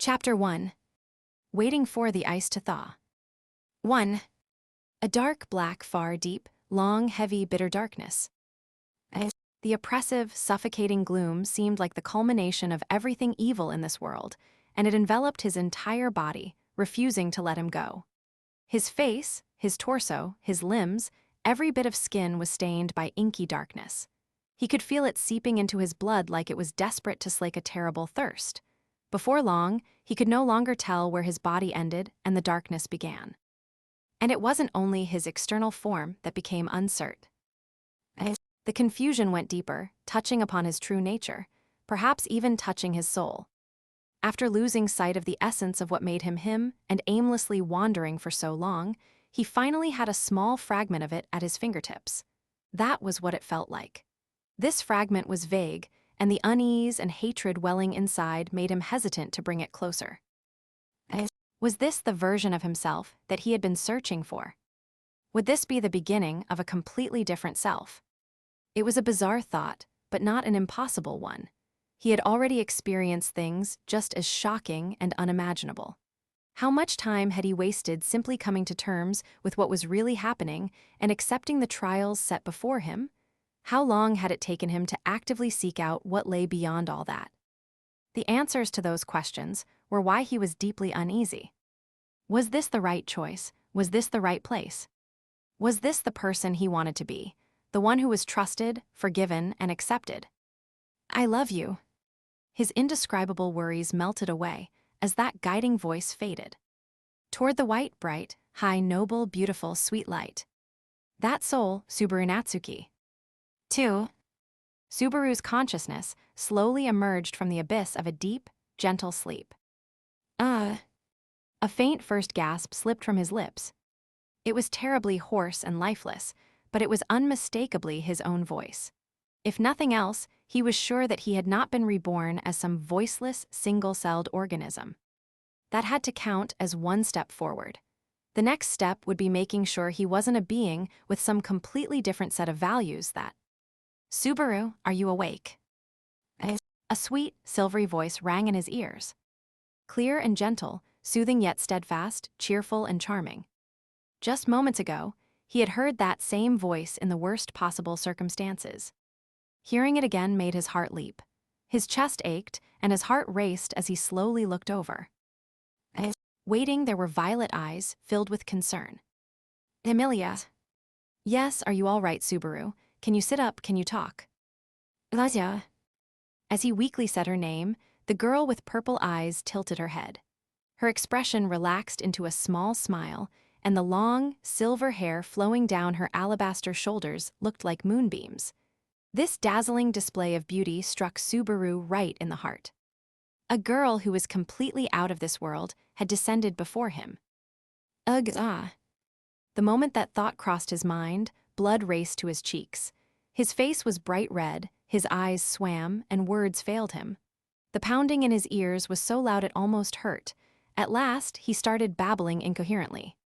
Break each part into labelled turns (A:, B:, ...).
A: Chapter 1. Waiting for the ice to thaw. 1. A dark, black, far, deep, long, heavy, bitter darkness. The oppressive, suffocating gloom seemed like the culmination of everything evil in this world, and it enveloped his entire body, refusing to let him go. His face, his torso, his limbs, every bit of skin was stained by inky darkness. He could feel it seeping into his blood like it was desperate to slake a terrible thirst. Before long, he could no longer tell where his body ended and the darkness began. And it wasn't only his external form that became uncertain. The confusion went deeper, touching upon his true nature, perhaps even touching his soul. After losing sight of the essence of what made him him and aimlessly wandering for so long, he finally had a small fragment of it at his fingertips. That was what it felt like. This fragment was vague, and the unease and hatred welling inside made him hesitant to bring it closer. Was this the version of himself that he had been searching for? Would this be the beginning of a completely different self? It was a bizarre thought, but not an impossible one. He had already experienced things just as shocking and unimaginable. How much time had he wasted simply coming to terms with what was really happening and accepting the trials set before him? How long had it taken him to actively seek out what lay beyond all that? The answers to those questions were why he was deeply uneasy. Was this the right choice? Was this the right place? Was this the person he wanted to be? The one who was trusted, forgiven, and accepted? I love you. His indescribable worries melted away as that guiding voice faded. Toward the white, bright, high, noble, beautiful, sweet light. That soul, Subaru Natsuki. 2. Subaru's consciousness slowly emerged from the abyss of a deep, gentle sleep. A faint first gasp slipped from his lips. It was terribly hoarse and lifeless, but it was unmistakably his own voice. If nothing else, he was sure that he had not been reborn as some voiceless, single-celled organism. That had to count as one step forward. The next step would be making sure he wasn't a being with some completely different set of values that... Subaru, are you awake? A sweet, silvery voice rang in his ears. Clear and gentle, soothing yet steadfast, cheerful and charming. Just moments ago, he had heard that same voice in the worst possible circumstances. Hearing it again made his heart leap. His chest ached, and his heart raced as he slowly looked over. Waiting, there were violet eyes filled with concern. Emilia. Yes, are you all right, Subaru? Can you sit up? Can you talk? Lazia. As he weakly said her name, the girl with purple eyes tilted her head. Her expression relaxed into a small smile, and the long, silver hair flowing down her alabaster shoulders looked like moonbeams. This dazzling display of beauty struck Subaru right in the heart. A girl who was completely out of this world had descended before him. Ugh, ah. The moment that thought crossed his mind, blood raced to his cheeks. His face was bright red, his eyes swam, and words failed him. The pounding in his ears was so loud it almost hurt. At last, he started babbling incoherently.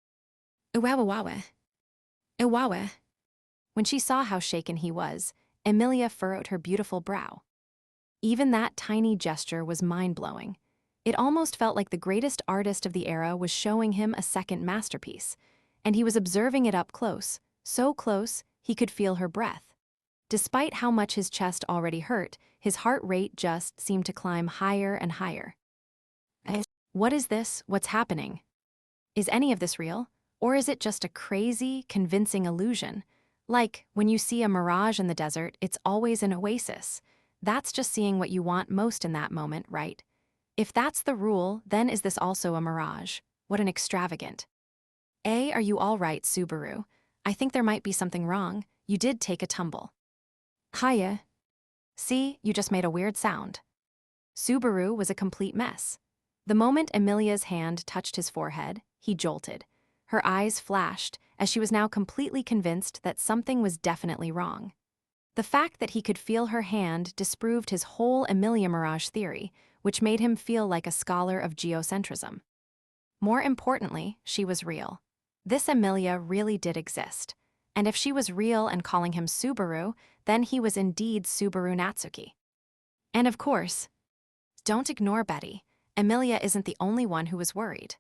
A: Iwawawawe. Iwawe. When she saw how shaken he was, Emilia furrowed her beautiful brow. Even that tiny gesture was mind-blowing. It almost felt like the greatest artist of the era was showing him a second masterpiece, and he was observing it up close, so close he could feel her breath. Despite how much his chest already hurt, his heart rate just seemed to climb higher and higher. What is this? What's happening? Is any of this real? Or is it just a crazy, convincing illusion? Like, when you see a mirage in the desert, it's always an oasis. That's just seeing what you want most in that moment, right? If that's the rule, then is this also a mirage? What an extravagant. Are you all right, Subaru? I think there might be something wrong. You did take a tumble. Hiya. See, you just made a weird sound. Subaru was a complete mess. The moment Emilia's hand touched his forehead, he jolted. Her eyes flashed, as she was now completely convinced that something was definitely wrong. The fact that he could feel her hand disproved his whole Emilia Mirage theory, which made him feel like a scholar of geocentrism. More importantly, she was real. This Emilia really did exist. And if she was real and calling him Subaru, then he was indeed Subaru Natsuki. And of course, don't ignore Betty. Emilia isn't the only one who was worried.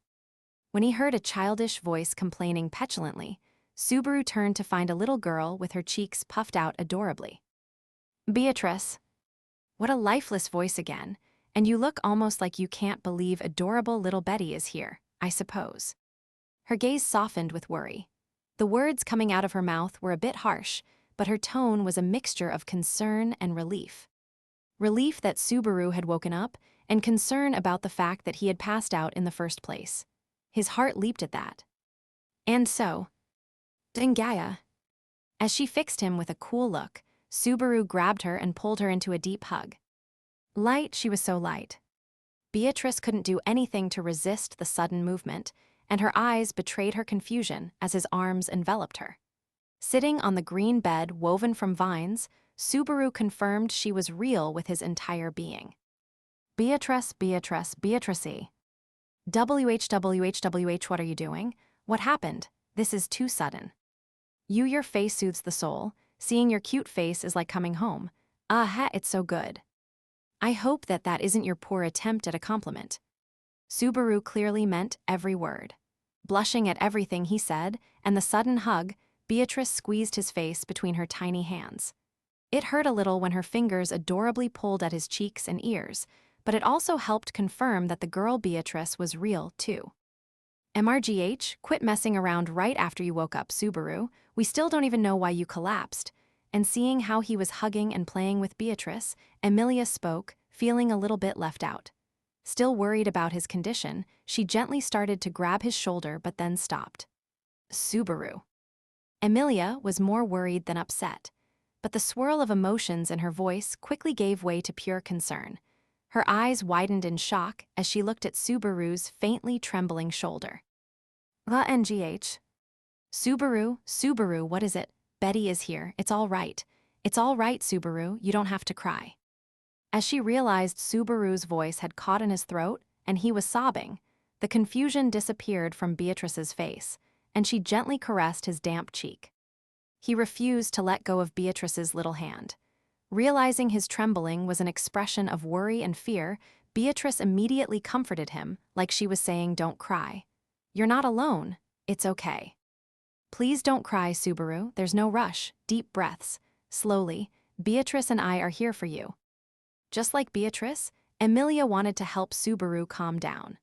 A: When he heard a childish voice complaining petulantly, Subaru turned to find a little girl with her cheeks puffed out adorably. Beatrice. What a lifeless voice again, and you look almost like you can't believe adorable little Betty is here, I suppose. Her gaze softened with worry. The words coming out of her mouth were a bit harsh, but her tone was a mixture of concern and relief. Relief that Subaru had woken up, and concern about the fact that he had passed out in the first place. His heart leaped at that. And so, Taygeta. As she fixed him with a cool look, Subaru grabbed her and pulled her into a deep hug. Light, she was so light. Beatrice couldn't do anything to resist the sudden movement, and her eyes betrayed her confusion as his arms enveloped her. Sitting on the green bed woven from vines, Subaru confirmed she was real with his entire being. Beatrice, Beatrice, Beatrice. WHWHWH, what are you doing? What happened? This is too sudden. Your face soothes the soul. Seeing your cute face is like coming home. It's so good. I hope that isn't your poor attempt at a compliment. Subaru clearly meant every word. Blushing at everything he said, and the sudden hug, Beatrice squeezed his face between her tiny hands. It hurt a little when her fingers adorably pulled at his cheeks and ears, but it also helped confirm that the girl Beatrice was real, too. MRGH, quit messing around right after you woke up, Subaru. We still don't even know why you collapsed. And seeing how he was hugging and playing with Beatrice, Emilia spoke, feeling a little bit left out. Still worried about his condition, she gently started to grab his shoulder but then stopped. Subaru. Emilia was more worried than upset, but the swirl of emotions in her voice quickly gave way to pure concern. Her eyes widened in shock as she looked at Subaru's faintly trembling shoulder. NGH. Subaru, what is it? Betty is here. It's all right. It's all right, Subaru. You don't have to cry. As she realized Subaru's voice had caught in his throat and he was sobbing, the confusion disappeared from Beatrice's face, and she gently caressed his damp cheek. He refused to let go of Beatrice's little hand. Realizing his trembling was an expression of worry and fear, Beatrice immediately comforted him, like she was saying, "Don't cry. You're not alone. It's okay. Please don't cry, Subaru. There's no rush." Deep breaths. Slowly, "Beatrice and I are here for you." Just like Beatrice, Emilia wanted to help Subaru calm down.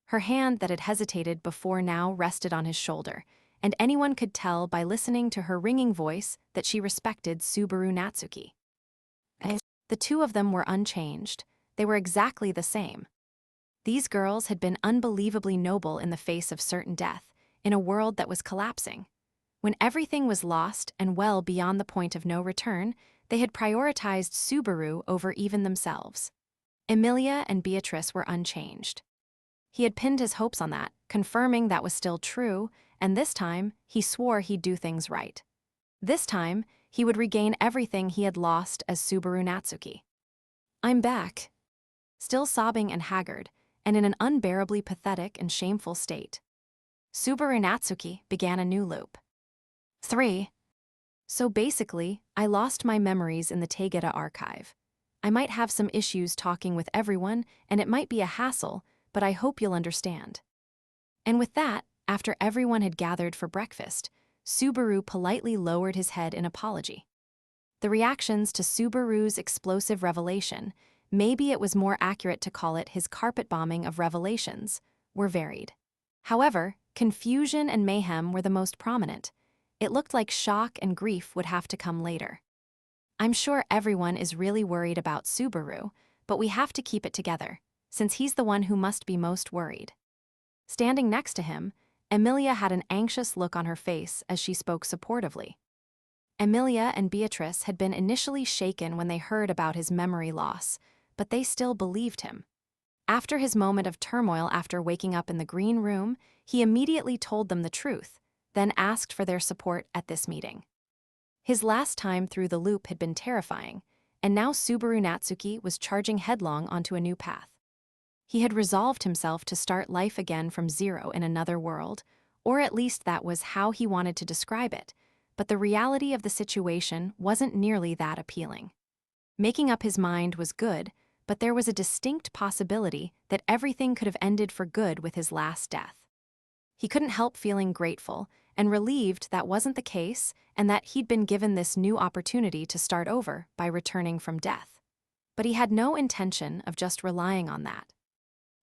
A: Her hand that had hesitated before now rested on his shoulder, and anyone could tell by listening to her ringing voice that she respected Subaru Natsuki. The two of them were unchanged. They were exactly the same. These girls had been unbelievably noble in the face of certain death, in a world that was collapsing. When everything was lost and well beyond the point of no return, they had prioritized Subaru over even themselves. Emilia and Beatrice were unchanged. He had pinned his hopes on that, confirming that was still true, and this time, he swore he'd do things right. This time, he would regain everything he had lost as Subaru Natsuki. "I'm back." Still sobbing and haggard, and in an unbearably pathetic and shameful state, Subaru Natsuki began a new loop. 3. So basically, I lost my memories in the Taygeta archive. I might have some issues talking with everyone, and it might be a hassle, but I hope you'll understand. And with that, after everyone had gathered for breakfast, Subaru politely lowered his head in apology. The reactions to Subaru's explosive revelation, maybe it was more accurate to call it his carpet bombing of revelations, were varied. However, confusion and mayhem were the most prominent. It looked like shock and grief would have to come later. I'm sure everyone is really worried about Subaru, but we have to keep it together, since he's the one who must be most worried. Standing next to him, Emilia had an anxious look on her face as she spoke supportively. Emilia and Beatrice had been initially shaken when they heard about his memory loss, but they still believed him. After his moment of turmoil after waking up in the green room, he immediately told them the truth, then asked for their support at this meeting. His last time through the loop had been terrifying, and now Subaru Natsuki was charging headlong onto a new path. He had resolved himself to start life again from zero in another world, or at least that was how he wanted to describe it, but the reality of the situation wasn't nearly that appealing. Making up his mind was good, but there was a distinct possibility that everything could have ended for good with his last death. He couldn't help feeling grateful and relieved that wasn't the case and that he'd been given this new opportunity to start over by returning from death. But he had no intention of just relying on that.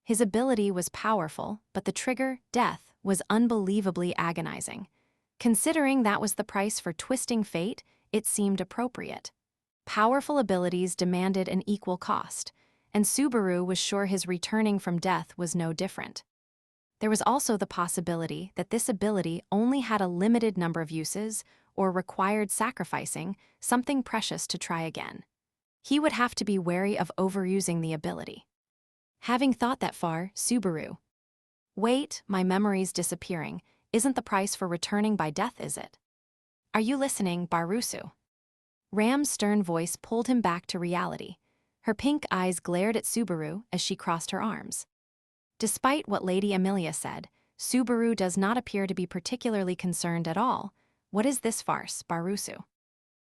A: His ability was powerful, but the trigger, death, was unbelievably agonizing. Considering that was the price for twisting fate, it seemed appropriate. Powerful abilities demanded an equal cost, and Subaru was sure his returning from death was no different. There was also the possibility that this ability only had a limited number of uses or required sacrificing something precious to try again. He would have to be wary of overusing the ability. Having thought that far, Subaru. Wait, my memory's disappearing. Isn't the price for returning by death, is it? Are you listening, Barusu? Ram's stern voice pulled him back to reality. Her pink eyes glared at Subaru as she crossed her arms. Despite what Lady Amelia said, Subaru does not appear to be particularly concerned at all. What is this farce, Barusu?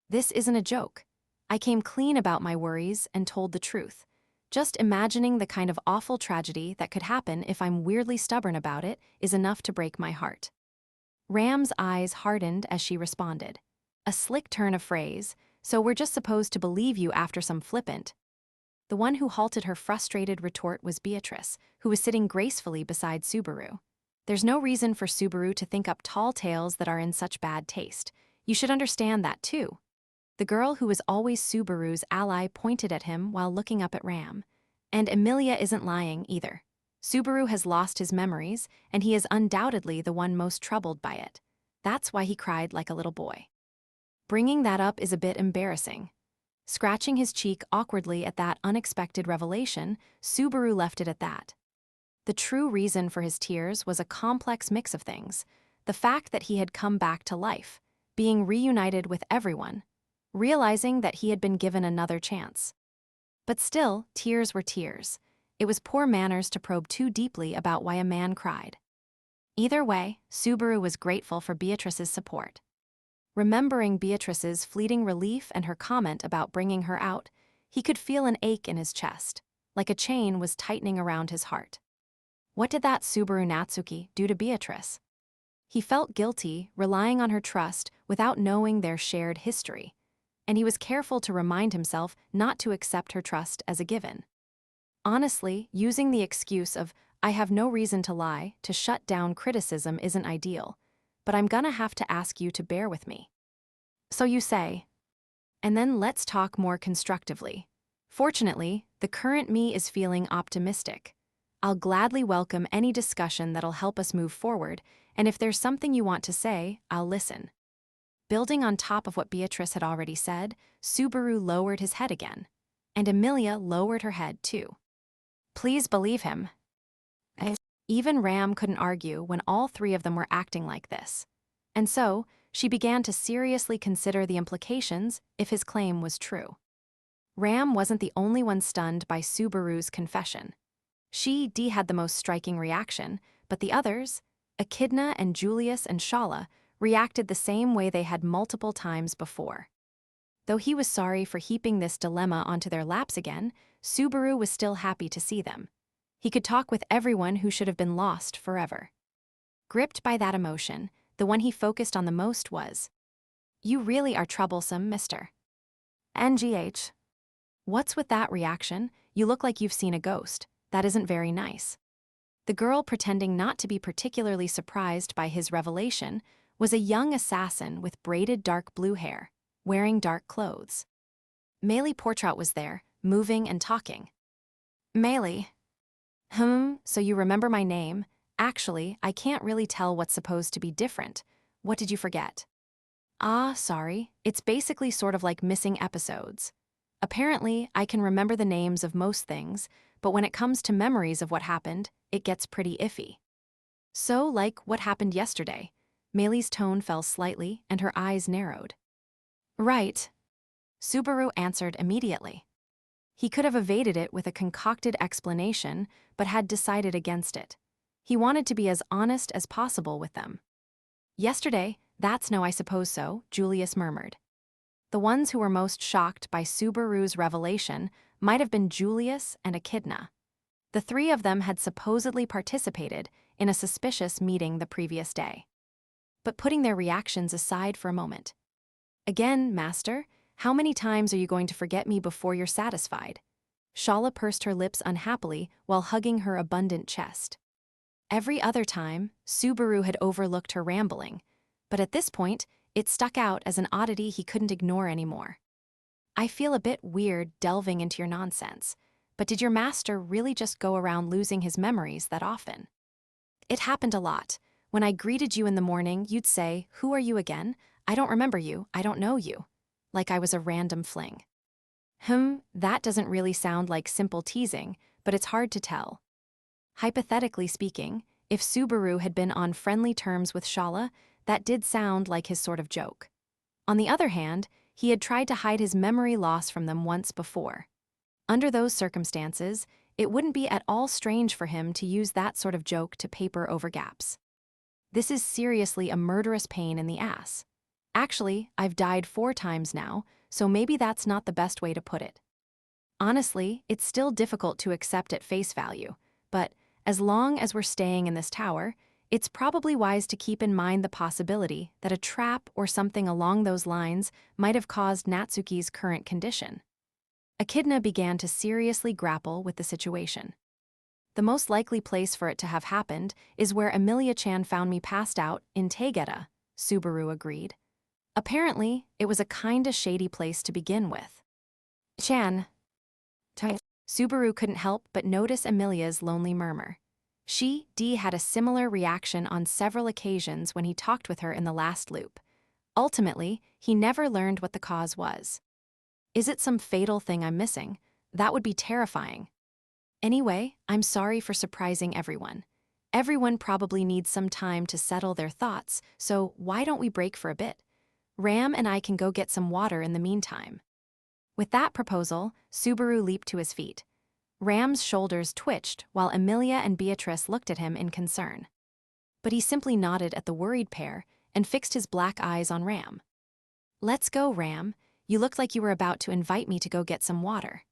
A: This isn't a joke. I came clean about my worries and told the truth. Just imagining the kind of awful tragedy that could happen if I'm weirdly stubborn about it is enough to break my heart. Ram's eyes hardened as she responded. A slick turn of phrase, so we're just supposed to believe you after some flippant. The one who halted her frustrated retort was Beatrice, who was sitting gracefully beside Subaru. There's no reason for Subaru to think up tall tales that are in such bad taste. You should understand that too. The girl who was always Subaru's ally pointed at him while looking up at Ram. And Amelia isn't lying either. Subaru has lost his memories, and he is undoubtedly the one most troubled by it. That's why he cried like a little boy. Bringing that up is a bit embarrassing. Scratching his cheek awkwardly at that unexpected revelation, Subaru left it at that. The true reason for his tears was a complex mix of things. The fact that he had come back to life, being reunited with everyone, realizing that he had been given another chance. But still, tears were tears. It was poor manners to probe too deeply about why a man cried. Either way, Subaru was grateful for Beatrice's support. Remembering Beatrice's fleeting relief and her comment about bringing her out, he could feel an ache in his chest, like a chain was tightening around his heart. What did that Subaru Natsuki do to Beatrice? He felt guilty, relying on her trust without knowing their shared history, and he was careful to remind himself not to accept her trust as a given. Honestly, using the excuse of, "I have no reason to lie," to shut down criticism isn't ideal, but I'm gonna have to ask you to bear with me. So you say. And then let's talk more constructively. Fortunately, the current me is feeling optimistic. I'll gladly welcome any discussion that'll help us move forward, and if there's something you want to say, I'll listen. Building on top of what Beatrice had already said, Subaru lowered his head again, and Amelia lowered her head too. Please believe him. Even Ram couldn't argue when all three of them were acting like this. And so, she began to seriously consider the implications if his claim was true. Ram wasn't the only one stunned by Subaru's confession. Dee had the most striking reaction, but the others, Echidna and Julius and Shala, reacted the same way they had multiple times before. Though he was sorry for heaping this dilemma onto their laps again, Subaru was still happy to see them. He could talk with everyone who should have been lost forever. Gripped by that emotion, the one he focused on the most was, "You really are troublesome, mister." NGH. What's with that reaction? You look like you've seen a ghost. That isn't very nice. The girl, pretending not to be particularly surprised by his revelation, was a young assassin with braided dark blue hair, wearing dark clothes. Meili Portrait was there, moving and talking. Meili. So you remember my name? Actually, I can't really tell what's supposed to be different. What did you forget? Sorry. It's basically sort of like missing episodes. Apparently, I can remember the names of most things, but when it comes to memories of what happened, it gets pretty iffy. So, like what happened yesterday. Meili's tone fell slightly and her eyes narrowed. Right. Subaru answered immediately. He could have evaded it with a concocted explanation, but had decided against it. He wanted to be as honest as possible with them. Yesterday, that's no, I suppose so, Julius murmured. The ones who were most shocked by Subaru's revelation might have been Julius and Echidna. The three of them had supposedly participated in a suspicious meeting the previous day. But putting their reactions aside for a moment. Again, Master, how many times are you going to forget me before you're satisfied? Shala pursed her lips unhappily while hugging her abundant chest. Every other time, Subaru had overlooked her rambling, but at this point, it stuck out as an oddity he couldn't ignore anymore. I feel a bit weird delving into your nonsense, but did your master really just go around losing his memories that often? It happened a lot. When I greeted you in the morning, you'd say, "Who are you again? I don't remember you, I don't know you." Like I was a random fling. That doesn't really sound like simple teasing, but it's hard to tell. Hypothetically speaking, if Subaru had been on friendly terms with Shala, that did sound like his sort of joke. On the other hand, he had tried to hide his memory loss from them once before. Under those circumstances, it wouldn't be at all strange for him to use that sort of joke to paper over gaps. This is seriously a murderous pain in the ass. Actually, I've died 4 times now, so maybe that's not the best way to put it. Honestly, it's still difficult to accept at face value, but as long as we're staying in this tower, it's probably wise to keep in mind the possibility that a trap or something along those lines might have caused Natsuki's current condition. Echidna began to seriously grapple with the situation. The most likely place for it to have happened is where Emilia-chan found me passed out in Taygeta, Subaru agreed. Apparently, it was a kinda shady place to begin with. Chan. Subaru couldn't help but notice Emilia's lonely murmur. Dee had a similar reaction on several occasions when he talked with her in the last loop. Ultimately, he never learned what the cause was. Is it some fatal thing I'm missing? That would be terrifying. Anyway, I'm sorry for surprising everyone. Everyone probably needs some time to settle their thoughts, so why don't we break for a bit? Ram and I can go get some water in the meantime. With that proposal, Subaru leaped to his feet. Ram's shoulders twitched while Emilia and Beatrice looked at him in concern. But he simply nodded at the worried pair and fixed his black eyes on Ram. Let's go, Ram. You looked like you were about to invite me to go get some water.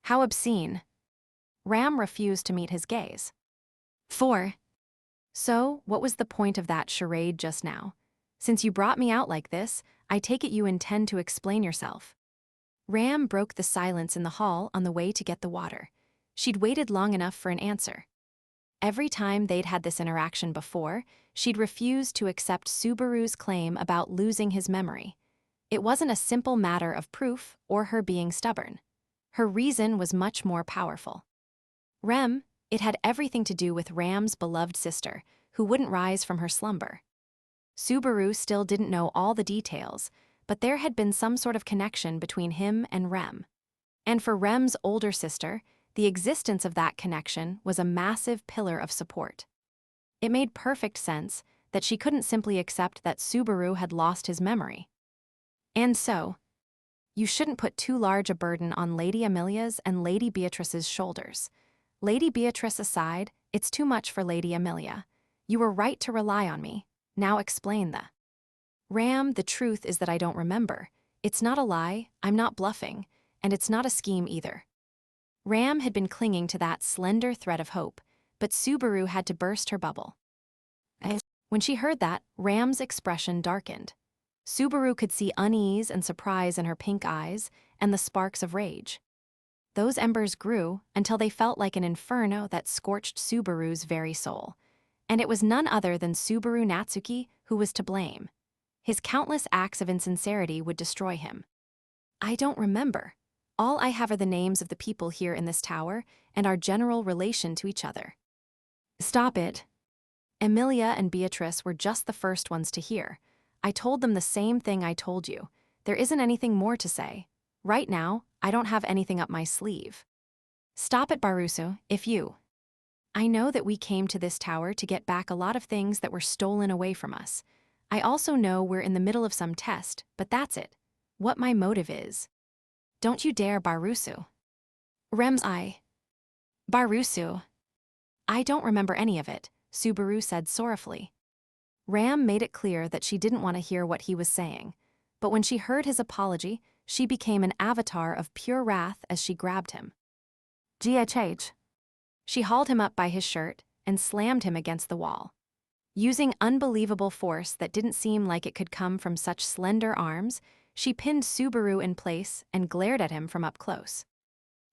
A: How obscene. Ram refused to meet his gaze. 4. So, what was the point of that charade just now? Since you brought me out like this, I take it you intend to explain yourself. Ram broke the silence in the hall on the way to get the water. She'd waited long enough for an answer. Every time they'd had this interaction before, she'd refused to accept Subaru's claim about losing his memory. It wasn't a simple matter of proof or her being stubborn. Her reason was much more powerful. It had everything to do with Ram's beloved sister, who wouldn't rise from her slumber. Subaru still didn't know all the details, but there had been some sort of connection between him and Rem. And for Rem's older sister, the existence of that connection was a massive pillar of support. It made perfect sense that she couldn't simply accept that Subaru had lost his memory. And so, you shouldn't put too large a burden on Lady Emilia's and Lady Beatrice's shoulders. Lady Beatrice aside, it's too much for Lady Emilia. You were right to rely on me. Now explain the... Ram, the truth is that I don't remember. It's not a lie, I'm not bluffing, and it's not a scheme either. Ram had been clinging to that slender thread of hope, but Subaru had to burst her bubble. When she heard that, Ram's expression darkened. Subaru could see unease and surprise in her pink eyes and the sparks of rage. Those embers grew until they felt like an inferno that scorched Subaru's very soul. And it was none other than Subaru Natsuki who was to blame. His countless acts of insincerity would destroy him. I don't remember. All I have are the names of the people here in this tower and our general relation to each other. Stop it. Emilia and Beatrice were just the first ones to hear. I told them the same thing I told you. There isn't anything more to say. Right now, I don't have anything up my sleeve. Stop it, Barusu, if you... I know that we came to this tower to get back a lot of things that were stolen away from us. I also know we're in the middle of some test, but that's it. What my motive is. Don't you dare, Barusu. Rem's eye. Barusu. I don't remember any of it, Subaru said sorrowfully. Ram made it clear that she didn't want to hear what he was saying, but when she heard his apology, she became an avatar of pure wrath as she grabbed him. GHH. She hauled him up by his shirt and slammed him against the wall. Using unbelievable force that didn't seem like it could come from such slender arms, she pinned Subaru in place and glared at him from up close.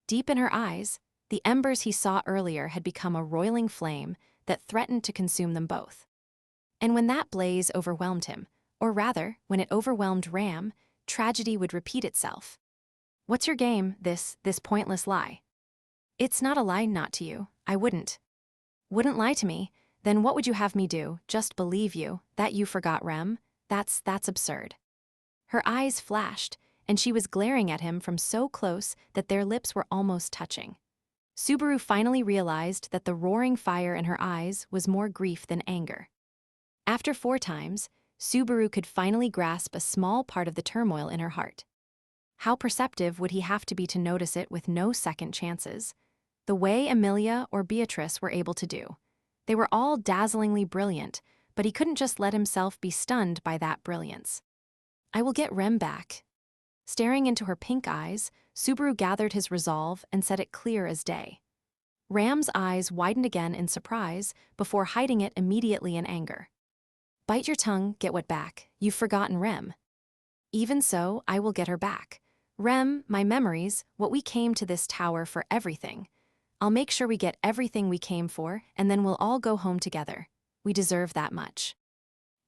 A: Deep in her eyes, the embers he saw earlier had become a roiling flame that threatened to consume them both. And when that blaze overwhelmed him, or rather, when it overwhelmed Ram, tragedy would repeat itself. What's your game, this pointless lie? It's not a lie, not to you. I wouldn't lie to me. Then what would you have me do? Just believe you, that you forgot Rem? That's absurd. Her eyes flashed, and she was glaring at him from so close that their lips were almost touching. Subaru finally realized that the roaring fire in her eyes was more grief than anger. After 4 times, Subaru could finally grasp a small part of the turmoil in her heart. How perceptive would he have to be to notice it with no second chances? The way Emilia or Beatrice were able to do. They were all dazzlingly brilliant, but he couldn't just let himself be stunned by that brilliance. I will get Rem back. Staring into her pink eyes, Subaru gathered his resolve and said it clear as day. Ram's eyes widened again in surprise before hiding it immediately in anger. Bite your tongue, get what back? You've forgotten Rem. Even so, I will get her back. Rem, my memories, what we came to this tower for, everything. I'll make sure we get everything we came for, and then we'll all go home together. We deserve that much.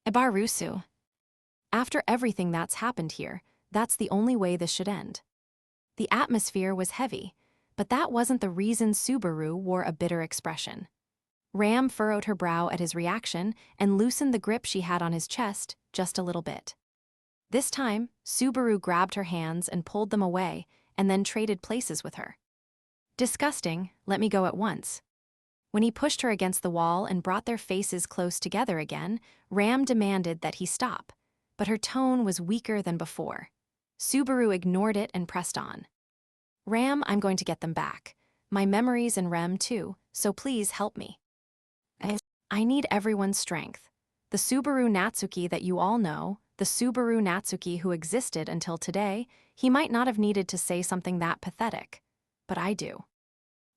A: Ebarusu. After everything that's happened here, that's the only way this should end. The atmosphere was heavy, but that wasn't the reason Subaru wore a bitter expression. Ram furrowed her brow at his reaction and loosened the grip she had on his chest just a little bit. This time, Subaru grabbed her hands and pulled them away, and then traded places with her. Disgusting, let me go at once. When he pushed her against the wall and brought their faces close together again, Ram demanded that he stop, but her tone was weaker than before. Subaru ignored it and pressed on. Ram, I'm going to get them back. My memories and Rem too, so please help me. I need everyone's strength. The Subaru Natsuki that you all know, the Subaru Natsuki who existed until today, he might not have needed to say something that pathetic. But I do.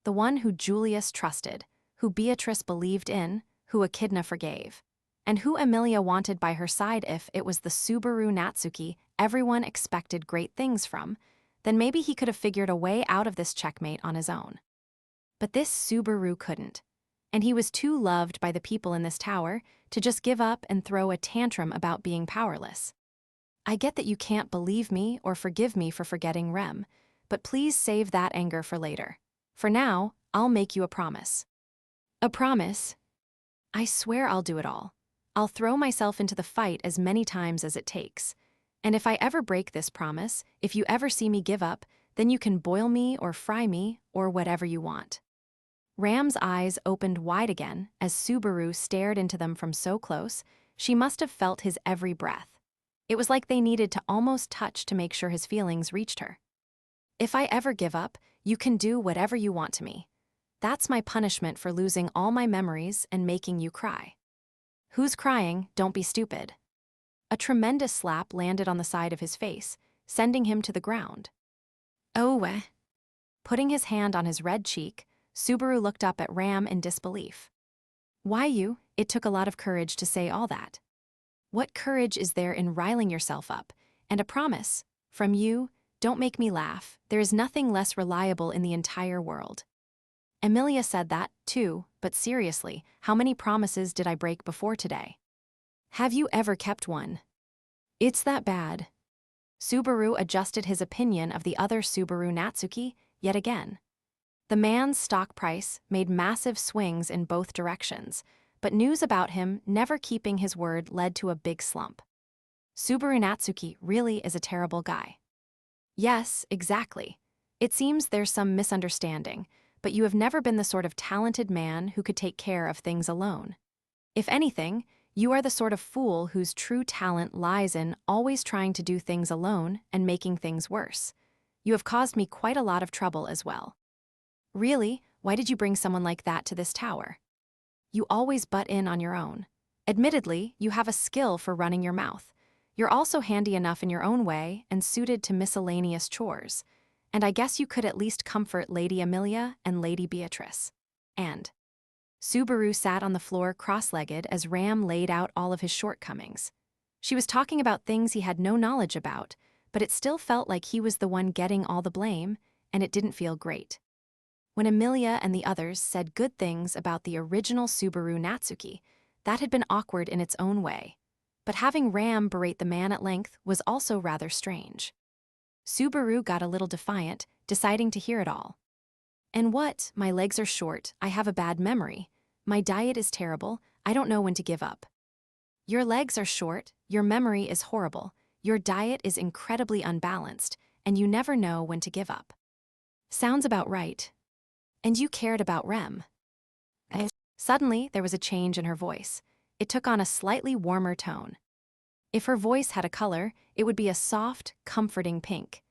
A: The one who Julius trusted, who Beatrice believed in, who Echidna forgave, and who Emilia wanted by her side. If it was the Subaru Natsuki everyone expected great things from, then maybe he could have figured a way out of this checkmate on his own. But this Subaru couldn't, and he was too loved by the people in this tower to just give up and throw a tantrum about being powerless. I get that you can't believe me or forgive me for forgetting Rem, but please save that anger for later. For now, I'll make you a promise. A promise? I swear I'll do it all. I'll throw myself into the fight as many times as it takes. And if I ever break this promise, if you ever see me give up, then you can boil me or fry me or whatever you want. Ram's eyes opened wide again as Subaru stared into them from so close, she must have felt his every breath. It was like they needed to almost touch to make sure his feelings reached her. If I ever give up, you can do whatever you want to me. That's my punishment for losing all my memories and making you cry. Who's crying? Don't be stupid. A tremendous slap landed on the side of his face, sending him to the ground. Oh. Putting his hand on his red cheek, Subaru looked up at Ram in disbelief. Why you? It took a lot of courage to say all that. What courage is there in riling yourself up? And a promise from you? Don't make me laugh. There is nothing less reliable in the entire world. Emilia said that, too, but seriously, how many promises did I break before today? Have you ever kept one? It's that bad. Subaru adjusted his opinion of the other Subaru Natsuki yet again. The man's stock price made massive swings in both directions, but news about him never keeping his word led to a big slump. Subaru Natsuki really is a terrible guy. Yes, exactly. It seems there's some misunderstanding, but you have never been the sort of talented man who could take care of things alone. If anything, you are the sort of fool whose true talent lies in always trying to do things alone and making things worse. You have caused me quite a lot of trouble as well. Really, why did you bring someone like that to this tower? You always butt in on your own. Admittedly, you have a skill for running your mouth. You're also handy enough in your own way and suited to miscellaneous chores. And I guess you could at least comfort Lady Amelia and Lady Beatrice. And Subaru sat on the floor cross-legged as Ram laid out all of his shortcomings. She was talking about things he had no knowledge about, but it still felt like he was the one getting all the blame, and it didn't feel great. When Amelia and the others said good things about the original Subaru Natsuki, that had been awkward in its own way. But having Ram berate the man at length was also rather strange. Subaru got a little defiant, deciding to hear it all. And what? My legs are short, I have a bad memory. My diet is terrible, I don't know when to give up. Your legs are short, your memory is horrible, your diet is incredibly unbalanced, and you never know when to give up. Sounds about right. And you cared about Rem. Suddenly, there was a change in her voice. It took on a slightly warmer tone. If her voice had a color, it would be a soft, comforting pink.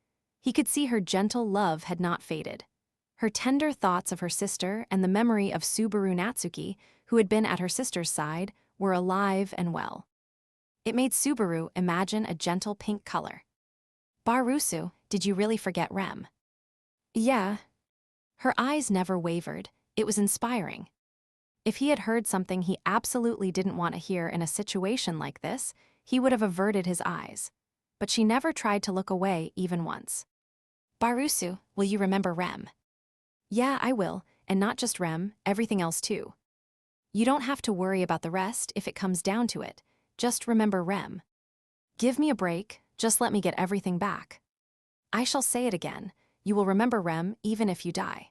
A: He could see her gentle love had not faded. Her tender thoughts of her sister and the memory of Subaru Natsuki, who had been at her sister's side, were alive and well. It made Subaru imagine a gentle pink color. Barusu, did you really forget Rem? Yeah. Her eyes never wavered. It was inspiring. If he had heard something he absolutely didn't want to hear in a situation like this, he would have averted his eyes. But she never tried to look away even once. Barusu, will you remember Rem? Yeah, I will, and not just Rem, everything else too. You don't have to worry about the rest if it comes down to it. Just remember Rem. Give me a break, just let me get everything back. I shall say it again. You will remember Rem even if you die.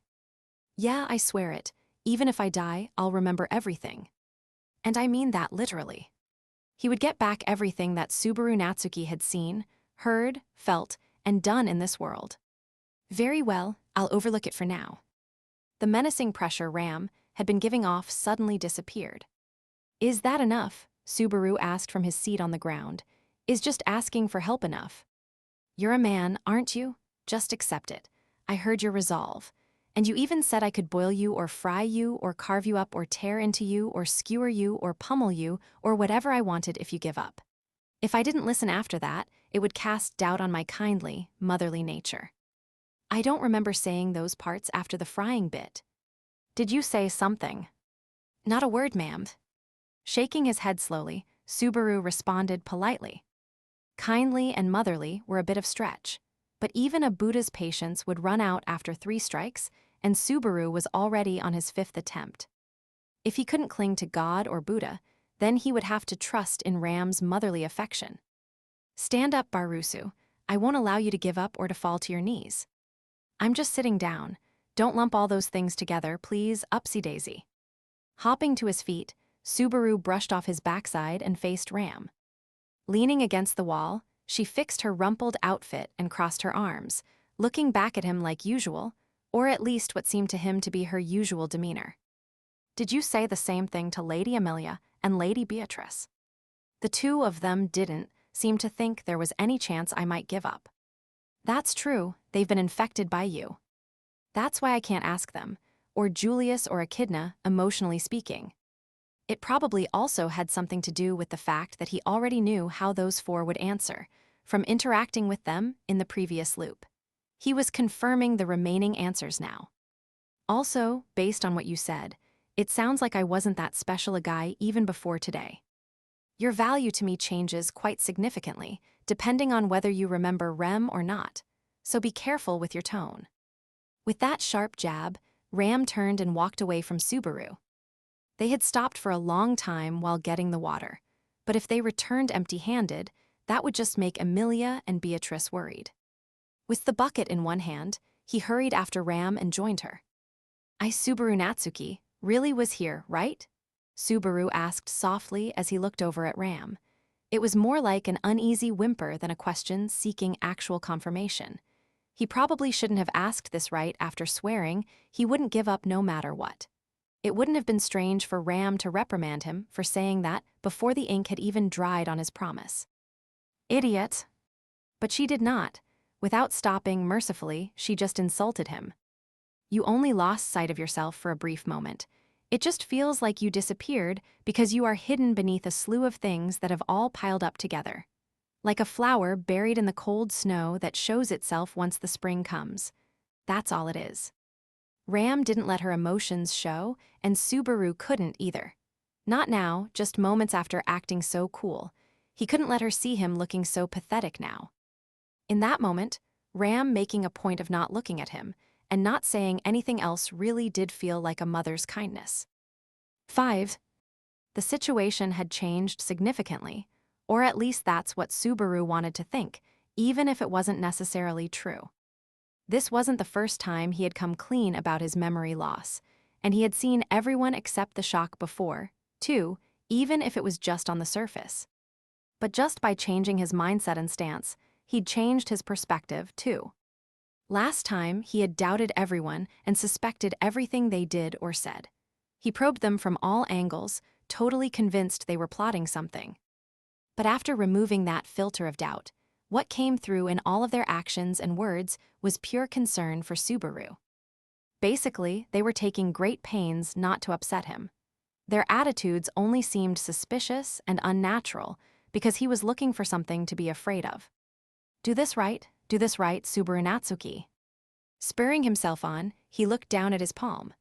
A: Yeah, I swear it. Even if I die, I'll remember everything. And I mean that literally. He would get back everything that Subaru Natsuki had seen, heard, felt, and done in this world. Very well, I'll overlook it for now. The menacing pressure Ram had been giving off suddenly disappeared. Is that enough? Subaru asked from his seat on the ground. Is just asking for help enough? You're a man, aren't you? Just accept it. I heard your resolve. And you even said I could boil you or fry you or carve you up or tear into you or skewer you or pummel you or whatever I wanted if you give up. If I didn't listen after that, it would cast doubt on my kindly, motherly nature. I don't remember saying those parts after the frying bit. Did you say something? Not a word, ma'am. Shaking his head slowly, Subaru responded politely. Kindly and motherly were a bit of stretch, but even a Buddha's patience would run out after 3 strikes, and Subaru was already on his 5th attempt. If he couldn't cling to God or Buddha, then he would have to trust in Ram's motherly affection. Stand up, Barusu. I won't allow you to give up or to fall to your knees. I'm just sitting down. Don't lump all those things together, please, upsy-daisy. Hopping to his feet, Subaru brushed off his backside and faced Ram. Leaning against the wall, she fixed her rumpled outfit and crossed her arms, looking back at him like usual, or at least what seemed to him to be her usual demeanor. Did you say the same thing to Lady Amelia and Lady Beatrice? The two of them didn't seem to think there was any chance I might give up. That's true, they've been infected by you. That's why I can't ask them, or Julius or Echidna, emotionally speaking. It probably also had something to do with the fact that he already knew how those 4 would answer, from interacting with them in the previous loop. He was confirming the remaining answers now. Also, based on what you said, it sounds like I wasn't that special a guy even before today. Your value to me changes quite significantly, depending on whether you remember Rem or not, so be careful with your tone. With that sharp jab, Ram turned and walked away from Subaru. They had stopped for a long time while getting the water, but if they returned empty-handed, that would just make Amelia and Beatrice worried. With the bucket in one hand, he hurried after Ram and joined her. Subaru Natsuki really was here, right? Subaru asked softly as he looked over at Ram. It was more like an uneasy whimper than a question seeking actual confirmation. He probably shouldn't have asked this right after swearing he wouldn't give up no matter what. It wouldn't have been strange for Ram to reprimand him for saying that before the ink had even dried on his promise. Idiot. But she did not. Without stopping mercifully, she just insulted him. You only lost sight of yourself for a brief moment. It just feels like you disappeared because you are hidden beneath a slew of things that have all piled up together. Like a flower buried in the cold snow that shows itself once the spring comes. That's all it is. Ram didn't let her emotions show, and Subaru couldn't either. Not now, just moments after acting so cool. He couldn't let her see him looking so pathetic now. In that moment, Ram making a point of not looking at him, and not saying anything else really did feel like a mother's kindness. 5. The situation had changed significantly, or at least that's what Subaru wanted to think, even if it wasn't necessarily true. This wasn't the first time he had come clean about his memory loss, and he had seen everyone accept the shock before, too, even if it was just on the surface. But just by changing his mindset and stance, he'd changed his perspective, too. Last time, he had doubted everyone and suspected everything they did or said. He probed them from all angles, totally convinced they were plotting something. But after removing that filter of doubt, what came through in all of their actions and words was pure concern for Subaru. Basically, they were taking great pains not to upset him. Their attitudes only seemed suspicious and unnatural because he was looking for something to be afraid of. Do this right, Subaru Natsuki. Spurring himself on, he looked down at his palm.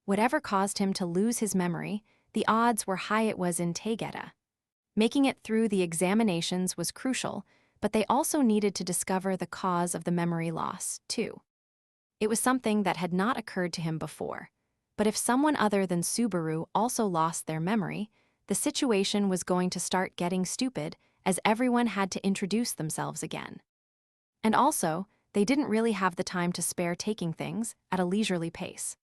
A: Whatever caused him to lose his memory, the odds were high it was in Taygeta. Making it through the examinations was crucial, but they also needed to discover the cause of the memory loss, too. It was something that had not occurred to him before, but if someone other than Subaru also lost their memory, the situation was going to start getting stupid as everyone had to introduce themselves again. And also, they didn't really have the time to spare taking things at a leisurely pace.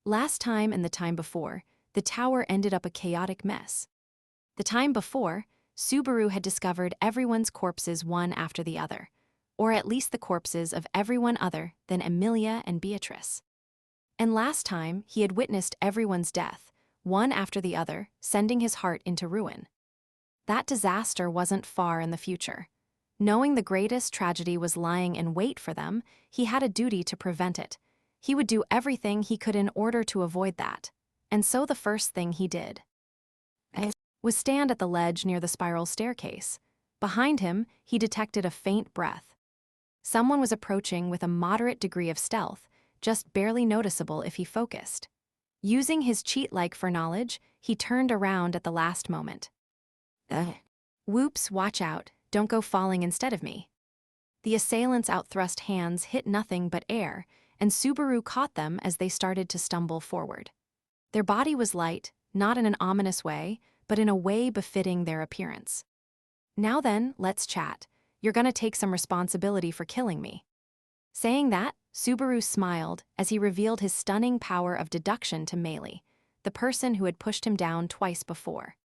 A: Last time and the time before, the tower ended up a chaotic mess. The time before, Subaru had discovered everyone's corpses one after the other, or at least the corpses of everyone other than Emilia and Beatrice. And last time, he had witnessed everyone's death, one after the other, sending his heart into ruin. That disaster wasn't far in the future. Knowing the greatest tragedy was lying in wait for them, he had a duty to prevent it. He would do everything he could in order to avoid that. And so the first thing he did was stand at the ledge near the spiral staircase. Behind him, he detected a faint breath. Someone was approaching with a moderate degree of stealth, just barely noticeable if he focused. Using his cheat-like foreknowledge, he turned around at the last moment. Whoops, watch out, don't go falling instead of me. The assailants' outthrust hands hit nothing but air, and Subaru caught them as they started to stumble forward. Their body was light, not in an ominous way, but in a way befitting their appearance. Now then, let's chat. You're gonna take some responsibility for killing me. Saying that, Subaru smiled as he revealed his stunning power of deduction to Meili, the person who had pushed him down twice before.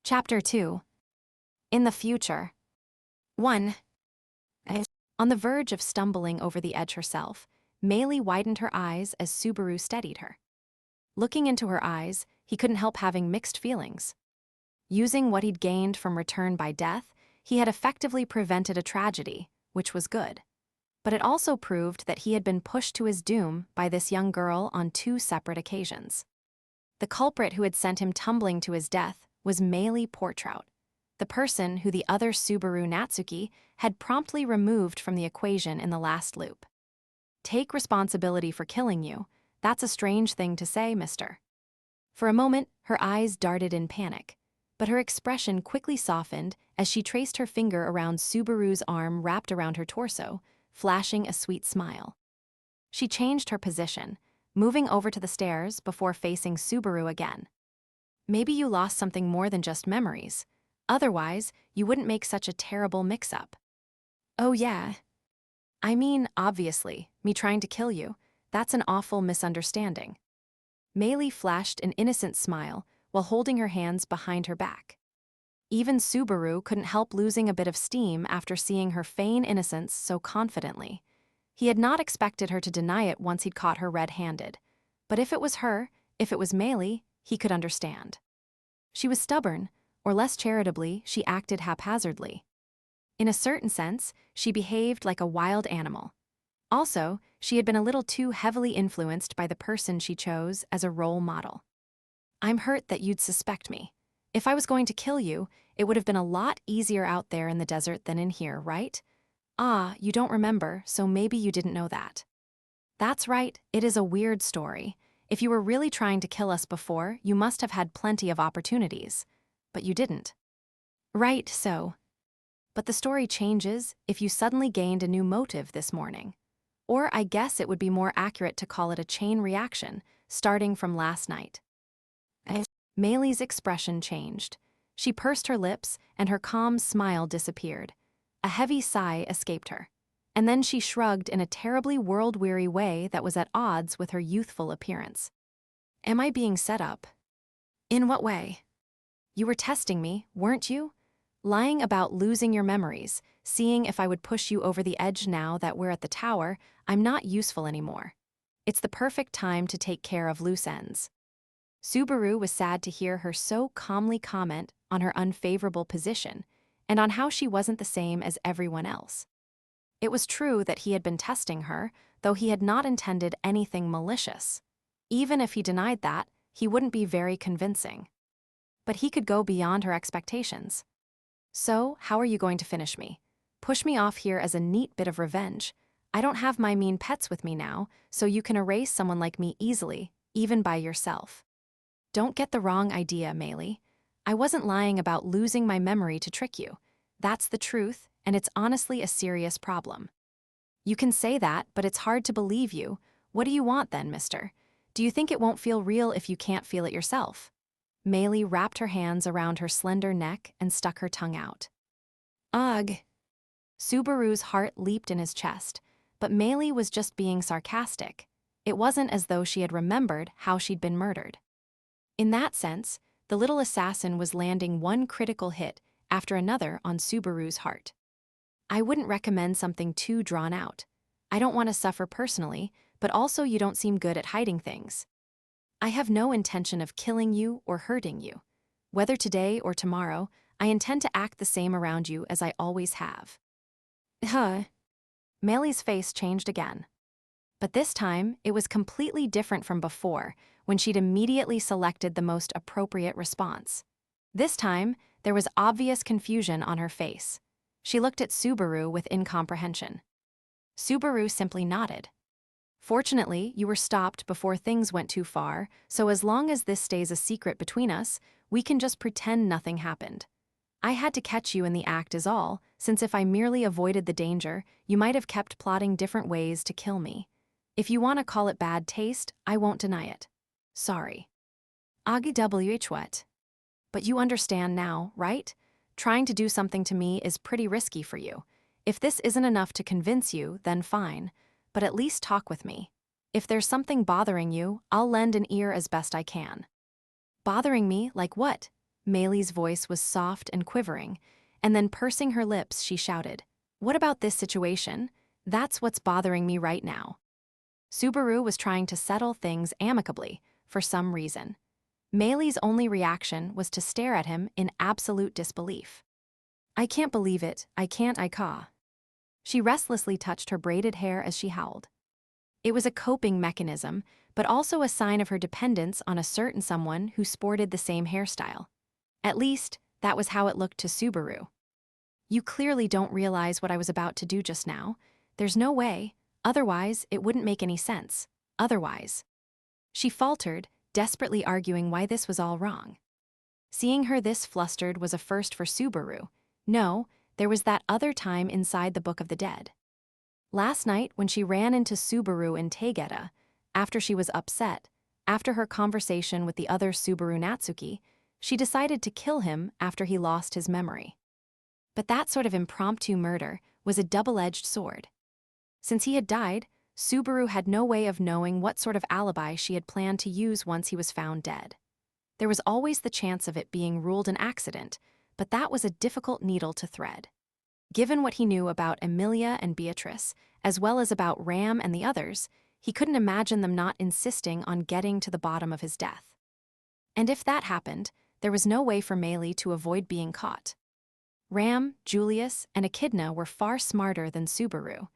A: Chapter 2. In the future. 1. On the verge of stumbling over the edge herself, Meili widened her eyes as Subaru steadied her. Looking into her eyes, he couldn't help having mixed feelings. Using what he'd gained from return by death, he had effectively prevented a tragedy, which was good. But it also proved that he had been pushed to his doom by this young girl on 2 separate occasions. The culprit who had sent him tumbling to his death was Meili Portrout, the person who the other Subaru Natsuki had promptly removed from the equation in the last loop. Take responsibility for killing you. That's a strange thing to say, mister. For a moment, her eyes darted in panic, but her expression quickly softened as she traced her finger around Subaru's arm wrapped around her torso, flashing a sweet smile. She changed her position, moving over to the stairs before facing Subaru again. Maybe you lost something more than just memories. Otherwise, you wouldn't make such a terrible mix-up. Oh yeah. I mean, obviously, me trying to kill you, that's an awful misunderstanding. Meili flashed an innocent smile while holding her hands behind her back. Even Subaru couldn't help losing a bit of steam after seeing her feign innocence so confidently. He had not expected her to deny it once he'd caught her red-handed. But if it was her, if it was Meili, he could understand. She was stubborn, or less charitably, she acted haphazardly. In a certain sense, she behaved like a wild animal. Also, she had been a little too heavily influenced by the person she chose as a role model. I'm hurt that you'd suspect me. If I was going to kill you, it would have been a lot easier out there in the desert than in here, right? Ah, you don't remember, so maybe you didn't know that. That's right, it is a weird story. If you were really trying to kill us before, you must have had plenty of opportunities. But you didn't. Right, so. But the story changes if you suddenly gained a new motive this morning. Or I guess it would be more accurate to call it a chain reaction, starting from last night. Maylee's expression changed. She pursed her lips, and her calm smile disappeared. A heavy sigh escaped her. And then she shrugged in a terribly world-weary way that was at odds with her youthful appearance. Am I being set up? In what way? You were testing me, weren't you? Lying about losing your memories, seeing if I would push you over the edge now that we're at the tower. I'm not useful anymore. It's the perfect time to take care of loose ends. Subaru was sad to hear her so calmly comment on her unfavorable position and on how she wasn't the same as everyone else. It was true that he had been testing her, though he had not intended anything malicious. Even if he denied that, he wouldn't be very convincing. But he could go beyond her expectations. So, how are you going to finish me? Push me off here as a neat bit of revenge. I don't have my mean pets with me now, so you can erase someone like me easily, even by yourself. Don't get the wrong idea, Maylee. I wasn't lying about losing my memory to trick you. That's the truth, and it's honestly a serious problem. You can say that, but it's hard to believe you. What do you want then, mister? Do you think it won't feel real if you can't feel it yourself? Maylee wrapped her hands around her slender neck and stuck her tongue out. Ugh. Subaru's heart leaped in his chest, but Maylee was just being sarcastic. It wasn't as though she had remembered how she'd been murdered. In that sense, the little assassin was landing one critical hit after another on Subaru's heart. I wouldn't recommend something too drawn out. I don't want to suffer personally, but also you don't seem good at hiding things. I have no intention of killing you or hurting you. Whether today or tomorrow, I intend to act the same around you as I always have. Maylee's face changed again. But this time, it was completely different from before, when she'd immediately selected the most appropriate response. This time, there was obvious confusion on her face. She looked at Subaru with incomprehension. Subaru simply nodded. Fortunately, you were stopped before things went too far, so as long as this stays a secret between us, we can just pretend nothing happened. I had to catch you in the act is all, since if I merely avoided the danger, you might have kept plotting different ways to kill me. If you want to call it bad taste, I won't deny it. Sorry. Agwh what? But you understand now, right? Trying to do something to me is pretty risky for you. If this isn't enough to convince you, then fine. But at least talk with me. If there's something bothering you, I'll lend an ear as best I can. Bothering me, like what? Maylee's voice was soft and quivering, and then pursing her lips, she shouted, What about this situation? That's what's bothering me right now. Subaru was trying to settle things amicably, for some reason. Maylee's only reaction was to stare at him in absolute disbelief. I can't believe it, I can't I caw. She restlessly touched her braided hair as she howled. It was a coping mechanism, but also a sign of her dependence on a certain someone who sported the same hairstyle. At least, that was how it looked to Subaru. You clearly don't realize what I was about to do just now. There's no way, otherwise it wouldn't make any sense. Otherwise. She faltered, desperately arguing why this was all wrong. Seeing her this flustered was a first for Subaru. No, there was that other time inside the Book of the Dead. Last night, when she ran into Subaru in Taygeta, after she was upset, after her conversation with the other Subaru Natsuki, she decided to kill him after he lost his memory. But that sort of impromptu murder was a double-edged sword. Since he had died, Subaru had no way of knowing what sort of alibi she had planned to use once he was found dead. There was always the chance of it being ruled an accident, but that was a difficult needle to thread. Given what he knew about Emilia and Beatrice, as well as about Ram and the others, he couldn't imagine them not insisting on getting to the bottom of his death. And if that happened, there was no way for Maylee to avoid being caught. Ram, Julius, and Echidna were far smarter than Subaru.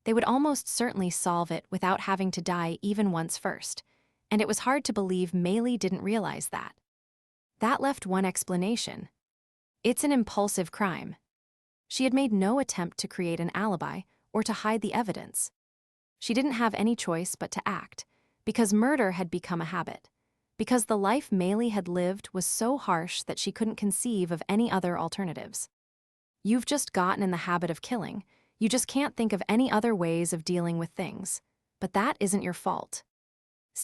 A: They would almost certainly solve it without having to die even once first. and it was hard to believe Maylee didn't realize that. That left one explanation. It's an impulsive crime. She had made no attempt to create an alibi or to hide the evidence. She didn't have any choice but to act, because murder had become a habit, because the life Maylee had lived was so harsh that she couldn't conceive of any other alternatives. You've just gotten in the habit of killing. You just can't think of any other ways of dealing with things. But that isn't your fault.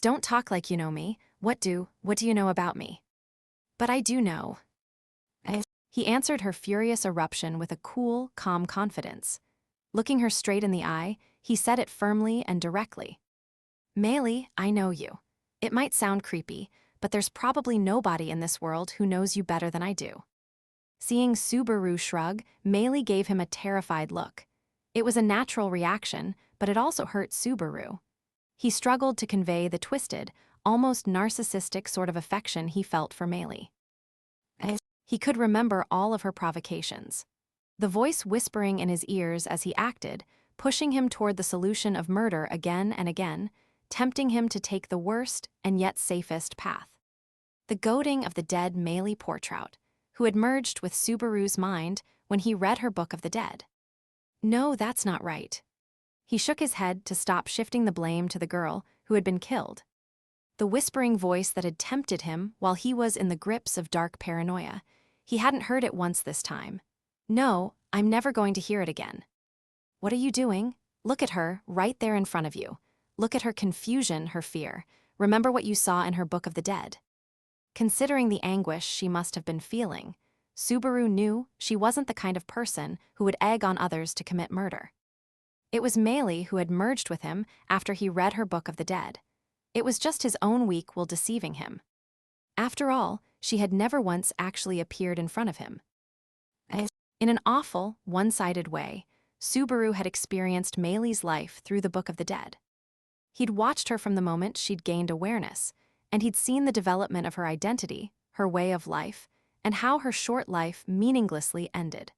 A: Don't talk like you know me. What do you know about me? But I do know. He answered her furious eruption with a cool, calm confidence. Looking her straight in the eye, he said it firmly and directly. Maylee, I know you. It might sound creepy, but there's probably nobody in this world who knows you better than I do. Seeing Subaru shrug, Maylee gave him a terrified look. It was a natural reaction, but it also hurt Subaru. He struggled to convey the twisted, almost narcissistic sort of affection he felt for Maylee. He could remember all of her provocations. The voice whispering in his ears as he acted, pushing him toward the solution of murder again and again, tempting him to take the worst and yet safest path. The goading of the dead Maylee Portrout, who had merged with Subaru's mind when he read her Book of the Dead. No, that's not right. He shook his head to stop shifting the blame to the girl who had been killed. The whispering voice that had tempted him while he was in the grips of dark paranoia. He hadn't heard it once this time. No, I'm never going to hear it again. What are you doing? Look at her, right there in front of you. Look at her confusion, her fear. Remember what you saw in her Book of the Dead. Considering the anguish she must have been feeling, Subaru knew she wasn't the kind of person who would egg on others to commit murder. It was Maylee who had merged with him after he read her Book of the Dead. It was just his own weak will deceiving him. After all, she had never once actually appeared in front of him. In an awful, one-sided way, Subaru had experienced Maylee's life through the Book of the Dead. He'd watched her from the moment she'd gained awareness, and he'd seen the development of her identity, her way of life, and how her short life meaninglessly ended.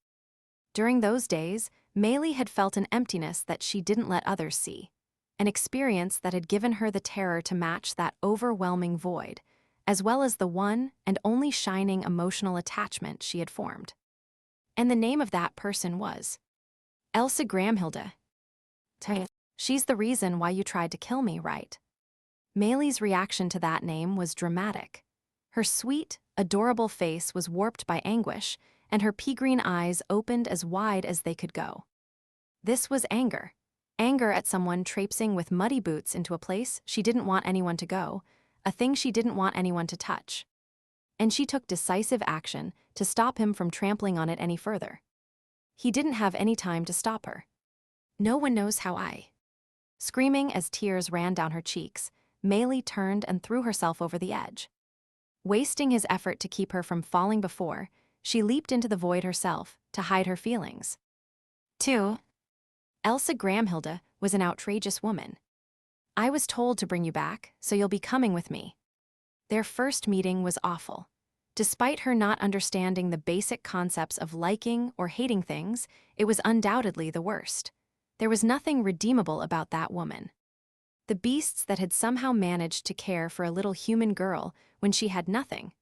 A: During those days, Maylee had felt an emptiness that she didn't let others see, an experience that had given her the terror to match that overwhelming void, as well as the one and only shining emotional attachment she had formed. And the name of that person was Elsa Gramhilde. She's the reason why you tried to kill me, right? Maylee's reaction to that name was dramatic. Her sweet, adorable face was warped by anguish, and her pea-green eyes opened as wide as they could go. This was anger. Anger at someone traipsing with muddy boots into a place she didn't want anyone to go, a thing she didn't want anyone to touch. And she took decisive action to stop him from trampling on it any further. He didn't have any time to stop her. No one knows how I. Screaming as tears ran down her cheeks, Maylee turned and threw herself over the edge. Wasting his effort to keep her from falling before, she leaped into the void herself to hide her feelings. 2. Elsa Gramhilde was an outrageous woman. I was told to bring you back, so you'll be coming with me. Their first meeting was awful. Despite her not understanding the basic concepts of liking or hating things, it was undoubtedly the worst. There was nothing redeemable about that woman. The beasts that had somehow managed to care for a little human girl when she had nothing.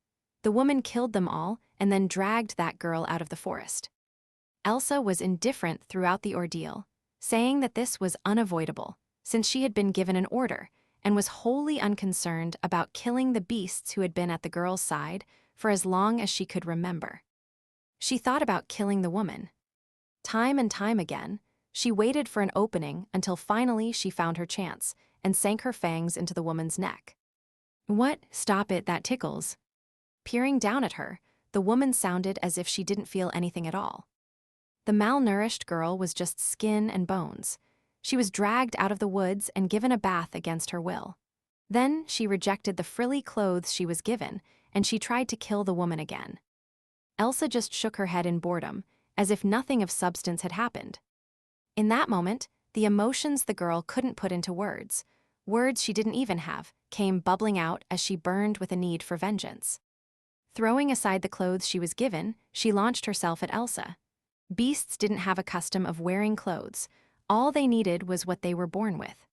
A: The woman killed them all and then dragged that girl out of the forest. Elsa was indifferent throughout the ordeal, saying that this was unavoidable, since she had been given an order, and was wholly unconcerned about killing the beasts who had been at the girl's side for as long as she could remember. She thought about killing the woman. Time and time again, she waited for an opening until finally she found her chance and sank her fangs into the woman's neck. What? Stop it, that tickles. Peering down at her, the woman sounded as if she didn't feel anything at all. The malnourished girl was just skin and bones. She was dragged out of the woods and given a bath against her will. Then she rejected the frilly clothes she was given, and she tried to kill the woman again. Elsa just shook her head in boredom, as if nothing of substance had happened. In that moment, the emotions the girl couldn't put into words she didn't even have, came bubbling out as she burned with a need for vengeance. Throwing aside the clothes she was given, she launched herself at Elsa. Beasts didn't have a custom of wearing clothes. All they needed was what they were born with.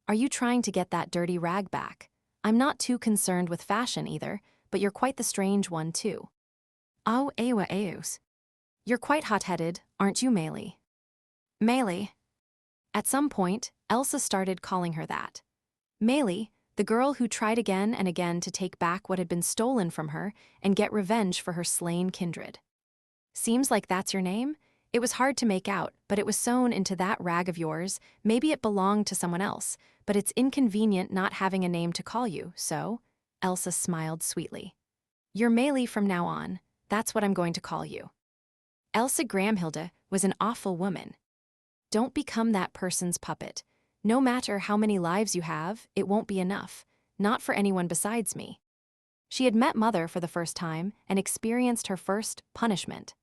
A: Are you trying to get that dirty rag back? I'm not too concerned with fashion either, but you're quite the strange one too. Oh, ewa eus. You're quite hot-headed, aren't you, Meili? Meili. At some point, Elsa started calling her that. Meili, the girl who tried again and again to take back what had been stolen from her and get revenge for her slain kindred. Seems like that's your name? It was hard to make out, but it was sewn into that rag of yours. Maybe it belonged to someone else, but it's inconvenient not having a name to call you, so? Elsa smiled sweetly. You're Meili from now on. That's what I'm going to call you. Elsa Gramhilde was an awful woman. Don't become that person's puppet. No matter how many lives you have, it won't be enough. Not for anyone besides me. She had met Mother for the first time and experienced her first punishment.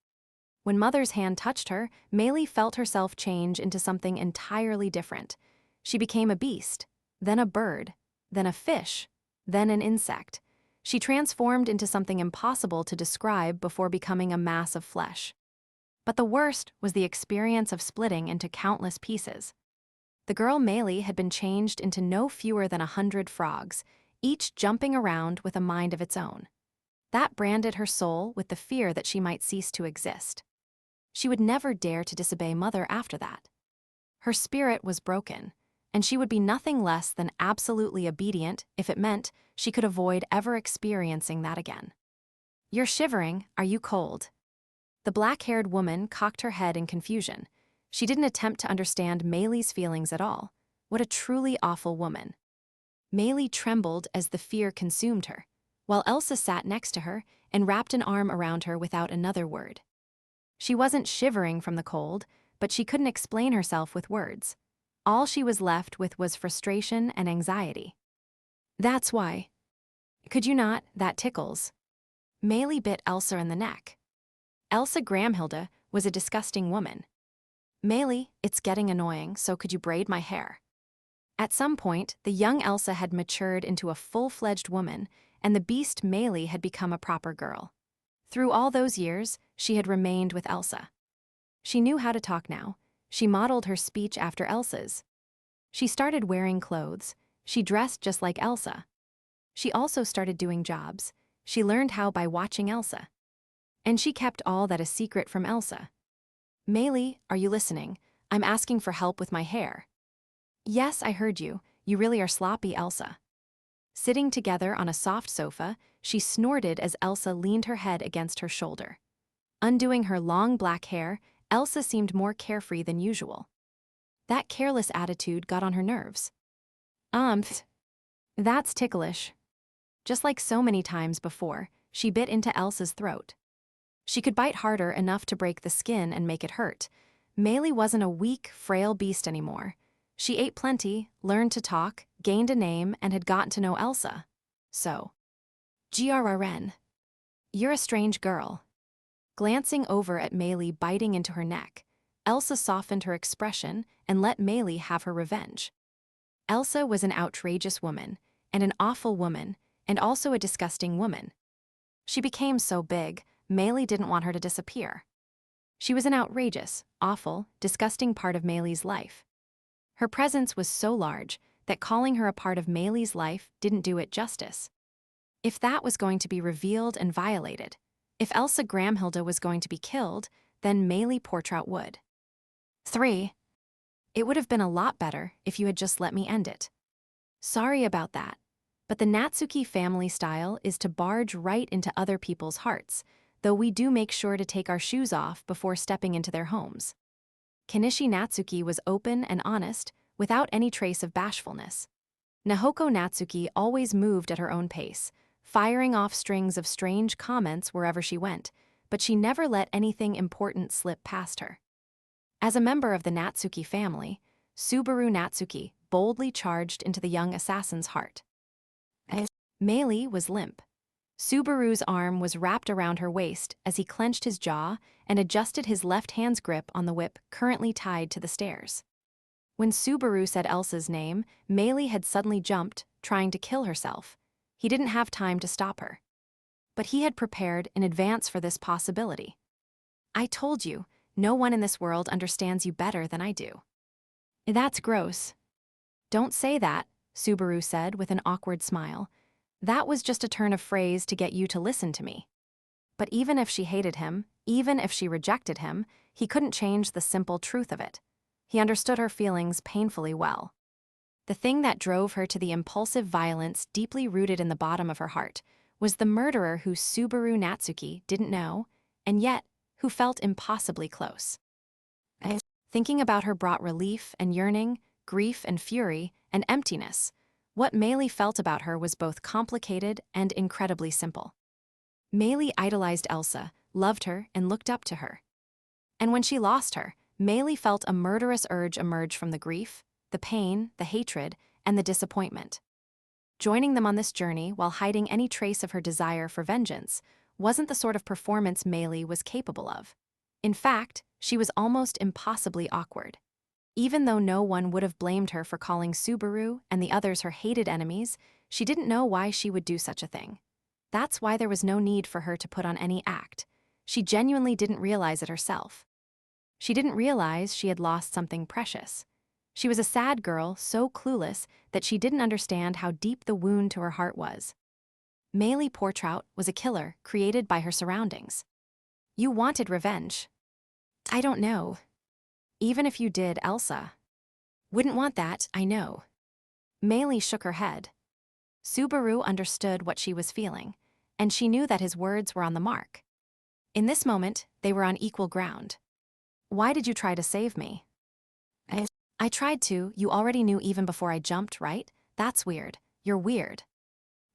A: When Mother's hand touched her, Meili felt herself change into something entirely different. She became a beast, then a bird, then a fish, then an insect. She transformed into something impossible to describe before becoming a mass of flesh. But the worst was the experience of splitting into countless pieces. The girl Meili had been changed into no fewer than 100 frogs, each jumping around with a mind of its own. That branded her soul with the fear that she might cease to exist. She would never dare to disobey Mother after that. Her spirit was broken, and she would be nothing less than absolutely obedient if it meant she could avoid ever experiencing that again. You're shivering, are you cold? The black-haired woman cocked her head in confusion. She didn't attempt to understand Meili's feelings at all. What a truly awful woman. Meili trembled as the fear consumed her, while Elsa sat next to her and wrapped an arm around her without another word. She wasn't shivering from the cold, but she couldn't explain herself with words. All she was left with was frustration and anxiety. That's why. Could you not? That tickles. Meili bit Elsa in the neck. Elsa Gramhilde was a disgusting woman. Meili, it's getting annoying, so could you braid my hair? At some point, the young Elsa had matured into a full-fledged woman, and the beast Meili had become a proper girl. Through all those years, she had remained with Elsa. She knew how to talk now. She modeled her speech after Elsa's. She started wearing clothes. She dressed just like Elsa. She also started doing jobs. She learned how by watching Elsa. And she kept all that a secret from Elsa. Meili, are you listening? I'm asking for help with my hair. Yes, I heard you. You really are sloppy, Elsa. Sitting together on a soft sofa, she snorted as Elsa leaned her head against her shoulder. Undoing her long black hair, Elsa seemed more carefree than usual. That careless attitude got on her nerves. That's ticklish. Just like so many times before, she bit into Elsa's throat. She could bite harder enough to break the skin and make it hurt. Meili wasn't a weak, frail beast anymore. She ate plenty, learned to talk, gained a name, and had gotten to know Elsa. So, Grrn. You're a strange girl. Glancing over at Meili biting into her neck, Elsa softened her expression and let Meili have her revenge. Elsa was an outrageous woman, and an awful woman, and also a disgusting woman. She became so big, Meili didn't want her to disappear. She was an outrageous, awful, disgusting part of Meili's life. Her presence was so large that calling her a part of Meili's life didn't do it justice. If that was going to be revealed and violated, if Elsa Gramhilde was going to be killed, then Meili Portrout would. 3. It would have been a lot better if you had just let me end it. Sorry about that, but the Natsuki family style is to barge right into other people's hearts, though we do make sure to take our shoes off before stepping into their homes. Kanishi Natsuki was open and honest, without any trace of bashfulness. Nahoko Natsuki always moved at her own pace, firing off strings of strange comments wherever she went, but she never let anything important slip past her. As a member of the Natsuki family, Subaru Natsuki boldly charged into the young assassin's heart. Meili was limp. Subaru's arm was wrapped around her waist as he clenched his jaw and adjusted his left hand's grip on the whip currently tied to the stairs. When Subaru said Elsa's name, Meili had suddenly jumped, trying to kill herself. He didn't have time to stop her. But he had prepared in advance for this possibility. I told you, no one in this world understands you better than I do. That's gross. Don't say that, Subaru said with an awkward smile. That was just a turn of phrase to get you to listen to me. But even if she hated him, even if she rejected him, he couldn't change the simple truth of it. He understood her feelings painfully well. The thing that drove her to the impulsive violence deeply rooted in the bottom of her heart was the murderer who Subaru Natsuki didn't know, and yet who felt impossibly close. Thinking about her brought relief and yearning, grief and fury, and emptiness. What Meili felt about her was both complicated and incredibly simple. Meili idolized Elsa, loved her, and looked up to her. And when she lost her, Meili felt a murderous urge emerge from the grief, the pain, the hatred, and the disappointment. Joining them on this journey while hiding any trace of her desire for vengeance wasn't the sort of performance Meili was capable of. In fact, she was almost impossibly awkward. Even though no one would have blamed her for calling Subaru and the others her hated enemies, she didn't know why she would do such a thing. That's why there was no need for her to put on any act. She genuinely didn't realize it herself. She didn't realize she had lost something precious. She was a sad girl, so clueless that she didn't understand how deep the wound to her heart was. Meili Portrout was a killer created by her surroundings. You wanted revenge. I don't know. Even if you did, Elsa. Wouldn't want that, I know. Meili shook her head. Subaru understood what she was feeling, and she knew that his words were on the mark. In this moment, they were on equal ground. Why did you try to save me? I tried to, you already knew even before I jumped, right? That's weird. You're weird.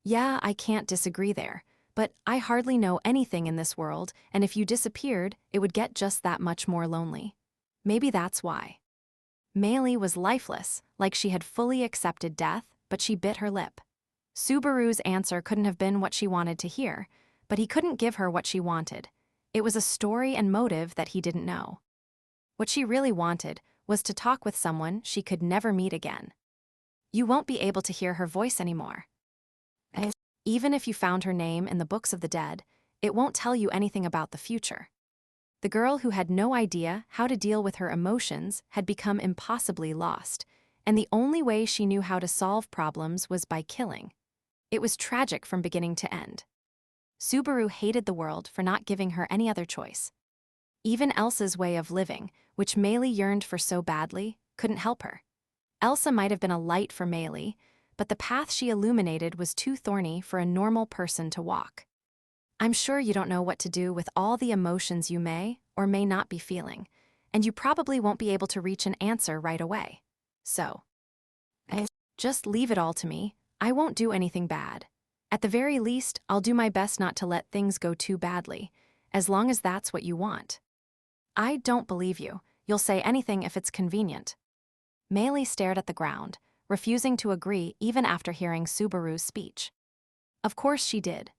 A: Yeah, I can't disagree there, but I hardly know anything in this world, and if you disappeared, it would get just that much more lonely. Maybe that's why. Meili was lifeless, like she had fully accepted death, but she bit her lip. Subaru's answer couldn't have been what she wanted to hear, but he couldn't give her what she wanted. It was a story and motive that he didn't know. What she really wanted was to talk with someone she could never meet again. You won't be able to hear her voice anymore. Even if you found her name in the books of the dead, it won't tell you anything about the future. The girl who had no idea how to deal with her emotions had become impossibly lost, and the only way she knew how to solve problems was by killing. It was tragic from beginning to end. Subaru hated the world for not giving her any other choice. Even Elsa's way of living, which Meili yearned for so badly, couldn't help her. Elsa might have been a light for Meili, but the path she illuminated was too thorny for a normal person to walk. I'm sure you don't know what to do with all the emotions you may or may not be feeling, and you probably won't be able to reach an answer right away. So, just leave it all to me. I won't do anything bad. At the very least, I'll do my best not to let things go too badly, as long as that's what you want. I don't believe you. You'll say anything if it's convenient. Meili stared at the ground, refusing to agree even after hearing Subaru's speech. Of course she did.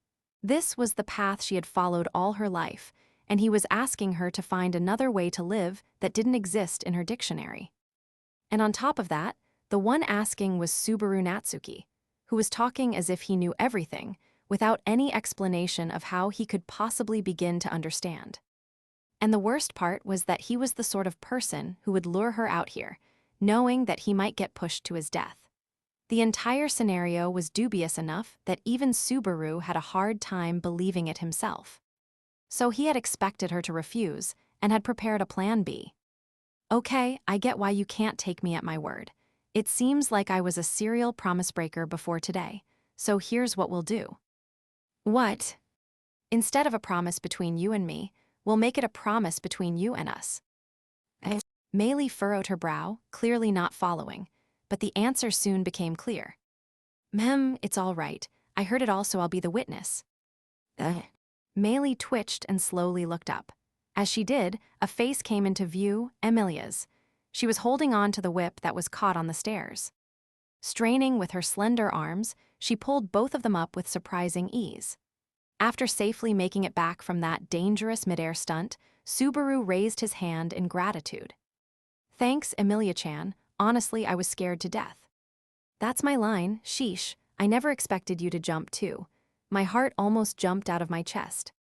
A: This was the path she had followed all her life, and he was asking her to find another way to live that didn't exist in her dictionary. And on top of that, the one asking was Subaru Natsuki, who was talking as if he knew everything, without any explanation of how he could possibly begin to understand. And the worst part was that he was the sort of person who would lure her out here, knowing that he might get pushed to his death. The entire scenario was dubious enough that even Subaru had a hard time believing it himself. So he had expected her to refuse and had prepared a plan B. Okay, I get why you can't take me at my word. It seems like I was a serial promise breaker before today, so here's what we'll do. What? Instead of a promise between you and me, we'll make it a promise between you and us. Meili furrowed her brow, clearly not following, but the answer soon became clear. It's all right. I heard it all, so I'll be the witness. Meili twitched and slowly looked up. As she did, a face came into view, Emilia's. She was holding on to the whip that was caught on the stairs. Straining with her slender arms, she pulled both of them up with surprising ease. After safely making it back from that dangerous midair stunt, Subaru raised his hand in gratitude. Thanks, Emilia-chan. Honestly, I was scared to death. That's my line, sheesh. I never expected you to jump too. My heart almost jumped out of my chest.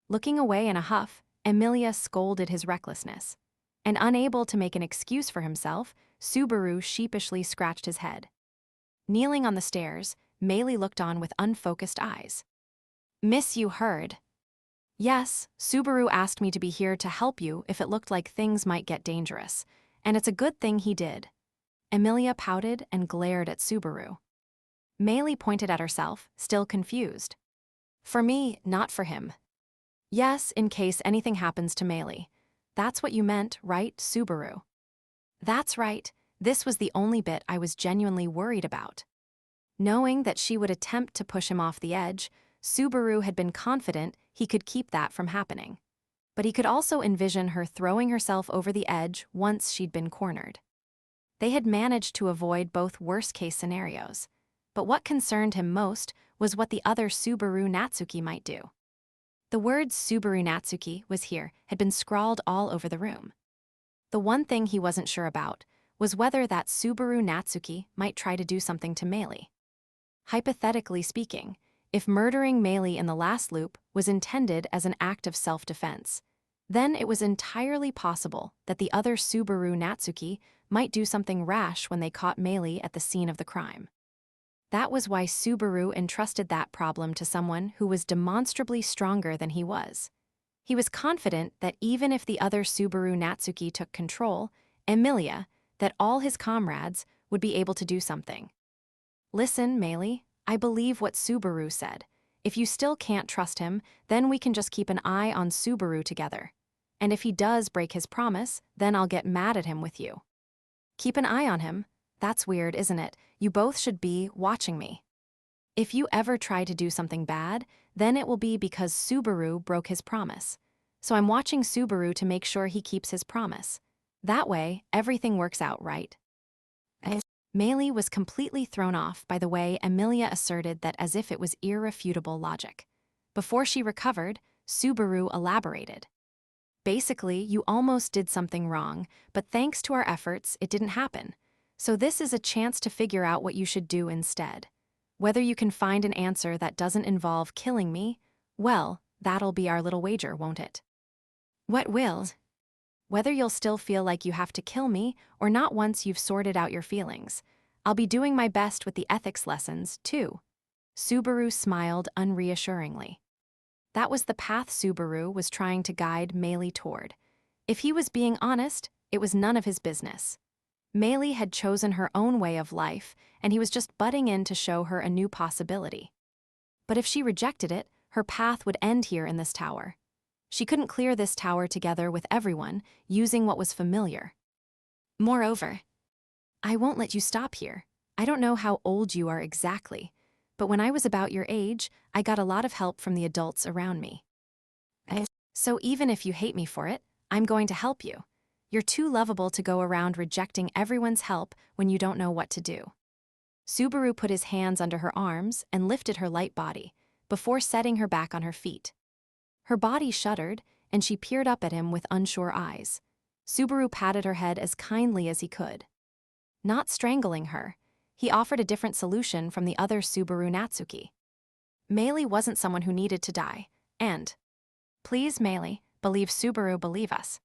A: Looking away in a huff, Emilia scolded his recklessness. And unable to make an excuse for himself, Subaru sheepishly scratched his head. Kneeling on the stairs, Meili looked on with unfocused eyes. Miss, you heard. Yes, Subaru asked me to be here to help you if it looked like things might get dangerous, and it's a good thing he did. Emilia pouted and glared at Subaru. Meili pointed at herself, still confused. For me, not for him. Yes, in case anything happens to Meili. That's what you meant, right, Subaru? That's right, this was the only bit I was genuinely worried about. Knowing that she would attempt to push him off the edge, Subaru had been confident he could keep that from happening. But he could also envision her throwing herself over the edge once she'd been cornered. They had managed to avoid both worst-case scenarios. But what concerned him most was what the other Subaru Natsuki might do. The word Subaru Natsuki was here, had been scrawled all over the room. The one thing he wasn't sure about was whether that Subaru Natsuki might try to do something to Meili. Hypothetically speaking, if murdering Meili in the last loop was intended as an act of self-defense, then it was entirely possible that the other Subaru Natsuki might do something rash when they caught Meili at the scene of the crime. That was why Subaru entrusted that problem to someone who was demonstrably stronger than he was. He was confident that even if the other Subaru Natsuki took control, Emilia, that all his comrades would be able to do something. Listen, Meili, I believe what Subaru said. If you still can't trust him, then we can just keep an eye on Subaru together. And if he does break his promise, then I'll get mad at him with you. Keep an eye on him? That's weird, isn't it? You both should be watching me. If you ever try to do something bad, then it will be because Subaru broke his promise. So I'm watching Subaru to make sure he keeps his promise. That way, everything works out right. Meili was completely thrown off by the way Emilia asserted that as if it was irrefutable logic. Before she recovered, Subaru elaborated. Basically, you almost did something wrong, but thanks to our efforts, it didn't happen. So this is a chance to figure out what you should do instead. Whether you can find an answer that doesn't involve killing me, well, that'll be our little wager, won't it? What will? Whether you'll still feel like you have to kill me or not once you've sorted out your feelings. I'll be doing my best with the ethics lessons, too. Subaru smiled unreassuringly. That was the path Subaru was trying to guide Meili toward. If he was being honest, it was none of his business. Meili had chosen her own way of life, and he was just butting in to show her a new possibility. But if she rejected it, her path would end here in this tower. She couldn't clear this tower together with everyone, using what was familiar. Moreover, I won't let you stop here. I don't know how old you are exactly, but when I was about your age, I got a lot of help from the adults around me. So even if you hate me for it, I'm going to help you. You're too lovable to go around rejecting everyone's help when you don't know what to do. Subaru put his hands under her arms and lifted her light body, before setting her back on her feet. Her body shuddered, and she peered up at him with unsure eyes. Subaru patted her head as kindly as he could. Not strangling her, he offered a different solution from the other Subaru Natsuki. Meili wasn't someone who needed to die, and, please, Meili, believe Subaru, believe us.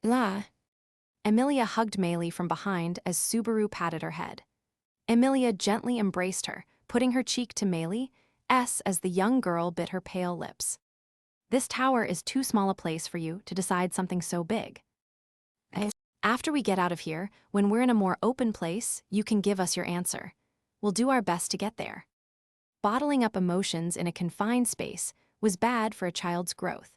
A: La. Emilia hugged Meili from behind as Subaru patted her head. Emilia gently embraced her, putting her cheek to Meili's as the young girl bit her pale lips. This tower is too small a place for you to decide something so big. After we get out of here, when we're in a more open place, you can give us your answer. We'll do our best to get there. Bottling up emotions in a confined space was bad for a child's growth.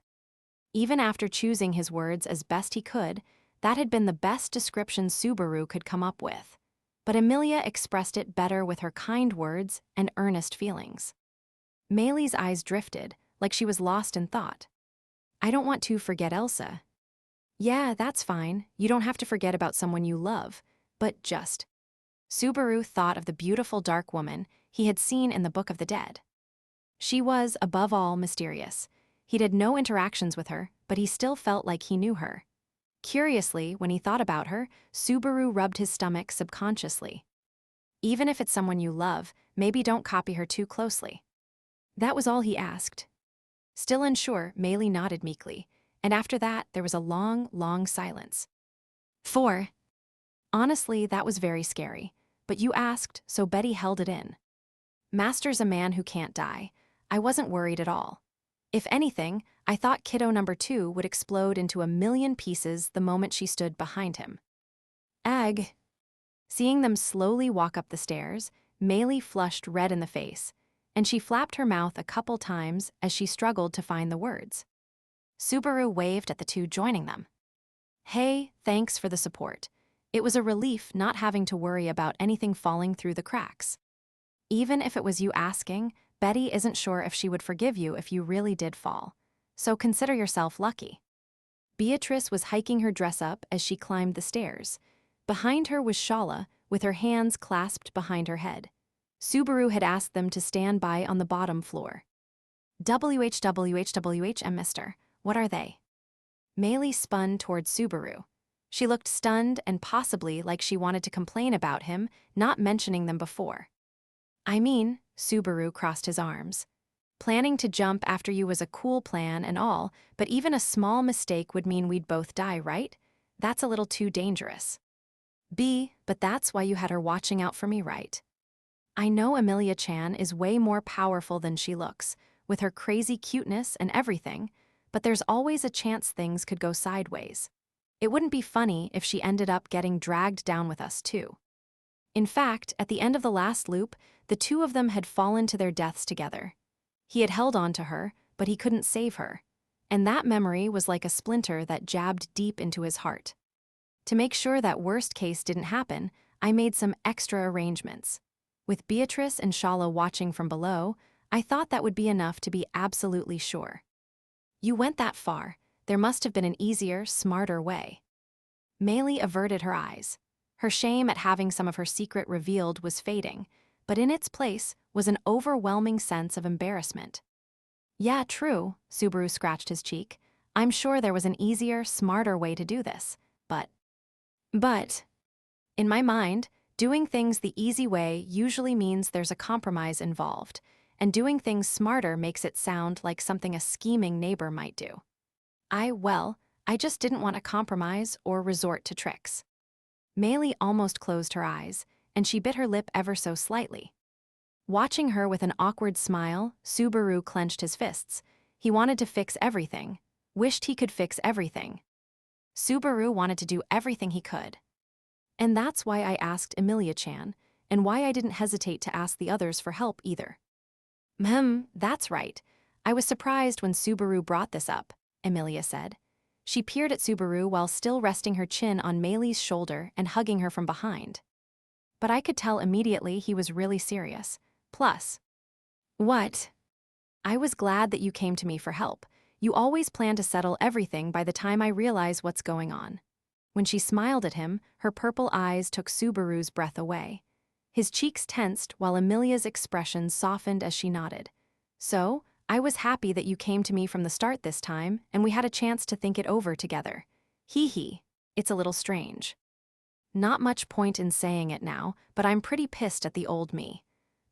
A: Even after choosing his words as best he could, that had been the best description Subaru could come up with. But Emilia expressed it better with her kind words and earnest feelings. Meili's eyes drifted, like she was lost in thought. I don't want to forget Elsa. Yeah, that's fine. You don't have to forget about someone you love, but just. Subaru thought of the beautiful dark woman he had seen in the Book of the Dead. She was, above all, mysterious. He'd had no interactions with her, but he still felt like he knew her. Curiously, when he thought about her, Subaru rubbed his stomach subconsciously. Even if it's someone you love, maybe don't copy her too closely. That was all he asked. Still unsure, Meili nodded meekly, and after that there was a long, long silence. 4. Honestly, that was very scary, but you asked, so Betty held it in. Master's a man who can't die. I wasn't worried at all. If anything, I thought kiddo number 2 would explode into a million pieces the moment she stood behind him. Ag. Seeing them slowly walk up the stairs, Maylee flushed red in the face, and she flapped her mouth a couple times as she struggled to find the words. Subaru waved at the two joining them. Hey, thanks for the support. It was a relief not having to worry about anything falling through the cracks. Even if it was you asking, Betty isn't sure if she would forgive you if you really did fall. So consider yourself lucky. Beatrice was hiking her dress up as she climbed the stairs. Behind her was Shala, with her hands clasped behind her head. Subaru had asked them to stand by on the bottom floor. WHWHWHM, mister, what are they? Maylee spun toward Subaru. She looked stunned and possibly like she wanted to complain about him not mentioning them before. I mean, Subaru crossed his arms. Planning to jump after you was a cool plan and all, but even a small mistake would mean we'd both die, right? That's a little too dangerous. But that's why you had her watching out for me, right? I know Emilia-chan is way more powerful than she looks, with her crazy cuteness and everything, but there's always a chance things could go sideways. It wouldn't be funny if she ended up getting dragged down with us too. In fact, at the end of the last loop, the two of them had fallen to their deaths together. He had held on to her, but he couldn't save her, and that memory was like a splinter that jabbed deep into his heart. To make sure that worst case didn't happen, I made some extra arrangements. With Beatrice and Shala watching from below, I thought that would be enough to be absolutely sure. You went that far. There must have been an easier, smarter way. Maylee averted her eyes. Her shame at having some of her secret revealed was fading, but in its place was an overwhelming sense of embarrassment. Yeah, true, Subaru scratched his cheek. I'm sure there was an easier, smarter way to do this, but, in my mind, doing things the easy way usually means there's a compromise involved, and doing things smarter makes it sound like something a scheming neighbor might do. I just didn't want to compromise or resort to tricks. Maylee almost closed her eyes, and she bit her lip ever so slightly. Watching her with an awkward smile, Subaru clenched his fists. He wanted to fix everything, wished he could fix everything. Subaru wanted to do everything he could. And that's why I asked Emilia-chan, and why I didn't hesitate to ask the others for help either. That's right. I was surprised when Subaru brought this up, Emilia said. She peered at Subaru while still resting her chin on Maylee's shoulder and hugging her from behind. But I could tell immediately he was really serious. Plus, what? I was glad that you came to me for help. You always plan to settle everything by the time I realize what's going on. When she smiled at him, her purple eyes took Subaru's breath away. His cheeks tensed while Emilia's expression softened as she nodded. So, I was happy that you came to me from the start this time, and we had a chance to think it over together. Hee, it's a little strange. Not much point in saying it now, but I'm pretty pissed at the old me.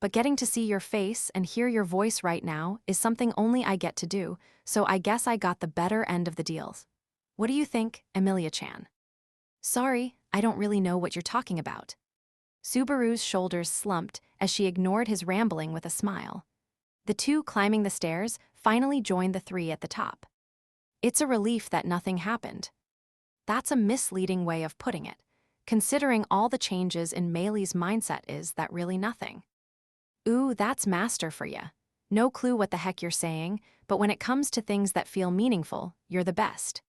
A: But getting to see your face and hear your voice right now is something only I get to do, so I guess I got the better end of the deal. What do you think, Emilia-chan? Sorry, I don't really know what you're talking about. Subaru's shoulders slumped as she ignored his rambling with a smile. The two climbing the stairs finally joined the three at the top. It's a relief that nothing happened. That's a misleading way of putting it, considering all the changes in Maylee's mindset is that really nothing. Ooh, that's master for ya. No clue what the heck you're saying, but when it comes to things that feel meaningful, you're the best.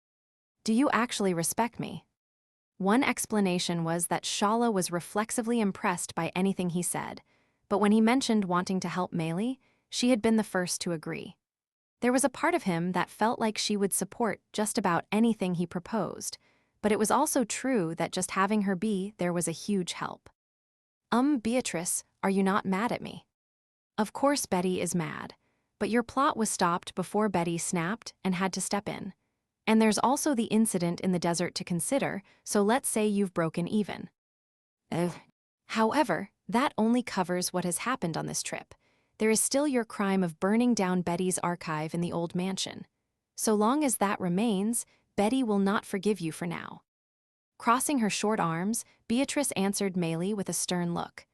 A: Do you actually respect me? One explanation was that Shala was reflexively impressed by anything he said, but when he mentioned wanting to help Maylee, she had been the first to agree. There was a part of him that felt like she would support just about anything he proposed, but it was also true that just having her be there was a huge help. Beatrice, are you not mad at me? Of course Betty is mad, but your plot was stopped before Betty snapped and had to step in. And there's also the incident in the desert to consider, so let's say you've broken even. However, that only covers what has happened on this trip. There is still your crime of burning down Betty's archive in the old mansion. So long as that remains, Betty will not forgive you for now. Crossing her short arms, Beatrice answered Maylie with a stern look.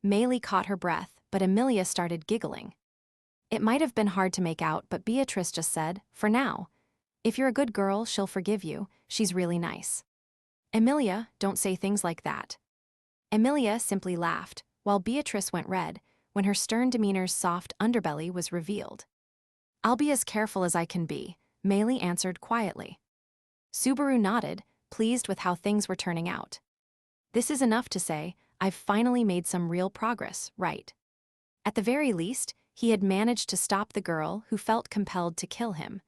A: Maylie caught her breath, but Emilia started giggling. It might have been hard to make out, but Beatrice just said, "For now. If you're a good girl, she'll forgive you. She's really nice." "Emilia, don't say things like that." Emilia simply laughed, while Beatrice went red, when her stern demeanor's soft underbelly was revealed. "I'll be as careful as I can be," Maylie answered quietly. Subaru nodded, pleased with how things were turning out. "This is enough to say, I've finally made some real progress, right?" At the very least, he had managed to stop the girl who felt compelled to kill him.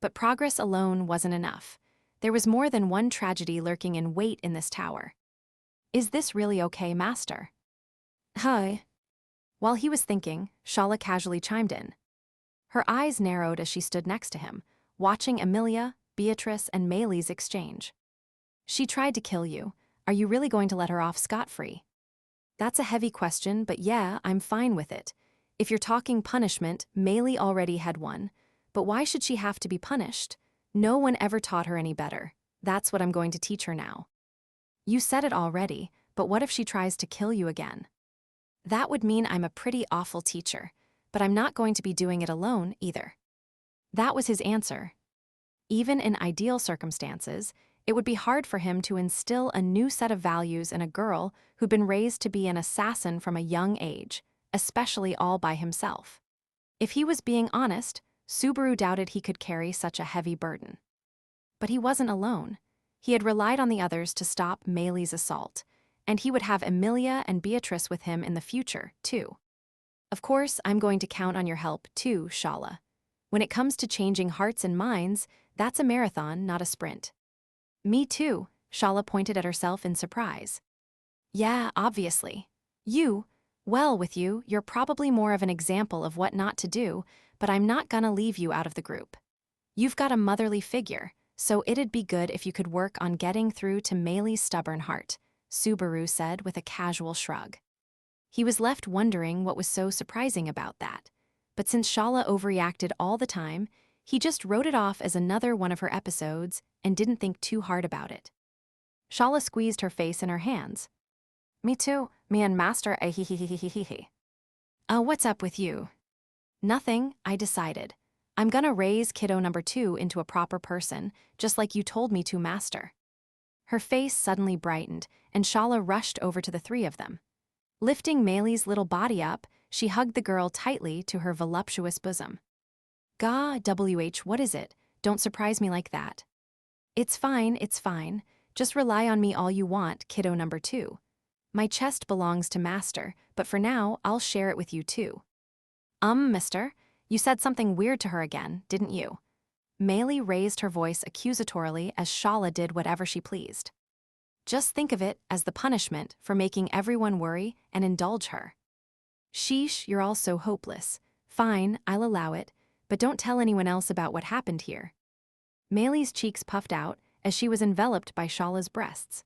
A: But progress alone wasn't enough. There was more than one tragedy lurking in wait in this tower. "Is this really okay, Master?" "Hi." While he was thinking, Shala casually chimed in. Her eyes narrowed as she stood next to him, watching Emilia, Beatrice, and Maylie's exchange. "She tried to kill you. Are you really going to let her off scot-free?" "That's a heavy question, but yeah, I'm fine with it. If you're talking punishment, Maylie already had one. But why should she have to be punished? No one ever taught her any better. That's what I'm going to teach her now." "You said it already, but what if she tries to kill you again?" "That would mean I'm a pretty awful teacher, but I'm not going to be doing it alone either." That was his answer. Even in ideal circumstances, it would be hard for him to instill a new set of values in a girl who'd been raised to be an assassin from a young age, especially all by himself. If he was being honest, Subaru doubted he could carry such a heavy burden. But he wasn't alone. He had relied on the others to stop Maylie's assault, and he would have Emilia and Beatrice with him in the future, too. "Of course, I'm going to count on your help, too, Shala. When it comes to changing hearts and minds, that's a marathon, not a sprint." "Me too," Shala pointed at herself in surprise. "Yeah, obviously. Well, with you, you're probably more of an example of what not to do, but I'm not gonna leave you out of the group. You've got a motherly figure, so it'd be good if you could work on getting through to Maylie's stubborn heart," Subaru said with a casual shrug. He was left wondering what was so surprising about that. But since Shala overreacted all the time, he just wrote it off as another one of her episodes and didn't think too hard about it. Shala squeezed her face in her hands. "Me too, me and Master ahihihihihihi." What's up with you?" "Nothing, I decided. I'm gonna raise kiddo number 2 into a proper person, just like you told me to, Master." Her face suddenly brightened, and Shala rushed over to the three of them. Lifting Maylie's little body up, she hugged the girl tightly to her voluptuous bosom. What is it? Don't surprise me like that." It's fine. Just rely on me all you want, kiddo number 2. My chest belongs to Master, but for now, I'll share it with you too." Mister, you said something weird to her again, didn't you?" Maylie raised her voice accusatorily as Shala did whatever she pleased. "Just think of it as the punishment for making everyone worry and indulge her." "Sheesh, you're all so hopeless. Fine, I'll allow it, but don't tell anyone else about what happened here." Maylie's cheeks puffed out as she was enveloped by Shala's breasts.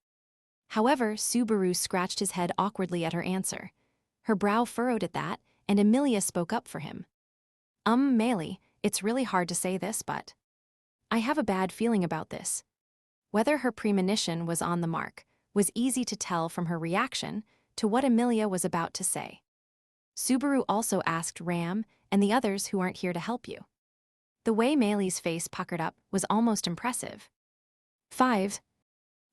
A: However, Subaru scratched his head awkwardly at her answer. Her brow furrowed at that, and Emilia spoke up for him. Maylie, it's really hard to say this, but I have a bad feeling about this." Whether her premonition was on the mark was easy to tell from her reaction to what Emilia was about to say. Subaru also asked Ram and the others who aren't here to help you. The way Maylie's face puckered up was almost impressive. 5.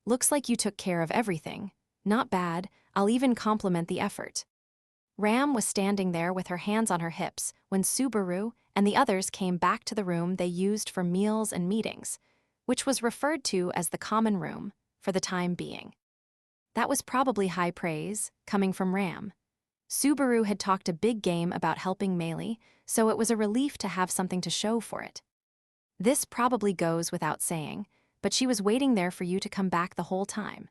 A: Looks like you took care of everything. Not bad, I'll even compliment the effort." Ram was standing there with her hands on her hips when Subaru and the others came back to the room they used for meals and meetings, which was referred to as the common room for the time being. That was probably high praise, coming from Ram. Subaru had talked a big game about helping Maylie, so it was a relief to have something to show for it. This probably goes without saying, but she was waiting there for you to come back the whole time.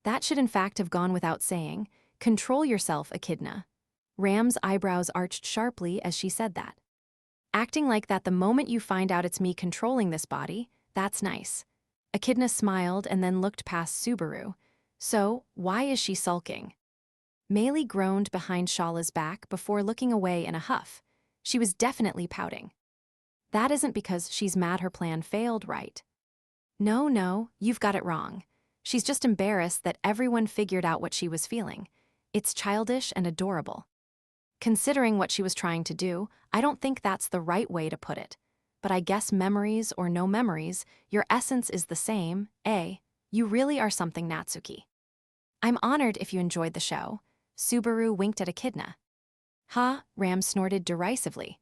A: That should in fact have gone without saying. Control yourself, Echidna. Ram's eyebrows arched sharply as she said that. Acting like that the moment you find out it's me controlling this body, that's nice. Echidna smiled and then looked past Subaru. So, why is she sulking? Maylie groaned behind Shala's back before looking away in a huff. She was definitely pouting. That isn't because she's mad her plan failed, right? No, you've got it wrong. She's just embarrassed that everyone figured out what she was feeling. It's childish and adorable. Considering what she was trying to do, I don't think that's the right way to put it. But I guess memories or no memories, your essence is the same, eh? You really are something, Natsuki. I'm honored if you enjoyed the show. Subaru winked at Echidna. Ha, Ram snorted derisively.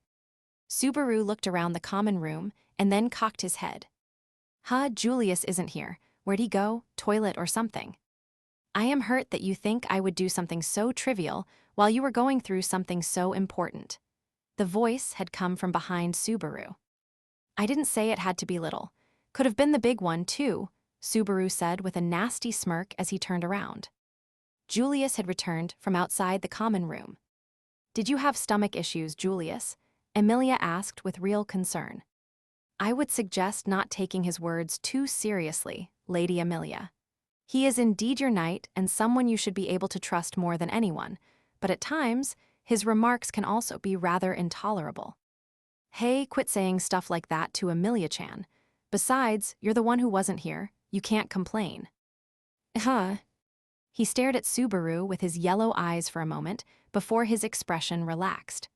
A: Subaru looked around the common room and then cocked his head. Ha, Julius isn't here. Where'd he go? Toilet or something? I am hurt that you think I would do something so trivial while you were going through something so important. The voice had come from behind Subaru. I didn't say it had to be little. Could have been the big one, too, Subaru said with a nasty smirk as he turned around. Julius had returned from outside the common room. Did you have stomach issues, Julius? Emilia asked with real concern. I would suggest not taking his words too seriously, Lady Emilia. He is indeed your knight and someone you should be able to trust more than anyone, but at times, his remarks can also be rather intolerable. Hey, quit saying stuff like that to Emilia-chan. Besides, you're the one who wasn't here. You can't complain. Huh. He stared at Subaru with his yellow eyes for a moment before his expression relaxed.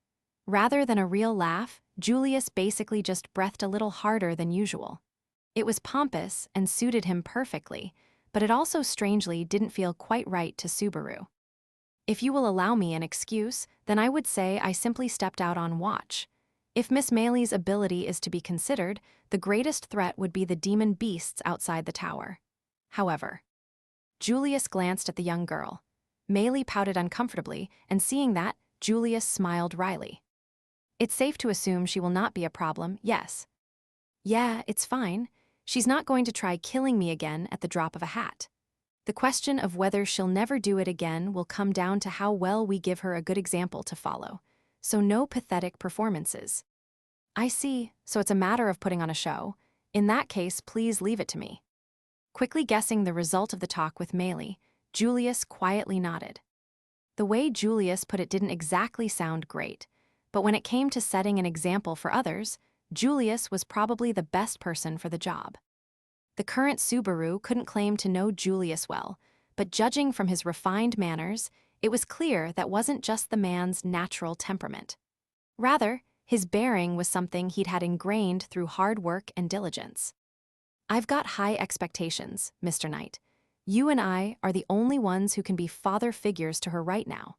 A: Rather than a real laugh, Julius basically just breathed a little harder than usual. It was pompous and suited him perfectly, but it also strangely didn't feel quite right to Subaru. If you will allow me an excuse, then I would say I simply stepped out on watch. If Miss Meili's ability is to be considered, the greatest threat would be the demon beasts outside the tower. However, Julius glanced at the young girl. Meili pouted uncomfortably, and seeing that, Julius smiled wryly. It's safe to assume she will not be a problem, yes. Yeah, it's fine. She's not going to try killing me again at the drop of a hat. The question of whether she'll never do it again will come down to how well we give her a good example to follow. So no pathetic performances. I see, so it's a matter of putting on a show. In that case, please leave it to me. Quickly guessing the result of the talk with Meili, Julius quietly nodded. The way Julius put it didn't exactly sound great, but when it came to setting an example for others, Julius was probably the best person for the job. The current Subaru couldn't claim to know Julius well, but judging from his refined manners, it was clear that wasn't just the man's natural temperament. Rather, his bearing was something he'd had ingrained through hard work and diligence. I've got high expectations, Mr. Knight. You and I are the only ones who can be father figures to her right now.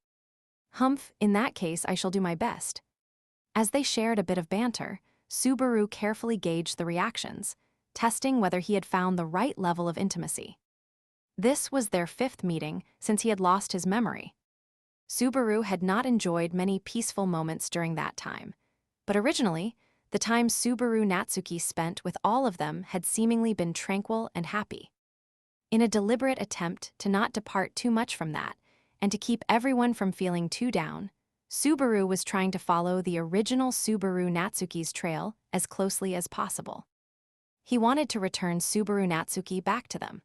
A: Humph, in that case I shall do my best. As they shared a bit of banter, Subaru carefully gauged the reactions, testing whether he had found the right level of intimacy. This was their 5th meeting since he had lost his memory. Subaru had not enjoyed many peaceful moments during that time, but originally, the time Subaru Natsuki spent with all of them had seemingly been tranquil and happy. In a deliberate attempt to not depart too much from that, and to keep everyone from feeling too down, Subaru was trying to follow the original Subaru Natsuki's trail as closely as possible. He wanted to return Subaru Natsuki back to them.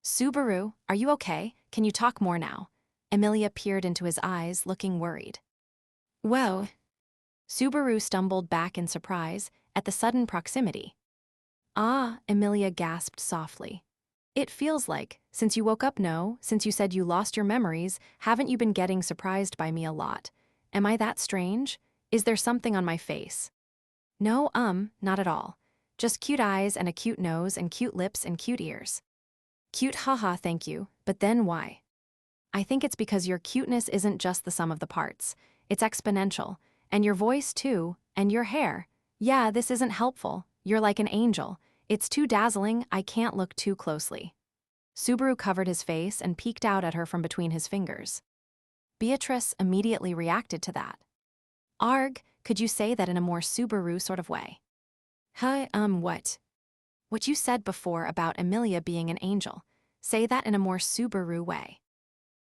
A: Subaru, are you okay? Can you talk more now? Emilia peered into his eyes, looking worried. Well, Subaru stumbled back in surprise at the sudden proximity. Ah, Emilia gasped softly. It feels like, since you woke up since you said you lost your memories, haven't you been getting surprised by me a lot? Am I that strange? Is there something on my face? No, not at all. Just cute eyes and a cute nose and cute lips and cute ears. Cute haha, thank you, but then why? I think it's because your cuteness isn't just the sum of the parts. It's exponential. And your voice too, and your hair. Yeah, this isn't helpful. You're like an angel. It's too dazzling, I can't look too closely. Subaru covered his face and peeked out at her from between his fingers. Beatrice immediately reacted to that. Arg, could you say that in a more Subaru sort of way? What? What you said before about Emilia being an angel. Say that in a more Subaru way.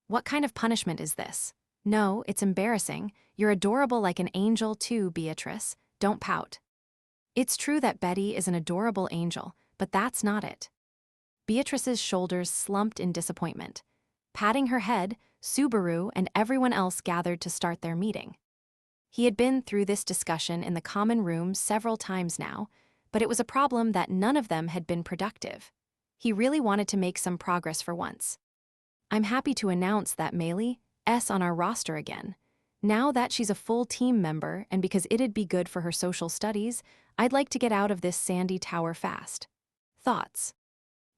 A: What kind of punishment is this? No, it's embarrassing. You're adorable like an angel too, Beatrice. Don't pout. It's true that Betty is an adorable angel, but that's not it. Beatrice's shoulders slumped in disappointment. Patting her head, Subaru and everyone else gathered to start their meeting. He had been through this discussion in the common room several times now, but it was a problem that none of them had been productive. He really wanted to make some progress for once. I'm happy to announce that Meili is on our roster again. Now that she's a full team member and because it'd be good for her social studies, I'd like to get out of this sandy tower fast. Thoughts?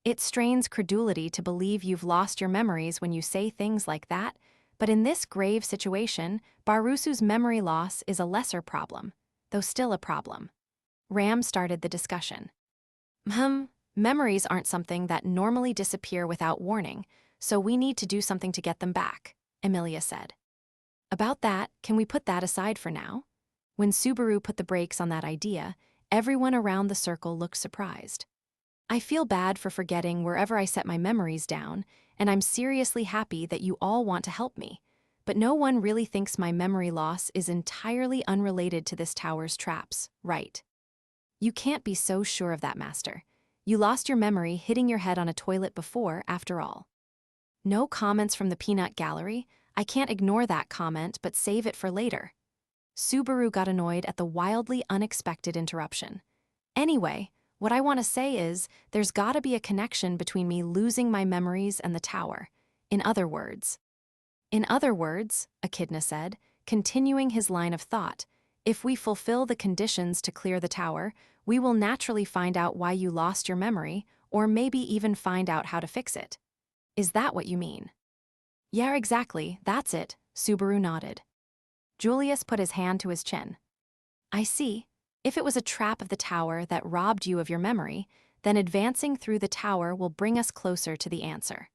A: It strains credulity to believe you've lost your memories when you say things like that, but in this grave situation, Barusu's memory loss is a lesser problem, though still a problem. Ram started the discussion. Memories aren't something that normally disappear without warning, so we need to do something to get them back, Emilia said. About that, can we put that aside for now? When Subaru put the brakes on that idea, everyone around the circle looked surprised. I feel bad for forgetting wherever I set my memories down, and I'm seriously happy that you all want to help me, but no one really thinks my memory loss is entirely unrelated to this tower's traps, right? You can't be so sure of that, Master. You lost your memory hitting your head on a toilet before, after all. No comments from the peanut gallery. I can't ignore that comment but save it for later. Subaru got annoyed at the wildly unexpected interruption. Anyway, what I want to say is, there's gotta be a connection between me losing my memories and the tower. In other words, Echidna said, continuing his line of thought, if we fulfill the conditions to clear the tower, we will naturally find out why you lost your memory, or maybe even find out how to fix it. Is that what you mean? Yeah, exactly, that's it, Subaru nodded. Julius put his hand to his chin. I see. If it was a trap of the tower that robbed you of your memory, then advancing through the tower will bring us closer to the answer.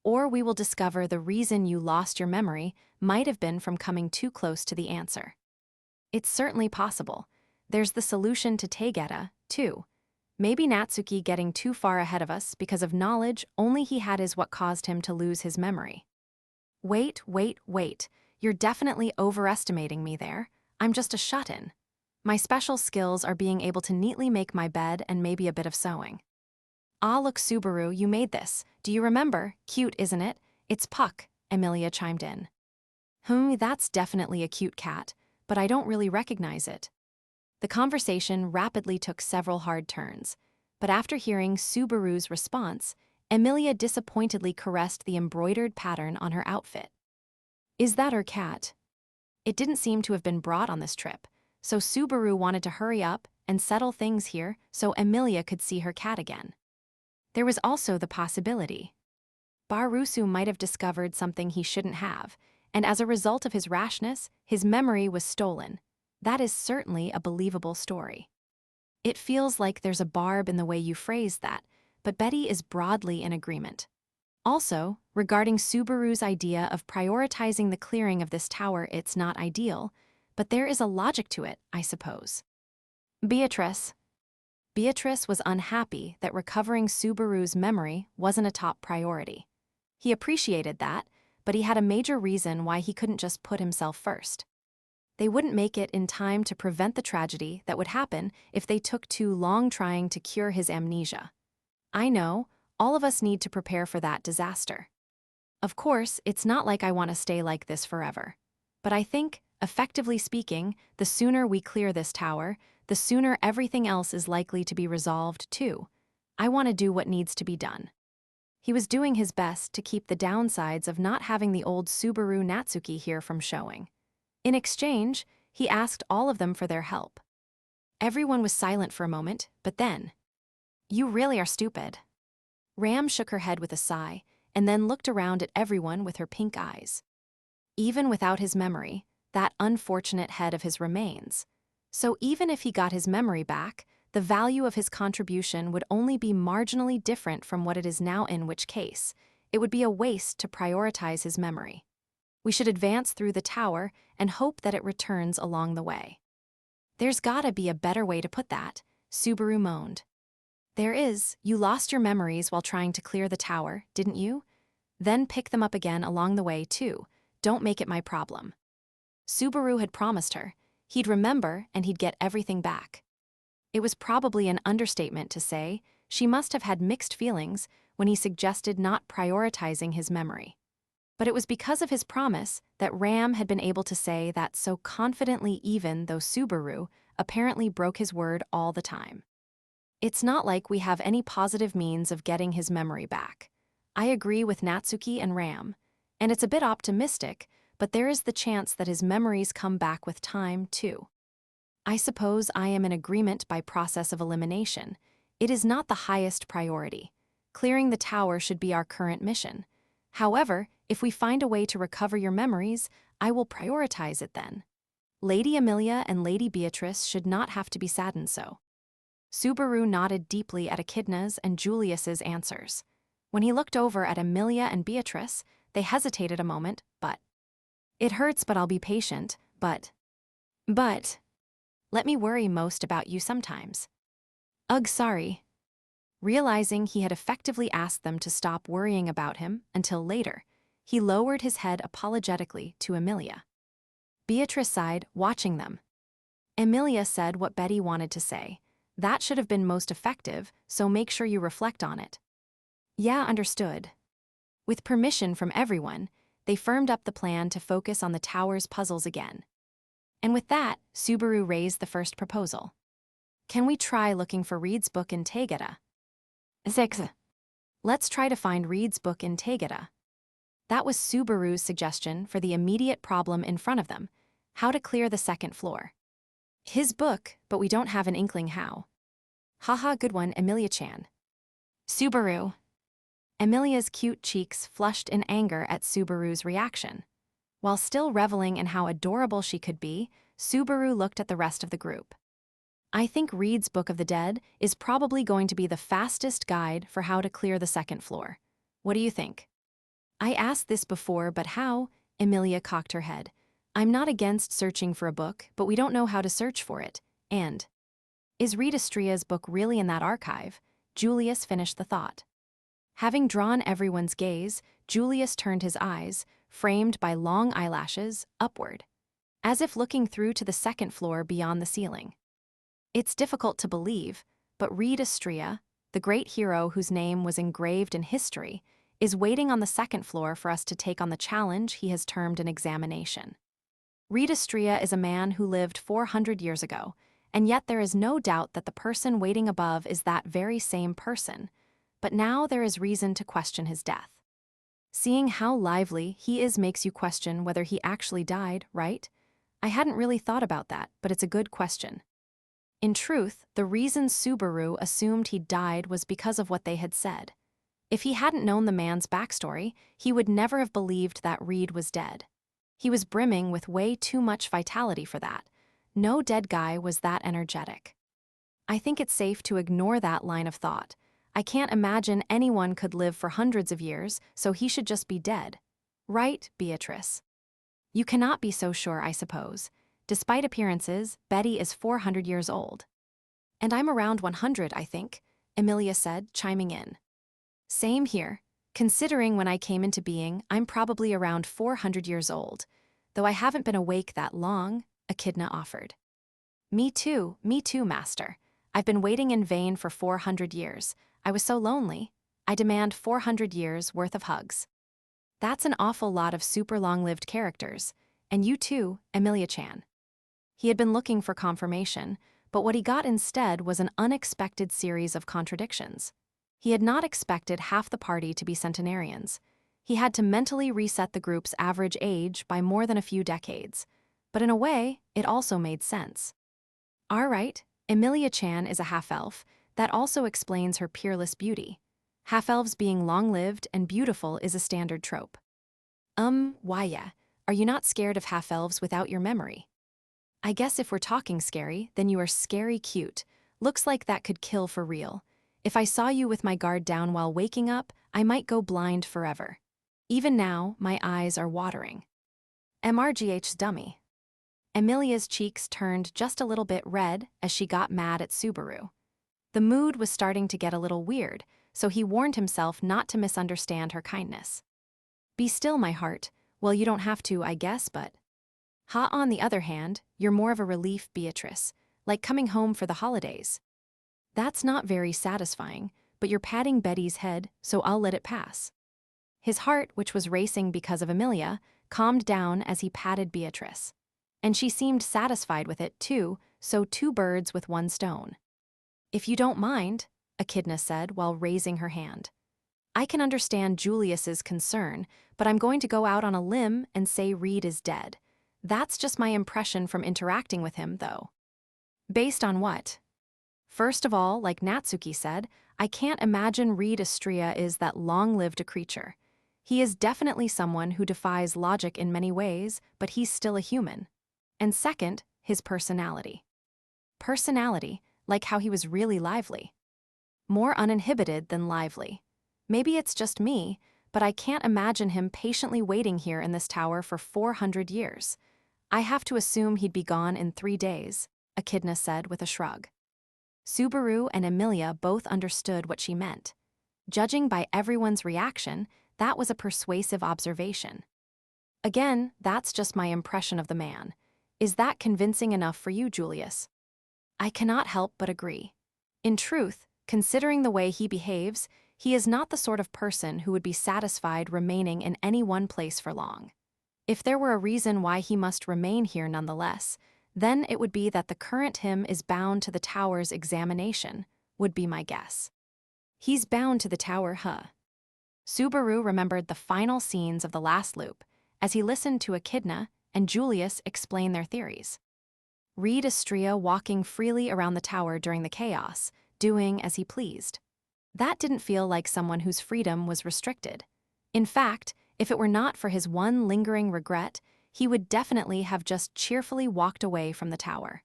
A: Or we will discover the reason you lost your memory might have been from coming too close to the answer. It's certainly possible. There's the solution to Taygeta, too. Maybe Natsuki getting too far ahead of us because of knowledge only he had is what caused him to lose his memory. Wait. You're definitely overestimating me there. I'm just a shut-in. My special skills are being able to neatly make my bed and maybe a bit of sewing. Ah, look, Subaru, you made this. Do you remember? Cute, isn't it? It's Puck, Emilia chimed in. That's definitely a cute cat, but I don't really recognize it. The conversation rapidly took several hard turns, but after hearing Subaru's response, Emilia disappointedly caressed the embroidered pattern on her outfit. Is that her cat? It didn't seem to have been brought on this trip, so Subaru wanted to hurry up and settle things here so Emilia could see her cat again. There was also the possibility Barusu might have discovered something he shouldn't have, and as a result of his rashness, his memory was stolen. That is certainly a believable story. It feels like there's a barb in the way you phrase that, but Betty is broadly in agreement. Also, regarding Subaru's idea of prioritizing the clearing of this tower, it's not ideal, but there is a logic to it, I suppose. Beatrice was unhappy that recovering Subaru's memory wasn't a top priority. He appreciated that, but he had a major reason why he couldn't just put himself first. They wouldn't make it in time to prevent the tragedy that would happen if they took too long trying to cure his amnesia. I know, all of us need to prepare for that disaster. Of course, it's not like I want to stay like this forever. But I think, effectively speaking, the sooner we clear this tower, the sooner everything else is likely to be resolved too. I want to do what needs to be done. He was doing his best to keep the downsides of not having the old Subaru Natsuki here from showing. In exchange, he asked all of them for their help. Everyone was silent for a moment, but then, "You really are stupid." Ram shook her head with a sigh, and then looked around at everyone with her pink eyes. Even without his memory, that unfortunate head of his remains. So even if he got his memory back, the value of his contribution would only be marginally different from what it is now, in which case, it would be a waste to prioritize his memory. We should advance through the tower and hope that it returns along the way. There's gotta be a better way to put that, Subaru moaned. There is. You lost your memories while trying to clear the tower, didn't you? Then pick them up again along the way, too. Don't make it my problem. Subaru had promised her. He'd remember and he'd get everything back. It was probably an understatement to say she must have had mixed feelings when he suggested not prioritizing his memory. But it was because of his promise that Ram had been able to say that so confidently, even though Subaru apparently broke his word all the time. It's not like we have any positive means of getting his memory back. I agree with Natsuki and Ram. And it's a bit optimistic, but there is the chance that his memories come back with time, too. I suppose I am in agreement by process of elimination. It is not the highest priority. Clearing the tower should be our current mission. However, if we find a way to recover your memories, I will prioritize it then. Lady Amelia and Lady Beatrice should not have to be saddened so. Subaru nodded deeply at Echidna's and Julius's answers. When he looked over at Amelia and Beatrice, they hesitated a moment, but... It hurts, but I'll be patient, but... Let me worry most about you sometimes. Ugh, sorry. Realizing he had effectively asked them to stop worrying about him until later, he lowered his head apologetically to Amelia. Beatrice sighed, watching them. Amelia said what Betty wanted to say. That should have been most effective, so make sure you reflect on it. Yeah, understood. With permission from everyone, they firmed up the plan to focus on the tower's puzzles again. And with that, Subaru raised the first proposal. Can we try looking for Reed's book in Taygeta? 6. Let's try to find Reed's book in Taygeta. That was Subaru's suggestion for the immediate problem in front of them, how to clear the second floor. His book, but we don't have an inkling how. Haha, good one, Amelia-chan. Subaru. Amelia's cute cheeks flushed in anger at Subaru's reaction. While still reveling in how adorable she could be, Subaru looked at the rest of the group. I think Reed's Book of the Dead is probably going to be the fastest guide for how to clear the second floor. What do you think? I asked this before, but how? Amelia cocked her head. I'm not against searching for a book, but we don't know how to search for it. And is Reed Estria's book really in that archive? Julius finished the thought. Having drawn everyone's gaze, Julius turned his eyes, framed by long eyelashes, upward, as if looking through to the second floor beyond the ceiling. It's difficult to believe, but Reed Estria, the great hero whose name was engraved in history, is waiting on the second floor for us to take on the challenge he has termed an examination. Reed Estria is a man who lived 400 years ago, and yet there is no doubt that the person waiting above is that very same person, but now there is reason to question his death. Seeing how lively he is makes you question whether he actually died, right? I hadn't really thought about that, but it's a good question. In truth, the reason Subaru assumed he died was because of what they had said. If he hadn't known the man's backstory, he would never have believed that Reed was dead. He was brimming with way too much vitality for that. No dead guy was that energetic. I think it's safe to ignore that line of thought. I can't imagine anyone could live for hundreds of years, so he should just be dead. Right, Beatrice? You cannot be so sure, I suppose. Despite appearances, Betty is 400 years old. And I'm around 100, I think, Amelia said, chiming in. Same here. Considering when I came into being, I'm probably around 400 years old. Though I haven't been awake that long, Echidna offered. Me too, master. I've been waiting in vain for 400 years. I was so lonely. I demand 400 years worth of hugs. That's an awful lot of super long-lived characters. And you too, Amelia-chan. He had been looking for confirmation, but what he got instead was an unexpected series of contradictions. He had not expected half the party to be centenarians. He had to mentally reset the group's average age by more than a few decades. But in a way, it also made sense. All right, Amelia-chan is a half-elf. That also explains her peerless beauty. Half-elves being long-lived and beautiful is a standard trope. Why yeah? Are you not scared of half-elves without your memory? I guess if we're talking scary, then you are scary cute. Looks like that could kill for real. If I saw you with my guard down while waking up, I might go blind forever. Even now, my eyes are watering. MRGH's dummy. Amelia's cheeks turned just a little bit red as she got mad at Subaru. The mood was starting to get a little weird, so he warned himself not to misunderstand her kindness. Be still, my heart. Well, you don't have to, I guess, but... Ha, on the other hand, you're more of a relief, Beatrice, like coming home for the holidays. That's not very satisfying, but you're patting Betty's head, so I'll let it pass. His heart, which was racing because of Amelia, calmed down as he patted Beatrice. And she seemed satisfied with it, too, so two birds with one stone. If you don't mind, Echidna said while raising her hand. I can understand Julius's concern, but I'm going to go out on a limb and say Reed is dead. That's just my impression from interacting with him, though. Based on what? First of all, like Natsuki said, I can't imagine Reed Astrea is that long-lived a creature. He is definitely someone who defies logic in many ways, but he's still a human. And second, his personality. Personality, like how he was really lively. More uninhibited than lively. Maybe it's just me, but I can't imagine him patiently waiting here in this tower for 400 years. I have to assume he'd be gone in 3 days, Echidna said with a shrug. Subaru and Emilia both understood what she meant. Judging by everyone's reaction, that was a persuasive observation. Again, that's just my impression of the man. Is that convincing enough for you, Julius? I cannot help but agree. In truth, considering the way he behaves, he is not the sort of person who would be satisfied remaining in any one place for long. If there were a reason why he must remain here nonetheless, then it would be that the current him is bound to the tower's examination, would be my guess. He's bound to the tower, huh? Subaru remembered the final scenes of the last loop as he listened to Echidna and Julius explain their theories. Reed Astrea walking freely around the tower during the chaos, doing as he pleased. That didn't feel like someone whose freedom was restricted. In fact, if it were not for his one lingering regret, he would definitely have just cheerfully walked away from the tower.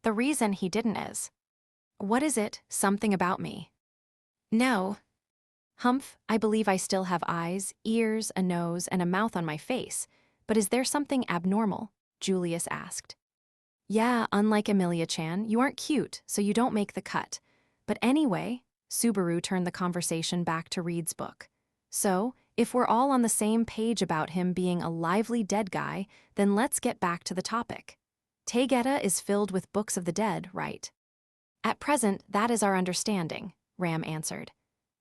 A: The reason he didn't is, what is it, something about me? No. Humph, I believe I still have eyes, ears, a nose, and a mouth on my face, but is there something abnormal? Julius asked. Yeah, unlike Emilia-chan, you aren't cute, so you don't make the cut. But anyway, Subaru turned the conversation back to Reed's book. So, if we're all on the same page about him being a lively dead guy, then let's get back to the topic. Taygeta is filled with books of the dead, right? At present, that is our understanding, Ram answered.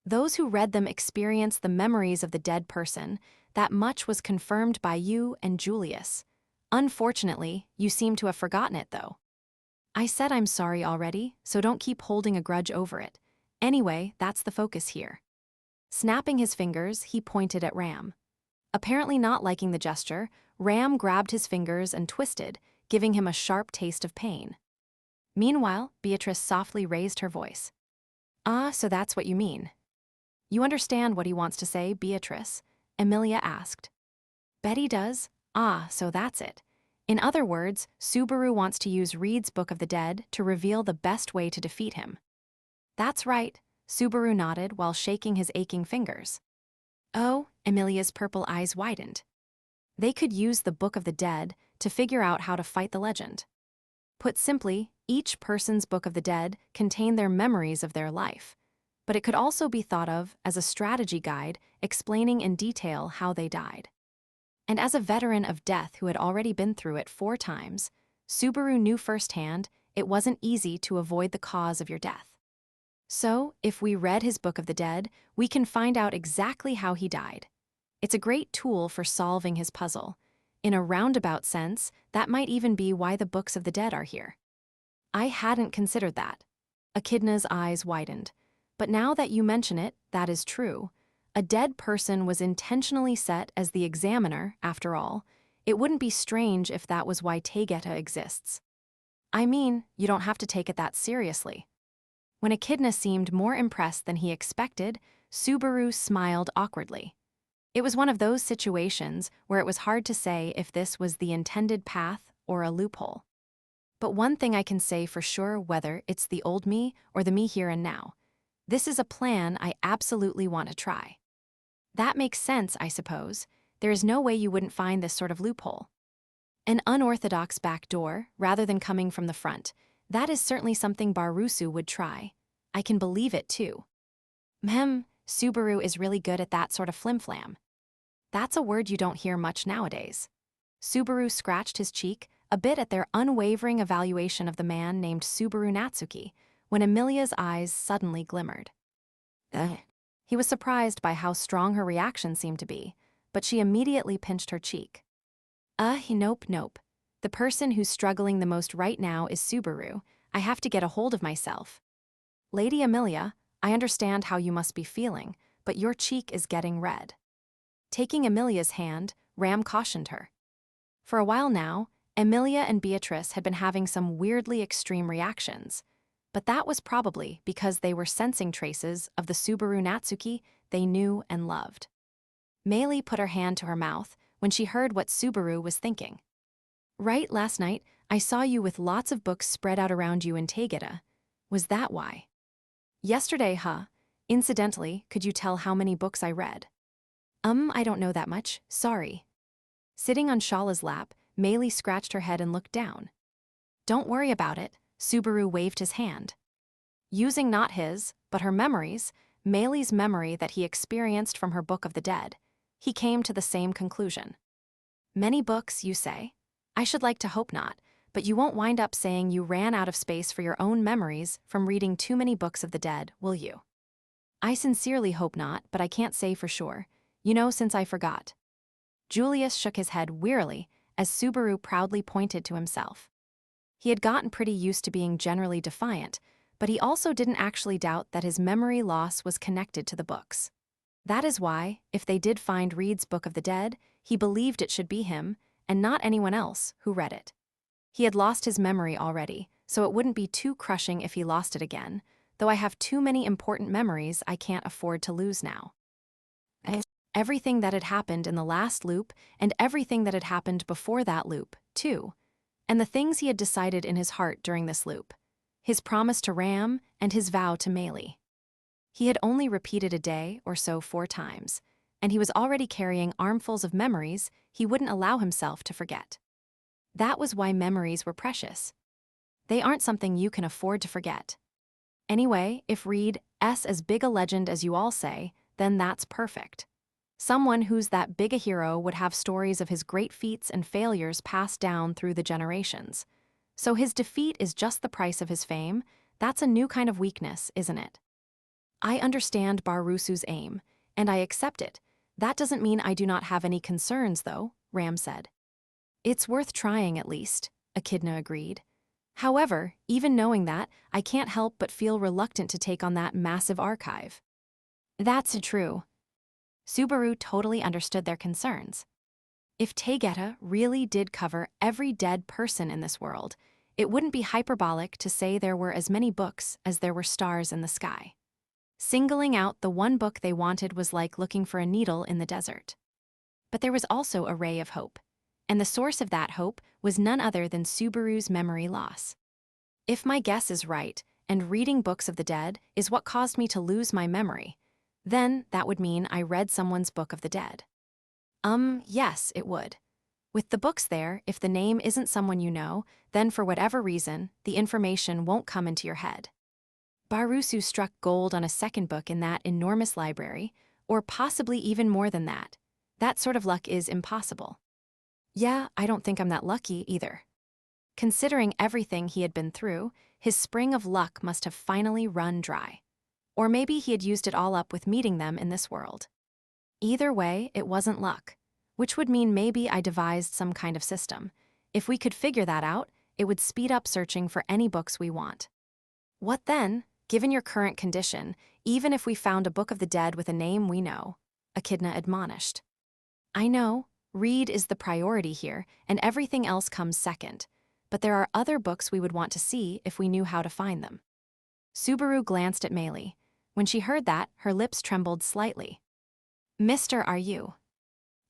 A: Those who read them experience the memories of the dead person. That much was confirmed by you and Julius. Unfortunately, you seem to have forgotten it, though. I said I'm sorry already, so don't keep holding a grudge over it. Anyway, that's the focus here. Snapping his fingers, he pointed at Ram. Apparently not liking the gesture, Ram grabbed his fingers and twisted, giving him a sharp taste of pain. Meanwhile, Beatrice softly raised her voice. Ah, so that's what you mean. You understand what he wants to say, Beatrice? Emilia asked. Betty does. Ah, so that's it. In other words, Subaru wants to use Reed's Book of the Dead to reveal the best way to defeat him. That's right, Subaru nodded while shaking his aching fingers. Oh, Emilia's purple eyes widened. They could use the Book of the Dead to figure out how to fight the legend. Put simply, each person's Book of the Dead contained their memories of their life, but it could also be thought of as a strategy guide explaining in detail how they died. And as a veteran of death who had already been through it 4 times, Subaru knew firsthand it wasn't easy to avoid the cause of your death. So, if we read his Book of the Dead, we can find out exactly how he died. It's a great tool for solving his puzzle. In a roundabout sense, that might even be why the Books of the Dead are here. I hadn't considered that. Echidna's eyes widened. But now that you mention it, that is true. A dead person was intentionally set as the examiner, after all. It wouldn't be strange if that was why Taygeta exists. I mean, you don't have to take it that seriously. When Echidna seemed more impressed than he expected, Subaru smiled awkwardly. It was one of those situations where it was hard to say if this was the intended path or a loophole. But one thing I can say for sure, whether it's the old me or the me here and now, this is a plan I absolutely want to try. That makes sense, I suppose. There is no way you wouldn't find this sort of loophole. An unorthodox back door, rather than coming from the front, that is certainly something Barusu would try. I can believe it, too. Subaru is really good at that sort of flim-flam. That's a word you don't hear much nowadays. Subaru scratched his cheek, a bit at their unwavering evaluation of the man named Subaru Natsuki, when Emilia's eyes suddenly glimmered. He was surprised by how strong her reaction seemed to be, but she immediately pinched her cheek. Nope. The person who's struggling the most right now is Subaru. I have to get a hold of myself. Lady Amelia, I understand how you must be feeling, but your cheek is getting red. Taking Amelia's hand, Ram cautioned her. For a while now, Amelia and Beatrice had been having some weirdly extreme reactions, but that was probably because they were sensing traces of the Subaru Natsuki they knew and loved. Meili put her hand to her mouth when she heard what Subaru was thinking. Right, last night, I saw you with lots of books spread out around you in Taygeta. Was that why? Yesterday, huh? Incidentally, could you tell how many books I read? I don't know that much, sorry. Sitting on Shala's lap, Meili scratched her head and looked down. Don't worry about it, Subaru waved his hand. Using not his, but her memories, Meili's memory that he experienced from her Book of the Dead, he came to the same conclusion. Many books, you say? I should like to hope not, but you won't wind up saying you ran out of space for your own memories from reading too many books of the dead, will you? I sincerely hope not, but I can't say for sure. You know, since I forgot. Julius shook his head wearily as Subaru proudly pointed to himself. He had gotten pretty used to being generally defiant, but he also didn't actually doubt that his memory loss was connected to the books. That is why, if they did find Reed's Book of the Dead, he believed it should be him, and not anyone else, who read it. He had lost his memory already, so it wouldn't be too crushing if he lost it again, though I have too many important memories I can't afford to lose now. Everything that had happened in the last loop, and everything that had happened before that loop, too. And the things he had decided in his heart during this loop. His promise to Ram, and his vow to Meili. He had only repeated a day or so 4 times, and he was already carrying armfuls of memories he wouldn't allow himself to forget. That was why memories were precious. They aren't something you can afford to forget. Anyway, if Reed's as big a legend as you all say, then that's perfect. Someone who's that big a hero would have stories of his great feats and failures passed down through the generations. So his defeat is just the price of his fame. That's a new kind of weakness, isn't it? I understand Barusu's aim, and I accept it. That doesn't mean I do not have any concerns, though, Ram said. It's worth trying, at least, Echidna agreed. However, even knowing that, I can't help but feel reluctant to take on that massive archive. That's true. Subaru totally understood their concerns. If Taygeta really did cover every dead person in this world, it wouldn't be hyperbolic to say there were as many books as there were stars in the sky. Singling out the one book they wanted was like looking for a needle in the desert. But there was also a ray of hope, and the source of that hope was none other than Subaru's memory loss. If my guess is right, and reading books of the dead is what caused me to lose my memory, then that would mean I read someone's Book of the Dead. Yes, it would. With the books there, if the name isn't someone you know, then for whatever reason, the information won't come into your head. Barusu struck gold on a second book in that enormous library, or possibly even more than that. That sort of luck is impossible. Yeah, I don't think I'm that lucky either. Considering everything he had been through, his spring of luck must have finally run dry. Or maybe he had used it all up with meeting them in this world. Either way, it wasn't luck, which would mean maybe I devised some kind of system. If we could figure that out, it would speed up searching for any books we want. What then, given your current condition, even if we found a Book of the Dead with a name we know? Echidna admonished. I know, Reed is the priority here, and everything else comes second, but there are other books we would want to see if we knew how to find them. Subaru glanced at Meili. When she heard that, her lips trembled slightly. Mister, are you?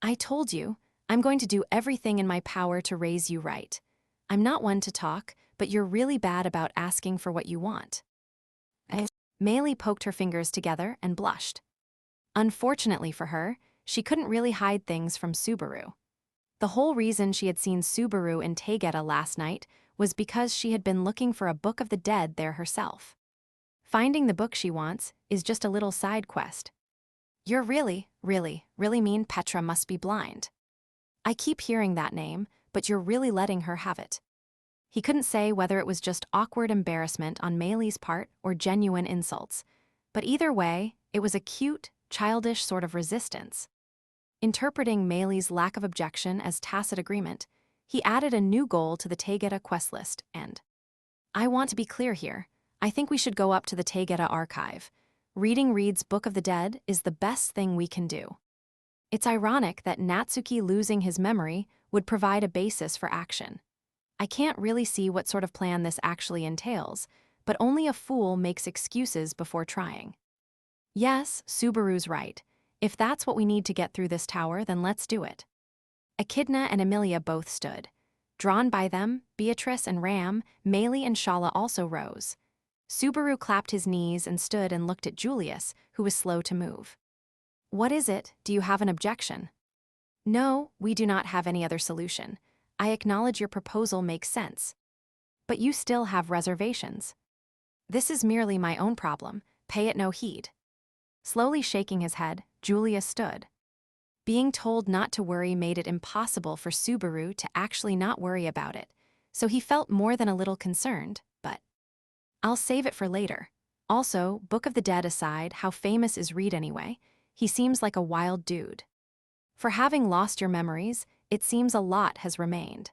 A: I told you, I'm going to do everything in my power to raise you right. I'm not one to talk, but you're really bad about asking for what you want. Meili poked her fingers together and blushed. Unfortunately for her, she couldn't really hide things from Subaru. The whole reason she had seen Subaru in Taygeta last night was because she had been looking for a Book of the Dead there herself. Finding the book she wants is just a little side quest. You're really mean Petra must be blind. I keep hearing that name, but you're really letting her have it. He couldn't say whether it was just awkward embarrassment on Meili's part or genuine insults, but either way, it was a cute, childish sort of resistance. Interpreting Meili's lack of objection as tacit agreement, he added a new goal to the Taygeta quest list, and I want to be clear here. I think we should go up to the Taygeta archive. Reading Reed's Book of the Dead is the best thing we can do. It's ironic that Natsuki losing his memory would provide a basis for action. I can't really see what sort of plan this actually entails, but only a fool makes excuses before trying. Yes, Subaru's right. If that's what we need to get through this tower, then let's do it. Echidna and Amelia both stood. Drawn by them, Beatrice and Ram, Maylie and Shala also rose. Subaru clapped his knees and stood and looked at Julius, who was slow to move. What is it? Do you have an objection? No, we do not have any other solution. I acknowledge your proposal makes sense. But you still have reservations. This is merely my own problem. Pay it no heed. Slowly shaking his head, Julius stood. Being told not to worry made it impossible for Subaru to actually not worry about it, so he felt more than a little concerned, but I'll save it for later. Also, Book of the Dead aside, how famous is Reed anyway? He seems like a wild dude. For having lost your memories, it seems a lot has remained.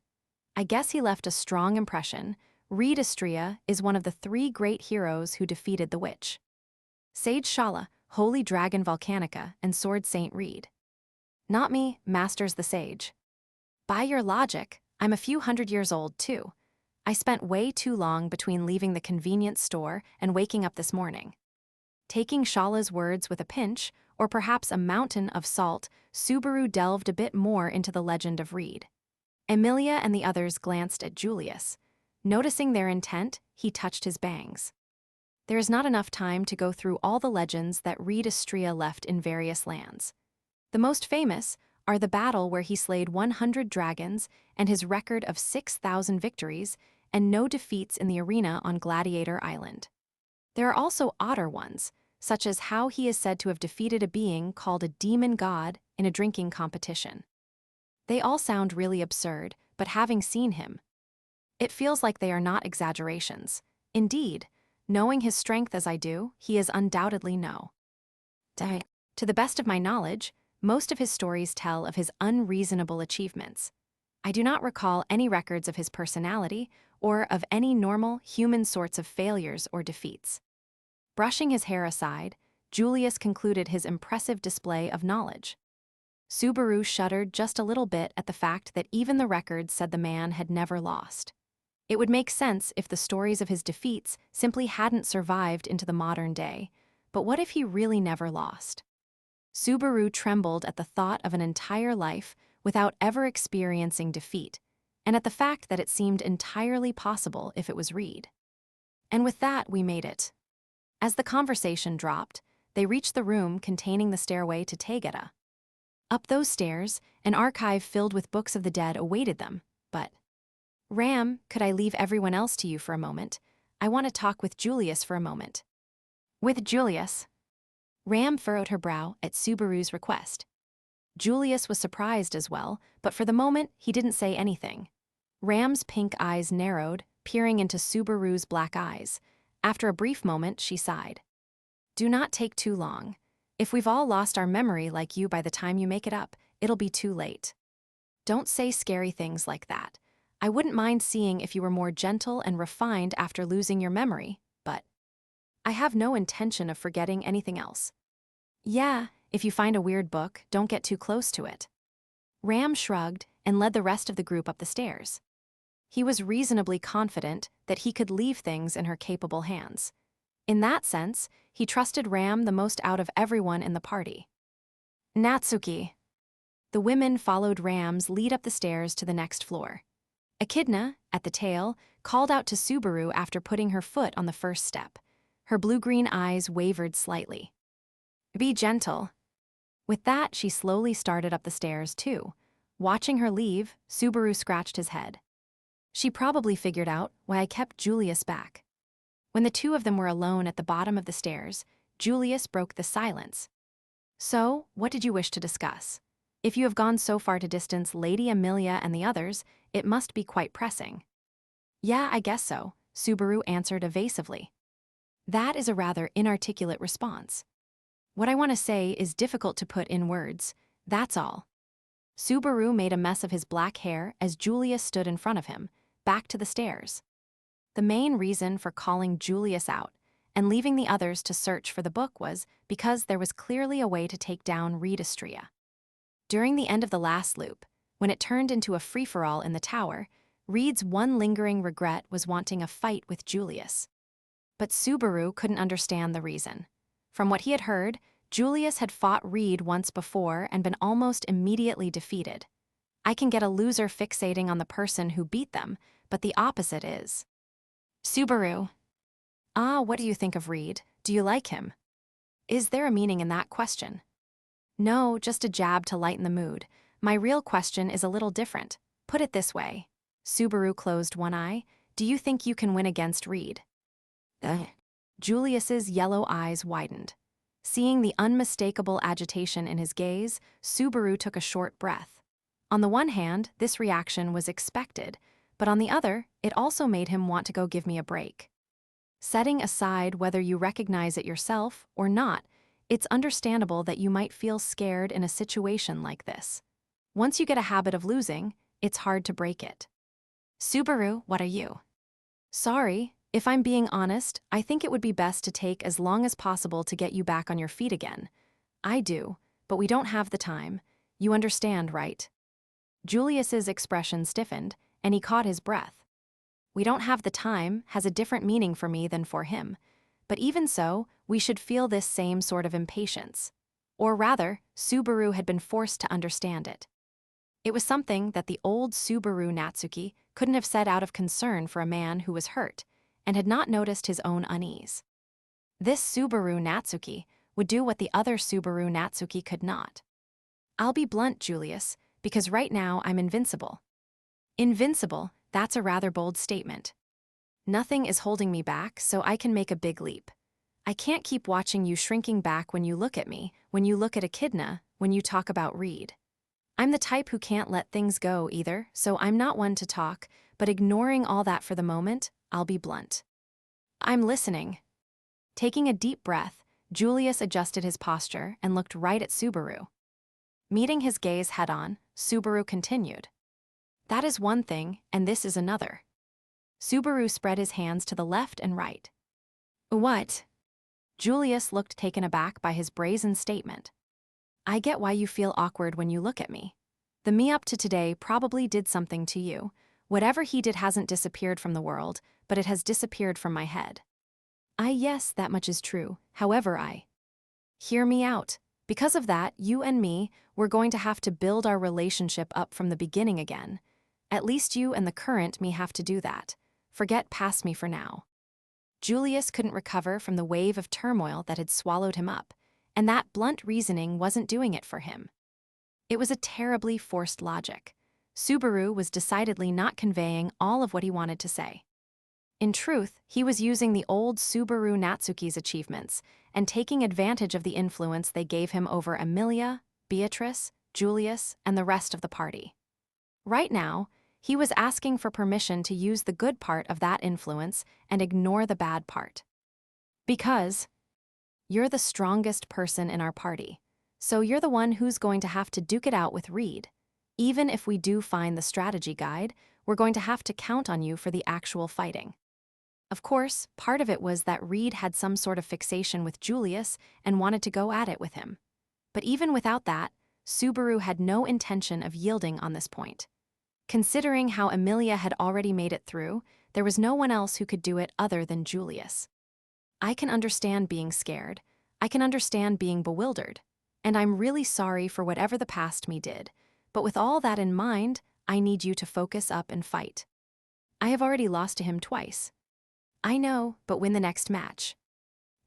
A: I guess he left a strong impression. Reed Istria is one of the 3 great heroes who defeated the witch. Sage Shala, Holy Dragon Volcanica, and Sword Saint Reed. Not me, Masters the Sage. By your logic, I'm a few hundred years old too. I spent way too long between leaving the convenience store and waking up this morning. Taking Shala's words with a pinch, or perhaps a mountain of salt, Subaru delved a bit more into the legend of Reed. Amelia and the others glanced at Julius. Noticing their intent, he touched his bangs. There is not enough time to go through all the legends that Reed Istria left in various lands. The most famous are the battle where he slayed 100 dragons and his record of 6,000 victories and no defeats in the arena on Gladiator Island. There are also odder ones, such as how he is said to have defeated a being called a demon god in a drinking competition. They all sound really absurd, but having seen him, it feels like they are not exaggerations. Indeed, knowing his strength as I do, he is undoubtedly no. To the best of my knowledge, most of his stories tell of his unreasonable achievements. I do not recall any records of his personality or of any normal, human sorts of failures or defeats. Brushing his hair aside, Julius concluded his impressive display of knowledge. Subaru shuddered just a little bit at the fact that even the records said the man had never lost. It would make sense if the stories of his defeats simply hadn't survived into the modern day, but what if he really never lost? Subaru trembled at the thought of an entire life without ever experiencing defeat, and at the fact that it seemed entirely possible if it was Reed. And with that, we made it. As the conversation dropped, they reached the room containing the stairway to Taygeta. Up those stairs, an archive filled with books of the dead awaited them, but Ram, could I leave everyone else to you for a moment? I want to talk with Julius for a moment. With Julius? Ram furrowed her brow at Subaru's request. Julius was surprised as well, but for the moment, he didn't say anything. Ram's pink eyes narrowed, peering into Subaru's black eyes. After a brief moment, she sighed. Do not take too long. If we've all lost our memory like you by the time you make it up, it'll be too late. Don't say scary things like that. I wouldn't mind seeing if you were more gentle and refined after losing your memory, but I have no intention of forgetting anything else. Yeah, if you find a weird book, don't get too close to it. Ram shrugged and led the rest of the group up the stairs. He was reasonably confident that he could leave things in her capable hands. In that sense, he trusted Ram the most out of everyone in the party. Natsuki. The women followed Ram's lead up the stairs to the next floor. Echidna, at the tail, called out to Subaru after putting her foot on the first step. Her blue-green eyes wavered slightly. Be gentle. With that, she slowly started up the stairs, too. Watching her leave, Subaru scratched his head. She probably figured out why I kept Julius back. When the two of them were alone at the bottom of the stairs, Julius broke the silence. So, what did you wish to discuss? If you have gone so far to distance Lady Amelia and the others, it must be quite pressing. Yeah, I guess so, Subaru answered evasively. That is a rather inarticulate response. What I want to say is difficult to put in words, that's all. Subaru made a mess of his black hair as Julius stood in front of him, back to the stairs. The main reason for calling Julius out and leaving the others to search for the book was because there was clearly a way to take down Reed Astrea. During the end of the last loop, when it turned into a free-for-all in the tower, Reed's one lingering regret was wanting a fight with Julius. But Subaru couldn't understand the reason. From what he had heard, Julius had fought Reed once before and been almost immediately defeated. I can get a loser fixating on the person who beat them, but the opposite is. Subaru. What do you think of Reed? Do you like him? Is there a meaning in that question? No, just a jab to lighten the mood. My real question is a little different. Put it this way. Subaru closed one eye. Do you think you can win against Reed? Julius's yellow eyes widened. Seeing the unmistakable agitation in his gaze, Subaru took a short breath. On the one hand, this reaction was expected, but on the other, it also made him want to go give me a break. Setting aside whether you recognize it yourself or not, it's understandable that you might feel scared in a situation like this. Once you get a habit of losing, it's hard to break it. Subaru, what are you? Sorry, if I'm being honest, I think it would be best to take as long as possible to get you back on your feet again. I do, but we don't have the time. You understand, right? Julius's expression stiffened, and he caught his breath. We don't have the time has a different meaning for me than for him. But even so, we should feel this same sort of impatience. Or rather, Subaru had been forced to understand it. It was something that the old Subaru Natsuki couldn't have said out of concern for a man who was hurt and had not noticed his own unease. This Subaru Natsuki would do what the other Subaru Natsuki could not. I'll be blunt, Julius, because right now I'm invincible. Invincible, that's a rather bold statement. Nothing is holding me back, so I can make a big leap. I can't keep watching you shrinking back when you look at me, when you look at Echidna, when you talk about Reed. I'm the type who can't let things go either, so I'm not one to talk, but ignoring all that for the moment, I'll be blunt. I'm listening. Taking a deep breath, Julius adjusted his posture and looked right at Subaru. Meeting his gaze head-on, Subaru continued. That is one thing, and this is another. Subaru spread his hands to the left and right. What? Julius looked taken aback by his brazen statement. I get why you feel awkward when you look at me. The me up to today probably did something to you. Whatever he did hasn't disappeared from the world, but it has disappeared from my head. Yes, that much is true. However, Hear me out. Because of that, you and me, we're going to have to build our relationship up from the beginning again. At least you and the current me have to do that. Forget past me for now. Julius couldn't recover from the wave of turmoil that had swallowed him up, and that blunt reasoning wasn't doing it for him. It was a terribly forced logic. Subaru was decidedly not conveying all of what he wanted to say. In truth, he was using the old Subaru Natsuki's achievements and taking advantage of the influence they gave him over Amelia, Beatrice, Julius, and the rest of the party. Right now, he was asking for permission to use the good part of that influence and ignore the bad part. Because you're the strongest person in our party, so you're the one who's going to have to duke it out with Reed. Even if we do find the strategy guide, we're going to have to count on you for the actual fighting. Of course, part of it was that Reed had some sort of fixation with Julius and wanted to go at it with him. But even without that, Subaru had no intention of yielding on this point. Considering how Amelia had already made it through, there was no one else who could do it other than Julius. I can understand being scared. I can understand being bewildered. And I'm really sorry for whatever the past me did. But with all that in mind, I need you to focus up and fight. I have already lost to him twice. I know, but win the next match.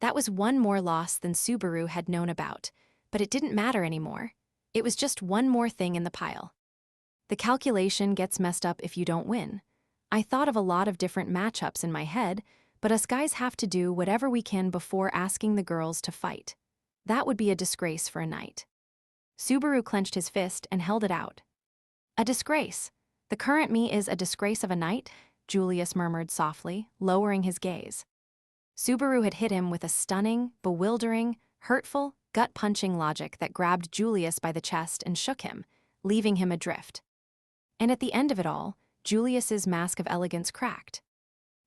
A: That was one more loss than Subaru had known about, but it didn't matter anymore. It was just one more thing in the pile. The calculation gets messed up if you don't win. I thought of a lot of different matchups in my head, but us guys have to do whatever we can before asking the girls to fight. That would be a disgrace for a night. Subaru clenched his fist and held it out. A disgrace. The current me is a disgrace of a night, Julius murmured softly, lowering his gaze. Subaru had hit him with a stunning, bewildering, hurtful, gut-punching logic that grabbed Julius by the chest and shook him, leaving him adrift. And at the end of it all, Julius's mask of elegance cracked.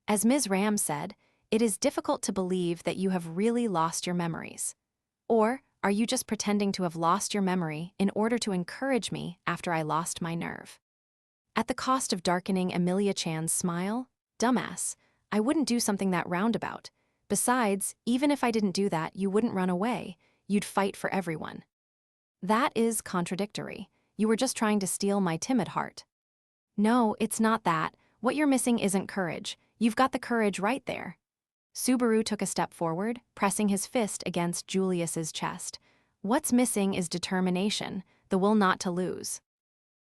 A: As Ms. Ram said, it is difficult to believe that you have really lost your memories. Or are you just pretending to have lost your memory in order to encourage me after I lost my nerve? At the cost of darkening Amelia Chan's smile, dumbass, I wouldn't do something that roundabout. Besides, even if I didn't do that, you wouldn't run away. You'd fight for everyone. That is contradictory. You were just trying to steal my timid heart. No, it's not that. What you're missing isn't courage. You've got the courage right there. Subaru took a step forward, pressing his fist against Julius's chest. What's missing is determination, the will not to lose.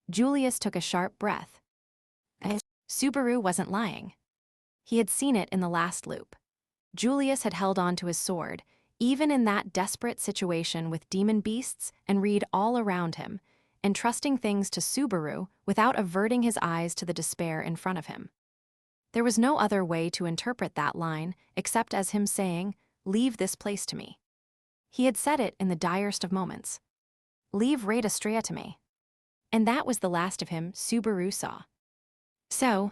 A: Julius took a sharp breath. Subaru wasn't lying. He had seen it in the last loop. Julius had held on to his sword, even in that desperate situation with demon beasts and Reed all around him, entrusting things to Subaru without averting his eyes to the despair in front of him. There was no other way to interpret that line except as him saying, "Leave this place to me." He had said it in the direst of moments. "Leave Raid Astrea to me." And that was the last of him Subaru saw. So,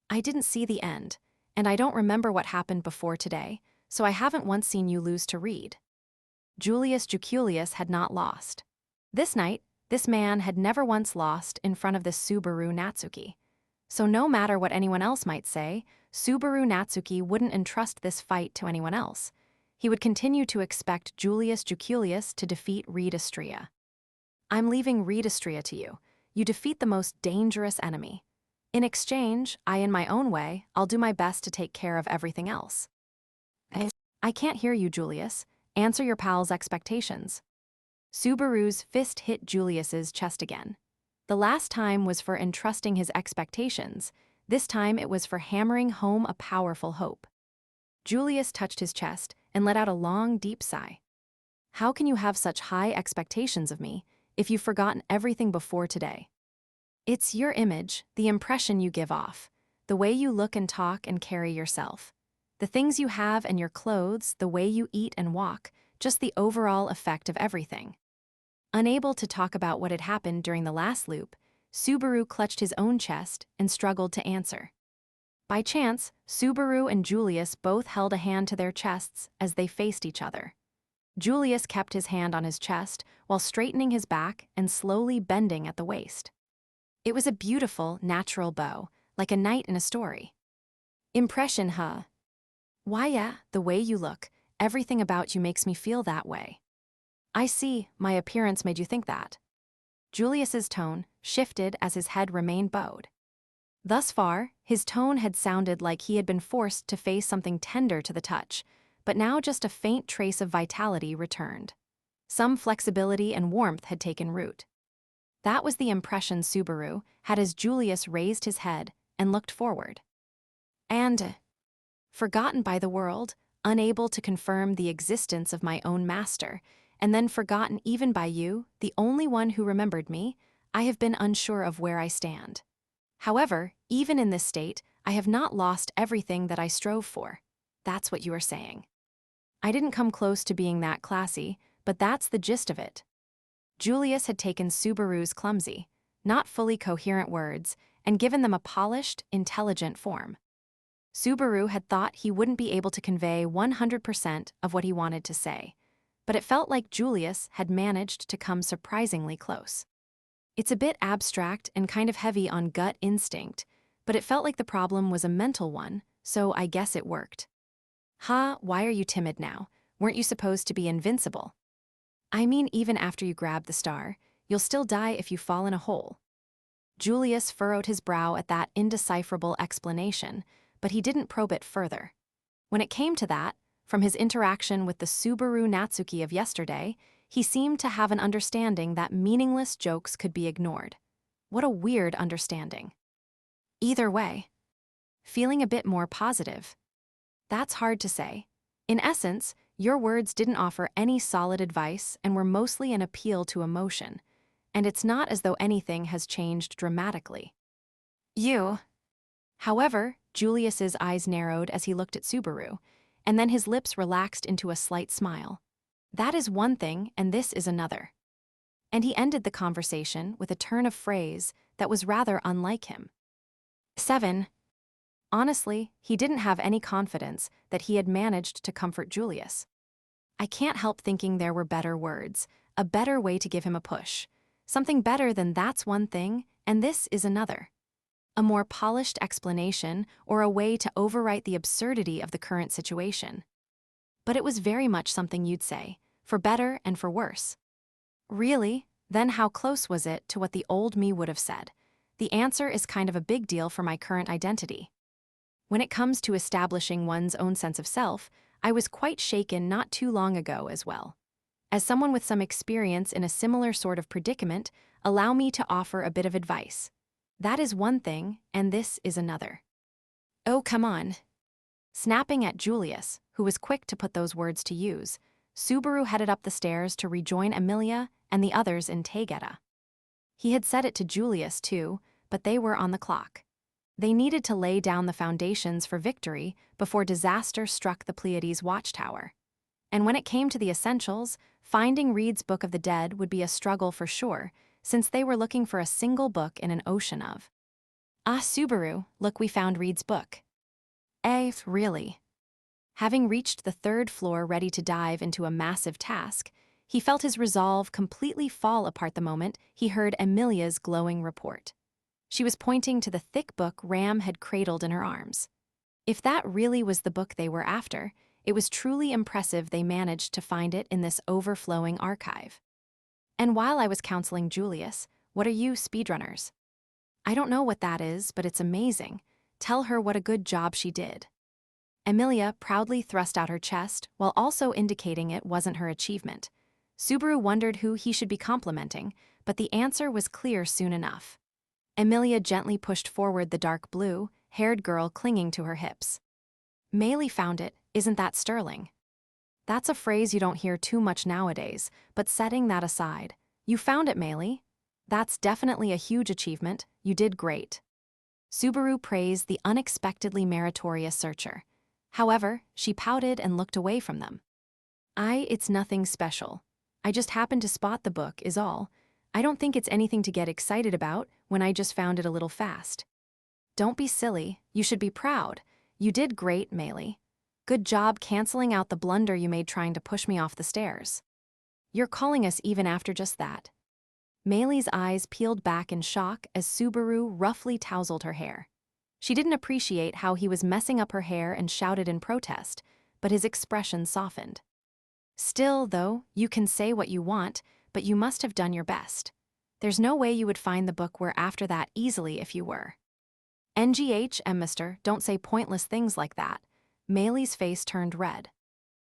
A: I didn't see the end, and I don't remember what happened before today, so I haven't once seen you lose to Reed. Julius Juculius had not lost. This night, this man had never once lost in front of this Subaru Natsuki. So no matter what anyone else might say, Subaru Natsuki wouldn't entrust this fight to anyone else. He would continue to expect Julius Juculius to defeat Reed Astrea. I'm leaving Reed Astrea to you. You defeat the most dangerous enemy. In exchange, in my own way, I'll do my best to take care of everything else. I can't hear you, Julius. Answer your pal's expectations. Subaru's fist hit Julius's chest again. The last time was for entrusting his expectations. This time it was for hammering home a powerful hope. Julius touched his chest and let out a long, deep sigh. How can you have such high expectations of me if you've forgotten everything before today? It's your image, the impression you give off, the way you look and talk and carry yourself, the things you have and your clothes, the way you eat and walk, just the overall effect of everything. Unable to talk about what had happened during the last loop, Subaru clutched his own chest and struggled to answer. By chance, Subaru and Julius both held a hand to their chests as they faced each other. Julius kept his hand on his chest while straightening his back and slowly bending at the waist. It was a beautiful, natural bow, like a knight in a story. Impression, huh? Why, yeah, the way you look, everything about you makes me feel that way. I see, my appearance made you think that. Julius's tone shifted as his head remained bowed. Thus far, his tone had sounded like he had been forced to face something tender to the touch, but now just a faint trace of vitality returned. Some flexibility and warmth had taken root. That was the impression Subaru had as Julius raised his head and looked forward. And, forgotten by the world, unable to confirm the existence of my own master, and then forgotten even by you, the only one who remembered me, I have been unsure of where I stand. However, even in this state, I have not lost everything that I strove for. That's what you are saying. I didn't come close to being that classy, but that's the gist of it. Julius had taken Subaru's clumsy, not fully coherent words and given them a polished, intelligent form. Subaru had thought he wouldn't be able to convey 100% of what he wanted to say, but it felt like Julius had managed to come surprisingly close. It's a bit abstract and kind of heavy on gut instinct, but it felt like the problem was a mental one, so I guess it worked. Why are you timid now? Weren't you supposed to be invincible? I mean, even after you grab the star, you'll still die if you fall in a hole. Julius furrowed his brow at that indecipherable explanation, but he didn't probe it further. When it came to that, from his interaction with the Subaru Natsuki of yesterday, he seemed to have an understanding that meaningless jokes could be ignored. What a weird understanding. Either way, feeling a bit more positive. That's hard to say. In essence, your words didn't offer any solid advice and were mostly an appeal to emotion, and it's not as though anything has changed dramatically. However, Julius's eyes narrowed as he looked at Subaru, and then his lips relaxed into a slight smile. That is one thing, and this is another. And he ended the conversation with a turn of phrase that was rather unlike him. 7. Honestly, he didn't have any confidence that he had managed to comfort Julius. I can't help thinking there were better words, a better way to give him a push. Something better than "that's one thing, and this is another." A more polished explanation or a way to overwrite the absurdity of the current situation. But it was very much something you'd say, for better and for worse. Really? Then how close was it to what the old me would have said? The answer is kind of a big deal for my current identity. When it comes to establishing one's own sense of self, I was quite shaken not too long ago as well. As someone with some experience in a similar sort of predicament, allow me to offer a bit of advice. That is one thing, and this is another. Oh, come on. Snapping at Julius, who was quick to put those words to use, Subaru headed up the stairs to rejoin Emilia and the others in Taygeta. He had said it to Julius too, but they were on the clock. They needed to lay down the foundations for victory before disaster struck the Pleiades watchtower. And when it came to the essentials, finding Reed's Book of the Dead would be a struggle for sure, since they were looking for a single book in an ocean of. Ah, Subaru, look, we found Reed's book. Really? Having reached the third floor ready to dive into a massive task, he felt his resolve completely fall apart the moment he heard Emilia's glowing report. She was pointing to the thick book Ram had cradled in her arms. If that really was the book they were after, it was truly impressive they managed to find it in this overflowing archive. And while I was counseling Julius, what are you speedrunners? I don't know what that is, but it's amazing. Tell her what a good job she did. Emilia proudly thrust out her chest while also indicating it wasn't her achievement. Subaru wondered who he should be complimenting, but the answer was clear soon enough. Emilia gently pushed forward the dark blue-haired girl clinging to her hips. Maylee found it, isn't that sterling? That's a phrase you don't hear too much nowadays, but setting that aside, you found it, Maylee. That's definitely a huge achievement, you did great. Subaru praised the unexpectedly meritorious searcher. However, she pouted and looked away from them. It's nothing special. I just happened to spot the book, is all. I don't think it's anything to get excited about when I just found it a little fast. Don't be silly, you should be proud. You did great, Maylee. Good job canceling out the blunder you made trying to push me off the stairs. You're calling us even after just that. Maylee's eyes peeled back in shock as Subaru roughly tousled her hair. She didn't appreciate how he was messing up her hair and shouted in protest, but his expression softened. Still, though, you can say what you want, but you must have done your best. There's no way you would find the book we're after that easily if you were. Mister, don't say pointless things like that. Maylee's face turned red.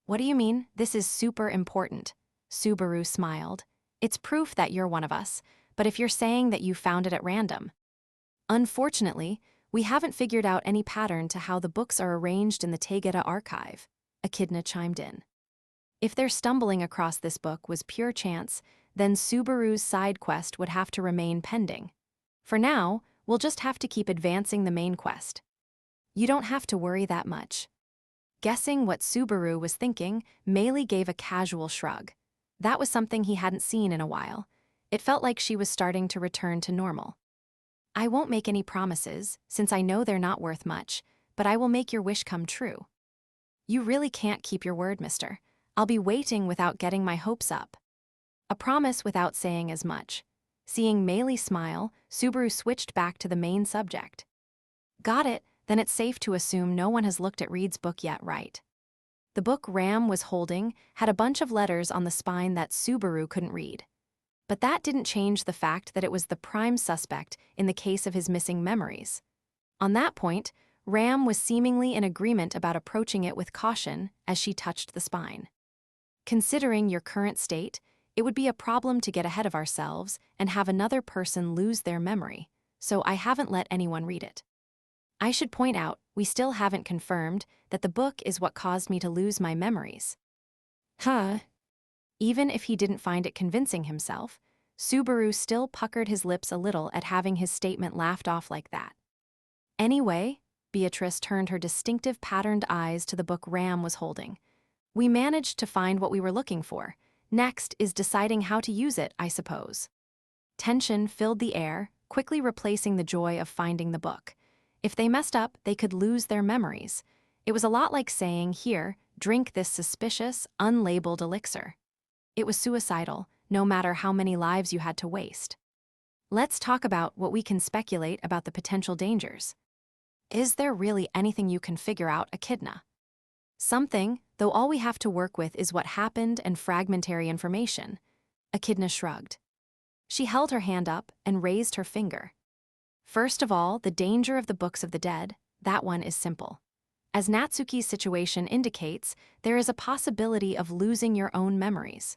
A: What do you mean? This is super important. Subaru smiled. It's proof that you're one of us, but if you're saying that you found it at random. Unfortunately, we haven't figured out any pattern to how the books are arranged in the Taygeta archive, Echidna chimed in. If their stumbling across this book was pure chance, then Subaru's side quest would have to remain pending. For now, we'll just have to keep advancing the main quest. You don't have to worry that much. Guessing what Subaru was thinking, Maylee gave a casual shrug. That was something he hadn't seen in a while. It felt like she was starting to return to normal. I won't make any promises, since I know they're not worth much, but I will make your wish come true. You really can't keep your word, mister. I'll be waiting without getting my hopes up. A promise without saying as much. Seeing Maylee smile, Subaru switched back to the main subject. Got it, then it's safe to assume no one has looked at Reed's book yet, right? The book Ram was holding had a bunch of letters on the spine that Subaru couldn't read. But that didn't change the fact that it was the prime suspect in the case of his missing memories. On that point, Ram was seemingly in agreement about approaching it with caution as she touched the spine. Considering your current state, it would be a problem to get ahead of ourselves and have another person lose their memory, so I haven't let anyone read it. I should point out, we still haven't confirmed that the book is what caused me to lose my memories. Even if he didn't find it convincing himself, Subaru still puckered his lips a little at having his statement laughed off like that. Anyway, Beatrice turned her distinctive patterned eyes to the book Ram was holding. We managed to find what we were looking for. Next is deciding how to use it, I suppose. Tension filled the air, quickly replacing the joy of finding the book. If they messed up, they could lose their memories. It was a lot like saying, "Here, drink this suspicious, unlabeled elixir." It was suicidal, no matter how many lives you had to waste. Let's talk about what we can speculate about the potential dangers. Is there really anything you can figure out, Echidna? Something, though all we have to work with is what happened and fragmentary information. Echidna shrugged. She held her hand up and raised her finger. First of all, the danger of the books of the dead, that one is simple. As Natsuki's situation indicates, there is a possibility of losing your own memories.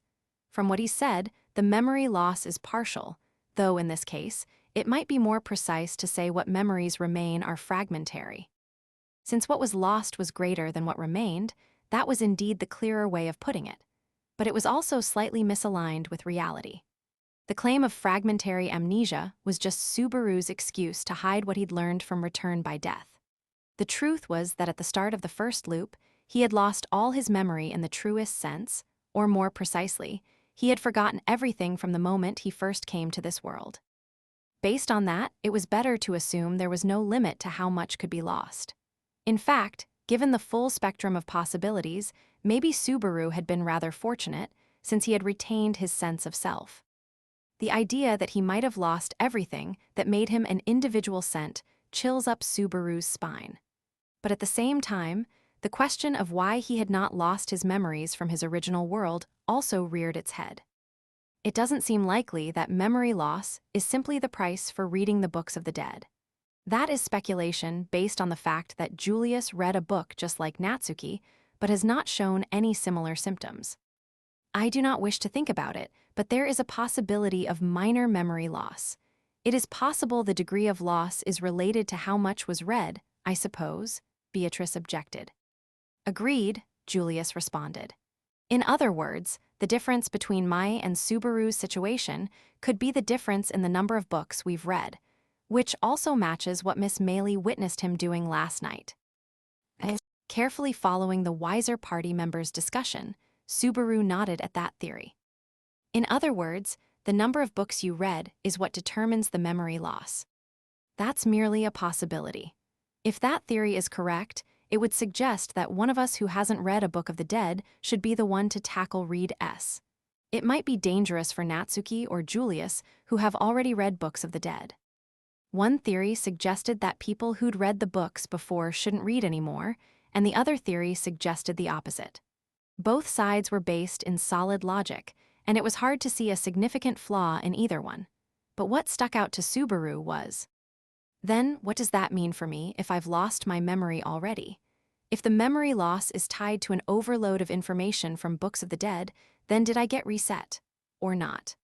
A: From what he said, the memory loss is partial, though in this case, it might be more precise to say what memories remain are fragmentary. Since what was lost was greater than what remained, that was indeed the clearer way of putting it. But it was also slightly misaligned with reality. The claim of fragmentary amnesia was just Subaru's excuse to hide what he'd learned from Return by Death. The truth was that at the start of the first loop, he had lost all his memory in the truest sense, or more precisely, he had forgotten everything from the moment he first came to this world. Based on that, it was better to assume there was no limit to how much could be lost. In fact, given the full spectrum of possibilities, maybe Subaru had been rather fortunate, since he had retained his sense of self. The idea that he might have lost everything that made him an individual scent chills up Subaru's spine. But at the same time, the question of why he had not lost his memories from his original world also reared its head. It doesn't seem likely that memory loss is simply the price for reading the books of the dead. That is speculation based on the fact that Julius read a book just like Natsuki, but has not shown any similar symptoms. I do not wish to think about it, but there is a possibility of minor memory loss. It is possible the degree of loss is related to how much was read, I suppose, Beatrice objected. Agreed, Julius responded. In other words, the difference between Mai and Subaru's situation could be the difference in the number of books we've read, which also matches what Miss Maylie witnessed him doing last night. Carefully following the wiser party members' discussion, Subaru nodded at that theory. In other words, the number of books you read is what determines the memory loss. That's merely a possibility. If that theory is correct, it would suggest that one of us who hasn't read a Book of the Dead should be the one to tackle Read S. It might be dangerous for Natsuki or Julius, who have already read Books of the Dead. One theory suggested that people who'd read the books before shouldn't read anymore, and the other theory suggested the opposite. Both sides were based in solid logic, and it was hard to see a significant flaw in either one. But what stuck out to Subaru was, then what does that mean for me if I've lost my memory already? If the memory loss is tied to an overload of information from Books of the Dead, then did I get reset, or not?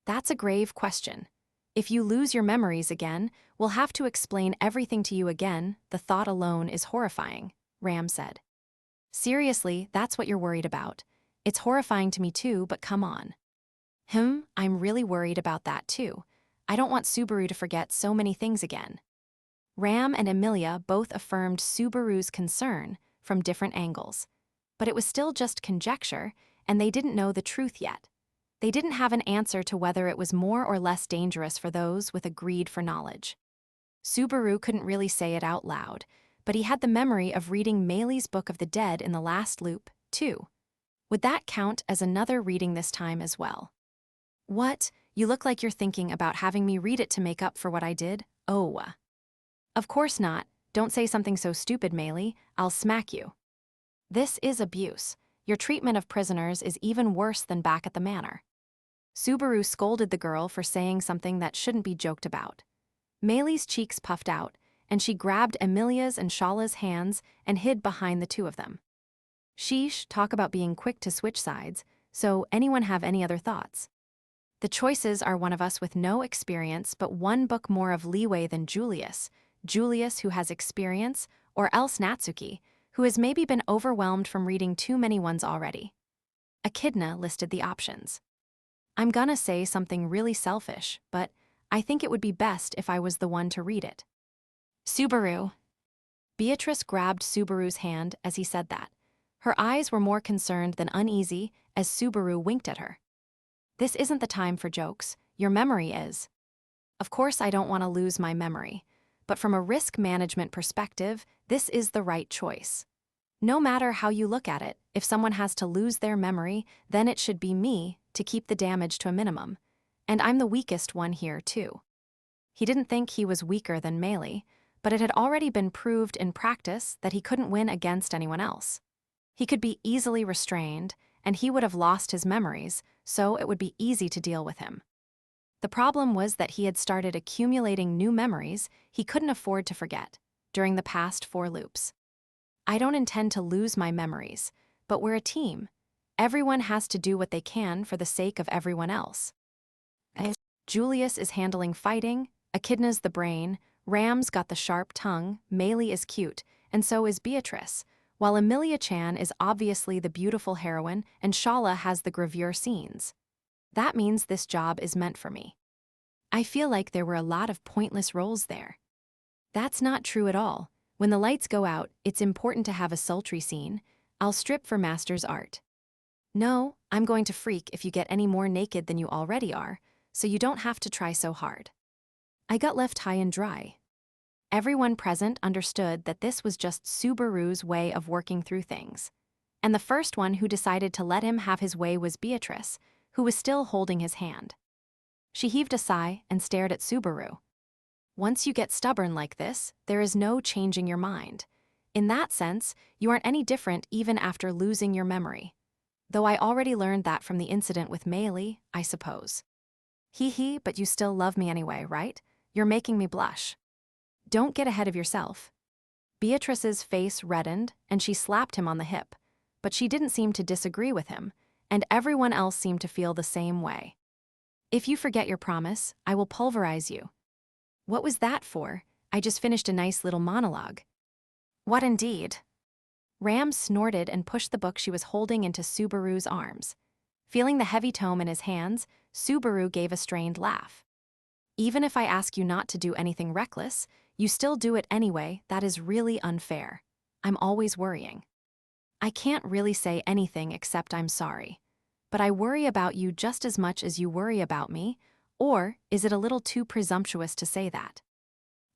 A: That's a grave question. If you lose your memories again, we'll have to explain everything to you again. The thought alone is horrifying, Ram said. Seriously, that's what you're worried about. It's horrifying to me too, but come on. I'm really worried about that too. I don't want Subaru to forget so many things again. Ram and Emilia both affirmed Subaru's concern from different angles. But it was still just conjecture, and they didn't know the truth yet. They didn't have an answer to whether it was more or less dangerous for those with a greed for knowledge. Subaru couldn't really say it out loud, but he had the memory of reading Maylie's Book of the Dead in the last loop, too. Would that count as another reading this time as well? What? You look like you're thinking about having me read it to make up for what I did? Oh. Of course not. Don't say something so stupid, Maylie. I'll smack you. This is abuse. Your treatment of prisoners is even worse than back at the manor. Subaru scolded the girl for saying something that shouldn't be joked about. Maylie's cheeks puffed out, and she grabbed Emilia's and Shala's hands and hid behind the two of them. Sheesh, talk about being quick to switch sides. So, anyone have any other thoughts? The choices are one of us with no experience but one book more of leeway than Julius who has experience, or else Natsuki, who has maybe been overwhelmed from reading too many ones already. Echidna listed the options. I'm gonna say something really selfish, but I think it would be best if I was the one to read it. Subaru. Beatrice grabbed Subaru's hand as he said that. Her eyes were more concerned than uneasy as Subaru winked at her. This isn't the time for jokes. Your memory is. Of course I don't want to lose my memory, but from a risk management perspective, this is the right choice. No matter how you look at it, if someone has to lose their memory, then it should be me to keep the damage to a minimum. And I'm the weakest one here, too. He didn't think he was weaker than Melee, but it had already been proved in practice that he couldn't win against anyone else. He could be easily restrained, and he would have lost his memories, so it would be easy to deal with him. The problem was that he had started accumulating new memories he couldn't afford to forget during the past 4 loops. I don't intend to lose my memories, but we're a team. Everyone has to do what they can for the sake of everyone else. Julius is handling fighting, Echidna's the brain, Ram's got the sharp tongue, Melee is cute, and so is Beatrice, while Emilia Chan is obviously the beautiful heroine and Shala has the gravure scenes. That means this job is meant for me. I feel like there were a lot of pointless roles there. That's not true at all. When the lights go out, it's important to have a sultry scene. I'll strip for master's art. No, I'm going to freak if you get any more naked than you already are, so you don't have to try so hard. I got left high and dry. Everyone present understood that this was just Subaru's way of working through things. And the first one who decided to let him have his way was Beatrice, who was still holding his hand. She heaved a sigh and stared at Subaru. Once you get stubborn like this, there is no changing your mind. In that sense, you aren't any different even after losing your memory. Though I already learned that from the incident with Melee, I suppose. Hee, but you still love me anyway, right? You're making me blush. Don't get ahead of yourself. Beatrice's face reddened, and she slapped him on the hip, but she didn't seem to disagree with him, and everyone else seemed to feel the same way. If you forget your promise, I will pulverize you. What was that for? I just finished a nice little monologue. What indeed? Ram snorted and pushed the book she was holding into Subaru's arms. Feeling the heavy tome in his hands, Subaru gave a strained laugh. Even if I ask you not to do anything reckless, you still do it anyway. That is really unfair. I'm always worrying. I can't really say anything except I'm sorry. But I worry about you just as much as you worry about me, or is it a little too presumptuous to say that?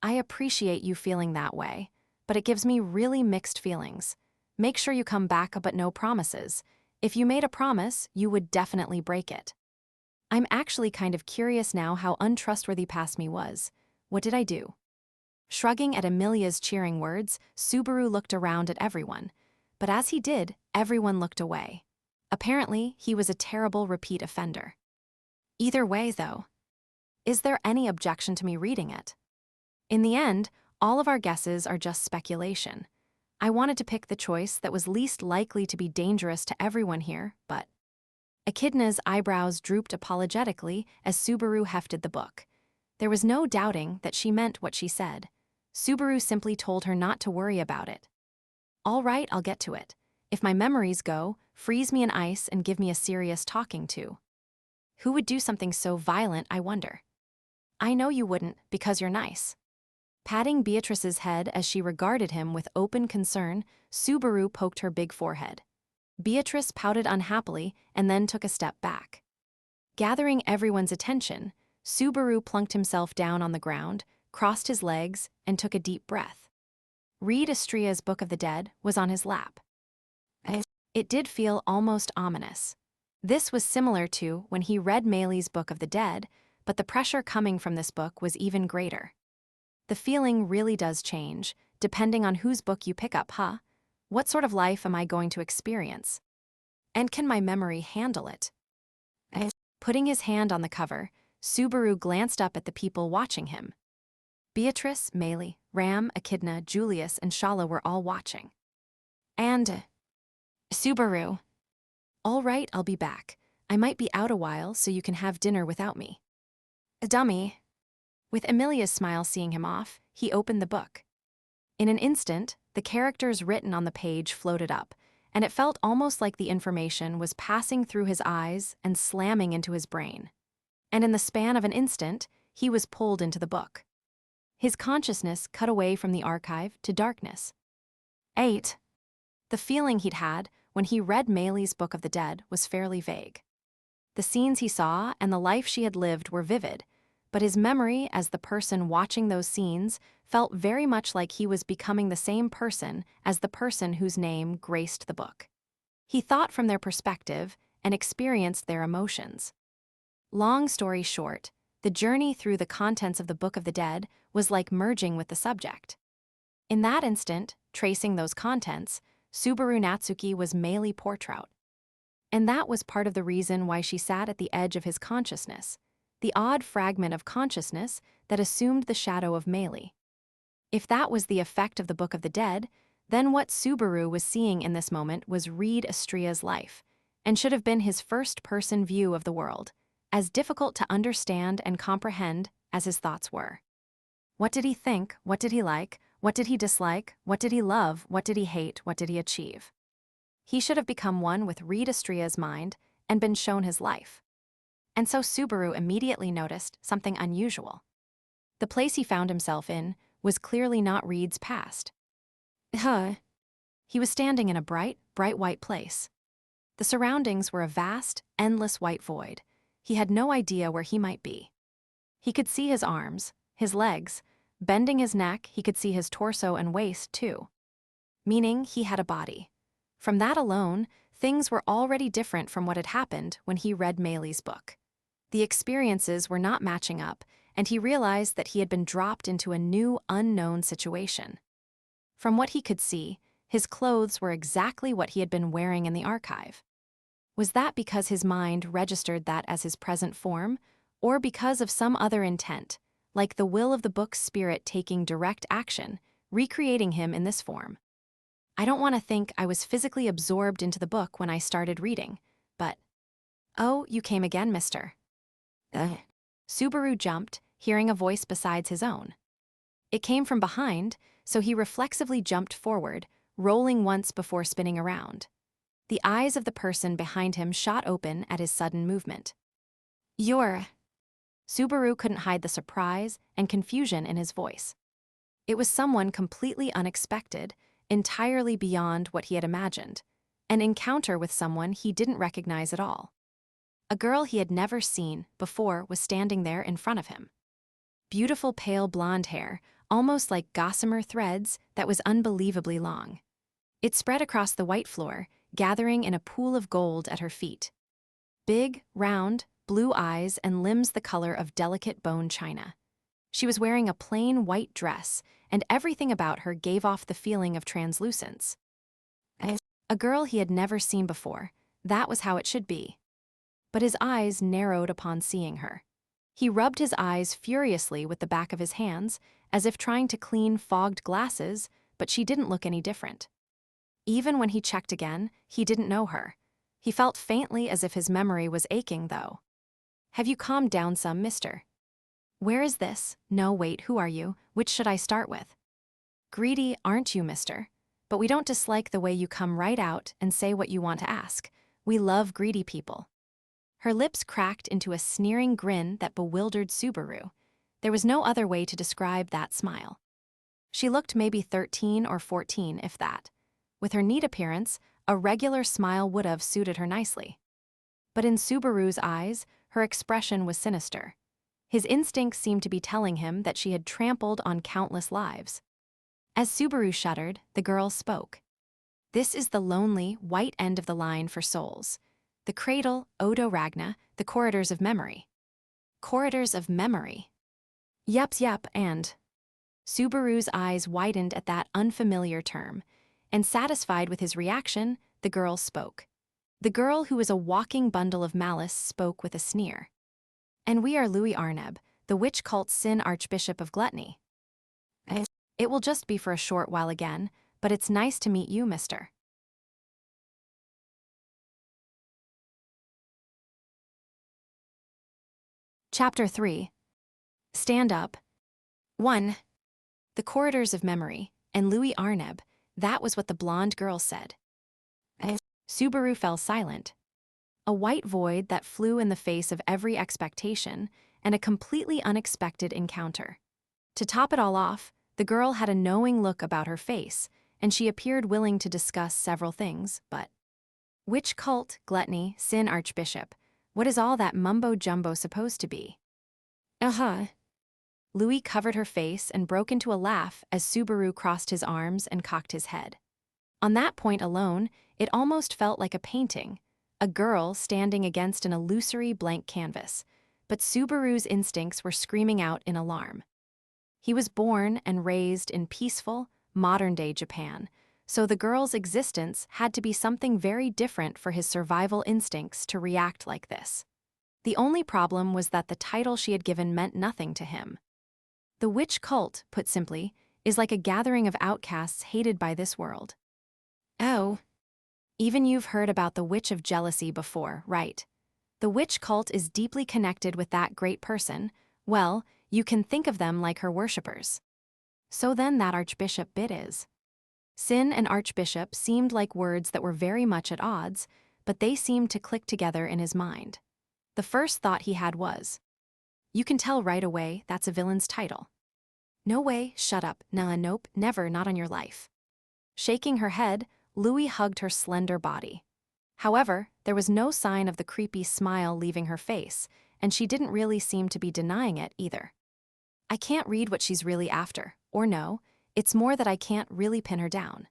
A: I appreciate you feeling that way, but it gives me really mixed feelings. Make sure you come back, but no promises. If you made a promise, you would definitely break it. I'm actually kind of curious now how untrustworthy past me was. What did I do? Shrugging at Emilia's cheering words, Subaru looked around at everyone. But as he did, everyone looked away. Apparently, he was a terrible repeat offender. Either way, though, is there any objection to me reading it? In the end, all of our guesses are just speculation. I wanted to pick the choice that was least likely to be dangerous to everyone here, but... Echidna's eyebrows drooped apologetically as Subaru hefted the book. There was no doubting that she meant what she said. Subaru simply told her not to worry about it. All right, I'll get to it. If my memories go, freeze me in ice and give me a serious talking to. Who would do something so violent, I wonder? I know you wouldn't, because you're nice. Patting Beatrice's head as she regarded him with open concern, Subaru poked her big forehead. Beatrice pouted unhappily and then took a step back. Gathering everyone's attention, Subaru plunked himself down on the ground, crossed his legs, and took a deep breath. Reed Estria's Book of the Dead was on his lap. It did feel almost ominous. This was similar to when he read Melee's Book of the Dead, but the pressure coming from this book was even greater. The feeling really does change, depending on whose book you pick up, huh? What sort of life am I going to experience? And can my memory handle it? Putting his hand on the cover, Subaru glanced up at the people watching him. Beatrice, Melee, Ram, Echidna, Julius, and Shala were all watching. And... Subaru. All right, I'll be back. I might be out a while, so you can have dinner without me. Dummy. With Emilia's smile seeing him off, he opened the book. In an instant, the characters written on the page floated up, and it felt almost like the information was passing through his eyes and slamming into his brain. And in the span of an instant, he was pulled into the book. His consciousness cut away from the archive to darkness. 8. The feeling he'd had when he read Melee's Book of the Dead was fairly vague. The scenes he saw and the life she had lived were vivid, but his memory as the person watching those scenes felt very much like he was becoming the same person as the person whose name graced the book. He thought from their perspective and experienced their emotions. Long story short, the journey through the contents of the Book of the Dead was like merging with the subject. In that instant, tracing those contents, Subaru Natsuki was Meili Portrout. And that was part of the reason why she sat at the edge of his consciousness, the odd fragment of consciousness that assumed the shadow of Meili. If that was the effect of the Book of the Dead, then what Subaru was seeing in this moment was Reed Estria's life, and should have been his first-person view of the world, as difficult to understand and comprehend as his thoughts were. What did he think? What did he like? What did he dislike? What did he love? What did he hate? What did he achieve? He should have become one with Reed Estria's mind and been shown his life. And so Subaru immediately noticed something unusual. The place he found himself in was clearly not Reed's past. He was standing in a bright white place. The surroundings were a vast, endless white void. He had no idea where he might be. He could see his arms, his legs. Bending his neck, he could see his torso and waist, too. Meaning he had a body. From that alone, things were already different from what had happened when he read Meili's book. The experiences were not matching up, and he realized that he had been dropped into a new, unknown situation. From what he could see, his clothes were exactly what he had been wearing in the archive. Was that because his mind registered that as his present form, or because of some other intent, like the will of the book's spirit taking direct action, recreating him in this form? I don't want to think I was physically absorbed into the book when I started reading, but... Oh, you came again, mister. Subaru jumped, hearing a voice besides his own. It came from behind, so he reflexively jumped forward, rolling once before spinning around. The eyes of the person behind him shot open at his sudden movement. You're... Subaru couldn't hide the surprise and confusion in his voice. It was someone completely unexpected, entirely beyond what he had imagined, an encounter with someone he didn't recognize at all. A girl he had never seen before was standing there in front of him. Beautiful pale blonde hair, almost like gossamer threads, that was unbelievably long. It spread across the white floor, gathering in a pool of gold at her feet. Big, round, blue eyes and limbs the color of delicate bone china. She was wearing a plain white dress, and everything about her gave off the feeling of translucence. A girl he had never seen before, that was how it should be. But his eyes narrowed upon seeing her. He rubbed his eyes furiously with the back of his hands, as if trying to clean fogged glasses, but she didn't look any different. Even when he checked again, he didn't know her. He felt faintly as if his memory was aching, though. Have you calmed down some, mister? Where is this? No, wait, who are you? Which should I start with? Greedy, aren't you, mister? But we don't dislike the way you come right out and say what you want to ask. We love greedy people. Her lips cracked into a sneering grin that bewildered Subaru. There was no other way to describe that smile. She looked maybe 13 or 14, if that. With her neat appearance, a regular smile would have suited her nicely. But in Subaru's eyes, her expression was sinister. His instincts seemed to be telling him that she had trampled on countless lives. As Subaru shuddered, the girl spoke. This is the lonely, white end of the line for souls. The cradle, Odo Ragna, the corridors of memory. Corridors of memory. Yup, and... Subaru's eyes widened at that unfamiliar term, and satisfied with his reaction, the girl spoke. The girl who was a walking bundle of malice spoke with a sneer. And we are Louis Arneb, the witch cult sin archbishop of gluttony. It will just be for a short while again, but it's nice to meet you, mister. Chapter 3. Stand Up. 1. The corridors of memory, and Louis Arneb, that was what the blonde girl said. Subaru fell silent. A white void that flew in the face of every expectation, and a completely unexpected encounter. To top it all off, the girl had a knowing look about her face, and she appeared willing to discuss several things, but... Witch cult, gluttony, sin archbishop, what is all that mumbo-jumbo supposed to be? Uh-huh. Louis covered her face and broke into a laugh as Subaru crossed his arms and cocked his head. On that point alone, it almost felt like a painting, a girl standing against an illusory blank canvas, but Subaru's instincts were screaming out in alarm. He was born and raised in peaceful, modern-day Japan, so the girl's existence had to be something very different for his survival instincts to react like this. The only problem was that the title she had given meant nothing to him. The witch cult, put simply, is like a gathering of outcasts hated by this world. Oh. Even you've heard about the witch of jealousy before, right? The witch cult is deeply connected with that great person. Well, you can think of them like her worshippers. So then that archbishop bit is. Sin and archbishop seemed like words that were very much at odds, but they seemed to click together in his mind. The first thought he had was, you can tell right away that's a villain's title. No way, shut up, nah, nope, never, not on your life. Shaking her head, Louis hugged her slender body. However, there was no sign of the creepy smile leaving her face, and she didn't really seem to be denying it either. I can't read what she's really after, or no, it's more that I can't really pin her down.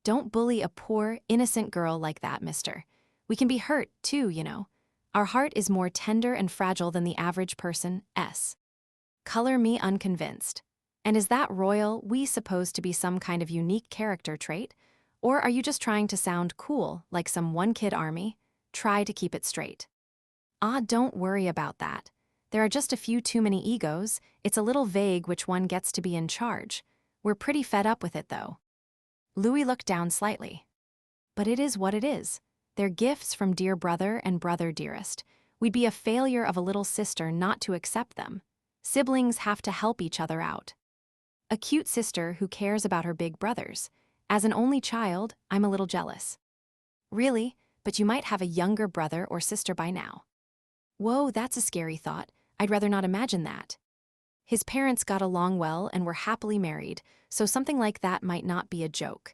A: Don't bully a poor, innocent girl like that, mister. We can be hurt, too, you know. Our heart is more tender and fragile than the average person's. Color me unconvinced. And is that royal we supposed to be some kind of unique character trait? Or are you just trying to sound cool, like some one-kid army? Try to keep it straight. Don't worry about that. There are just a few too many egos, it's a little vague which one gets to be in charge. We're pretty fed up with it, though. Louis looked down slightly. But it is what it is. They're gifts from dear brother and brother dearest. We'd be a failure of a little sister not to accept them. Siblings have to help each other out. A cute sister who cares about her big brothers. As an only child, I'm a little jealous. Really? But you might have a younger brother or sister by now. Whoa, that's a scary thought. I'd rather not imagine that. His parents got along well and were happily married, so something like that might not be a joke.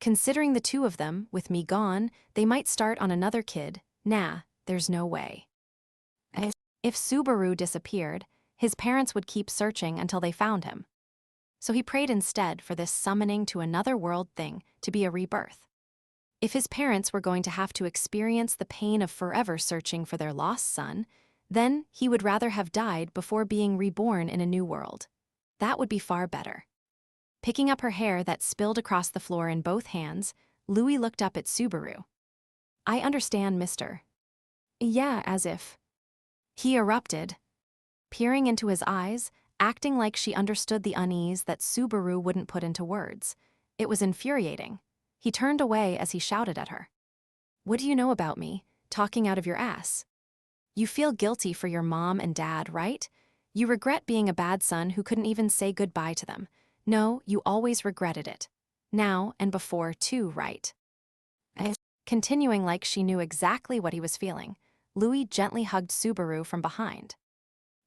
A: Considering the two of them, with me gone, they might start on another kid. Nah, there's no way. If Subaru disappeared, his parents would keep searching until they found him. So he prayed instead for this summoning to another world thing to be a rebirth. If his parents were going to have to experience the pain of forever searching for their lost son, then he would rather have died before being reborn in a new world. That would be far better. Picking up her hair that spilled across the floor in both hands, Louis looked up at Subaru. I understand, mister. Yeah, as if. He erupted, peering into his eyes, acting like she understood the unease that Subaru wouldn't put into words. It was infuriating. He turned away as he shouted at her. What do you know about me, talking out of your ass? You feel guilty for your mom and dad, right? You regret being a bad son who couldn't even say goodbye to them. No, you always regretted it. Now and before, too, right? Continuing like she knew exactly what he was feeling, Louis gently hugged Subaru from behind.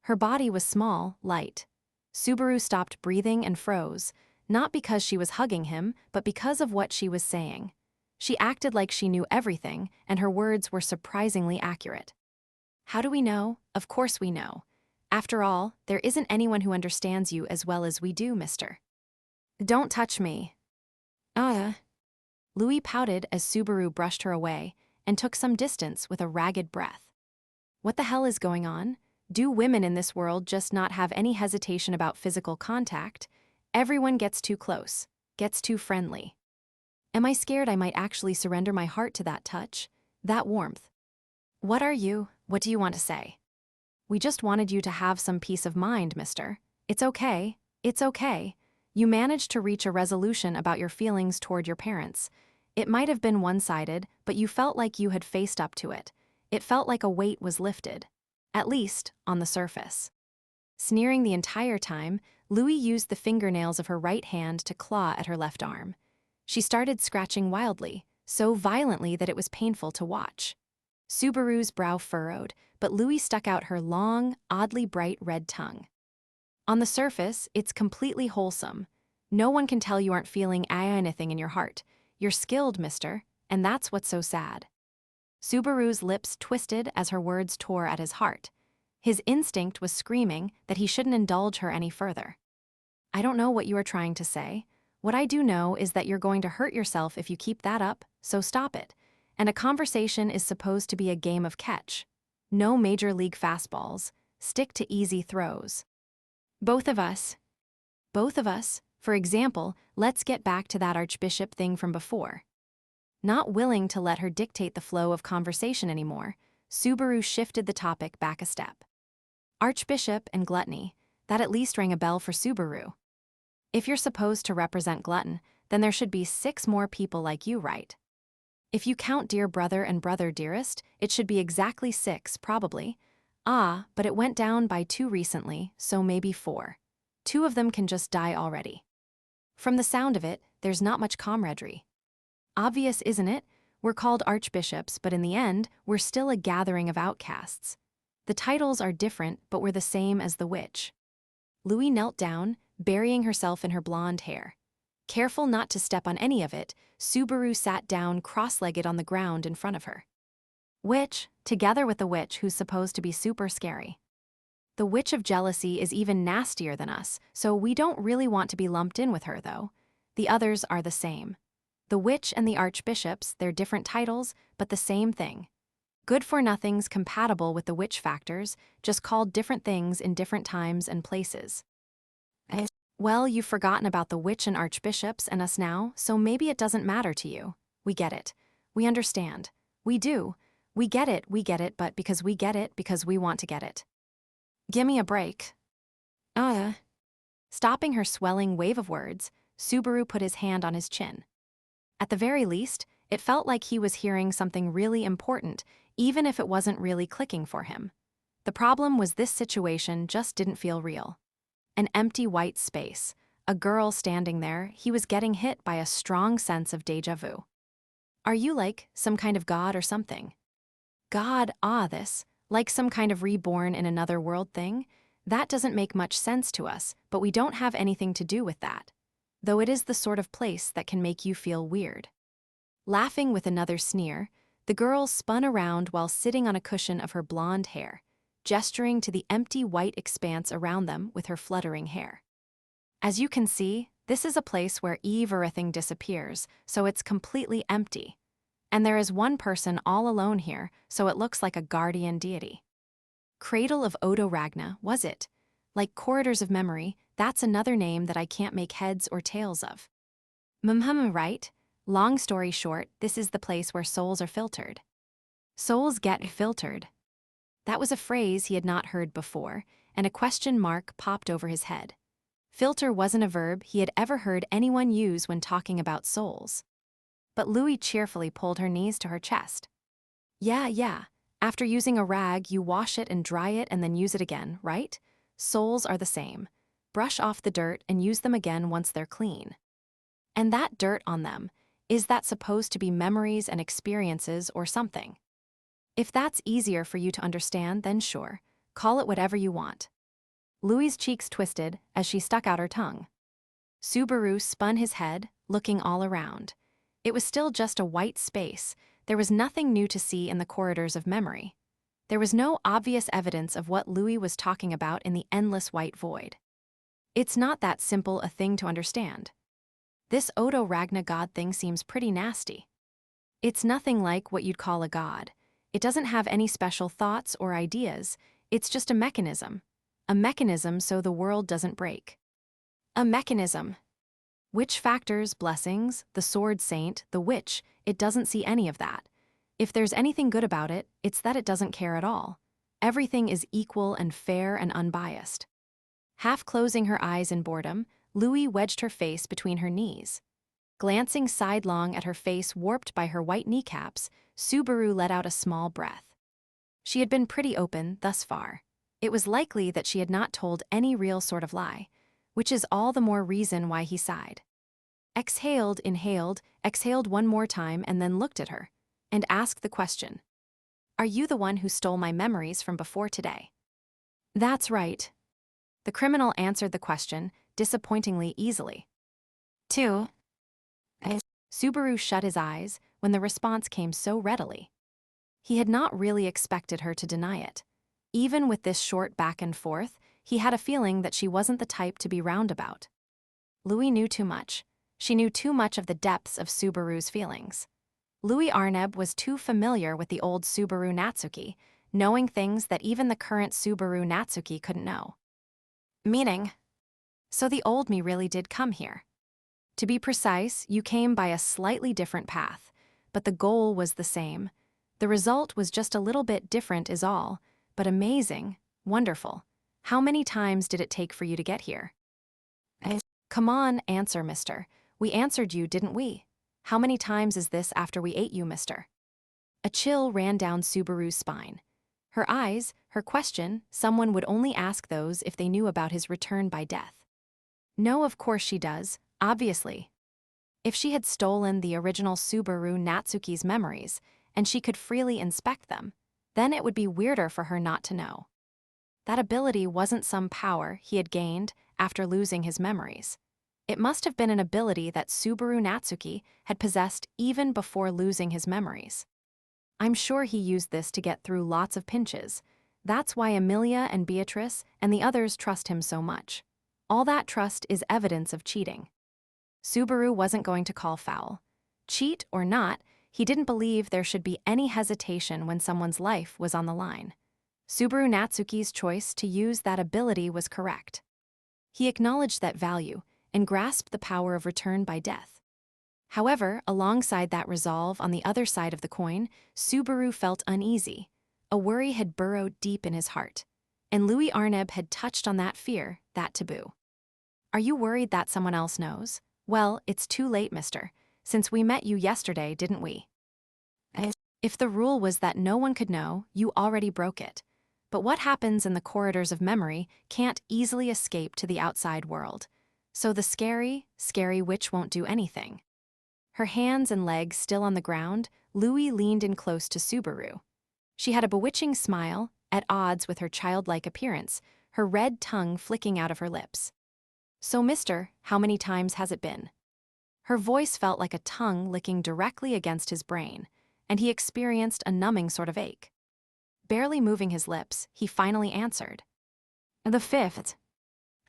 A: Her body was small, light. Subaru stopped breathing and froze, not because she was hugging him, but because of what she was saying. She acted like she knew everything, and her words were surprisingly accurate. How do we know? Of course we know. After all, there isn't anyone who understands you as well as we do, mister. Don't touch me. Louis pouted as Subaru brushed her away and took some distance with a ragged breath. What the hell is going on? Do women in this world just not have any hesitation about physical contact? Everyone gets too close, gets too friendly. Am I scared I might actually surrender my heart to that touch, that warmth? What are you? What do you want to say? We just wanted you to have some peace of mind, mister. It's okay. It's okay. You managed to reach a resolution about your feelings toward your parents. It might have been one-sided, but you felt like you had faced up to it. It felt like a weight was lifted. At least, on the surface. Sneering the entire time, Louis used the fingernails of her right hand to claw at her left arm. She started scratching wildly, so violently that it was painful to watch. Subaru's brow furrowed, but Louis stuck out her long, oddly bright red tongue. On the surface, it's completely wholesome. No one can tell you aren't feeling anything in your heart. You're skilled, mister, and that's what's so sad. Subaru's lips twisted as her words tore at his heart. His instinct was screaming that he shouldn't indulge her any further. I don't know what you are trying to say. What I do know is that you're going to hurt yourself if you keep that up, so stop it. And a conversation is supposed to be a game of catch. No major league fastballs. Stick to easy throws. Both of us, for example, let's get back to that archbishop thing from before. Not willing to let her dictate the flow of conversation anymore, Subaru shifted the topic back a step. Archbishop and gluttony, that at least rang a bell for Subaru. If you're supposed to represent glutton, then there should be 6 more people like you, right? If you count dear brother and brother dearest, it should be exactly 6, probably. Ah, but it went down by 2 recently, so maybe 4. 2 of them can just die already. From the sound of it, there's not much camaraderie. Obvious, isn't it? We're called archbishops, but in the end, we're still a gathering of outcasts. The titles are different, but we're the same as the witch. Louis knelt down, burying herself in her blonde hair. Careful not to step on any of it, Subaru sat down cross-legged on the ground in front of her. Witch, together with the witch who's supposed to be super scary. The witch of jealousy is even nastier than us, so we don't really want to be lumped in with her, though. The others are the same. The witch and the archbishops, they're different titles, but the same thing. Good-for-nothings compatible with the witch factors, just called different things in different times and places. Well, you've forgotten about the witch and archbishops and us now, so maybe it doesn't matter to you. We get it. We understand. We do. We get it, but because we get it, because we want to get it. Gimme a break. Stopping her swelling wave of words, Subaru put his hand on his chin. At the very least, it felt like he was hearing something really important, even if it wasn't really clicking for him. The problem was this situation just didn't feel real. An empty white space, a girl standing there, he was getting hit by a strong sense of déjà vu. Are you like some kind of god or something? God, this, like some kind of reborn in another world thing? That doesn't make much sense to us, but we don't have anything to do with that. Though it is the sort of place that can make you feel weird. Laughing with another sneer, the girl spun around while sitting on a cushion of her blonde hair, gesturing to the empty white expanse around them with her fluttering hair. As you can see, this is a place where everything disappears, so it's completely empty. And there is one person all alone here, so it looks like a guardian deity. Cradle of Odo Ragna, was it? Like Corridors of Memory, that's another name that I can't make heads or tails of. Right? Long story short, this is the place where souls are filtered. Souls get filtered. That was a phrase he had not heard before, and a question mark popped over his head. Filter wasn't a verb he had ever heard anyone use when talking about souls. But Louis cheerfully pulled her knees to her chest. Yeah. After using a rag, you wash it and dry it and then use it again, right? Souls are the same. Brush off the dirt and use them again once they're clean. And that dirt on them, is that supposed to be memories and experiences or something? If that's easier for you to understand, then sure, call it whatever you want. Louis's cheeks twisted as she stuck out her tongue. Subaru spun his head, looking all around. It was still just a white space. There was nothing new to see in the corridors of memory. There was no obvious evidence of what Louis was talking about in the endless white void. It's not that simple a thing to understand. This Odo Ragna god thing seems pretty nasty. It's nothing like what you'd call a god. It doesn't have any special thoughts or ideas. It's just a mechanism. A mechanism so the world doesn't break. A mechanism. Witch factors, blessings, the sword saint, the witch, it doesn't see any of that. If there's anything good about it, it's that it doesn't care at all. Everything is equal and fair and unbiased. Half closing her eyes in boredom, Louis wedged her face between her knees. Glancing sidelong at her face warped by her white kneecaps, Subaru let out a small breath. She had been pretty open thus far. It was likely that she had not told any real sort of lie, which is all the more reason why he sighed. Exhaled, inhaled, exhaled one more time and then looked at her, and asked the question. Are you the one who stole my memories from before today? That's right. The criminal answered the question, disappointingly easily. 2. Subaru shut his eyes when the response came so readily. He had not really expected her to deny it. Even with this short back and forth, he had a feeling that she wasn't the type to be roundabout. Louis knew too much. She knew too much of the depths of Subaru's feelings. Louis Arneb was too familiar with the old Subaru Natsuki, knowing things that even the current Subaru Natsuki couldn't know. Meaning, so the old me really did come here. To be precise, you came by a slightly different path, but the goal was the same. The result was just a little bit different is all, but amazing, wonderful. How many times did it take for you to get here? Come on, answer, mister. We answered you, didn't we? How many times is this after we ate you, mister? A chill ran down Subaru's spine. Her eyes, her question, someone would only ask those if they knew about his return by death. No, of course she does, obviously. If she had stolen the original Subaru Natsuki's memories, and she could freely inspect them, then it would be weirder for her not to know. That ability wasn't some power he had gained after losing his memories. It must have been an ability that Subaru Natsuki had possessed even before losing his memories. I'm sure he used this to get through lots of pinches. That's why Amelia and Beatrice and the others trust him so much. All that trust is evidence of cheating. Subaru wasn't going to call foul. Cheat or not, he didn't believe there should be any hesitation when someone's life was on the line. Subaru Natsuki's choice to use that ability was correct. He acknowledged that value and grasped the power of return by death. However, alongside that resolve on the other side of the coin, Subaru felt uneasy. A worry had burrowed deep in his heart. And Louis Arneb had touched on that fear, that taboo. Are you worried that someone else knows? Well, it's too late, mister, since we met you yesterday, didn't we? If the rule was that no one could know, you already broke it. But what happens in the corridors of memory can't easily escape to the outside world. So the scary witch won't do anything. Her hands and legs still on the ground, Louis leaned in close to Subaru. She had a bewitching smile, at odds with her childlike appearance, her red tongue flicking out of her lips. So, mister, how many times has it been? Her voice felt like a tongue licking directly against his brain, and he experienced a numbing sort of ache. Barely moving his lips, he finally answered. The 5th.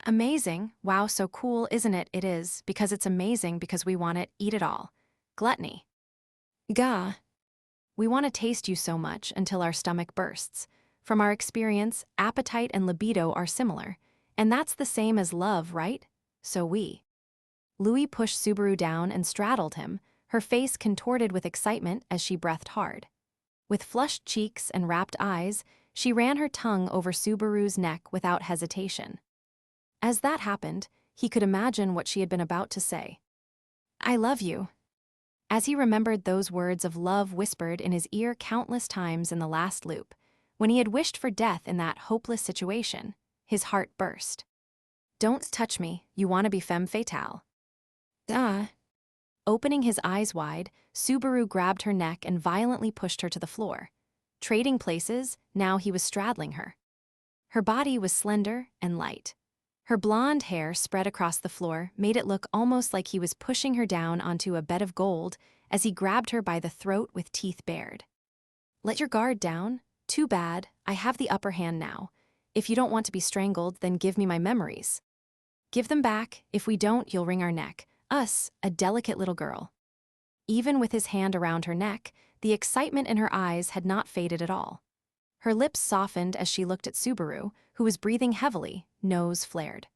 A: Amazing, wow, so cool, isn't it? It is, because it's amazing because we want it, eat it all. Gluttony. Gah. We want to taste you so much until our stomach bursts. From our experience, appetite and libido are similar, and that's the same as love, right? So we. Louis pushed Subaru down and straddled him, her face contorted with excitement as she breathed hard. With flushed cheeks and rapt eyes, she ran her tongue over Subaru's neck without hesitation. As that happened, he could imagine what she had been about to say. I love you. As he remembered those words of love whispered in his ear countless times in the last loop, when he had wished for death in that hopeless situation, his heart burst. Don't touch me, you want to be femme fatale. Duh. Opening his eyes wide, Subaru grabbed her neck and violently pushed her to the floor. Trading places, now he was straddling her. Her body was slender and light. Her blonde hair spread across the floor made it look almost like he was pushing her down onto a bed of gold as he grabbed her by the throat with teeth bared. Let your guard down. Too bad, I have the upper hand now. If you don't want to be strangled, then give me my memories. Give them back. If we don't, you'll wring our neck. Us, a delicate little girl. Even with his hand around her neck, the excitement in her eyes had not faded at all. Her lips softened as she looked at Subaru, who was breathing heavily, nose flared.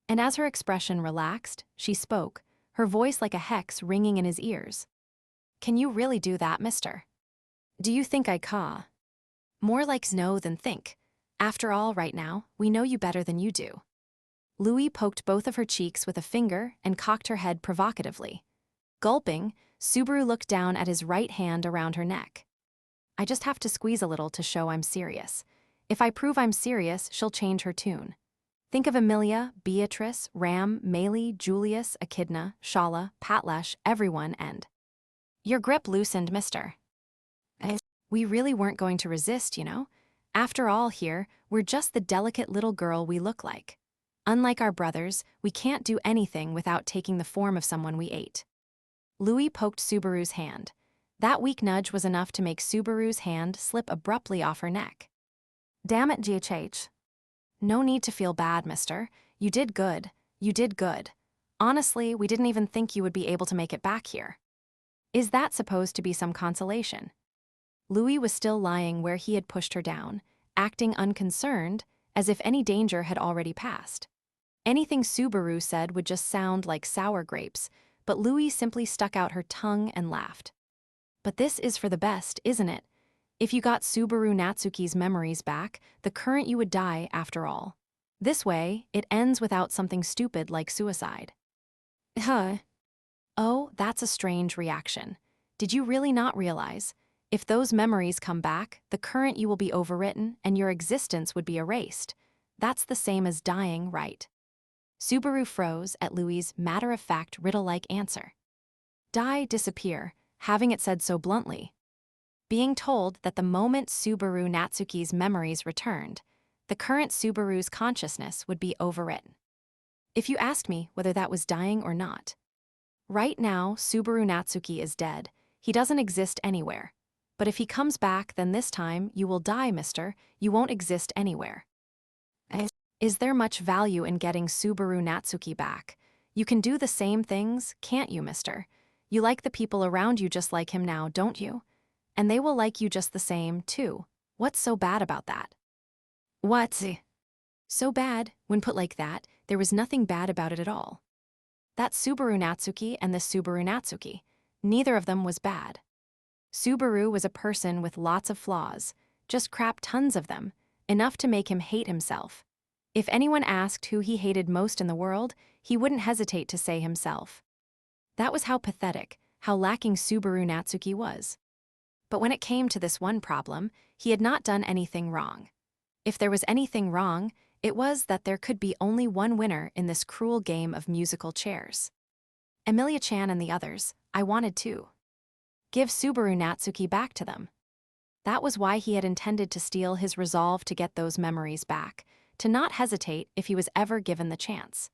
A: And as her expression relaxed, she spoke, her voice like a hex ringing in his ears. Can you really do that, mister? Do you think I caw? More like know than think. After all, right now, we know you better than you do. Louis poked both of her cheeks with a finger and cocked her head provocatively. Gulping, Subaru looked down at his right hand around her neck. I just have to squeeze a little to show I'm serious. If I prove I'm serious, she'll change her tune. Think of Amelia, Beatrice, Ram, Maylie, Julius, Echidna, Shala, Patlash, everyone, and... Your grip loosened, mister. We really weren't going to resist, you know? After all, here, we're just the delicate little girl we look like. Unlike our brothers, we can't do anything without taking the form of someone we ate. Louis poked Subaru's hand. That weak nudge was enough to make Subaru's hand slip abruptly off her neck. Damn it, GHH. No need to feel bad, mister. You did good. You did good. Honestly, we didn't even think you would be able to make it back here. Is that supposed to be some consolation? Louis was still lying where he had pushed her down, acting unconcerned, as if any danger had already passed. Anything Subaru said would just sound like sour grapes, but Louis simply stuck out her tongue and laughed. But this is for the best, isn't it? If you got Subaru Natsuki's memories back, the current you would die after all. This way, it ends without something stupid like suicide. Huh. Oh, that's a strange reaction. Did you really not realize? If those memories come back, the current you will be overwritten and your existence would be erased. That's the same as dying, right? Subaru froze at Louis' matter-of-fact riddle-like answer. Die, disappear, having it said so bluntly. Being told that the moment Subaru Natsuki's memories returned, the current Subaru's consciousness would be overwritten. If you asked me whether that was dying or not. Right now, Subaru Natsuki is dead. He doesn't exist anywhere. But if he comes back, then this time, you will die, mister. You won't exist anywhere. Is there much value in getting Subaru Natsuki back? You can do the same things, can't you, mister? You like the people around you just like him now, don't you? And they will like you just the same, too. What's so bad about that? What's so bad? When put like that, there was nothing bad about it at all. That Subaru Natsuki and this Subaru Natsuki, neither of them was bad. Subaru was a person with lots of flaws, just crap tons of them, enough to make him hate himself. If anyone asked who he hated most in the world, he wouldn't hesitate to say himself. That was how pathetic, how lacking Subaru Natsuki was. But when it came to this one problem, he had not done anything wrong. If there was anything wrong, it was that there could be only one winner in this cruel game of musical chairs. Emilia-chan and the others, I wanted to give Subaru Natsuki back to them. That was why he had intended to steal his resolve to get those memories back, to not hesitate if he was ever given the chance.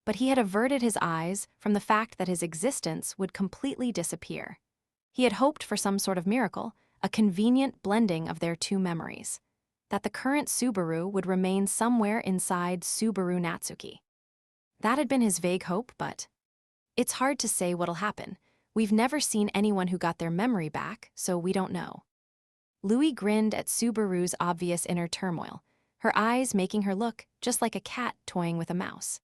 A: But he had averted his eyes from the fact that his existence would completely disappear. He had hoped for some sort of miracle, a convenient blending of their two memories, that the current Subaru would remain somewhere inside Subaru Natsuki. That had been his vague hope, but it's hard to say what'll happen. We've never seen anyone who got their memory back, so we don't know. Louis grinned at Subaru's obvious inner turmoil, her eyes making her look just like a cat toying with a mouse.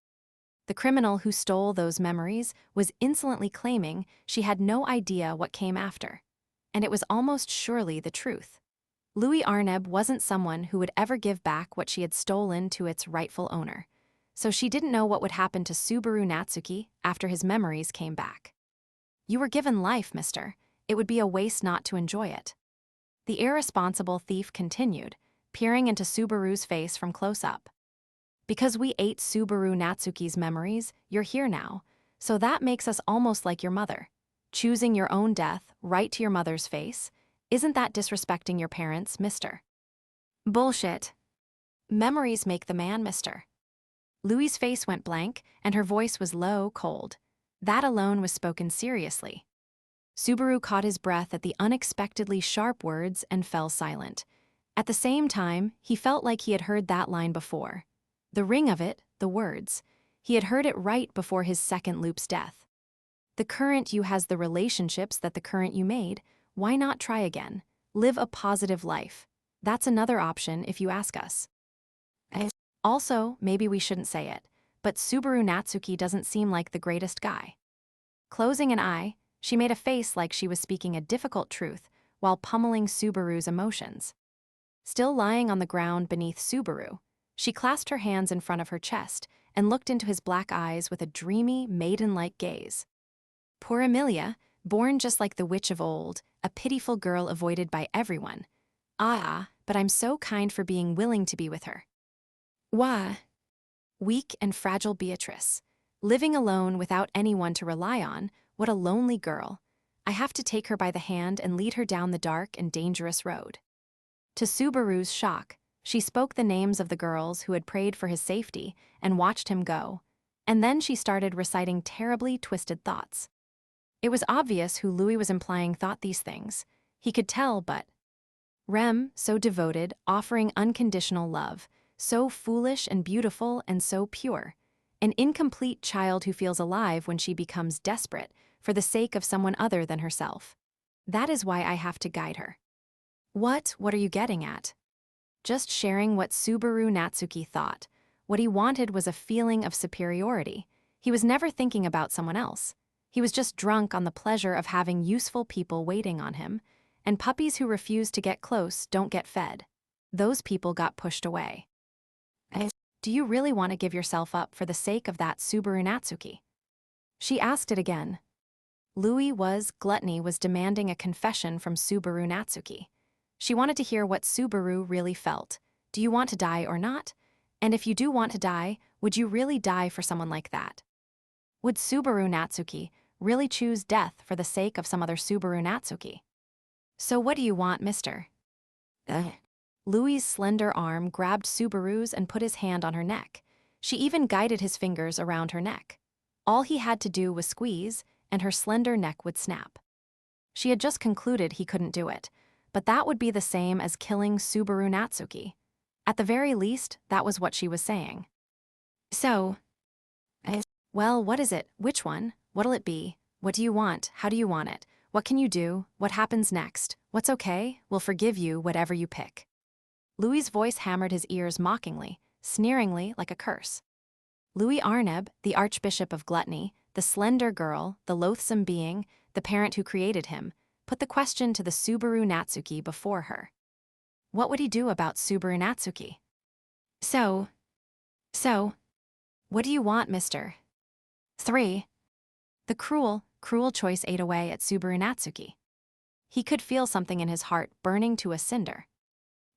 A: The criminal who stole those memories was insolently claiming she had no idea what came after. And it was almost surely the truth. Louis Arneb wasn't someone who would ever give back what she had stolen to its rightful owner. So she didn't know what would happen to Subaru Natsuki after his memories came back. You were given life, mister. It would be a waste not to enjoy it. The irresponsible thief continued, peering into Subaru's face from close up. Because we ate Subaru Natsuki's memories, you're here now, so that makes us almost like your mother. Choosing your own death right to your mother's face, isn't that disrespecting your parents, mister? Bullshit. Memories make the man, mister. Louis' face went blank, and her voice was low, cold. That alone was spoken seriously. Subaru caught his breath at the unexpectedly sharp words and fell silent. At the same time, he felt like he had heard that line before. The ring of it, the words. He had heard it right before his second loop's death. The current you has the relationships that the current you made. Why not try again? Live a positive life. That's another option if you ask us. Also, maybe we shouldn't say it, but Subaru Natsuki doesn't seem like the greatest guy. Closing an eye, she made a face like she was speaking a difficult truth while pummeling Subaru's emotions. Still lying on the ground beneath Subaru, she clasped her hands in front of her chest and looked into his black eyes with a dreamy, maiden-like gaze. Poor Emilia, born just like the witch of old, a pitiful girl avoided by everyone. Ah, but I'm so kind for being willing to be with her. Why? Weak and fragile Beatrice. Living alone without anyone to rely on, what a lonely girl. I have to take her by the hand and lead her down the dark and dangerous road. To Subaru's shock, she spoke the names of the girls who had prayed for his safety and watched him go, and then she started reciting terribly twisted thoughts. It was obvious who Louis was implying thought these things. He could tell, but Rem, so devoted, offering unconditional love, so foolish and beautiful and so pure. An incomplete child who feels alive when she becomes desperate for the sake of someone other than herself. That is why I have to guide her. What are you getting at? Just sharing what Subaru Natsuki thought. What he wanted was a feeling of superiority. He was never thinking about someone else. He was just drunk on the pleasure of having useful people waiting on him, and puppies who refuse to get close don't get fed. Those people got pushed away. Do you really want to give yourself up for the sake of that Subaru Natsuki? She asked it again. Gluttony was demanding a confession from Subaru Natsuki. She wanted to hear what Subaru really felt. Do you want to die or not? And if you do want to die, would you really die for someone like that? Would Subaru Natsuki really choose death for the sake of some other Subaru Natsuki? So what do you want, mister? Louis's slender arm grabbed Subaru's and put his hand on her neck. She even guided his fingers around her neck. All he had to do was squeeze, and her slender neck would snap. She had just concluded he couldn't do it, but that would be the same as killing Subaru Natsuki. At the very least, that was what she was saying. So, well, what is it? Which one? What'll it be? What do you want? How do you want it? What can you do? What happens next? What's okay? We'll forgive you whatever you pick. Louis's voice hammered his ears mockingly, sneeringly like a curse. Louis Arneb, the Archbishop of Gluttony, the slender girl, the loathsome being, the parent who created him, put the question to the Subaru Natsuki before her. What would he do about Subaru Natsuki? So, what do you want, mister? 3. The cruel choice ate away at Subaru Natsuki. He could feel something in his heart burning to a cinder.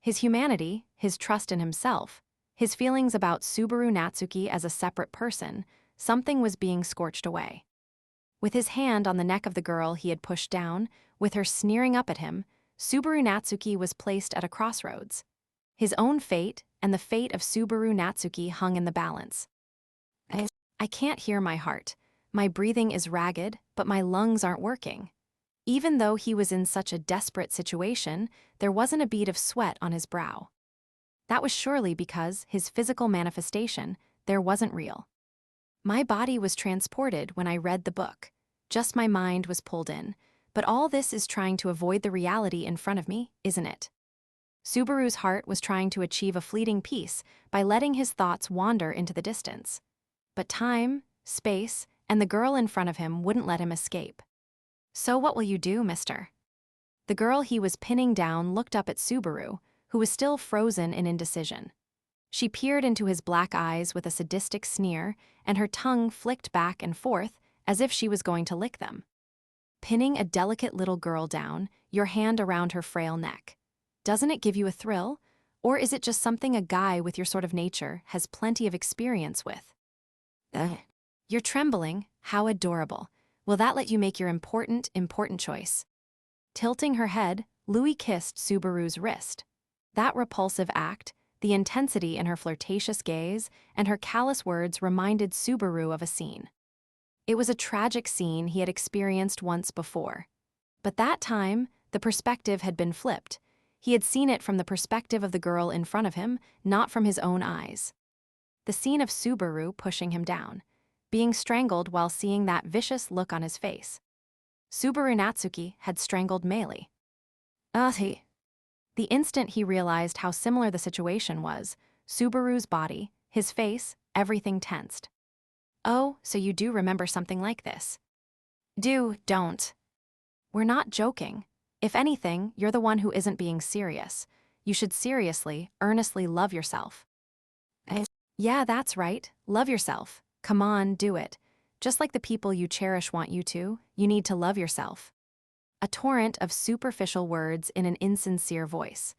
A: His humanity, his trust in himself, his feelings about Subaru Natsuki as a separate person, something was being scorched away. With his hand on the neck of the girl he had pushed down, with her sneering up at him, Subaru Natsuki was placed at a crossroads. His own fate and the fate of Subaru Natsuki hung in the balance. I can't hear my heart. My breathing is ragged, but my lungs aren't working. Even though he was in such a desperate situation, there wasn't a bead of sweat on his brow. That was surely because his physical manifestation there wasn't real. My body was transported when I read the book. Just my mind was pulled in. But all this is trying to avoid the reality in front of me, isn't it? Subaru's heart was trying to achieve a fleeting peace by letting his thoughts wander into the distance. But time, space, and the girl in front of him wouldn't let him escape. So what will you do, mister? The girl he was pinning down looked up at Subaru, who was still frozen in indecision. She peered into his black eyes with a sadistic sneer, and her tongue flicked back and forth as if she was going to lick them. Pinning a delicate little girl down, your hand around her frail neck. Doesn't it give you a thrill? Or is it just something a guy with your sort of nature has plenty of experience with? You're trembling. How adorable. Will that let you make your important choice? Tilting her head, Louis kissed Subaru's wrist. That repulsive act, the intensity in her flirtatious gaze, and her callous words reminded Subaru of a scene. It was a tragic scene he had experienced once before. But that time, the perspective had been flipped. He had seen it from the perspective of the girl in front of him, not from his own eyes. The scene of Subaru pushing him down, being strangled while seeing that vicious look on his face. Subaru Natsuki had strangled Meili. The instant he realized how similar the situation was, Subaru's body, his face, everything tensed. Oh, so you do remember something like this? Don't. We're not joking. If anything, you're the one who isn't being serious. You should seriously, earnestly love yourself. Yeah, that's right. Love yourself. Come on, do it. Just like the people you cherish want you to, you need to love yourself. A torrent of superficial words in an insincere voice.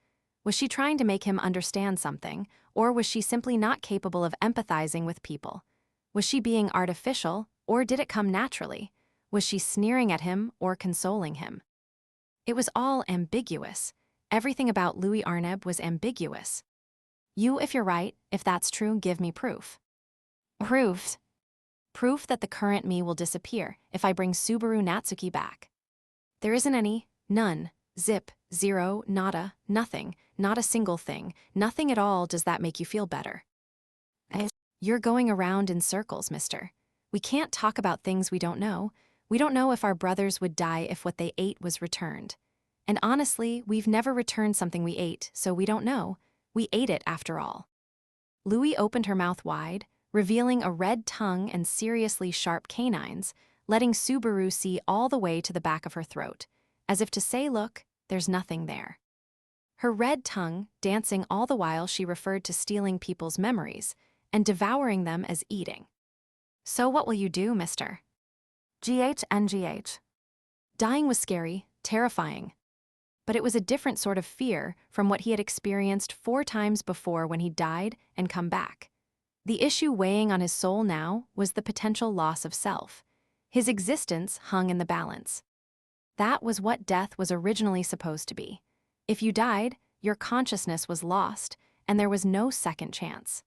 A: Was she trying to make him understand something, or was she simply not capable of empathizing with people? Was she being artificial, or did it come naturally? Was she sneering at him or consoling him? It was all ambiguous. Everything about Louis Arneb was ambiguous. You, if you're right, if that's true, give me proof. Proof? Proof that the current me will disappear if I bring Subaru Natsuki back. There isn't any, none, zip, Zero, nada, nothing, not a single thing, nothing at all. Does that make you feel better? You're going around in circles, mister. We can't talk about things we don't know. We don't know if our brothers would die if what they ate was returned. And honestly, we've never returned something we ate, so we don't know. We ate it after all. Louis opened her mouth wide, revealing a red tongue and seriously sharp canines, letting Subaru see all the way to the back of her throat, as if to say, look, there's nothing there. Her red tongue dancing all the while she referred to stealing people's memories and devouring them as eating. So what will you do, mister? GH. Dying was scary, terrifying. But it was a different sort of fear from what he had experienced 4 times before when he died and come back. The issue weighing on his soul now was the potential loss of self. His existence hung in the balance. That was what death was originally supposed to be. If you died, your consciousness was lost, and there was no second chance.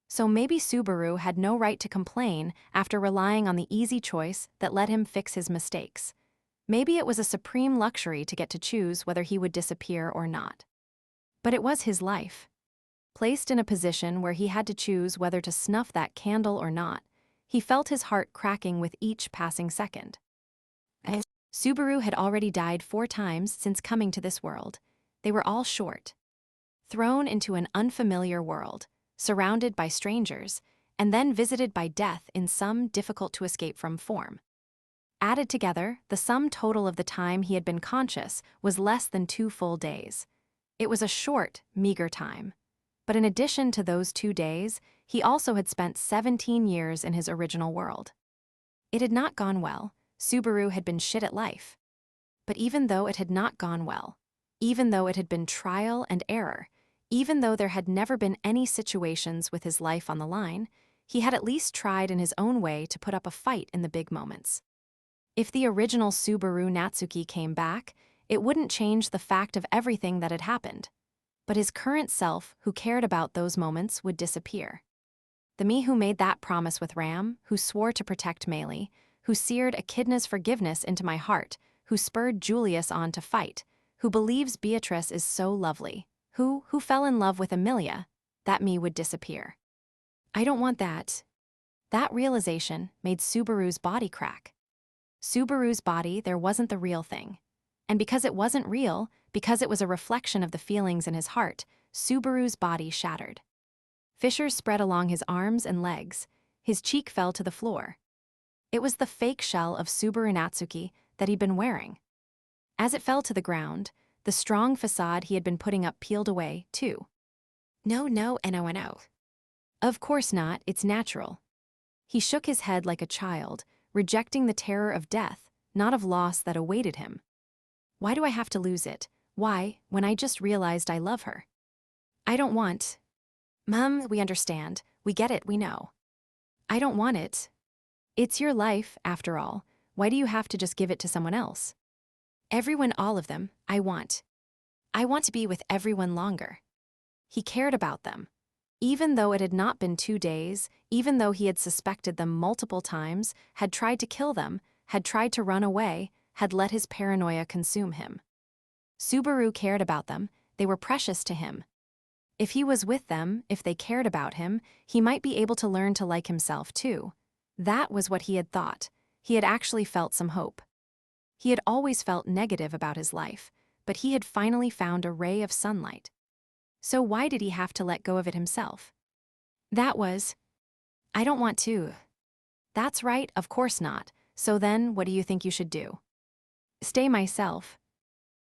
A: So maybe Subaru had no right to complain after relying on the easy choice that let him fix his mistakes. Maybe it was a supreme luxury to get to choose whether he would disappear or not. But it was his life. Placed in a position where he had to choose whether to snuff that candle or not, he felt his heart cracking with each passing second. Subaru had already died 4 times since coming to this world. They were all short. Thrown into an unfamiliar world, surrounded by strangers, and then visited by death in some difficult-to-escape-from form. Added together, the sum total of the time he had been conscious was less than 2 full days. It was a short, meager time. But in addition to those 2 days, he also had spent 17 years in his original world. It had not gone well. Subaru had been shit at life. But even though it had not gone well, even though it had been trial and error, even though there had never been any situations with his life on the line, he had at least tried in his own way to put up a fight in the big moments. If the original Subaru Natsuki came back, it wouldn't change the fact of everything that had happened. But his current self, who cared about those moments, would disappear. The me who made that promise with Ram, who swore to protect Meili, who seared Echidna's forgiveness into my heart, who spurred Julius on to fight, who believes Beatrice is so lovely, who fell in love with Emilia, that me would disappear. I don't want that. That realization made Subaru's body crack. Subaru's body, there wasn't the real thing. And because it wasn't real, because it was a reflection of the feelings in his heart, Subaru's body shattered. Fissures spread along his arms and legs. His cheek fell to the floor. It was the fake shell of Subaru Natsuki that he'd been wearing. As it fell to the ground, the strong facade he had been putting up peeled away, too. No, no. Of course not, it's natural. He shook his head like a child, rejecting the terror of death, not of loss that awaited him. Why do I have to lose it? Why, when I just realized I love her? I don't want. Mom, we understand. We get it, we know. I don't want it. It's your life, after all. Why do you have to just give it to someone else? Everyone, all of them, I want. I want to be with everyone longer. He cared about them. Even though it had not been 2 days, even though he had suspected them multiple times, had tried to kill them, had tried to run away, had let his paranoia consume him. Subaru cared about them, they were precious to him. If he was with them, if they cared about him, he might be able to learn to like himself too. That was what he had thought. He had actually felt some hope. He had always felt negative about his life, but he had finally found a ray of sunlight. So why did he have to let go of it himself? That was, I don't want to. That's right, of course not. So then, what do you think you should do? Stay myself.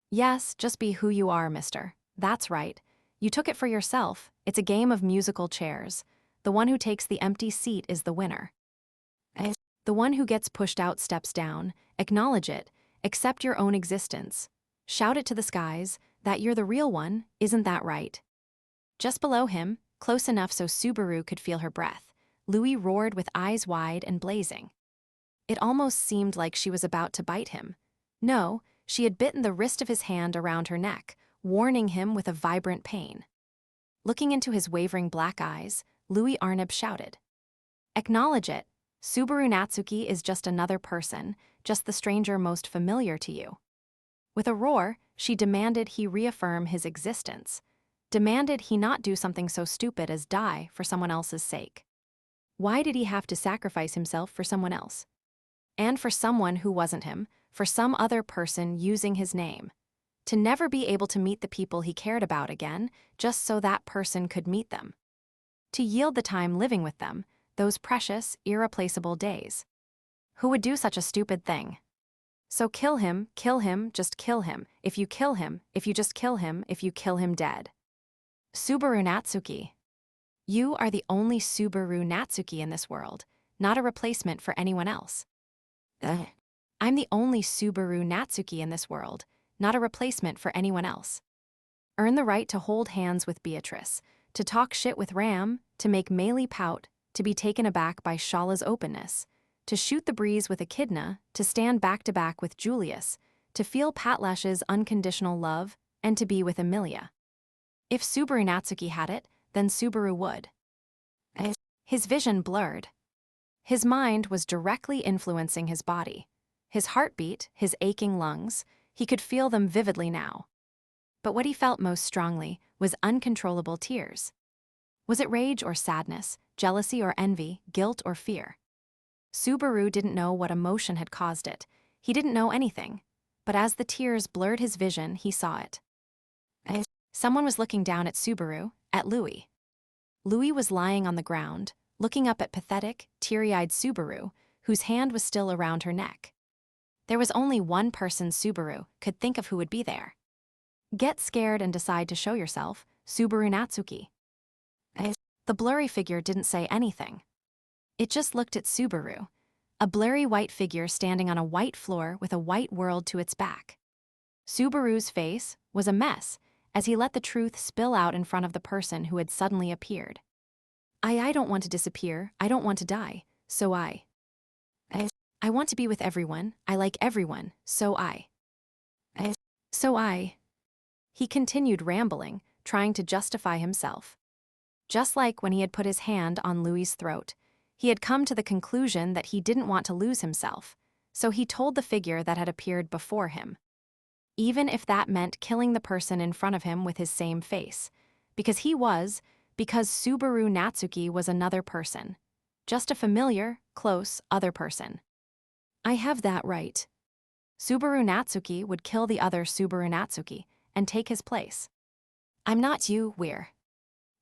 A: Yes, just be who you are, mister. That's right. You took it for yourself. It's a game of musical chairs. The one who takes the empty seat is the winner. The one who gets pushed out steps down. Acknowledge it. Accept your own existence. Shout it to the skies that you're the real one, isn't that right? Just below him, close enough so Subaru could feel her breath, Louis roared with eyes wide and blazing. It almost seemed like she was about to bite him. No, she had bitten the wrist of his hand around her neck, warning him with a vibrant pain. Looking into his wavering black eyes, Louis Arnab shouted. Acknowledge it. Subaru Natsuki is just another person, just the stranger most familiar to you. With a roar, she demanded he reaffirm his existence, demanded he not do something so stupid as die for someone else's sake. Why did he have to sacrifice himself for someone else? And for someone who wasn't him, for some other person using his name. To never be able to meet the people he cared about again, just so that person could meet them. To yield the time living with them, those precious, irreplaceable days. Who would do such a stupid thing? So kill him, just kill him. If you kill him, if you just kill him, if you kill him dead. Subaru Natsuki. You are the only Subaru Natsuki in this world, not a replacement for anyone else. I'm the only Subaru Natsuki in this world, not a replacement for anyone else. Earn the right to hold hands with Beatrice, to talk shit with Ram, to make Meili pout, to be taken aback by Shala's openness, to shoot the breeze with Echidna, to stand back-to-back with Julius, to feel Patlash's unconditional love, and to be with Emilia. If Subaru Natsuki had it, then Subaru would. His vision blurred. His mind was directly influencing his body. His heartbeat, his aching lungs, he could feel them vividly now. But what he felt most strongly was uncontrollable tears. Was it rage or sadness, jealousy or envy, guilt or fear? Subaru didn't know what emotion had caused it. He didn't know anything. But as the tears blurred his vision, he saw it. Someone was looking down at Subaru, at Louis. Louis was lying on the ground, looking up at pathetic, teary-eyed Subaru, whose hand was still around her neck. There was only one person Subaru could think of who would be there. Get scared and decide to show yourself, Subaru Natsuki. The blurry figure didn't say anything. It just looked at Subaru, a blurry white figure standing on a white floor with a white world to its back. Subaru's face was a mess as he let the truth spill out in front of the person who had suddenly appeared. I don't want to disappear, I don't want to die, so I want to be with everyone, I like everyone, so I. He continued rambling, trying to justify himself. Just like when he had put his hand on Louis's throat, he had come to the conclusion that he didn't want to lose himself, so he told the figure that had appeared before him. Even if that meant killing the person in front of him with his same face, because Subaru Natsuki was another person, just a familiar, close, other person. I have that right. Subaru Natsuki would kill the other Subaru Natsuki and take his place. I'm not you, we're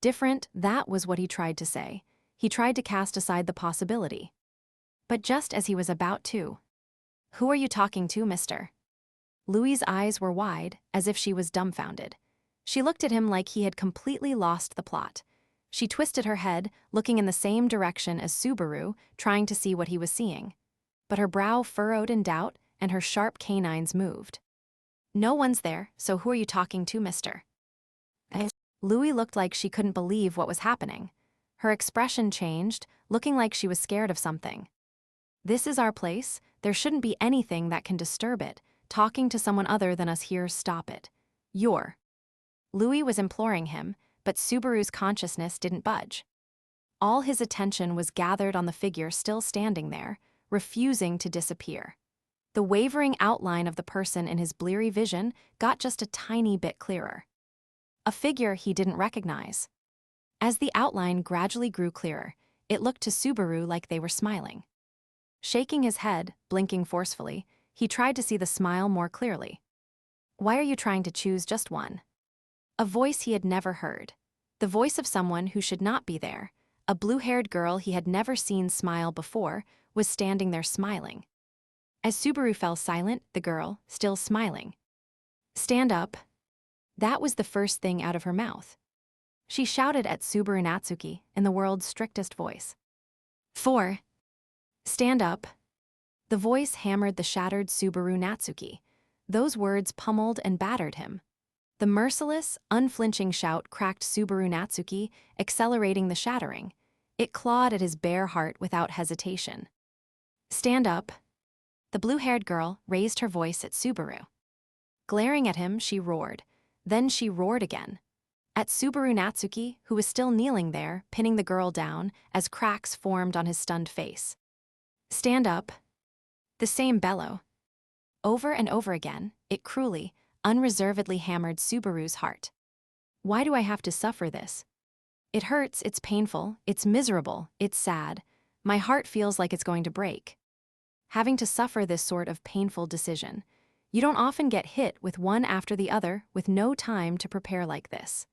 A: different, that was what he tried to say. He tried to cast aside the possibility. But just as he was about to. Who are you talking to, mister? Louis's eyes were wide, as if she was dumbfounded. She looked at him like he had completely lost the plot. She twisted her head, looking in the same direction as Subaru, trying to see what he was seeing. But her brow furrowed in doubt, and her sharp canines moved. No one's there, so who are you talking to, mister? Louis looked like she couldn't believe what was happening. Her expression changed, looking like she was scared of something. This is our place, there shouldn't be anything that can disturb it. Talking to someone other than us here, stop it. Louis was imploring him, but Subaru's consciousness didn't budge. All his attention was gathered on the figure still standing there, refusing to disappear. The wavering outline of the person in his bleary vision got just a tiny bit clearer. A figure he didn't recognize. As the outline gradually grew clearer, it looked to Subaru like they were smiling. Shaking his head, blinking forcefully, he tried to see the smile more clearly. Why are you trying to choose just one? A voice he had never heard. The voice of someone who should not be there. A blue-haired girl he had never seen smile before was standing there smiling. As Subaru fell silent, the girl, still smiling. Stand up. That was the first thing out of her mouth. She shouted at Subaru Natsuki in the world's strictest voice. 4. Stand up. The voice hammered the shattered Subaru Natsuki. Those words pummeled and battered him. The merciless, unflinching shout cracked Subaru Natsuki, accelerating the shattering. It clawed at his bare heart without hesitation. Stand up. The blue-haired girl raised her voice at Subaru. Glaring at him, she roared. Then she roared again. At Subaru Natsuki, who was still kneeling there, pinning the girl down, as cracks formed on his stunned face. Stand up. The same bellow. Over and over again, it cruelly, unreservedly hammered Subaru's heart. Why do I have to suffer this? It hurts, it's painful, it's miserable, it's sad. My heart feels like it's going to break. Having to suffer this sort of painful decision. You don't often get hit with one after the other with no time to prepare like this.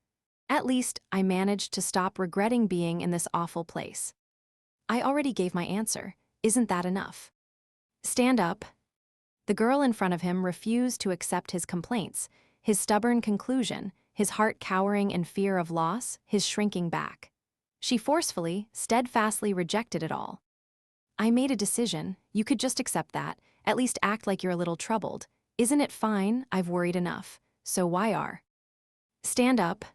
A: At least, I managed to stop regretting being in this awful place. I already gave my answer. Isn't that enough? Stand up. The girl in front of him refused to accept his complaints, his stubborn conclusion, his heart cowering in fear of loss, his shrinking back. She forcefully, steadfastly rejected it all. I made a decision, you could just accept that, at least act like you're a little troubled. Isn't it fine? I've worried enough. So why are? Stand up.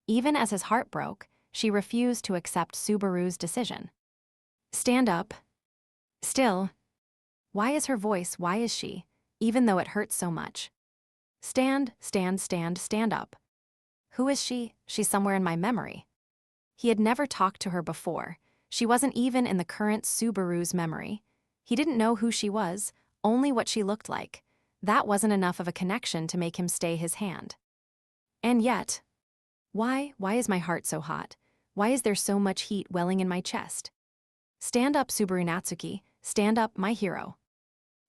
A: Even as his heart broke, she refused to accept Subaru's decision. Stand up. Still. Why is her voice, why is she, even though it hurts so much? Stand up. Who is she? She's somewhere in my memory. He had never talked to her before. She wasn't even in the current Subaru's memory. He didn't know who she was, only what she looked like. That wasn't enough of a connection to make him stay his hand. And yet, why is my heart so hot? Why is there so much heat welling in my chest? Stand up, Subaru Natsuki, stand up, my hero.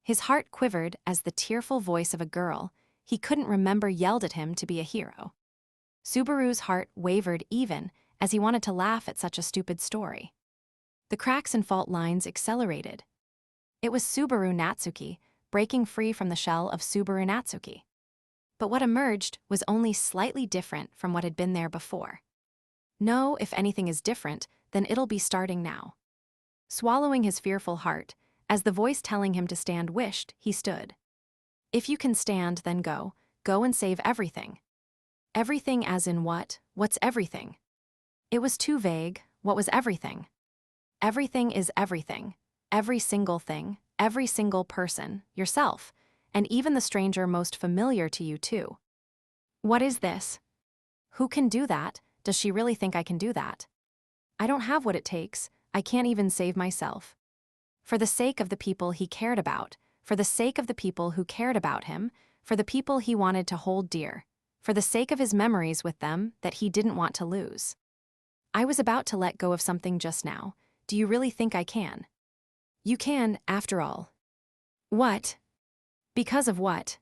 A: His heart quivered as the tearful voice of a girl he couldn't remember yelled at him to be a hero. Subaru's heart wavered even as he wanted to laugh at such a stupid story. The cracks and fault lines accelerated. It was Subaru Natsuki breaking free from the shell of Subaru Natsuki. But what emerged was only slightly different from what had been there before. No, if anything is different, then it'll be starting now. Swallowing his fearful heart, as the voice telling him to stand wished, he stood. If you can stand, then go and save everything. Everything as in what? What's everything? It was too vague. What was everything? Everything is everything. Every single thing, every single person, yourself, and even the stranger most familiar to you too. What is this? Who can do that? Does she really think I can do that? I don't have what it takes. I can't even save myself. For the sake of the people he cared about, for the sake of the people who cared about him, for the people he wanted to hold dear, for the sake of his memories with them that he didn't want to lose. I was about to let go of something just now. Do you really think I can? You can, after all. What? Because of what?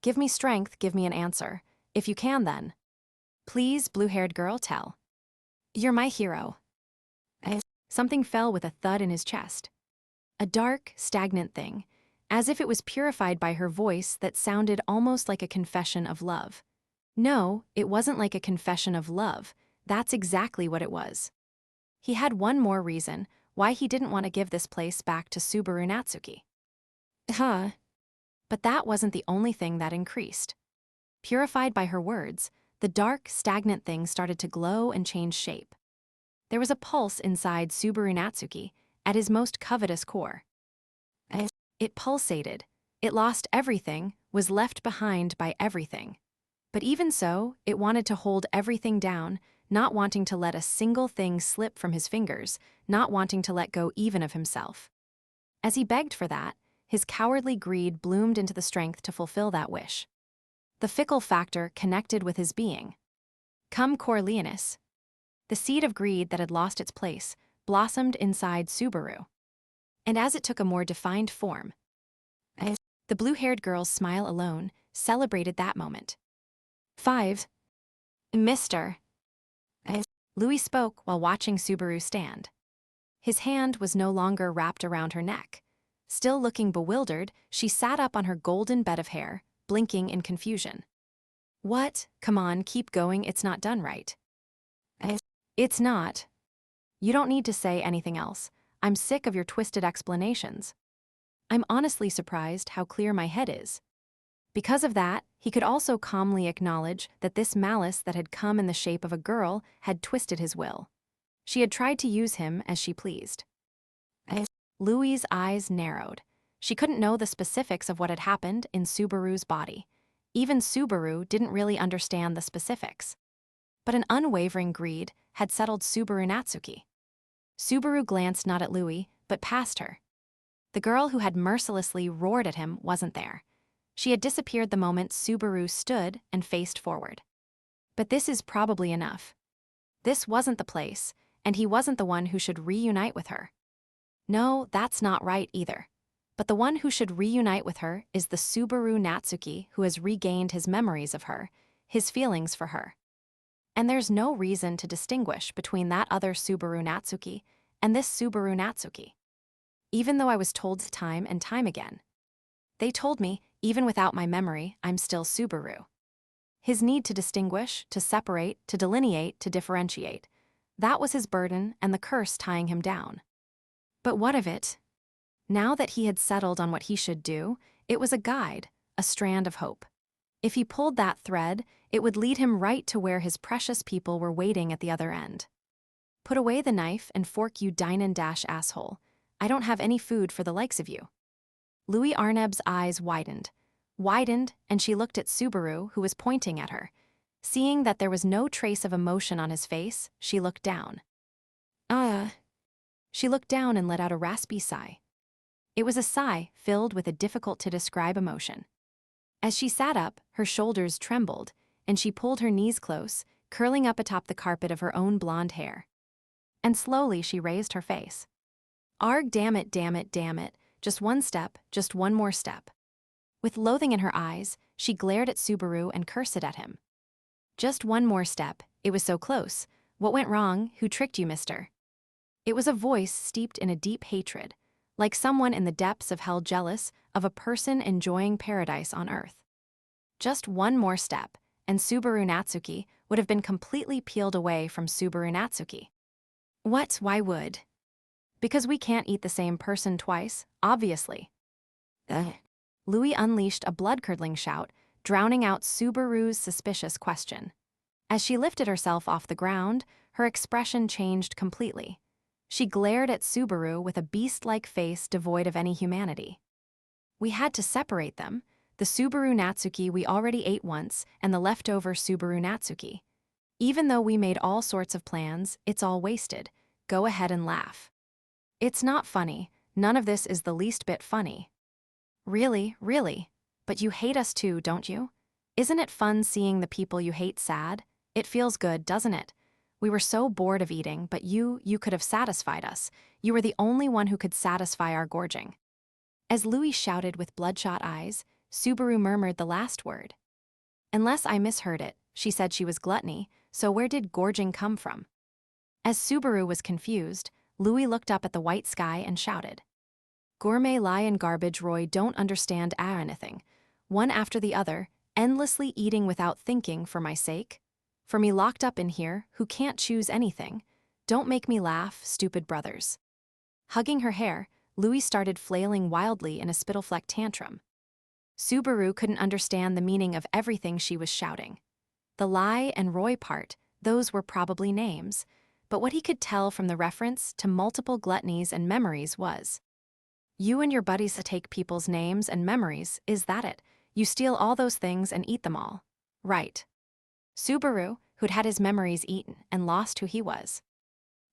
A: Give me strength, give me an answer. If you can, then. Please, blue-haired girl, tell. You're my hero. Something fell with a thud in his chest. A dark, stagnant thing, as if it was purified by her voice that sounded almost like a confession of love. No, it wasn't like a confession of love. That's exactly what it was. He had one more reason why he didn't want to give this place back to Subaru Natsuki. But that wasn't the only thing that increased. Purified by her words, the dark, stagnant thing started to glow and change shape. There was a pulse inside Subaru Natsuki at his most covetous core. It pulsated. It lost everything, was left behind by everything. But even so, it wanted to hold everything down, not wanting to let a single thing slip from his fingers, not wanting to let go even of himself. As he begged for that, his cowardly greed bloomed into the strength to fulfill that wish. The fickle factor connected with his being. Come Corleonis. The seed of greed that had lost its place blossomed inside Subaru. And as it took a more defined form, the blue-haired girl's smile alone celebrated that moment. 5. Mr. Louis spoke while watching Subaru stand. His hand was no longer wrapped around her neck. Still looking bewildered, she sat up on her golden bed of hair, blinking in confusion. What? Come on, keep going, it's not done right. It's not. You don't need to say anything else. I'm sick of your twisted explanations. I'm honestly surprised how clear my head is. Because of that, he could also calmly acknowledge that this malice that had come in the shape of a girl had twisted his will. She had tried to use him as she pleased. Louis's eyes narrowed. She couldn't know the specifics of what had happened in Subaru's body. Even Subaru didn't really understand the specifics. But an unwavering greed had settled Subaru Natsuki. Subaru glanced not at Louis, but past her. The girl who had mercilessly roared at him wasn't there. She had disappeared the moment Subaru stood and faced forward. But this is probably enough. This wasn't the place, and he wasn't the one who should reunite with her. No, that's not right either. But the one who should reunite with her is the Subaru Natsuki who has regained his memories of her, his feelings for her. And there's no reason to distinguish between that other Subaru Natsuki and this Subaru Natsuki. Even though I was told time and time again. They told me, even without my memory, I'm still Subaru. His need to distinguish, to separate, to delineate, to differentiate. That was his burden and the curse tying him down. But what of it? Now that he had settled on what he should do, it was a guide, a strand of hope. If he pulled that thread, it would lead him right to where his precious people were waiting at the other end. Put away the knife and fork, you dine-and-dash asshole. I don't have any food for the likes of you. Louis Arneb's eyes widened, and she looked at Subaru, who was pointing at her. Seeing that there was no trace of emotion on his face, she looked down. She looked down and let out a raspy sigh. It was a sigh filled with a difficult-to-describe emotion. As she sat up, her shoulders trembled, and she pulled her knees close, curling up atop the carpet of her own blonde hair. And slowly she raised her face. Arg, damn it, damn it, damn it. Just one step, just one more step. With loathing in her eyes, she glared at Subaru and cursed at him. Just one more step. It was so close. What went wrong? Who tricked you, mister? It was a voice steeped in a deep hatred, like someone in the depths of hell jealous of a person enjoying paradise on earth. Just one more step, and Subaru Natsuki would have been completely peeled away from Subaru Natsuki. What? Why would? Because we can't eat the same person twice, obviously. Louis unleashed a blood-curdling shout, drowning out Subaru's suspicious question. As she lifted herself off the ground, her expression changed completely. She glared at Subaru with a beast-like face devoid of any humanity. We had to separate them, the Subaru Natsuki we already ate once and the leftover Subaru Natsuki. Even though we made all sorts of plans, it's all wasted. Go ahead and laugh. It's not funny. None of this is the least bit funny. Really, really. But you hate us too, don't you? Isn't it fun seeing the people you hate sad? It feels good, doesn't it? We were so bored of eating, but you could have satisfied us. You were the only one who could satisfy our gorging. As Louis shouted with bloodshot eyes, Subaru murmured the last word. Unless I misheard it, she said she was gluttony, so where did gorging come from? As Subaru was confused, Louis looked up at the white sky and shouted. Gourmet lie and garbage Roy don't understand anything. One after the other, endlessly eating without thinking for my sake. For me locked up in here, who can't choose anything. Don't make me laugh, stupid brothers. Hugging her hair, Louis started flailing wildly in a spittle-fleck tantrum. Subaru couldn't understand the meaning of everything she was shouting. The lie and Roy part, those were probably names, but what he could tell from the reference to multiple gluttonies and memories was, you and your buddies take people's names and memories, is that it? You steal all those things and eat them all. Right. Subaru, who'd had his memories eaten and lost who he was.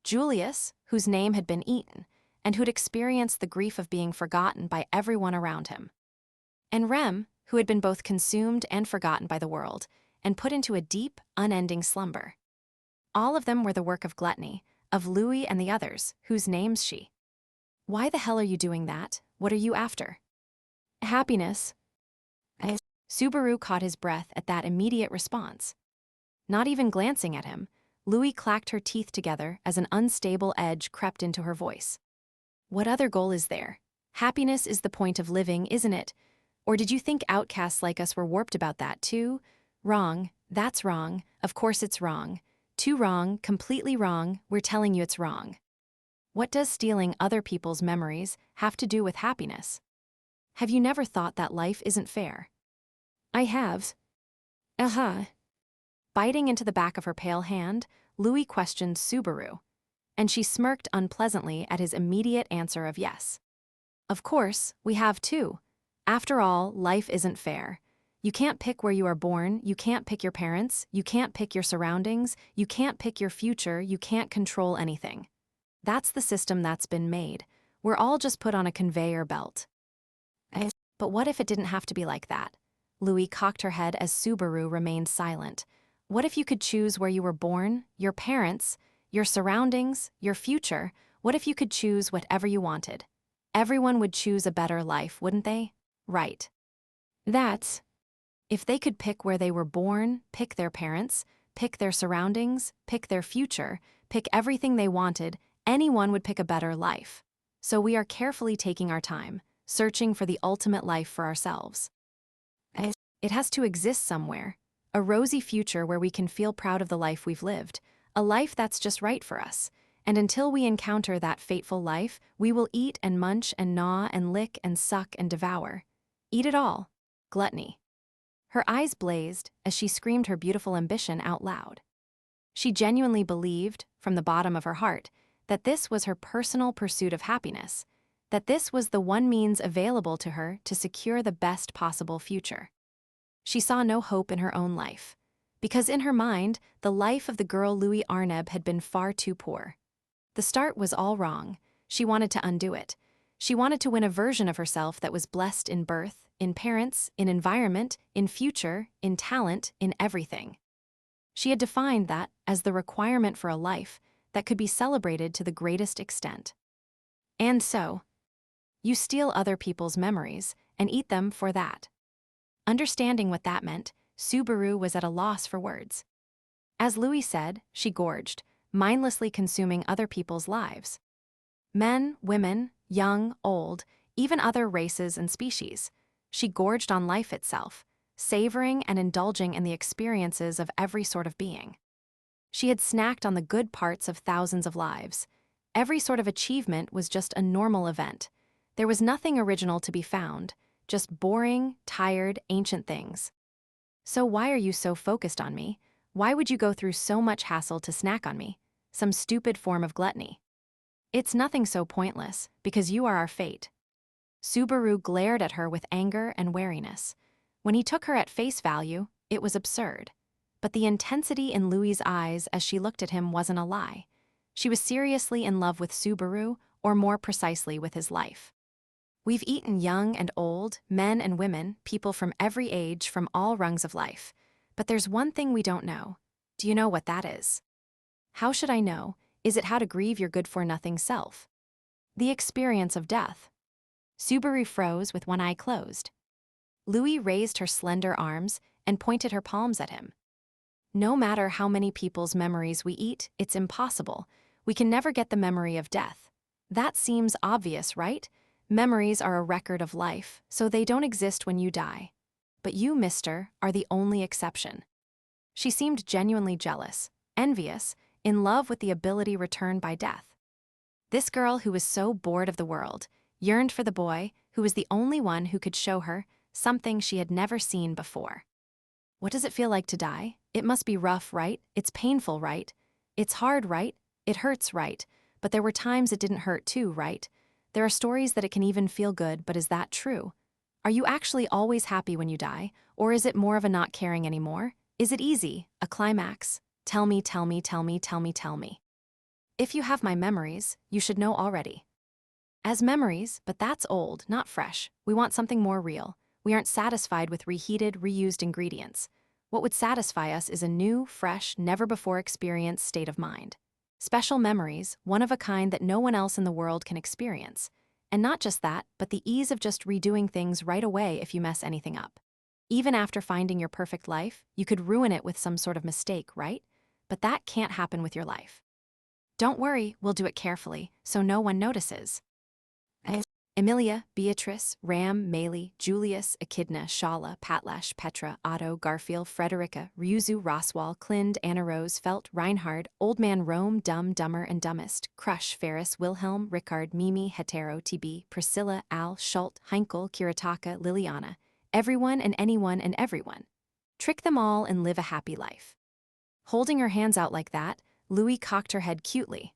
A: Julius, whose name had been eaten, and who'd experienced the grief of being forgotten by everyone around him. And Rem, who had been both consumed and forgotten by the world, and put into a deep, unending slumber. All of them were the work of gluttony, of Louis and the others, whose names she. Why the hell are you doing that? What are you after? Happiness. Subaru caught his breath at that immediate response. Not even glancing at him, Louis clacked her teeth together as an unstable edge crept into her voice. What other goal is there? Happiness is the point of living, isn't it? Or did you think outcasts like us were warped about that too? Wrong. That's wrong. Of course it's wrong. Too wrong, completely wrong. We're telling you it's wrong. What does stealing other people's memories have to do with happiness? Have you never thought that life isn't fair? I have. Biting into the back of her pale hand, Louis questioned Subaru, and she smirked unpleasantly at his immediate answer of yes. Of course, we have too. After all, life isn't fair. You can't pick where you are born, you can't pick your parents, you can't pick your surroundings, you can't pick your future, you can't control anything. That's the system that's been made. We're all just put on a conveyor belt. But what if it didn't have to be like that? Louis cocked her head as Subaru remained silent. What if you could choose where you were born, your parents, your surroundings, your future? What if you could choose whatever you wanted? Everyone would choose a better life, wouldn't they? Right. That's if they could pick where they were born, pick their parents, pick their surroundings, pick their future, pick everything they wanted, anyone would pick a better life. So we are carefully taking our time, searching for the ultimate life for ourselves. It has to exist somewhere, a rosy future where we can feel proud of the life we've lived, a life that's just right for us. And until we encounter that fateful life, we will eat and munch and gnaw and lick and suck and devour. Eat it all. Gluttony. Her eyes blazed as she screamed her beautiful ambition out loud. She genuinely believed, from the bottom of her heart, that this was her personal pursuit of happiness, that this was the one means available to her to secure the best possible future. She saw no hope in her own life, because in her mind, the life of the girl Louis Arneb had been far too poor. The start was all wrong. She wanted to undo it. She wanted to win a version of herself that was blessed in birth, in parents, in environment, in future, in talent, in everything. She had defined that as the requirement for a life that could be celebrated to the greatest extent. And so, you steal other people's memories and eat them for that. Understanding what that meant, Subaru was at a loss for words. As Louis said, she gorged, mindlessly consuming other people's lives. Men, women, young, old, even other races and species. She gorged on life itself, savoring and indulging in the experiences of every sort of being. She had snacked on the good parts of thousands of lives. Every sort of achievement was just a normal event. There was nothing original to be found, just boring, tired, ancient things. So why are you so focused on me? Why would you go through so much hassle to snack on me? Some stupid form of gluttony. It's nothing so pointless, because you are our fate. Subaru glared at her with anger and wariness. When he took her at face value, it was absurd. But the intensity in Louis's eyes as she looked at him wasn't a lie. She was seriously in love with Subaru, or more precisely with his life. We've eaten young and old, men and women, people from every age, from all rungs of life. But there's one thing we don't know. Do you know what that is? How should I know? Is it how to grieve your good-for-nothing self? The experience of death. Subaru froze with one eye closed. Louis raised her slender arms and pointed her palms at him. No matter how many people's memories we eat, it's impossible. We can never get the memory of death. That seems obvious, right? Memories are a record of life, so they don't exist when you die. But you, mister, are the only exception. She seemed genuinely jealous, envious, in love with the ability returned by death. This girl who was so bored of the world yearned for the boy who was the only one who could show her something she had never seen before. What does it feel like to die? It must be rough, right? It's painful, right? It's hard, right? It hurts, right? But there were times it didn't hurt too, right? There are stories that it can even feel good, but is that true? Are you actually always happy when you die, or is it more of a not caring anymore? Is it easy, a climax? Tell me, tell me, tell me, tell me, tell me. If you have my memories, you should know already. As memories, but that's old, not fresh. We want something more real. We aren't satisfied with reheated, reused ingredients. What would satisfy us is a new, fresh, never-before-experienced state of mind. Special memories, one of a kind that no one else in the world can experience. And not just that, but the ease of just redoing things right away if you mess anything up. Even after finding your perfect life, you could ruin it with some sort of mistake, right? But that can't happen with your life. Don't worry, we'll do it carefully, so no one notices. Emilia, Beatrice, Ram, Maylie, Julius, Echidna, Shala, Patlash, Petra, Otto, Garfield, Frederica, Ryuzu, Roswal, Clind, Anna Rose, Felt, Reinhard, Old Man Rome, Dumb, Dumber, and Dumbest, Crush, Ferris, Wilhelm, Rickard, Mimi, Hetero, TB, Priscilla, Al, Schult, Heinkel, Kiritaka, Liliana, everyone and anyone and everyone. Trick them all and live a happy life. Holding her hands out like that, Louis cocked her head cutely.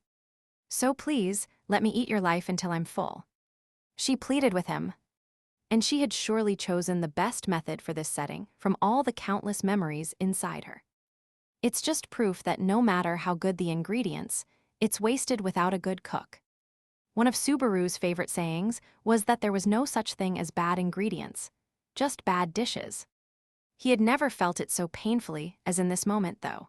A: So please, let me eat your life until I'm full. She pleaded with him. And she had surely chosen the best method for this setting from all the countless memories inside her. It's just proof that no matter how good the ingredients, it's wasted without a good cook. One of Subaru's favorite sayings was that there was no such thing as bad ingredients, just bad dishes. He had never felt it so painfully as in this moment, though.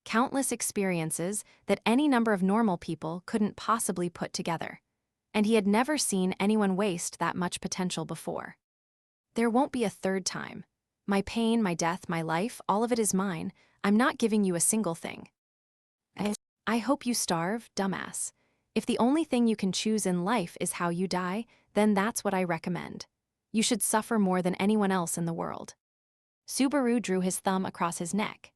A: Countless experiences that any number of normal people couldn't possibly put together. And he had never seen anyone waste that much potential before. There won't be a third time. My pain, my death, my life, all of it is mine. I'm not giving you a single thing. I hope you starve, dumbass. If the only thing you can choose in life is how you die, then that's what I recommend. You should suffer more than anyone else in the world. Subaru drew his thumb across his neck.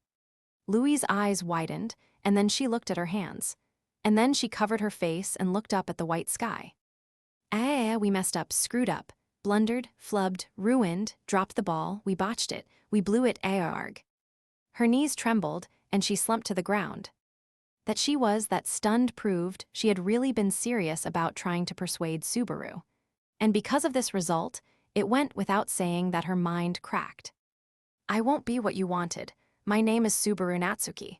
A: Louie's eyes widened, and then she looked at her hands. And then she covered her face and looked up at the white sky. We messed up, screwed up, blundered, flubbed, ruined, dropped the ball, we botched it, we blew it, arg. Her knees trembled, and she slumped to the ground. That stunned proved she had really been serious about trying to persuade Subaru. And because of this result, it went without saying that her mind cracked. I won't be what you wanted. My name is Subaru Natsuki.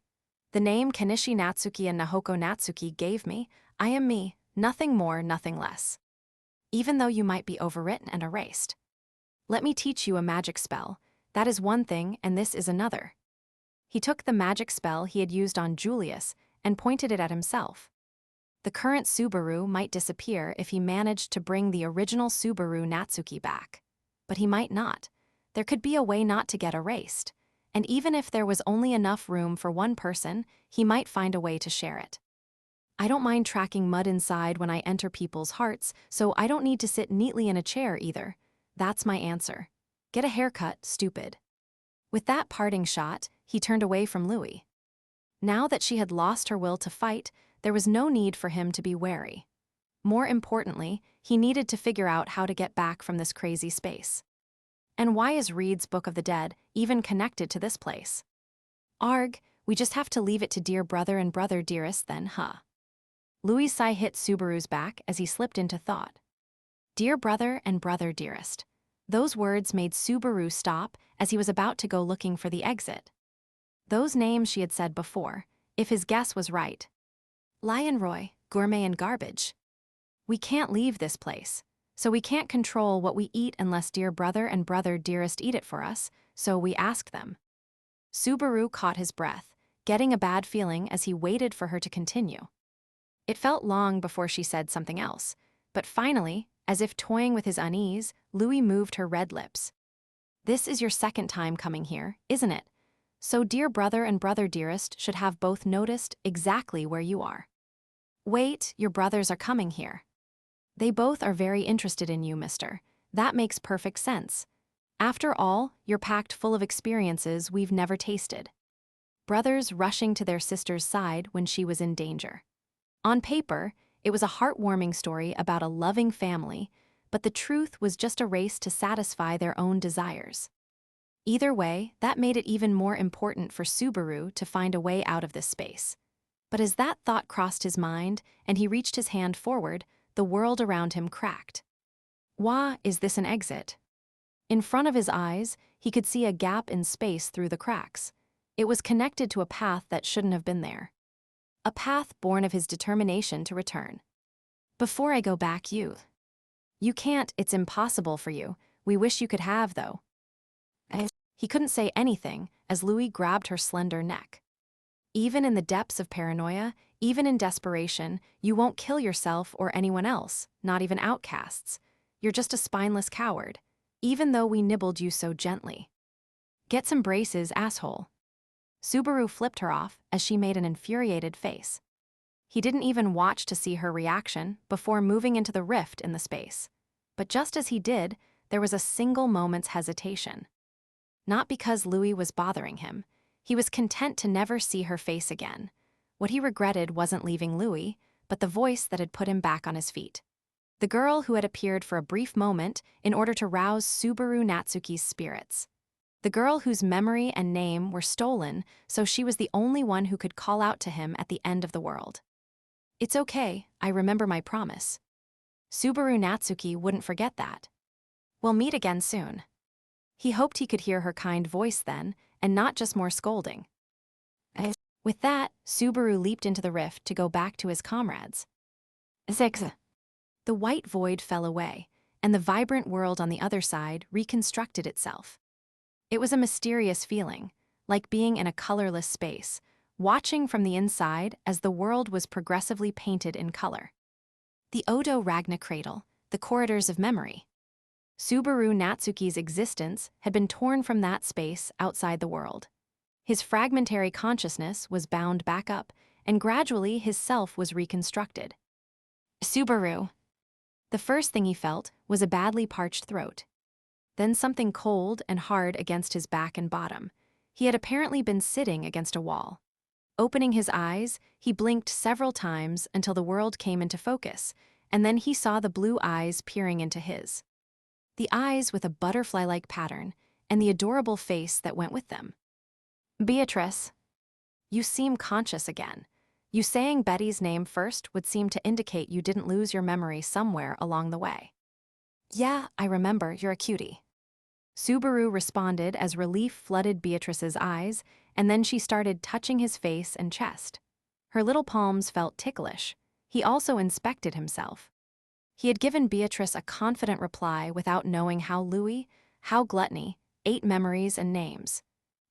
A: The name Kenichi Natsuki and Nahoko Natsuki gave me, I am me, nothing more, nothing less. Even though you might be overwritten and erased. Let me teach you a magic spell. That is one thing, and this is another. He took the magic spell he had used on Julius and pointed it at himself. The current Subaru might disappear if he managed to bring the original Subaru Natsuki back. But he might not. There could be a way not to get erased. And even if there was only enough room for one person, he might find a way to share it. I don't mind tracking mud inside when I enter people's hearts, so I don't need to sit neatly in a chair either. That's my answer. Get a haircut, stupid. With that parting shot, he turned away from Louie. Now that she had lost her will to fight, there was no need for him to be wary. More importantly, he needed to figure out how to get back from this crazy space. And why is Reed's Book of the Dead even connected to this place? Arg, we just have to leave it to dear brother and brother dearest then, huh? Louie's sigh hit Subaru's back as he slipped into thought. Dear brother and brother dearest. Those words made Subaru stop as he was about to go looking for the exit. Those names she had said before, if his guess was right. Lion Roy, gourmet and garbage. We can't leave this place. So we can't control what we eat unless dear brother and brother dearest eat it for us, so we asked them. Subaru caught his breath, getting a bad feeling as he waited for her to continue. It felt long before she said something else, but finally, as if toying with his unease, Louie moved her red lips. This is your second time coming here, isn't it? So dear brother and brother dearest should have both noticed exactly where you are. Wait, your brothers are coming here. They both are very interested in you, mister. That makes perfect sense. After all, you're packed full of experiences we've never tasted. Brothers rushing to their sister's side when she was in danger. On paper, it was a heartwarming story about a loving family, but the truth was just a race to satisfy their own desires. Either way, that made it even more important for Subaru to find a way out of this space. But as that thought crossed his mind and he reached his hand forward, the world around him cracked. Why is this an exit? In front of his eyes, he could see a gap in space through the cracks. It was connected to a path that shouldn't have been there. A path born of his determination to return. Before I go back, you can't, it's impossible for you. We wish you could have, though. He couldn't say anything as Louie grabbed her slender neck. Even in the depths of paranoia, even in desperation, you won't kill yourself or anyone else, not even outcasts. You're just a spineless coward, even though we nibbled you so gently. Get some braces, asshole. Subaru flipped her off as she made an infuriated face. He didn't even watch to see her reaction before moving into the rift in the space. But just as he did, there was a single moment's hesitation. Not because Louie was bothering him. He was content to never see her face again. What he regretted wasn't leaving Louie, but the voice that had put him back on his feet. The girl who had appeared for a brief moment in order to rouse Subaru Natsuki's spirits. The girl whose memory and name were stolen, so she was the only one who could call out to him at the end of the world. It's okay, I remember my promise. Subaru Natsuki wouldn't forget that. We'll meet again soon. He hoped he could hear her kind voice then, and not just more scolding. With that, Subaru leaped into the rift to go back to his comrades. 6. The white void fell away, and the vibrant world on the other side reconstructed itself. It was a mysterious feeling, like being in a colorless space, watching from the inside as the world was progressively painted in color. The Odo Ragna cradle, the corridors of memory. Subaru Natsuki's existence had been torn from that space outside the world. His fragmentary consciousness was bound back up, and gradually his self was reconstructed. Subaru. The first thing he felt was a badly parched throat. Then something cold and hard against his back and bottom. He had apparently been sitting against a wall. Opening his eyes, he blinked several times until the world came into focus, and then he saw the blue eyes peering into his. The eyes with a butterfly-like pattern, and the adorable face that went with them. Beatrice. You seem conscious again. You saying Betty's name first would seem to indicate you didn't lose your memory somewhere along the way. Yeah, I remember, you're a cutie. Subaru responded as relief flooded Beatrice's eyes, and then she started touching his face and chest. Her little palms felt ticklish. He also inspected himself. He had given Beatrice a confident reply without knowing how Louis, how gluttony, ate memories and names.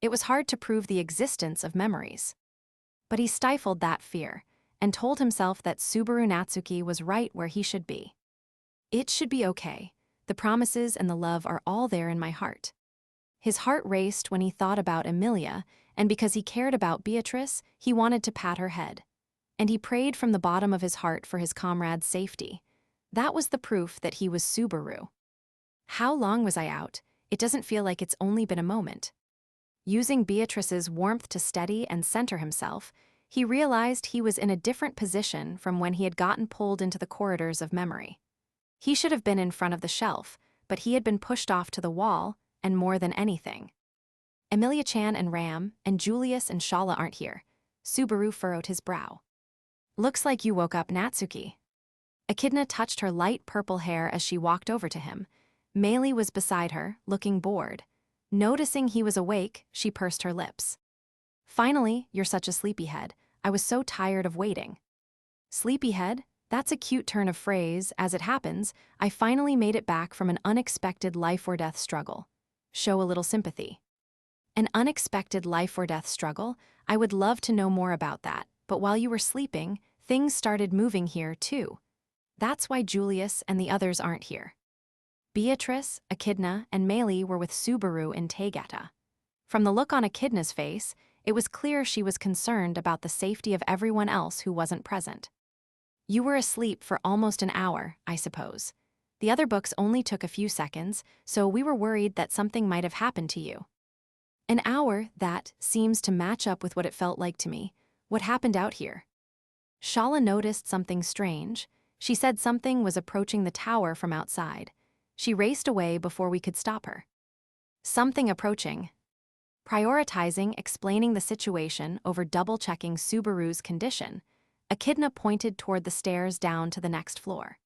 A: It was hard to prove the existence of memories. But he stifled that fear, and told himself that Subaru Natsuki was right where he should be. It should be okay. The promises and the love are all there in my heart. His heart raced when he thought about Emilia, and because he cared about Beatrice, he wanted to pat her head. And he prayed from the bottom of his heart for his comrade's safety. That was the proof that he was Subaru. How long was I out? It doesn't feel like it's only been a moment. Using Beatrice's warmth to steady and center himself, he realized he was in a different position from when he had gotten pulled into the corridors of memory. He should have been in front of the shelf, but he had been pushed off to the wall, and more than anything. Emilia-chan and Ram, and Julius and Shala aren't here. Subaru furrowed his brow. Looks like you woke up Natsuki. Echidna touched her light purple hair as she walked over to him. Meili was beside her, looking bored. Noticing he was awake, she pursed her lips. Finally, you're such a sleepyhead. I was so tired of waiting. Sleepyhead? That's a cute turn of phrase. As it happens, I finally made it back from an unexpected life-or-death struggle. Show a little sympathy. An unexpected life-or-death struggle? I would love to know more about that, but while you were sleeping, things started moving here too. That's why Julius and the others aren't here. Beatrice, Echidna, and Meili were with Subaru in Taygeta. From the look on Echidna's face, it was clear she was concerned about the safety of everyone else who wasn't present. You were asleep for almost an hour, I suppose. The other books only took a few seconds, so we were worried that something might have happened to you. An hour, that seems to match up with what it felt like to me. What happened out here? Shala noticed something strange. She said something was approaching the tower from outside. She raced away before we could stop her. Something approaching. Prioritizing explaining the situation over double-checking Subaru's condition, Echidna pointed toward the stairs down to the next floor.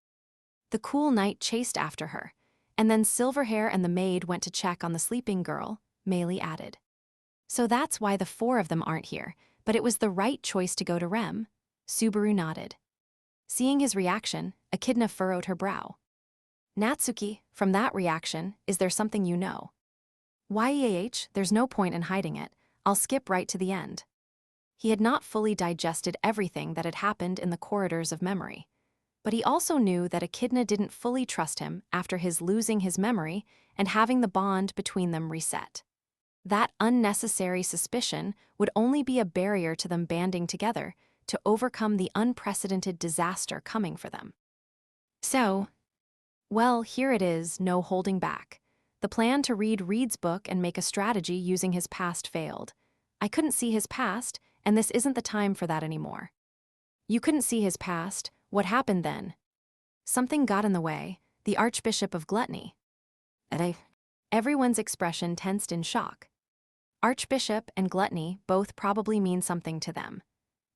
A: The cool night chased after her, and then Silverhair and the maid went to check on the sleeping girl, Meili added. So that's why the four of them aren't here, but it was the right choice to go to Rem. Subaru nodded. Seeing his reaction, Echidna furrowed her brow. Natsuki, from that reaction, is there something you know? There's no point in hiding it. I'll skip right to the end. He had not fully digested everything that had happened in the corridors of memory. But he also knew that Echidna didn't fully trust him after his losing his memory and having the bond between them reset. That unnecessary suspicion would only be a barrier to them banding together to overcome the unprecedented disaster coming for them. So, well, here it is, no holding back. The plan to read Reed's book and make a strategy using his past failed. I couldn't see his past, and this isn't the time for that anymore. You couldn't see his past. What happened then? Something got in the way, the Archbishop of Gluttony. Everyone's expression tensed in shock. Archbishop and Gluttony both probably mean something to them.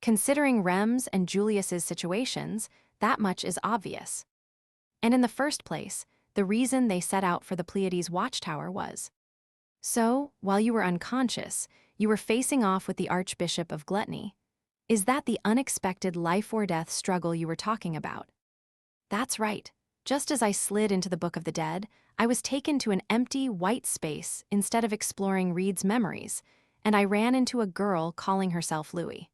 A: Considering Rem's and Julius's situations, that much is obvious. And in the first place, the reason they set out for the Pleiades watchtower was. So, while you were unconscious, you were facing off with the Archbishop of Gluttony. Is that the unexpected life-or-death struggle you were talking about? That's right. Just as I slid into the Book of the Dead, I was taken to an empty, white space instead of exploring Reed's memories, and I ran into a girl calling herself Louie.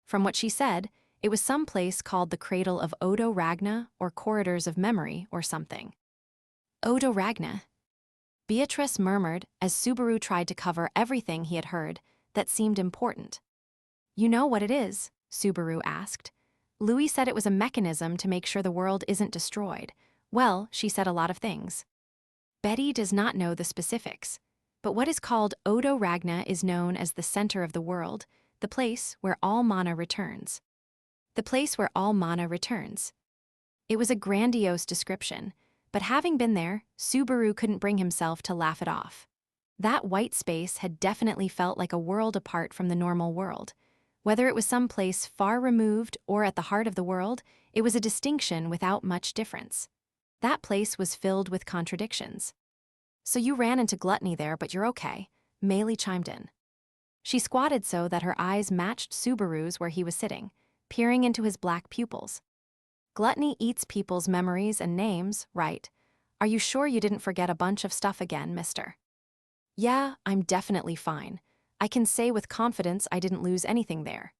A: From what she said, it was some place called the Cradle of Odo Ragna or Corridors of Memory or something. Odo Ragna? Beatrice murmured as Subaru tried to cover everything he had heard that seemed important. You know what it is? Subaru asked. Louis said it was a mechanism to make sure the world isn't destroyed. Well, she said a lot of things. Betty does not know the specifics, but what is called Odo Ragna is known as the center of the world, the place where all mana returns. The place where all mana returns. It was a grandiose description, but having been there, Subaru couldn't bring himself to laugh it off. That white space had definitely felt like a world apart from the normal world. Whether it was some place far removed or at the heart of the world, it was a distinction without much difference. That place was filled with contradictions. So you ran into gluttony there, but you're okay, Maylee chimed in. She squatted so that her eyes matched Subaru's where he was sitting, peering into his black pupils. Gluttony eats people's memories and names, right? Are you sure you didn't forget a bunch of stuff again, mister? Yeah, I'm definitely fine. I can say with confidence I didn't lose anything there.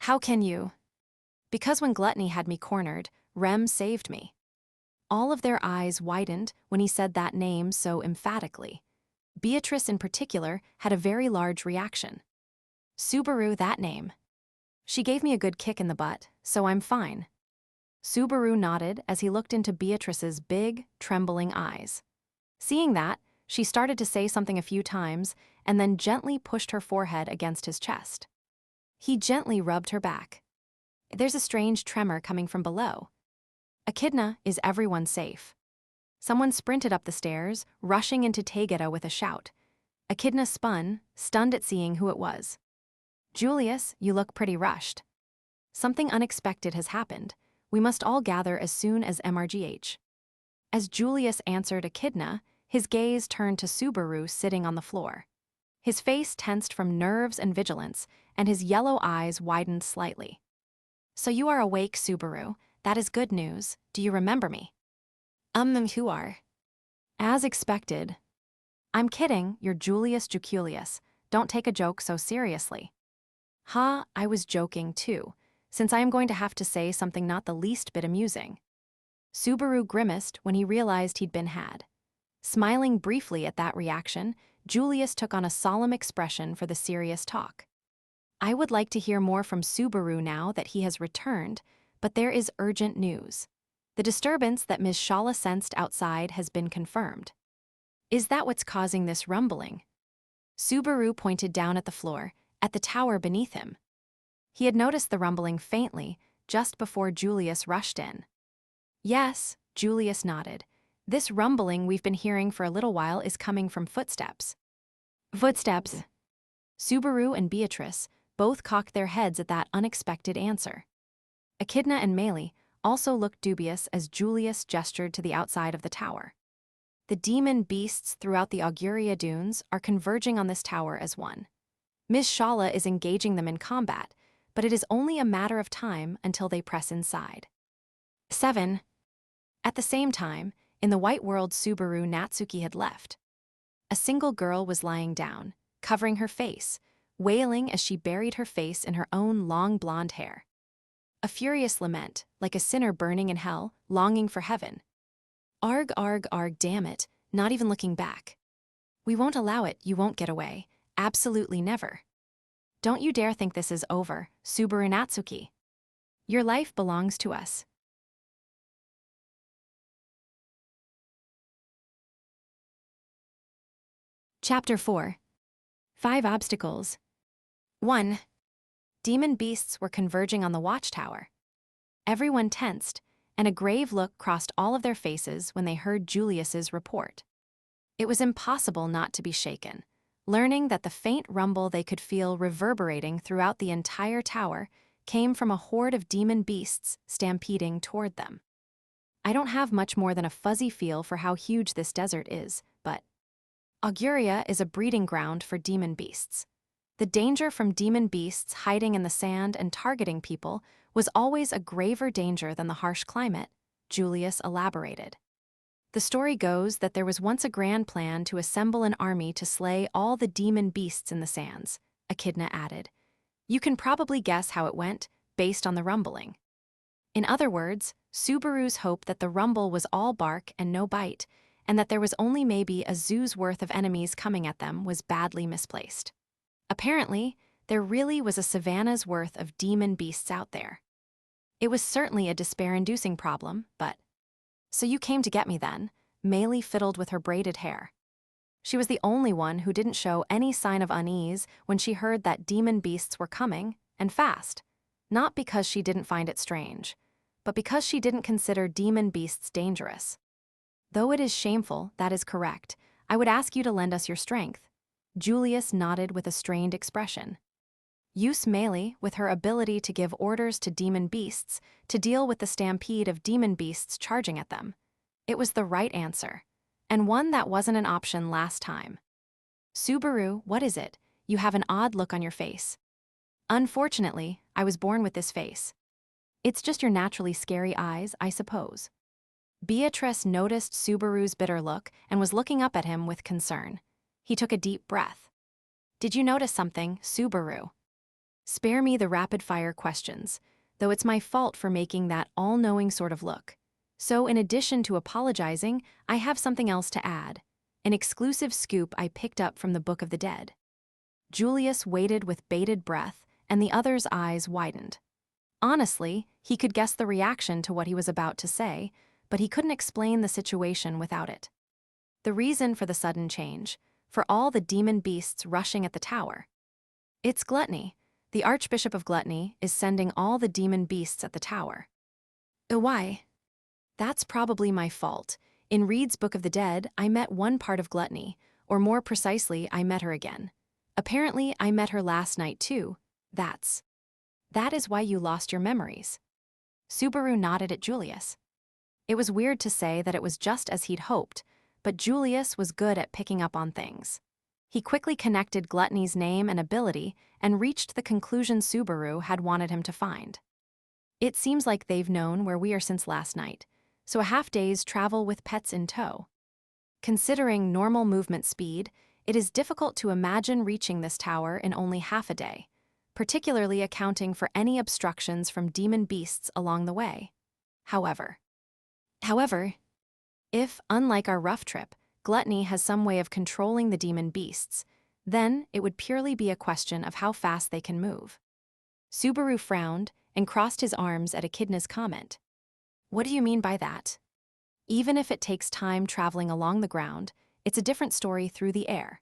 A: How can you? Because when gluttony had me cornered, Rem saved me. All of their eyes widened when he said that name so emphatically. Beatrice in particular had a very large reaction. Subaru, that name. She gave me a good kick in the butt, so I'm fine. Subaru nodded as he looked into Beatrice's big, trembling eyes. Seeing that, she started to say something a few times and then gently pushed her forehead against his chest. He gently rubbed her back. There's a strange tremor coming from below. Echidna, is everyone safe? Someone sprinted up the stairs, rushing into Taygeta with a shout. Echidna spun, stunned at seeing who it was. Julius, you look pretty rushed. Something unexpected has happened. We must all gather as soon as MRGH. As Julius answered Echidna, his gaze turned to Subaru sitting on the floor. His face tensed from nerves and vigilance, and his yellow eyes widened slightly. So you are awake, Subaru. That is good news. Do you remember me? Who are? As expected. I'm kidding, you're Julius Juculius. Don't take a joke so seriously. I was joking too, since I am going to have to say something not the least bit amusing. Subaru grimaced when he realized he'd been had. Smiling briefly at that reaction, Julius took on a solemn expression for the serious talk. I would like to hear more from Subaru now that he has returned, but there is urgent news. The disturbance that Ms. Shala sensed outside has been confirmed. Is that what's causing this rumbling? Subaru pointed down at the floor, at the tower beneath him. He had noticed the rumbling faintly, just before Julius rushed in. Yes, Julius nodded. This rumbling we've been hearing for a little while is coming from footsteps. Footsteps. Subaru and Beatrice both cocked their heads at that unexpected answer. Echidna and Maylee also looked dubious as Julius gestured to the outside of the tower. The demon beasts throughout the Auguria Dunes are converging on this tower as one. Ms. Shala is engaging them in combat, but it is only a matter of time until they press inside. 7. At the same time, in the white world Subaru Natsuki had left. A single girl was lying down, covering her face, wailing as she buried her face in her own long blonde hair. A furious lament, like a sinner burning in hell, longing for heaven. Arg, arg, arg, damn it, not even looking back. We won't allow it, you won't get away. Absolutely never. Don't you dare think this is over, Subaru Natsuki. Your life belongs to us. Chapter 4. 5 Obstacles. 1. Demon beasts were converging on the watchtower. Everyone tensed, and a grave look crossed all of their faces when they heard Julius's report. It was impossible not to be shaken, learning that the faint rumble they could feel reverberating throughout the entire tower came from a horde of demon beasts stampeding toward them. I don't have much more than a fuzzy feel for how huge this desert is, but Auguria is a breeding ground for demon beasts. The danger from demon beasts hiding in the sand and targeting people was always a graver danger than the harsh climate, Julius elaborated. The story goes that there was once a grand plan to assemble an army to slay all the demon beasts in the sands, Echidna added. You can probably guess how it went, based on the rumbling. In other words, Subaru's hope that the rumble was all bark and no bite, and that there was only maybe a zoo's worth of enemies coming at them was badly misplaced. Apparently, there really was a savannah's worth of demon beasts out there. It was certainly a despair-inducing problem, but... So you came to get me then, Maylie fiddled with her braided hair. She was the only one who didn't show any sign of unease when she heard that demon beasts were coming, and fast. Not because she didn't find it strange, but because she didn't consider demon beasts dangerous. Though it is shameful, that is correct. I would ask you to lend us your strength. Julius nodded with a strained expression. Use Maylie, with her ability to give orders to demon beasts, to deal with the stampede of demon beasts charging at them. It was the right answer, and one that wasn't an option last time. Subaru, what is it? You have an odd look on your face. Unfortunately, I was born with this face. It's just your naturally scary eyes, I suppose. Beatrice noticed Subaru's bitter look and was looking up at him with concern. He took a deep breath. Did you notice something, Subaru? Spare me the rapid-fire questions, though it's my fault for making that all-knowing sort of look. So in addition to apologizing, I have something else to add. An exclusive scoop I picked up from the Book of the Dead. Julius waited with bated breath, and the other's eyes widened. Honestly, he could guess the reaction to what he was about to say, but he couldn't explain the situation without it. The reason for the sudden change, for all the demon beasts rushing at the tower. It's gluttony. The Archbishop of Gluttony is sending all the demon beasts at the tower. Why? That's probably my fault. In Reed's Book of the Dead, I met one part of gluttony, or more precisely, I met her again. Apparently, I met her last night too. That is why you lost your memories. Subaru nodded at Julius. It was weird to say that it was just as he'd hoped, but Julius was good at picking up on things. He quickly connected Gluttony's name and ability and reached the conclusion Subaru had wanted him to find. It seems like they've known where we are since last night, so a half-day's travel with pets in tow. Considering normal movement speed, it is difficult to imagine reaching this tower in only half a day, particularly accounting for any obstructions from demon beasts along the way. However, if, unlike our rough trip, Gluttony has some way of controlling the demon beasts, then it would purely be a question of how fast they can move. Subaru frowned and crossed his arms at Echidna's comment. What do you mean by that? Even if it takes time traveling along the ground, it's a different story through the air.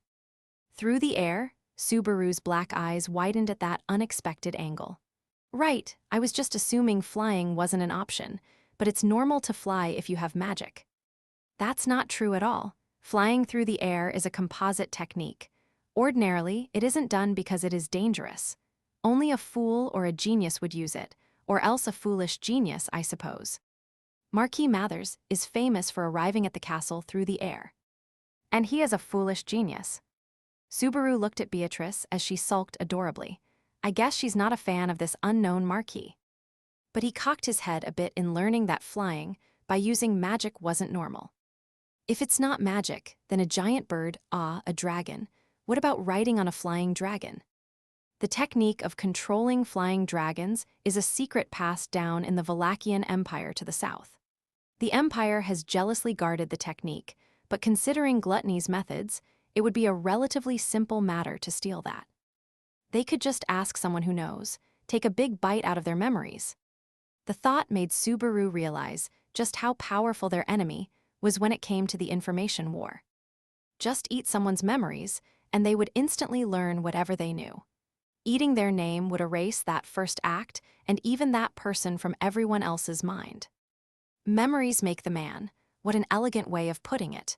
A: Through the air? Subaru's black eyes widened at that unexpected angle. Right, I was just assuming flying wasn't an option, but it's normal to fly if you have magic. That's not true at all. Flying through the air is a composite technique. Ordinarily, it isn't done because it is dangerous. Only a fool or a genius would use it, or else a foolish genius, I suppose. Marquis Mathers is famous for arriving at the castle through the air. And he is a foolish genius. Subaru looked at Beatrice as she sulked adorably. I guess she's not a fan of this unknown Marquis. But he cocked his head a bit in learning that flying, by using magic, wasn't normal. If it's not magic, then a giant bird, a dragon. What about riding on a flying dragon? The technique of controlling flying dragons is a secret passed down in the Valachian Empire to the south. The Empire has jealously guarded the technique, but considering Gluttony's methods, it would be a relatively simple matter to steal that. They could just ask someone who knows, take a big bite out of their memories. The thought made Subaru realize just how powerful their enemy was when it came to the information war. Just eat someone's memories, and they would instantly learn whatever they knew. Eating their name would erase that first act and even that person from everyone else's mind. Memories make the man. What an elegant way of putting it.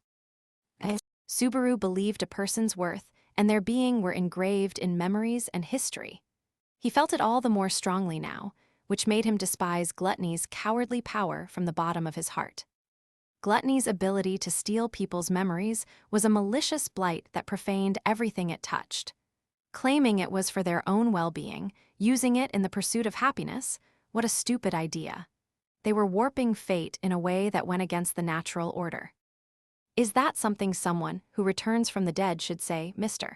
A: Subaru believed a person's worth and their being were engraved in memories and history. He felt it all the more strongly now, which made him despise Gluttony's cowardly power from the bottom of his heart. Gluttony's ability to steal people's memories was a malicious blight that profaned everything it touched. Claiming it was for their own well-being, using it in the pursuit of happiness, what a stupid idea. They were warping fate in a way that went against the natural order. Is that something someone who returns from the dead should say, Mr.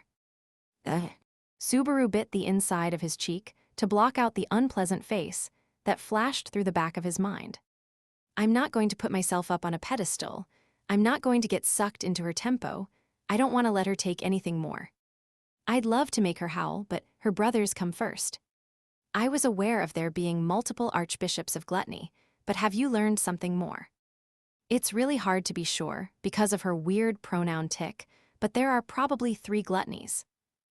A: Subaru bit the inside of his cheek to block out the unpleasant face that flashed through the back of his mind. I'm not going to put myself up on a pedestal. I'm not going to get sucked into her tempo. I don't want to let her take anything more. I'd love to make her howl, but her brothers come first. I was aware of there being multiple archbishops of gluttony, but have you learned something more? It's really hard to be sure because of her weird pronoun tick, but there are probably 3 gluttonies.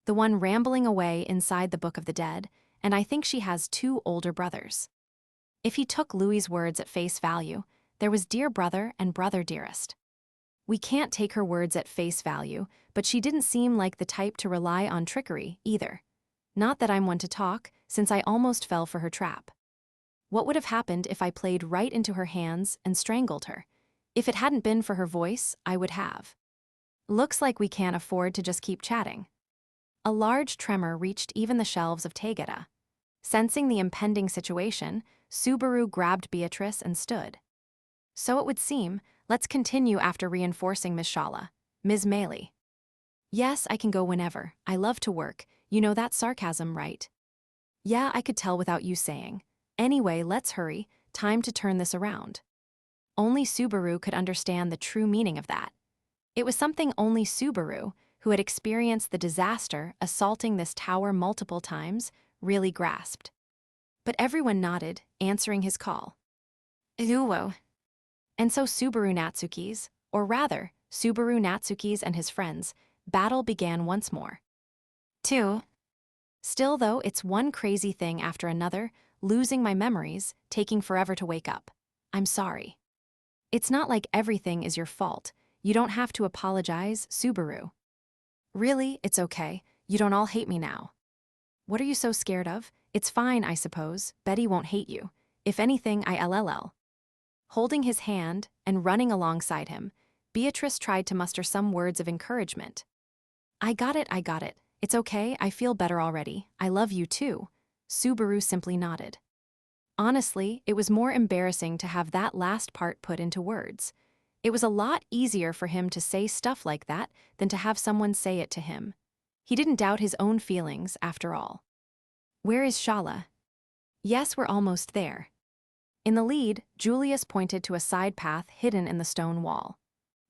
A: The one rambling away inside the Book of the Dead, and I think she has 2 older brothers. If he took Louis's words at face value, there was dear brother and brother dearest. We can't take her words at face value, but she didn't seem like the type to rely on trickery either. Not that I'm one to talk, since I almost fell for her trap. What would have happened if I played right into her hands and strangled her? If it hadn't been for her voice, I would have. Looks like we can't afford to just keep chatting. A large tremor reached even the shelves of Taygeta. Sensing the impending situation, Subaru grabbed Beatrice and stood. So it would seem, let's continue after reinforcing Miss Shala. Ms. Maley. Yes, I can go whenever. I love to work. You know that's sarcasm, right? Yeah, I could tell without you saying. Anyway, let's hurry. Time to turn this around. Only Subaru could understand the true meaning of that. It was something only Subaru, who had experienced the disaster assaulting this tower multiple times, really grasped. But everyone nodded, answering his call. Uwo. And so Subaru Natsuki's, or rather, Subaru Natsuki's and his friends, battle began once more. 2. Still though, it's one crazy thing after another, losing my memories, taking forever to wake up. I'm sorry. It's not like everything is your fault. You don't have to apologize, Subaru. Really, it's okay. You don't all hate me now. What are you so scared of? It's fine, I suppose. Betty won't hate you. If anything, ILLL. Holding his hand and running alongside him, Beatrice tried to muster some words of encouragement. I got it. It's okay, I feel better already. I love you too. Subaru simply nodded. Honestly, it was more embarrassing to have that last part put into words. It was a lot easier for him to say stuff like that than to have someone say it to him. He didn't doubt his own feelings, after all. Where is Shala? Yes, we're almost there. In the lead, Julius pointed to a side path hidden in the stone wall.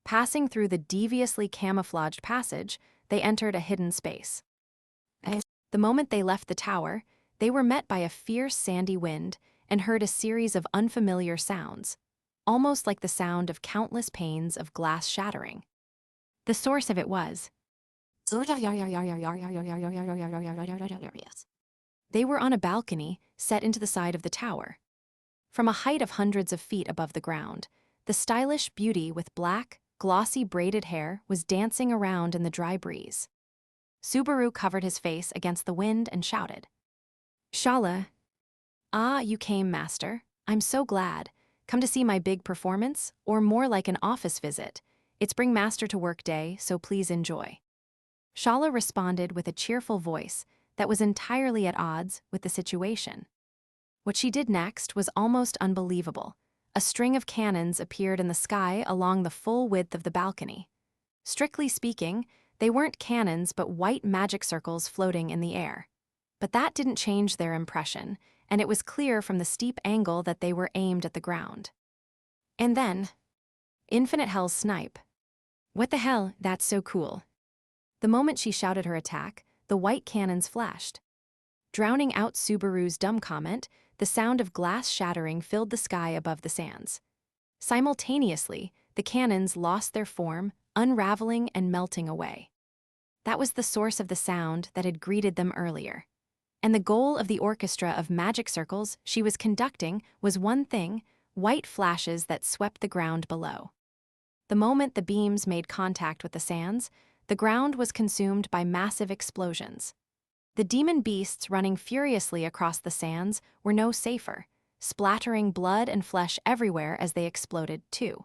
A: Passing through the deviously camouflaged passage, they entered a hidden space. The moment they left the tower, they were met by a fierce sandy wind and heard a series of unfamiliar sounds, almost like the sound of countless panes of glass shattering. The source of it was. They were on a balcony set into the side of the tower. From a height of hundreds of feet above the ground, the stylish beauty with black, glossy braided hair was dancing around in the dry breeze. Subaru covered his face against the wind and shouted. Shala. Ah, you came, master. I'm so glad. Come to see my big performance, or more like an office visit. It's bring master to work day, so please enjoy. Shala responded with a cheerful voice that was entirely at odds with the situation. What she did next was almost unbelievable. A string of cannons appeared in the sky along the full width of the balcony. Strictly speaking, they weren't cannons but white magic circles floating in the air. But that didn't change their impression, and it was clear from the steep angle that they were aimed at the ground. And then, Infinite Hell's snipe. What the hell, that's so cool. The moment she shouted her attack, the white cannons flashed. Drowning out Subaru's dumb comment, the sound of glass shattering filled the sky above the sands. Simultaneously, the cannons lost their form, unraveling and melting away. That was the source of the sound that had greeted them earlier. And the goal of the orchestra of magic circles she was conducting was one thing: white flashes that swept the ground below. The moment the beams made contact with the sands, the ground was consumed by massive explosions. The demon beasts running furiously across the sands were no safer, splattering blood and flesh everywhere as they exploded, too.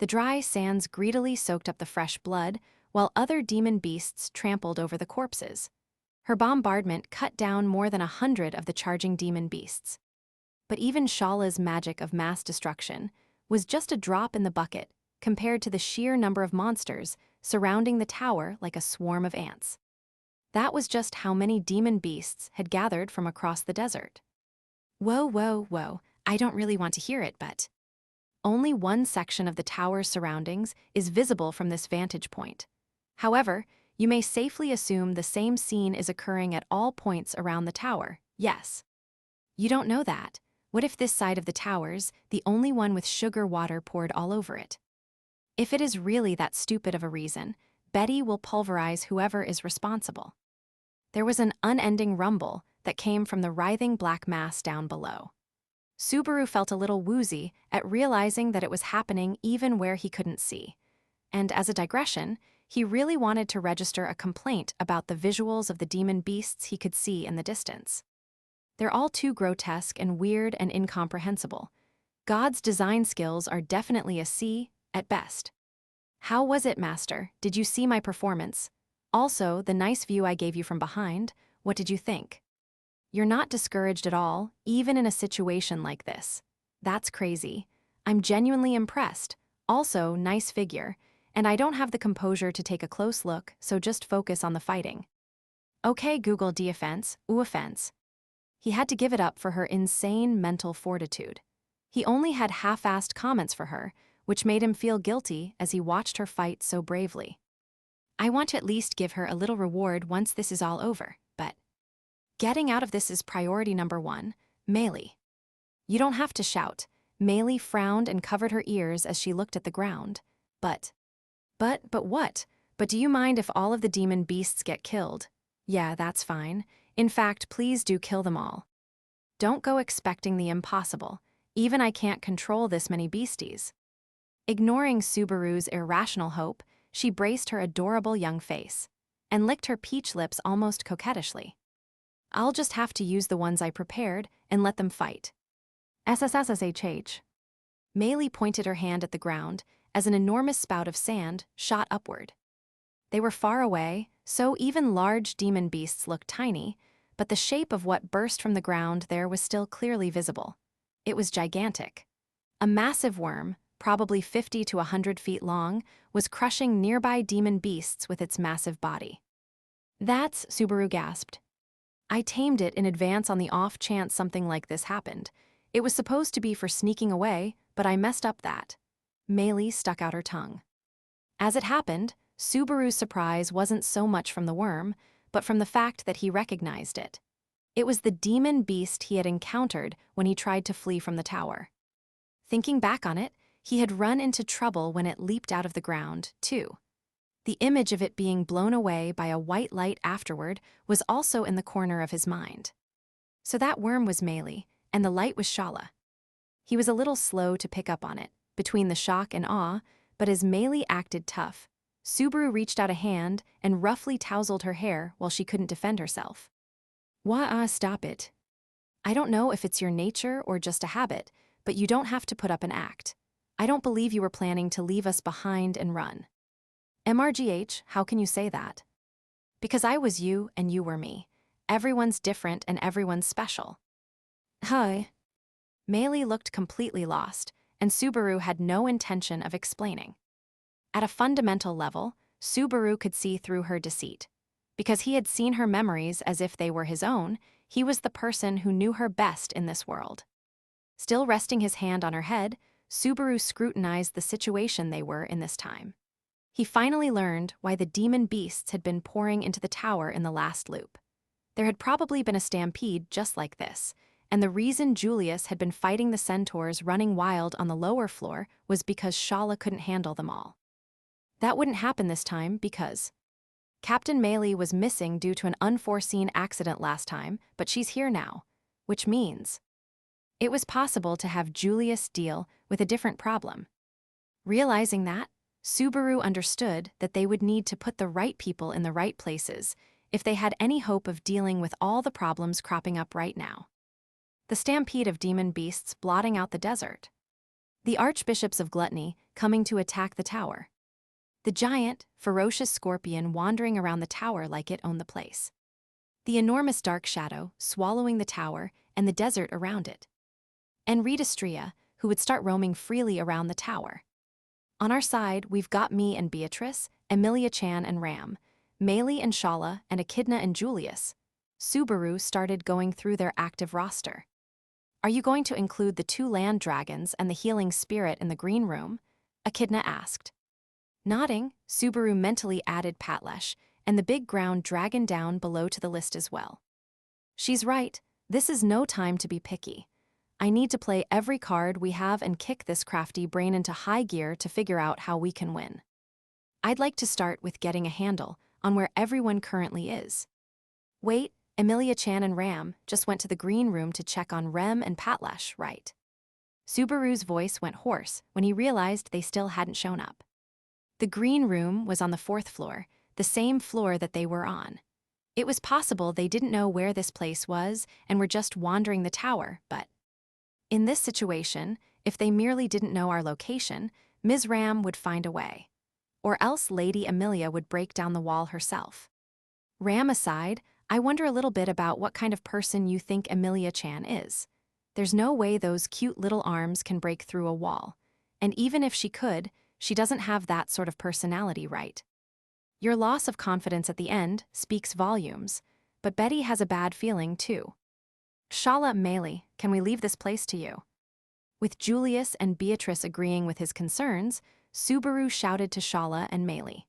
A: The dry sands greedily soaked up the fresh blood, while other demon beasts trampled over the corpses. Her bombardment cut down more than 100 of the charging demon beasts. But even Shala's magic of mass destruction was just a drop in the bucket compared to the sheer number of monsters surrounding the tower like a swarm of ants. That was just how many demon beasts had gathered from across the desert. Whoa, whoa, whoa, I don't really want to hear it, but only one section of the tower's surroundings is visible from this vantage point. However, you may safely assume the same scene is occurring at all points around the tower, yes. You don't know that. What if this side of the tower's the only one with sugar water poured all over it? If it is really that stupid of a reason, Betty will pulverize whoever is responsible. There was an unending rumble that came from the writhing black mass down below. Subaru felt a little woozy at realizing that it was happening even where he couldn't see. And as a digression, he really wanted to register a complaint about the visuals of the demon beasts he could see in the distance. They're all too grotesque and weird and incomprehensible. God's design skills are definitely a C at best. How was it, Master? Did you see my performance? Also, the nice view I gave you from behind, what did you think? You're not discouraged at all, even in a situation like this. That's crazy. I'm genuinely impressed. Also, nice figure. And I don't have the composure to take a close look, so just focus on the fighting. Okay, Google defense, offense. He had to give it up for her insane mental fortitude. He only had half-assed comments for her, which made him feel guilty as he watched her fight so bravely. I want to at least give her a little reward once this is all over, but getting out of this is priority number one, Meili. You don't have to shout. Meili frowned and covered her ears as she looked at the ground. But what? But do you mind if all of the demon beasts get killed? Yeah, that's fine. In fact, please do kill them all. Don't go expecting the impossible. Even I can't control this many beasties. Ignoring Subaru's irrational hope, she braced her adorable young face and licked her peach lips almost coquettishly. I'll just have to use the ones I prepared and let them fight. SSSSHH. Meili pointed her hand at the ground as an enormous spout of sand shot upward. They were far away, so even large demon beasts looked tiny, but the shape of what burst from the ground there was still clearly visible. It was gigantic. A massive worm, probably 50 to 100 feet long, was crushing nearby demon beasts with its massive body. That's, Subaru gasped. I tamed it in advance on the off chance something like this happened. It was supposed to be for sneaking away, but I messed up that. Meili stuck out her tongue. As it happened, Subaru's surprise wasn't so much from the worm, but from the fact that he recognized it. It was the demon beast he had encountered when he tried to flee from the tower. Thinking back on it, he had run into trouble when it leaped out of the ground, too. The image of it being blown away by a white light afterward was also in the corner of his mind. So that worm was Meili, and the light was Shala. He was a little slow to pick up on it, between the shock and awe, but as Meili acted tough, Subaru reached out a hand and roughly tousled her hair while she couldn't defend herself. Stop it. I don't know if it's your nature or just a habit, but you don't have to put up an act. I don't believe you were planning to leave us behind and run. MRGH, how can you say that? Because I was you and you were me. Everyone's different and everyone's special. Hi. Meili looked completely lost, and Subaru had no intention of explaining. At a fundamental level, Subaru could see through her deceit. Because he had seen her memories as if they were his own, he was the person who knew her best in this world. Still resting his hand on her head, Subaru scrutinized the situation they were in this time. He finally learned why the demon beasts had been pouring into the tower in the last loop. There had probably been a stampede just like this, and the reason Julius had been fighting the centaurs running wild on the lower floor was because Shala couldn't handle them all. That wouldn't happen this time because Captain Meili was missing due to an unforeseen accident last time, but she's here now, which means it was possible to have Julius deal with a different problem. Realizing that, Subaru understood that they would need to put the right people in the right places if they had any hope of dealing with all the problems cropping up right now. The stampede of demon beasts blotting out the desert. The archbishops of gluttony coming to attack the tower. The giant, ferocious scorpion wandering around the tower like it owned the place. The enormous dark shadow swallowing the tower and the desert around it. and Redistria, who would start roaming freely around the tower. On our side, we've got me and Beatrice, Emilia Chan and Ram, Meili and Shala, and Echidna and Julius. Subaru started going through their active roster. Are you going to include the 2 land dragons and the healing spirit in the green room? Echidna asked. Nodding, Subaru mentally added Patlesh and the big ground dragon down below to the list as well. She's right, this is no time to be picky. I need to play every card we have and kick this crafty brain into high gear to figure out how we can win. I'd like to start with getting a handle on where everyone currently is. Wait, Emilia Chan and Ram just went to the green room to check on Rem and Patlesh, right? Subaru's voice went hoarse when he realized they still hadn't shown up. The green room was on the 4th floor, the same floor that they were on. It was possible they didn't know where this place was and were just wandering the tower, but in this situation, if they merely didn't know our location, Ms. Ram would find a way. Or else Lady Emilia would break down the wall herself. Ram aside, I wonder a little bit about what kind of person you think Emilia Chan is. There's no way those cute little arms can break through a wall. And even if she could, she doesn't have that sort of personality, right? Your loss of confidence at the end speaks volumes, but Betty has a bad feeling too. Shala, Meili, can we leave this place to you? With Julius and Beatrice agreeing with his concerns, Subaru shouted to Shala and Meili.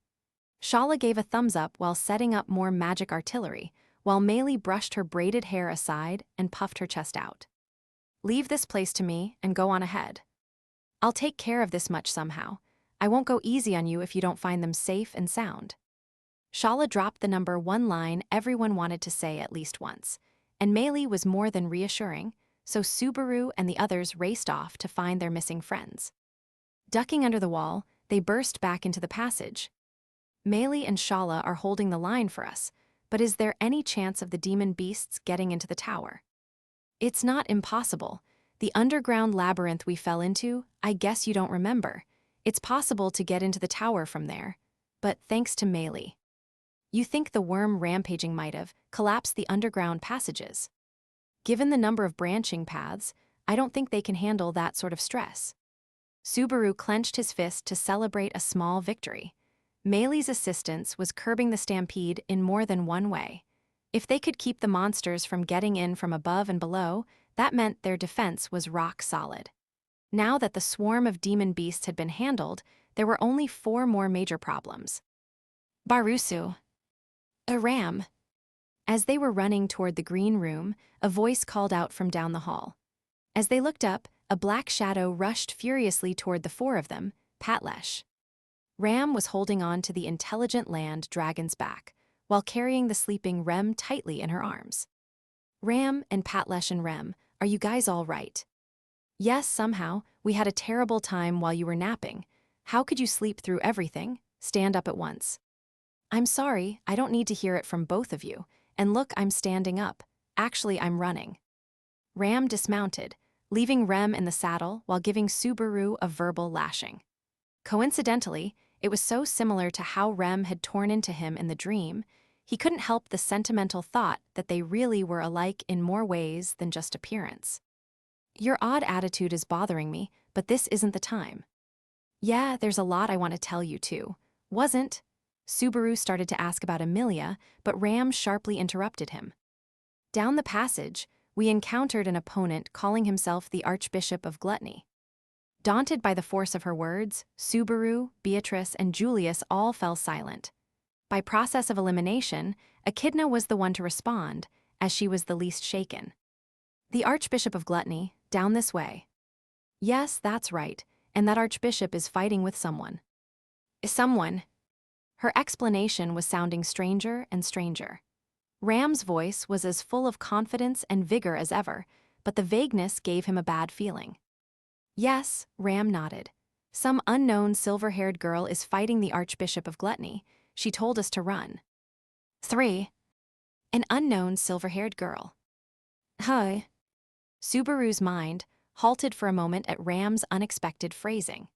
A: Shala gave a thumbs up while setting up more magic artillery, while Meili brushed her braided hair aside and puffed her chest out. Leave this place to me and go on ahead. I'll take care of this much somehow. I won't go easy on you if you don't find them safe and sound. Shala dropped the number 1 line everyone wanted to say at least once, and Meili was more than reassuring, so Subaru and the others raced off to find their missing friends. Ducking under the wall, they burst back into the passage. Meili and Shala are holding the line for us, but is there any chance of the demon beasts getting into the tower? It's not impossible. The underground labyrinth we fell into, I guess you don't remember. It's possible to get into the tower from there, but thanks to Meili. You think the worm rampaging might have collapsed the underground passages. Given the number of branching paths, I don't think they can handle that sort of stress. Subaru clenched his fist to celebrate a small victory. Meili's assistance was curbing the stampede in more than one way. If they could keep the monsters from getting in from above and below, that meant their defense was rock solid. Now that the swarm of demon beasts had been handled, there were only 4 more major problems. Barusu. Ram. As they were running toward the green room, a voice called out from down the hall. As they looked up, a black shadow rushed furiously toward the 4 of them, Patlesh. Ram was holding on to the intelligent land dragon's back, while carrying the sleeping Rem tightly in her arms. Ram and Patlesh and Rem, are you guys all right? Yes, somehow. We had a terrible time while you were napping. How could you sleep through everything? Stand up at once. I'm sorry, I don't need to hear it from both of you. And look, I'm standing up. Actually, I'm running. Ram dismounted, leaving Rem in the saddle while giving Subaru a verbal lashing. Coincidentally, it was so similar to how Rem had torn into him in the dream, he couldn't help the sentimental thought that they really were alike in more ways than just appearance. Your odd attitude is bothering me, but this isn't the time. Yeah, there's a lot I want to tell you too. Wasn't? Subaru started to ask about Emilia, but Ram sharply interrupted him. Down the passage, we encountered an opponent calling himself the Archbishop of Gluttony. Daunted by the force of her words, Subaru, Beatrice, and Julius all fell silent. By process of elimination, Echidna was the one to respond, as she was the least shaken. The Archbishop of Gluttony, down this way. Yes, that's right, and that Archbishop is fighting with someone. Someone. Her explanation was sounding stranger and stranger. Ram's voice was as full of confidence and vigor as ever, but the vagueness gave him a bad feeling. Yes, Ram nodded. Some unknown silver-haired girl is fighting the Archbishop of Gluttony. She told us to run. 3. An unknown silver-haired girl. Hi. Subaru's mind halted for a moment at Ram's unexpected phrasing.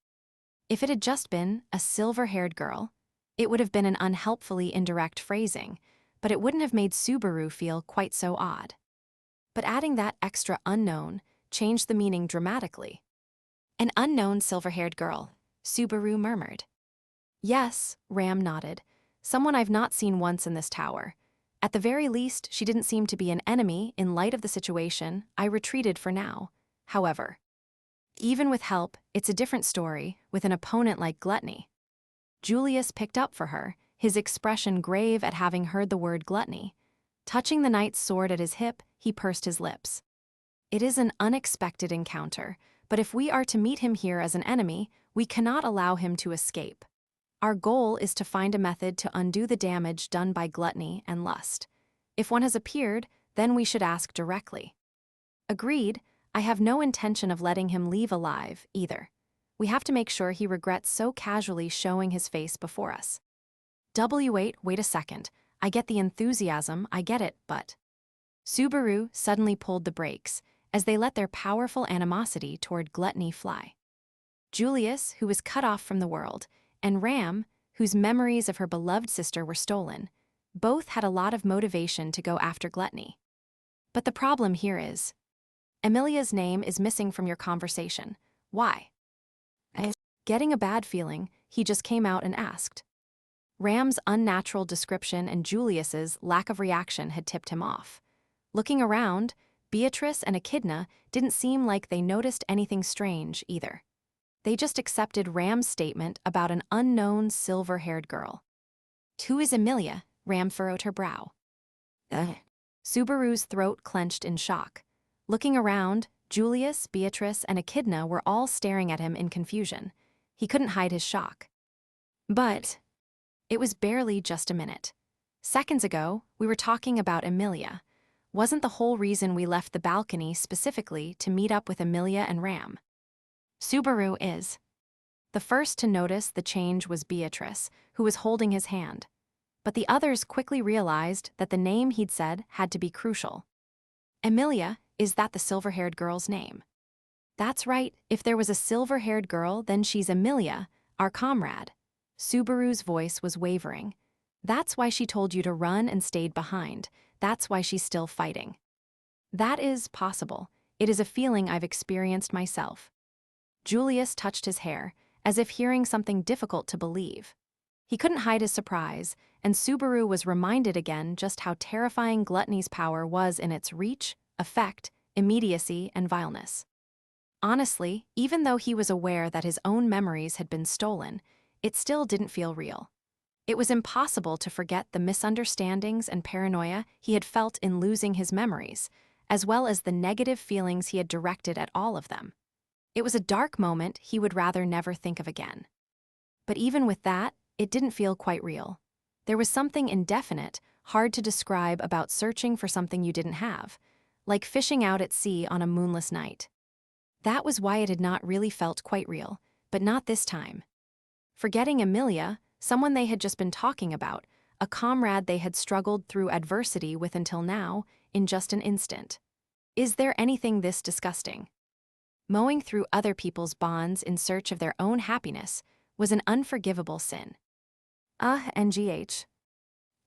A: If it had just been a silver-haired girl, it would have been an unhelpfully indirect phrasing, but it wouldn't have made Subaru feel quite so odd. But adding that extra unknown changed the meaning dramatically. An unknown silver-haired girl, Subaru murmured. Yes, Ram nodded. Someone I've not seen once in this tower. At the very least, she didn't seem to be an enemy. In light of the situation, I retreated for now. However, even with help, it's a different story with an opponent like Gluttony. Julius picked up for her, his expression grave at having heard the word gluttony. Touching the knight's sword at his hip, he pursed his lips. It is an unexpected encounter, but if we are to meet him here as an enemy, we cannot allow him to escape. Our goal is to find a method to undo the damage done by gluttony and lust. If one has appeared, then we should ask directly. Agreed, I have no intention of letting him leave alive, either. We have to make sure he regrets so casually showing his face before us. Wait a second. I get the enthusiasm, I get it, but... Subaru suddenly pulled the brakes, as they let their powerful animosity toward gluttony fly. Julius, who was cut off from the world, and Ram, whose memories of her beloved sister were stolen, both had a lot of motivation to go after gluttony. But the problem here is, Emilia's name is missing from your conversation. Why? Getting a bad feeling, he just came out and asked. Ram's unnatural description and Julius's lack of reaction had tipped him off. Looking around, Beatrice and Echidna didn't seem like they noticed anything strange either. They just accepted Ram's statement about an unknown silver-haired girl. Who is Emilia? Ram furrowed her brow. Subaru's throat clenched in shock. Looking around, Julius, Beatrice, and Echidna were all staring at him in confusion. He couldn't hide his shock. But it was barely just a minute. Seconds ago, we were talking about Emilia. Wasn't the whole reason we left the balcony specifically to meet up with Emilia and Ram? Subaru is. The first to notice the change was Beatrice, who was holding his hand. But the others quickly realized that the name he'd said had to be crucial. Emilia, is that the silver-haired girl's name? That's right, if there was a silver-haired girl, then she's Emilia, our comrade. Subaru's voice was wavering. That's why she told you to run and stayed behind. That's why she's still fighting. That is possible. It is a feeling I've experienced myself. Julius touched his hair, as if hearing something difficult to believe. He couldn't hide his surprise, and Subaru was reminded again just how terrifying gluttony's power was in its reach, effect, immediacy, and vileness. Honestly, even though he was aware that his own memories had been stolen, it still didn't feel real. It was impossible to forget the misunderstandings and paranoia he had felt in losing his memories, as well as the negative feelings he had directed at all of them. It was a dark moment he would rather never think of again. But even with that, it didn't feel quite real. There was something indefinite, hard to describe about searching for something you didn't have, like fishing out at sea on a moonless night. That was why it had not really felt quite real, but not this time. Forgetting Emilia, someone they had just been talking about, a comrade they had struggled through adversity with until now, in just an instant. Is there anything this disgusting? Mowing through other people's bonds in search of their own happiness was an unforgivable sin. NGH.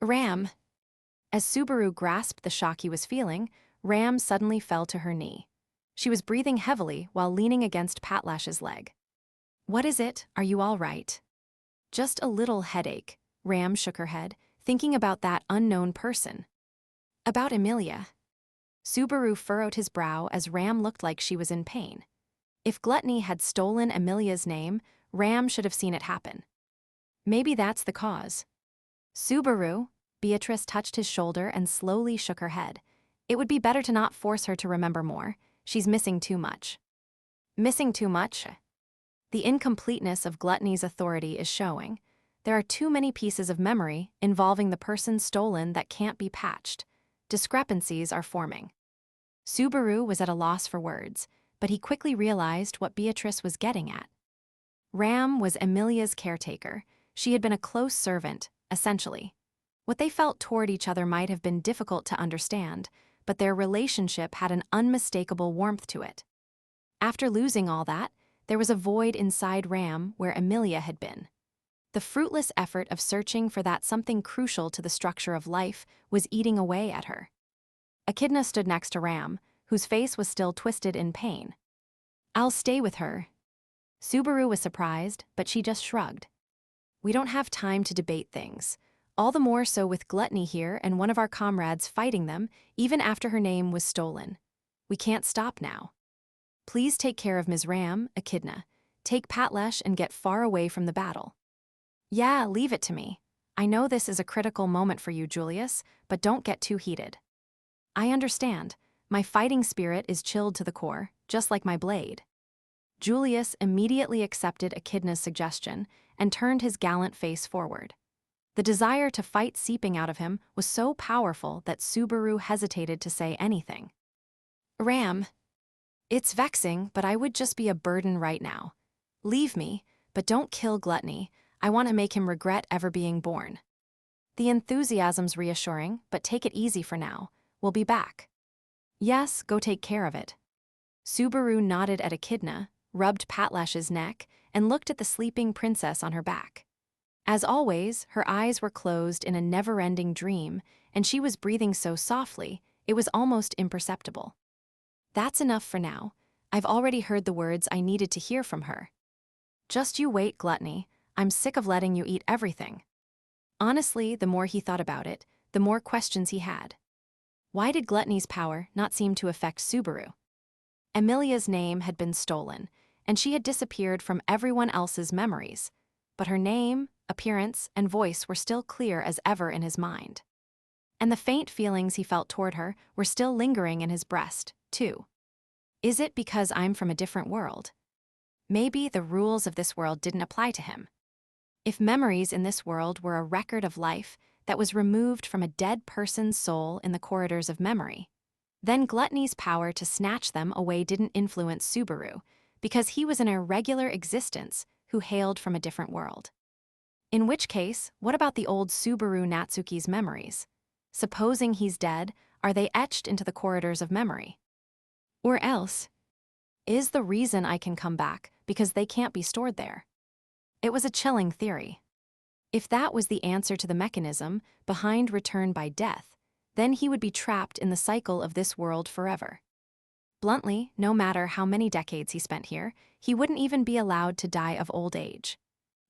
A: Ram. As Subaru grasped the shock he was feeling, Ram suddenly fell to her knee. She was breathing heavily while leaning against Patlash's leg. What is it? Are you all right? Just a little headache. Ram shook her head, thinking about that unknown person. About Emilia. Subaru furrowed his brow as Ram looked like she was in pain. If gluttony had stolen Emilia's name, Ram should have seen it happen. Maybe that's the cause. Subaru, Beatrice touched his shoulder and slowly shook her head. It would be better to not force her to remember more. She's missing too much. Missing too much? The incompleteness of gluttony's authority is showing. There are too many pieces of memory involving the person stolen that can't be patched. Discrepancies are forming. Subaru was at a loss for words, but he quickly realized what Beatrice was getting at. Ram was Emilia's caretaker. She had been a close servant, essentially. What they felt toward each other might have been difficult to understand, but their relationship had an unmistakable warmth to it. After losing all that, there was a void inside Ram where Emilia had been. The fruitless effort of searching for that something crucial to the structure of life was eating away at her. Echidna stood next to Ram, whose face was still twisted in pain. "I'll stay with her." Subaru was surprised, but she just shrugged. "We don't have time to debate things. All the more so with Gluttony here and one of our comrades fighting them, even after her name was stolen. We can't stop now. Please take care of Ms. Ram, Echidna. Take Patlesh and get far away from the battle." "Yeah, leave it to me. I know this is a critical moment for you, Julius, but don't get too heated." "I understand. My fighting spirit is chilled to the core, just like my blade." Julius immediately accepted Echidna's suggestion and turned his gallant face forward. The desire to fight seeping out of him was so powerful that Subaru hesitated to say anything. "Ram, it's vexing, but I would just be a burden right now. Leave me, but don't kill Gluttony. I want to make him regret ever being born." "The enthusiasm's reassuring, but take it easy for now. We'll be back." "Yes, go take care of it." Subaru nodded at Echidna, rubbed Patlash's neck, and looked at the sleeping princess on her back. As always, her eyes were closed in a never-ending dream, and she was breathing so softly, it was almost imperceptible. "That's enough for now. I've already heard the words I needed to hear from her. Just you wait, Gluttony. I'm sick of letting you eat everything." Honestly, the more he thought about it, the more questions he had. Why did Gluttony's power not seem to affect Subaru? Emilia's name had been stolen, and she had disappeared from everyone else's memories, but her name, appearance, and voice were still clear as ever in his mind. And the faint feelings he felt toward her were still lingering in his breast, too. Is it because I'm from a different world? Maybe the rules of this world didn't apply to him. If memories in this world were a record of life that was removed from a dead person's soul in the corridors of memory, then Gluttony's power to snatch them away didn't influence Subaru, because he was an irregular existence who hailed from a different world. In which case, what about the old Subaru Natsuki's memories? Supposing he's dead, are they etched into the corridors of memory? Or else, is the reason I can come back because they can't be stored there? It was a chilling theory. If that was the answer to the mechanism behind return by death, then he would be trapped in the cycle of this world forever. Bluntly, no matter how many decades he spent here, he wouldn't even be allowed to die of old age.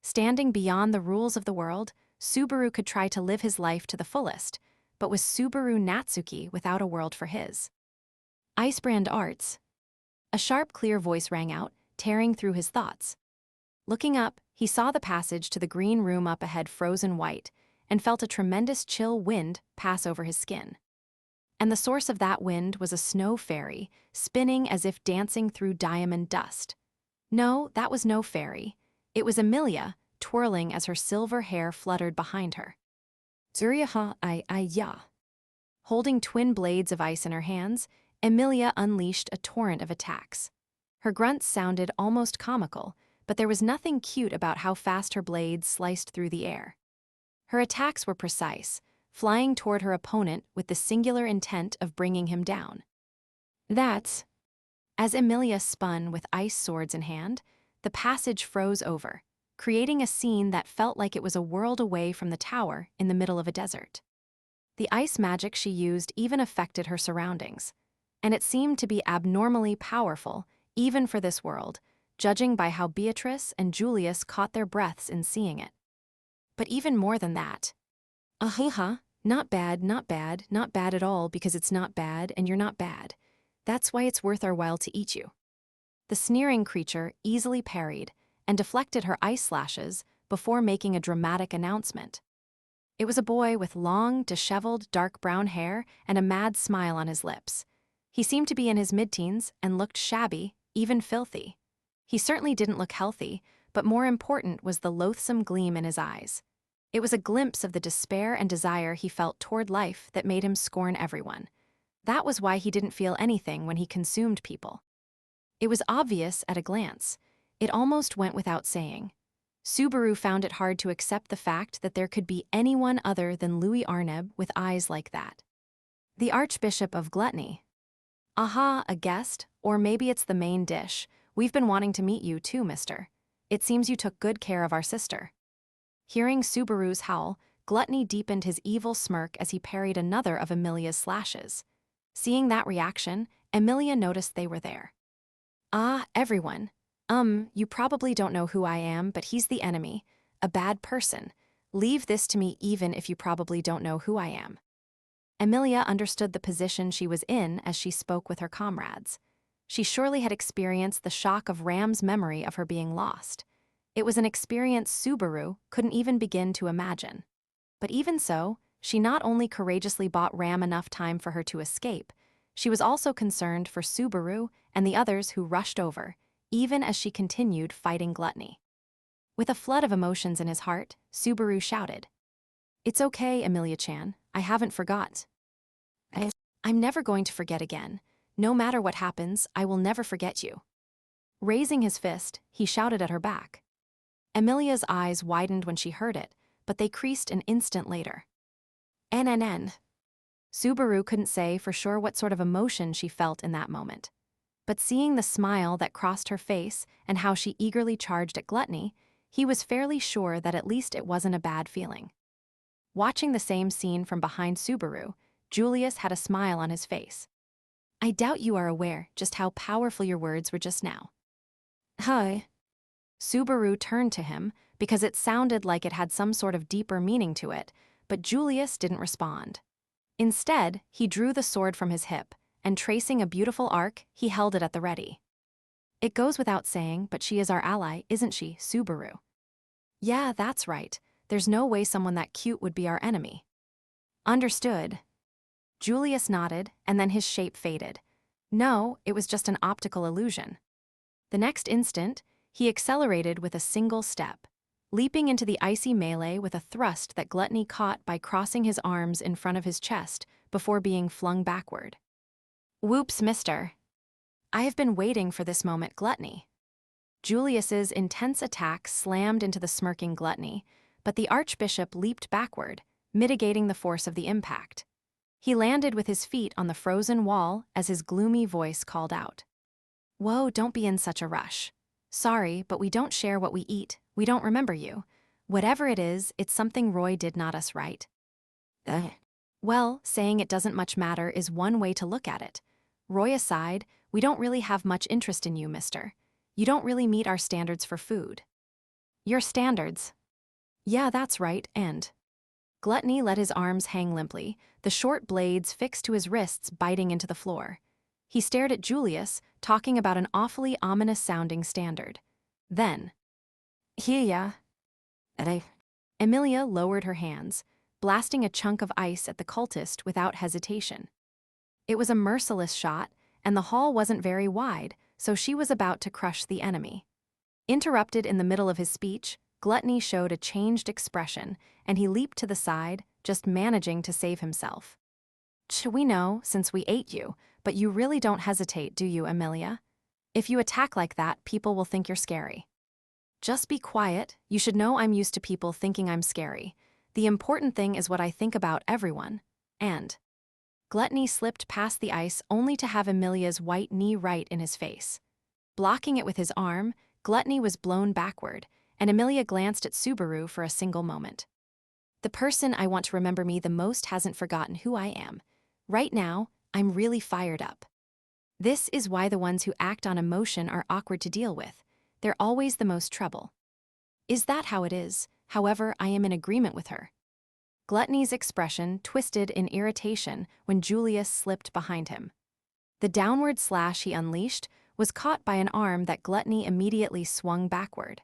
A: Standing beyond the rules of the world, Subaru could try to live his life to the fullest, but was Subaru Natsuki without a world for his? Icebrand Arts. A sharp, clear voice rang out, tearing through his thoughts. Looking up, he saw the passage to the green room up ahead frozen white, and felt a tremendous chill wind pass over his skin. And the source of that wind was a snow fairy, spinning as if dancing through diamond dust. No, that was no fairy. It was Emilia, twirling as her silver hair fluttered behind her. Zuriha ya. Holding twin blades of ice in her hands, Emilia unleashed a torrent of attacks. Her grunts sounded almost comical, but there was nothing cute about how fast her blades sliced through the air. Her attacks were precise, flying toward her opponent with the singular intent of bringing him down. That's... As Emilia spun with ice swords in hand, the passage froze over, creating a scene that felt like it was a world away from the tower in the middle of a desert. The ice magic she used even affected her surroundings, and it seemed to be abnormally powerful, even for this world, judging by how Beatrice and Julius caught their breaths in seeing it. But even more than that, not bad, not bad, not bad at all because it's not bad and you're not bad. That's why it's worth our while to eat you. The sneering creature easily parried and deflected her ice slashes before making a dramatic announcement. It was a boy with long, disheveled, dark brown hair and a mad smile on his lips. He seemed to be in his mid-teens and looked shabby, even filthy. He certainly didn't look healthy, but more important was the loathsome gleam in his eyes. It was a glimpse of the despair and desire he felt toward life that made him scorn everyone. That was why he didn't feel anything when he consumed people. It was obvious at a glance. It almost went without saying. Subaru found it hard to accept the fact that there could be anyone other than Louis Arneb with eyes like that. The Archbishop of Gluttony. Aha, a guest, or maybe it's the main dish. We've been wanting to meet you too, mister. It seems you took good care of our sister. Hearing Subaru's howl, Gluttony deepened his evil smirk as he parried another of Emilia's slashes. Seeing that reaction, Emilia noticed they were there. Ah, everyone. You probably don't know who I am, but he's the enemy, a bad person. Leave this to me even if you probably don't know who I am. Emilia understood the position she was in as she spoke with her comrades. She surely had experienced the shock of Ram's memory of her being lost. It was an experience Subaru couldn't even begin to imagine. But even so, she not only courageously bought Ram enough time for her to escape, she was also concerned for Subaru and the others who rushed over, even as she continued fighting gluttony. With a flood of emotions in his heart, Subaru shouted, "It's okay, Emilia-chan, I haven't forgot. I'm never going to forget again. No matter what happens, I will never forget you." Raising his fist, he shouted at her back. Emilia's eyes widened when she heard it, but they creased an instant later. NNN. Subaru couldn't say for sure what sort of emotion she felt in that moment. But seeing the smile that crossed her face and how she eagerly charged at gluttony, he was fairly sure that at least it wasn't a bad feeling. Watching the same scene from behind Subaru, Julius had a smile on his face. "I doubt you are aware just how powerful your words were just now." Hi. Subaru turned to him because it sounded like it had some sort of deeper meaning to it, but Julius didn't respond. Instead, he drew the sword from his hip, and tracing a beautiful arc, he held it at the ready. "It goes without saying, but she is our ally, isn't she, Subaru?" "Yeah, that's right. There's no way someone that cute would be our enemy." "Understood." Julius nodded, and then his shape faded. No, it was just an optical illusion. The next instant, he accelerated with a single step, leaping into the icy melee with a thrust that Gluttony caught by crossing his arms in front of his chest before being flung backward. "Whoops, mister. I have been waiting for this moment, Gluttony." Julius's intense attack slammed into the smirking Gluttony, but the archbishop leaped backward, mitigating the force of the impact. He landed with his feet on the frozen wall as his gloomy voice called out. "Whoa, don't be in such a rush. Sorry, but we don't share what we eat. We don't remember you. Whatever it is, it's something Roy did not us right." Well, saying it doesn't much matter is one way to look at it. Roy aside, we don't really have much interest in you, mister. You don't really meet our standards for food. Your standards? Yeah, that's right, and... Gluttony let his arms hang limply, the short blades fixed to his wrists biting into the floor. He stared at Julius, talking about an awfully ominous-sounding standard. Then, "Here ya." Emilia lowered her hands, blasting a chunk of ice at the cultist without hesitation. It was a merciless shot, and the hall wasn't very wide, so she was about to crush the enemy. Interrupted in the middle of his speech, Gluttony showed a changed expression, and he leaped to the side, just managing to save himself. "We know, since we ate you, but you really don't hesitate, do you, Emilia? If you attack like that, people will think you're scary." "Just be quiet. You should know I'm used to people thinking I'm scary. The important thing is what I think about everyone. And..." Gluttony slipped past the ice only to have Emilia's white knee right in his face. Blocking it with his arm, Gluttony was blown backward, and Emilia glanced at Subaru for a single moment. "The person I want to remember me the most hasn't forgotten who I am. Right now, I'm really fired up. This is why the ones who act on emotion are awkward to deal with. They're always the most trouble." "Is that how it is? However, I am in agreement with her." Gluttony's expression twisted in irritation when Julius slipped behind him. The downward slash he unleashed was caught by an arm that Gluttony immediately swung backward.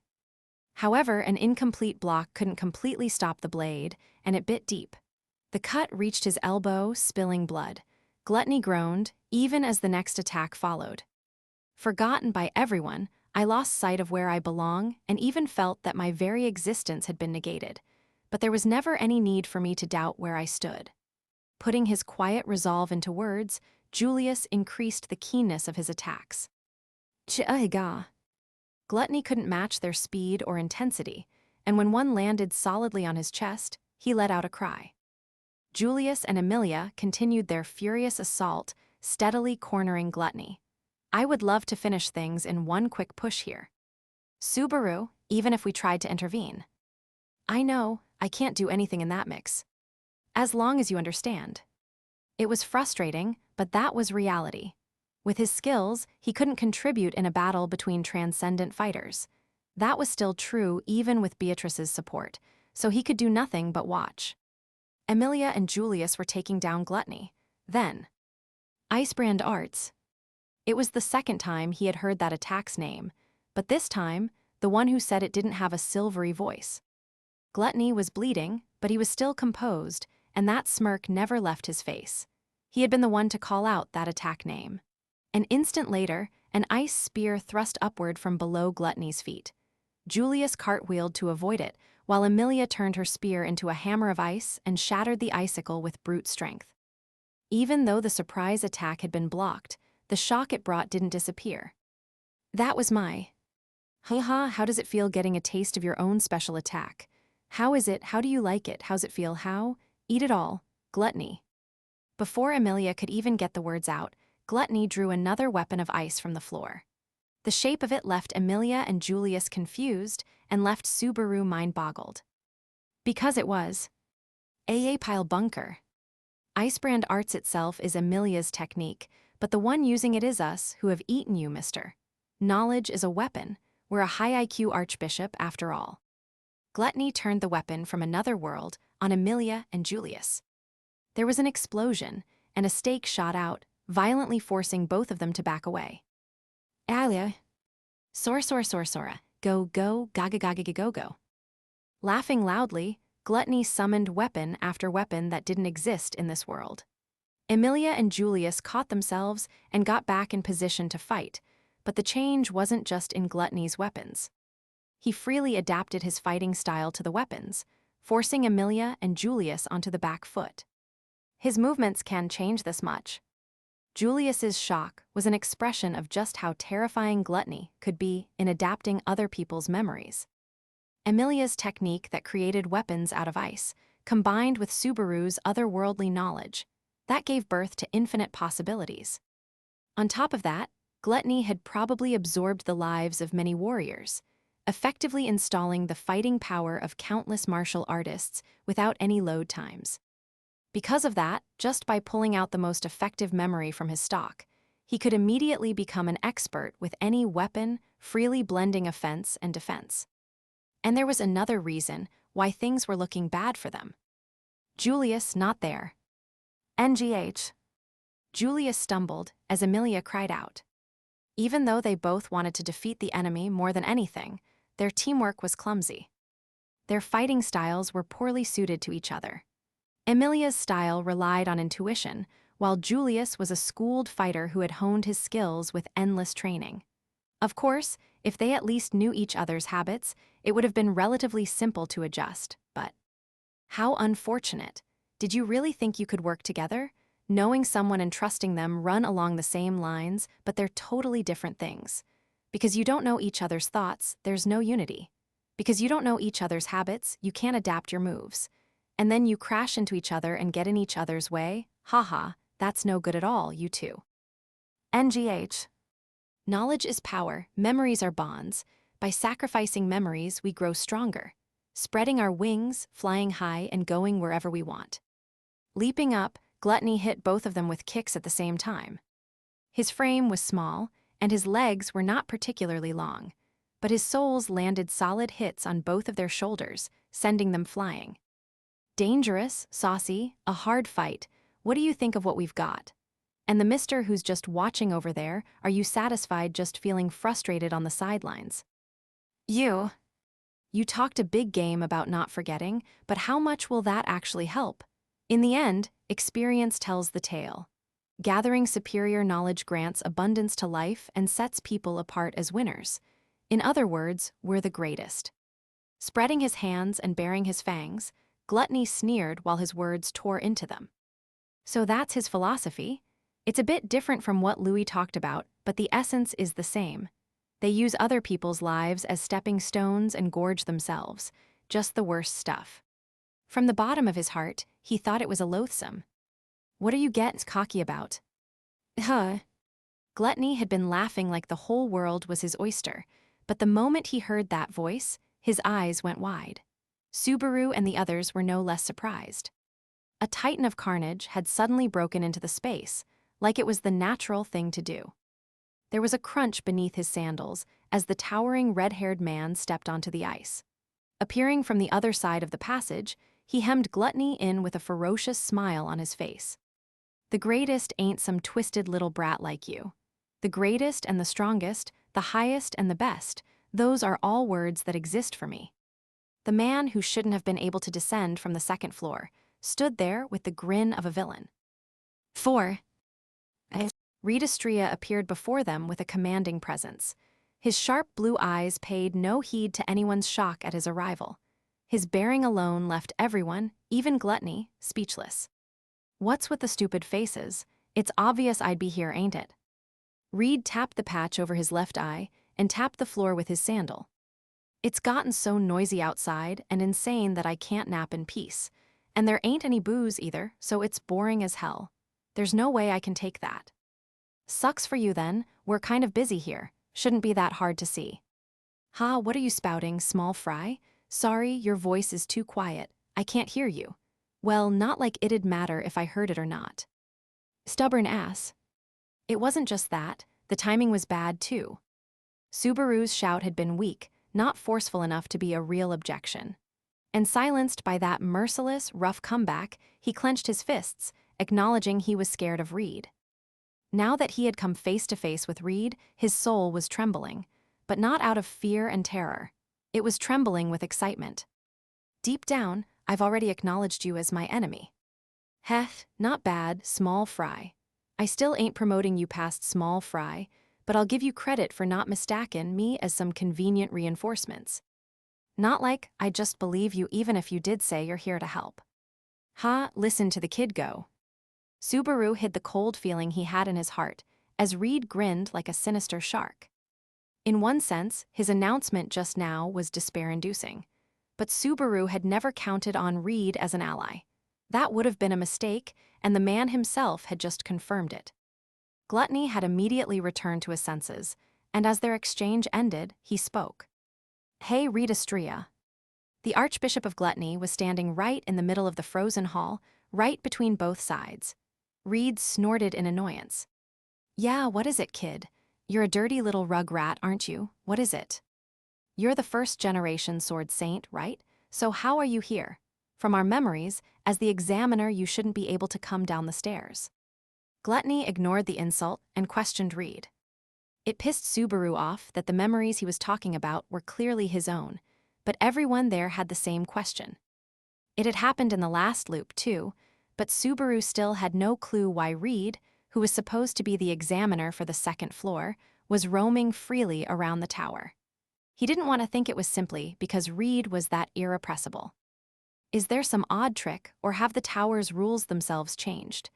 A: However, an incomplete block couldn't completely stop the blade, and it bit deep. The cut reached his elbow, spilling blood. Gluttony groaned, even as the next attack followed. Forgotten by everyone, I lost sight of where I belong and even felt that my very existence had been negated. But there was never any need for me to doubt where I stood. Putting his quiet resolve into words, Julius increased the keenness of his attacks. Taygeta. Gluttony couldn't match their speed or intensity, and when one landed solidly on his chest, he let out a cry. Julius and Emilia continued their furious assault, steadily cornering Gluttony. I would love to finish things in one quick push here. Subaru, even if we tried to intervene. I know, I can't do anything in that mix. As long as you understand. It was frustrating, but that was reality. With his skills, he couldn't contribute in a battle between transcendent fighters. That was still true even with Beatrice's support, so he could do nothing but watch. Emilia and Julius were taking down Gluttony. Then, Icebrand Arts. It was the second time he had heard that attack's name, but this time, the one who said it didn't have a silvery voice. Gluttony was bleeding, but he was still composed, and that smirk never left his face. He had been the one to call out that attack name. An instant later, an ice spear thrust upward from below Gluttony's feet. Julius cartwheeled to avoid it, while Emilia turned her spear into a hammer of ice and shattered the icicle with brute strength. Even though the surprise attack had been blocked, the shock it brought didn't disappear. That was my... Haha, how does it feel getting a taste of your own special attack? How is it? How do you like it? How's it feel? How? Eat it all. Gluttony. Before Emilia could even get the words out, Gluttony drew another weapon of ice from the floor. The shape of it left Emilia and Julius confused and left Subaru mind-boggled. Because it was a pile bunker. Icebrand Arts itself is Emilia's technique, but the one using it is us who have eaten you, mister. Knowledge is a weapon. We're a high IQ archbishop after all. Gluttony turned the weapon from another world on Emilia and Julius. There was an explosion, and a stake shot out, violently forcing both of them to back away. Alia. Sora. Go, gaga. Laughing loudly, Gluttony summoned weapon after weapon that didn't exist in this world. Emilia and Julius caught themselves and got back in position to fight, but the change wasn't just in Gluttony's weapons. He freely adapted his fighting style to the weapons, forcing Emilia and Julius onto the back foot. His movements can change this much. Julius's shock was an expression of just how terrifying Gluttony could be in adapting other people's memories. Emilia's technique that created weapons out of ice, combined with Subaru's otherworldly knowledge, that gave birth to infinite possibilities. On top of that, Gluttony had probably absorbed the lives of many warriors, effectively installing the fighting power of countless martial artists without any load times. Because of that, just by pulling out the most effective memory from his stock, he could immediately become an expert with any weapon, freely blending offense and defense. And there was another reason why things were looking bad for them. Julius not there. NGH. Julius stumbled as Emilia cried out. Even though they both wanted to defeat the enemy more than anything, their teamwork was clumsy. Their fighting styles were poorly suited to each other. Emilia's style relied on intuition, while Julius was a schooled fighter who had honed his skills with endless training. Of course, if they at least knew each other's habits, it would have been relatively simple to adjust, but... How unfortunate. Did you really think you could work together? Knowing someone and trusting them run along the same lines, but they're totally different things. Because you don't know each other's thoughts, there's no unity. Because you don't know each other's habits, you can't adapt your moves. And then you crash into each other and get in each other's way? Haha, that's no good at all, you two. NGH. Knowledge is power, memories are bonds. By sacrificing memories, we grow stronger, spreading our wings, flying high, and going wherever we want. Leaping up, Gluttony hit both of them with kicks at the same time. His frame was small, and his legs were not particularly long, but his soles landed solid hits on both of their shoulders, sending them flying. Dangerous, saucy, a hard fight. What do you think of what we've got? And the mister who's just watching over there, are you satisfied just feeling frustrated on the sidelines? You talked a big game about not forgetting, but how much will that actually help? In the end, experience tells the tale. Gathering superior knowledge grants abundance to life and sets people apart as winners. In other words, we're the greatest. Spreading his hands and baring his fangs, Gluttony sneered while his words tore into them. So that's his philosophy? It's a bit different from what Louis talked about, but the essence is the same. They use other people's lives as stepping stones and gorge themselves, just the worst stuff. From the bottom of his heart, he thought it was a loathsome. What are you getting cocky about? Gluttony had been laughing like the whole world was his oyster, but the moment he heard that voice, his eyes went wide. Subaru and the others were no less surprised. A titan of carnage had suddenly broken into the space, like it was the natural thing to do. There was a crunch beneath his sandals as the towering red-haired man stepped onto the ice. Appearing from the other side of the passage, he hemmed Gluttony in with a ferocious smile on his face. "The greatest ain't some twisted little brat like you. The greatest and the strongest, the highest and the best, those are all words that exist for me." The man, who shouldn't have been able to descend from the second floor, stood there with the grin of a villain. "For." Reed Estrella appeared before them with a commanding presence. His sharp blue eyes paid no heed to anyone's shock at his arrival. His bearing alone left everyone, even Gluttony, speechless. "What's with the stupid faces? It's obvious I'd be here, ain't it?" Reed tapped the patch over his left eye and tapped the floor with his sandal. "It's gotten so noisy outside and insane that I can't nap in peace. And there ain't any booze either, so it's boring as hell. There's no way I can take that." "Sucks for you then, we're kind of busy here. Shouldn't be that hard to see." "Ha, what are you spouting, small fry? Sorry, your voice is too quiet. I can't hear you." "Well, not like it'd matter if I heard it or not." "Stubborn ass." It wasn't just that, the timing was bad too. Subaru's shout had been weak, not forceful enough to be a real objection. And silenced by that merciless, rough comeback, he clenched his fists, acknowledging he was scared of Reed. Now that he had come face to face with Reed, his soul was trembling, but not out of fear and terror. It was trembling with excitement. "Deep down, I've already acknowledged you as my enemy." "Heh, not bad, small fry. I still ain't promoting you past small fry, but I'll give you credit for not mistakin' me as some convenient reinforcements. Not like I just believe you even if you did say you're here to help." "Ha, listen to the kid go." Subaru hid the cold feeling he had in his heart as Reed grinned like a sinister shark. In one sense, his announcement just now was despair-inducing. But Subaru had never counted on Reed as an ally. That would have been a mistake, and the man himself had just confirmed it. Gluttony had immediately returned to his senses, and as their exchange ended, he spoke. "Hey, Reed Estrella." The Archbishop of Gluttony was standing right in the middle of the frozen hall, right between both sides. Reed snorted in annoyance. "Yeah, what is it, kid? You're a dirty little rug rat, aren't you? What is it? You're the first-generation sword saint, right? So how are you here? From our memories, as the examiner you shouldn't be able to come down the stairs." Gluttony ignored the insult and questioned Reed. It pissed Subaru off that the memories he was talking about were clearly his own, but everyone there had the same question. It had happened in the last loop, too, but Subaru still had no clue why Reed, who was supposed to be the examiner for the second floor, was roaming freely around the tower. He didn't want to think it was simply because Reed was that irrepressible. Is there some odd trick, or have the tower's rules themselves changed?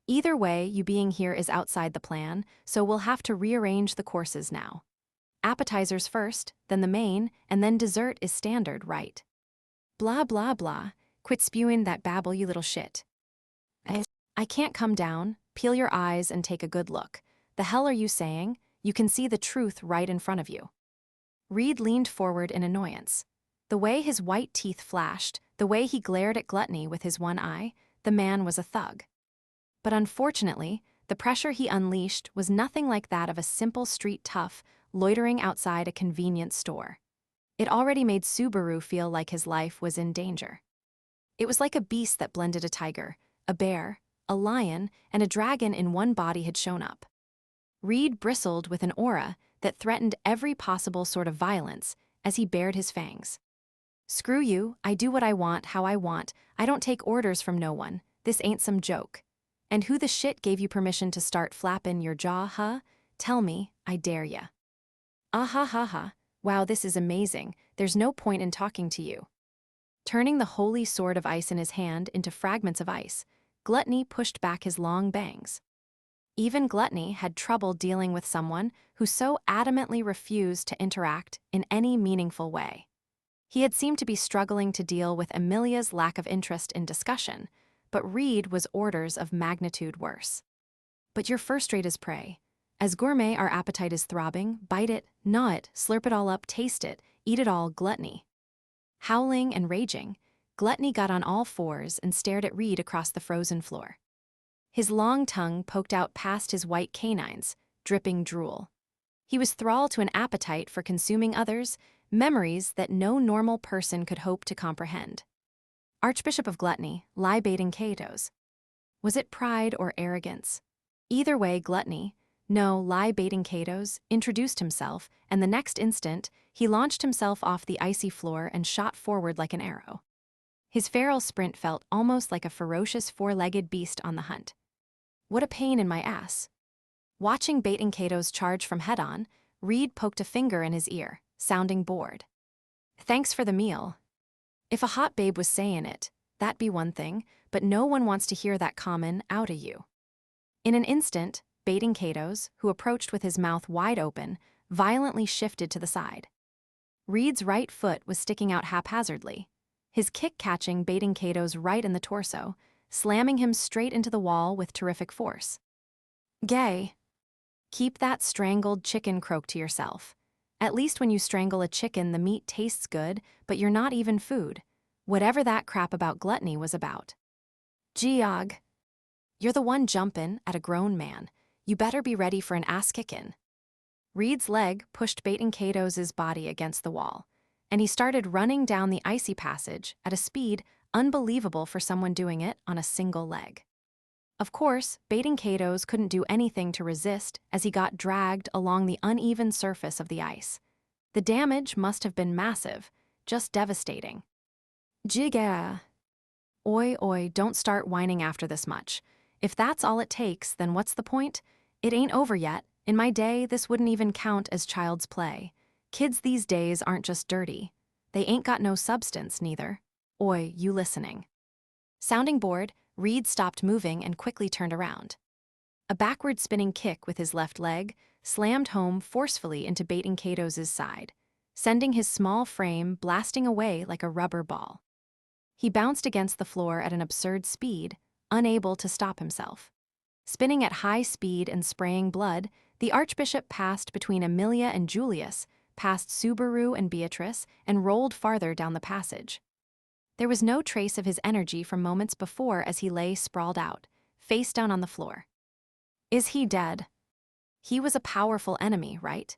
A: Either way, you being here is outside the plan, so we'll have to rearrange the courses now. Appetizers first, then the main, and then dessert is standard, right? Blah blah blah, quit spewing that babble, you little shit. I can't come down, peel your eyes and take a good look. The hell are you saying? You can see the truth right in front of you. Reed leaned forward in annoyance. The way his white teeth flashed, the way he glared at Gluttony with his one eye, the man was a thug. But unfortunately, the pressure he unleashed was nothing like that of a simple street tough loitering outside a convenience store. It already made Subaru feel like his life was in danger. It was like a beast that blended a tiger, a bear, a lion, and a dragon in one body had shown up. Reed bristled with an aura that threatened every possible sort of violence as he bared his fangs. "Screw you, I do what I want, how I want, I don't take orders from no one, this ain't some joke. And who the shit gave you permission to start flappin' your jaw, huh? Tell me, I dare ya." "Ah ha ha ha, wow, this is amazing, there's no point in talking to you." Turning the holy sword of ice in his hand into fragments of ice, Gluttony pushed back his long bangs. Even Gluttony had trouble dealing with someone who so adamantly refused to interact in any meaningful way. He had seemed to be struggling to deal with Amelia's lack of interest in discussion, but Reed was orders of magnitude worse. "But you're first-rate as prey. As gourmet our appetite is throbbing, bite it, gnaw it, slurp it all up, taste it, eat it all, Gluttony." Howling and raging, Gluttony got on all fours and stared at Reed across the frozen floor. His long tongue poked out past his white canines, dripping drool. He was thrall to an appetite for consuming others, memories that no normal person could hope to comprehend. Archbishop of Gluttony, lie baiting Catos. Was it pride or arrogance? Either way, Gluttony, no, lie baiting Catos, introduced himself, and the next instant, he launched himself off the icy floor and shot forward like an arrow. His feral sprint felt almost like a ferocious four-legged beast on the hunt. What a pain in my ass. Watching baiting Catos charge from head-on, Reed poked a finger in his ear, sounding bored. Thanks for the meal. If a hot babe was saying it, that'd be one thing, but no one wants to hear that common out of you. In an instant, baiting Catos, who approached with his mouth wide open, violently shifted to the side. Reed's right foot was sticking out haphazardly, his kick catching baiting Catos right in the torso, slamming him straight into the wall with terrific force. Gay. Keep that strangled chicken croak to yourself. At least when you strangle a chicken, the meat tastes good, but you're not even food. Whatever that crap about gluttony was about. Geog. You're the one jumpin' at a grown man. You better be ready for an ass-kickin'. Reed's leg pushed baiting Catos' body against the wall, and he started running down the icy passage at a speed unbelievable for someone doing it on a single leg. Of course, baiting Catos couldn't do anything to resist as he got dragged along the uneven surface of the ice. The damage must have been massive, just devastating. Jigga. Oi, oi, don't start whining after this much. If that's all it takes, then what's the point? It ain't over yet. In my day, this wouldn't even count as child's play. Kids these days aren't just dirty. They ain't got no substance, neither. Oi, you listening. Sounding bored, Reed stopped moving and quickly turned around. A backward spinning kick with his left leg slammed home forcefully into baiting Catos' side, sending his small frame blasting away like a rubber ball. He bounced against the floor at an absurd speed, unable to stop himself. Spinning at high speed and spraying blood, the Archbishop passed between Amelia and Julius, past Subaru and Beatrice, and rolled farther down the passage. There was no trace of his energy from moments before as he lay sprawled out, face down on the floor. Is he dead? He was a powerful enemy, right?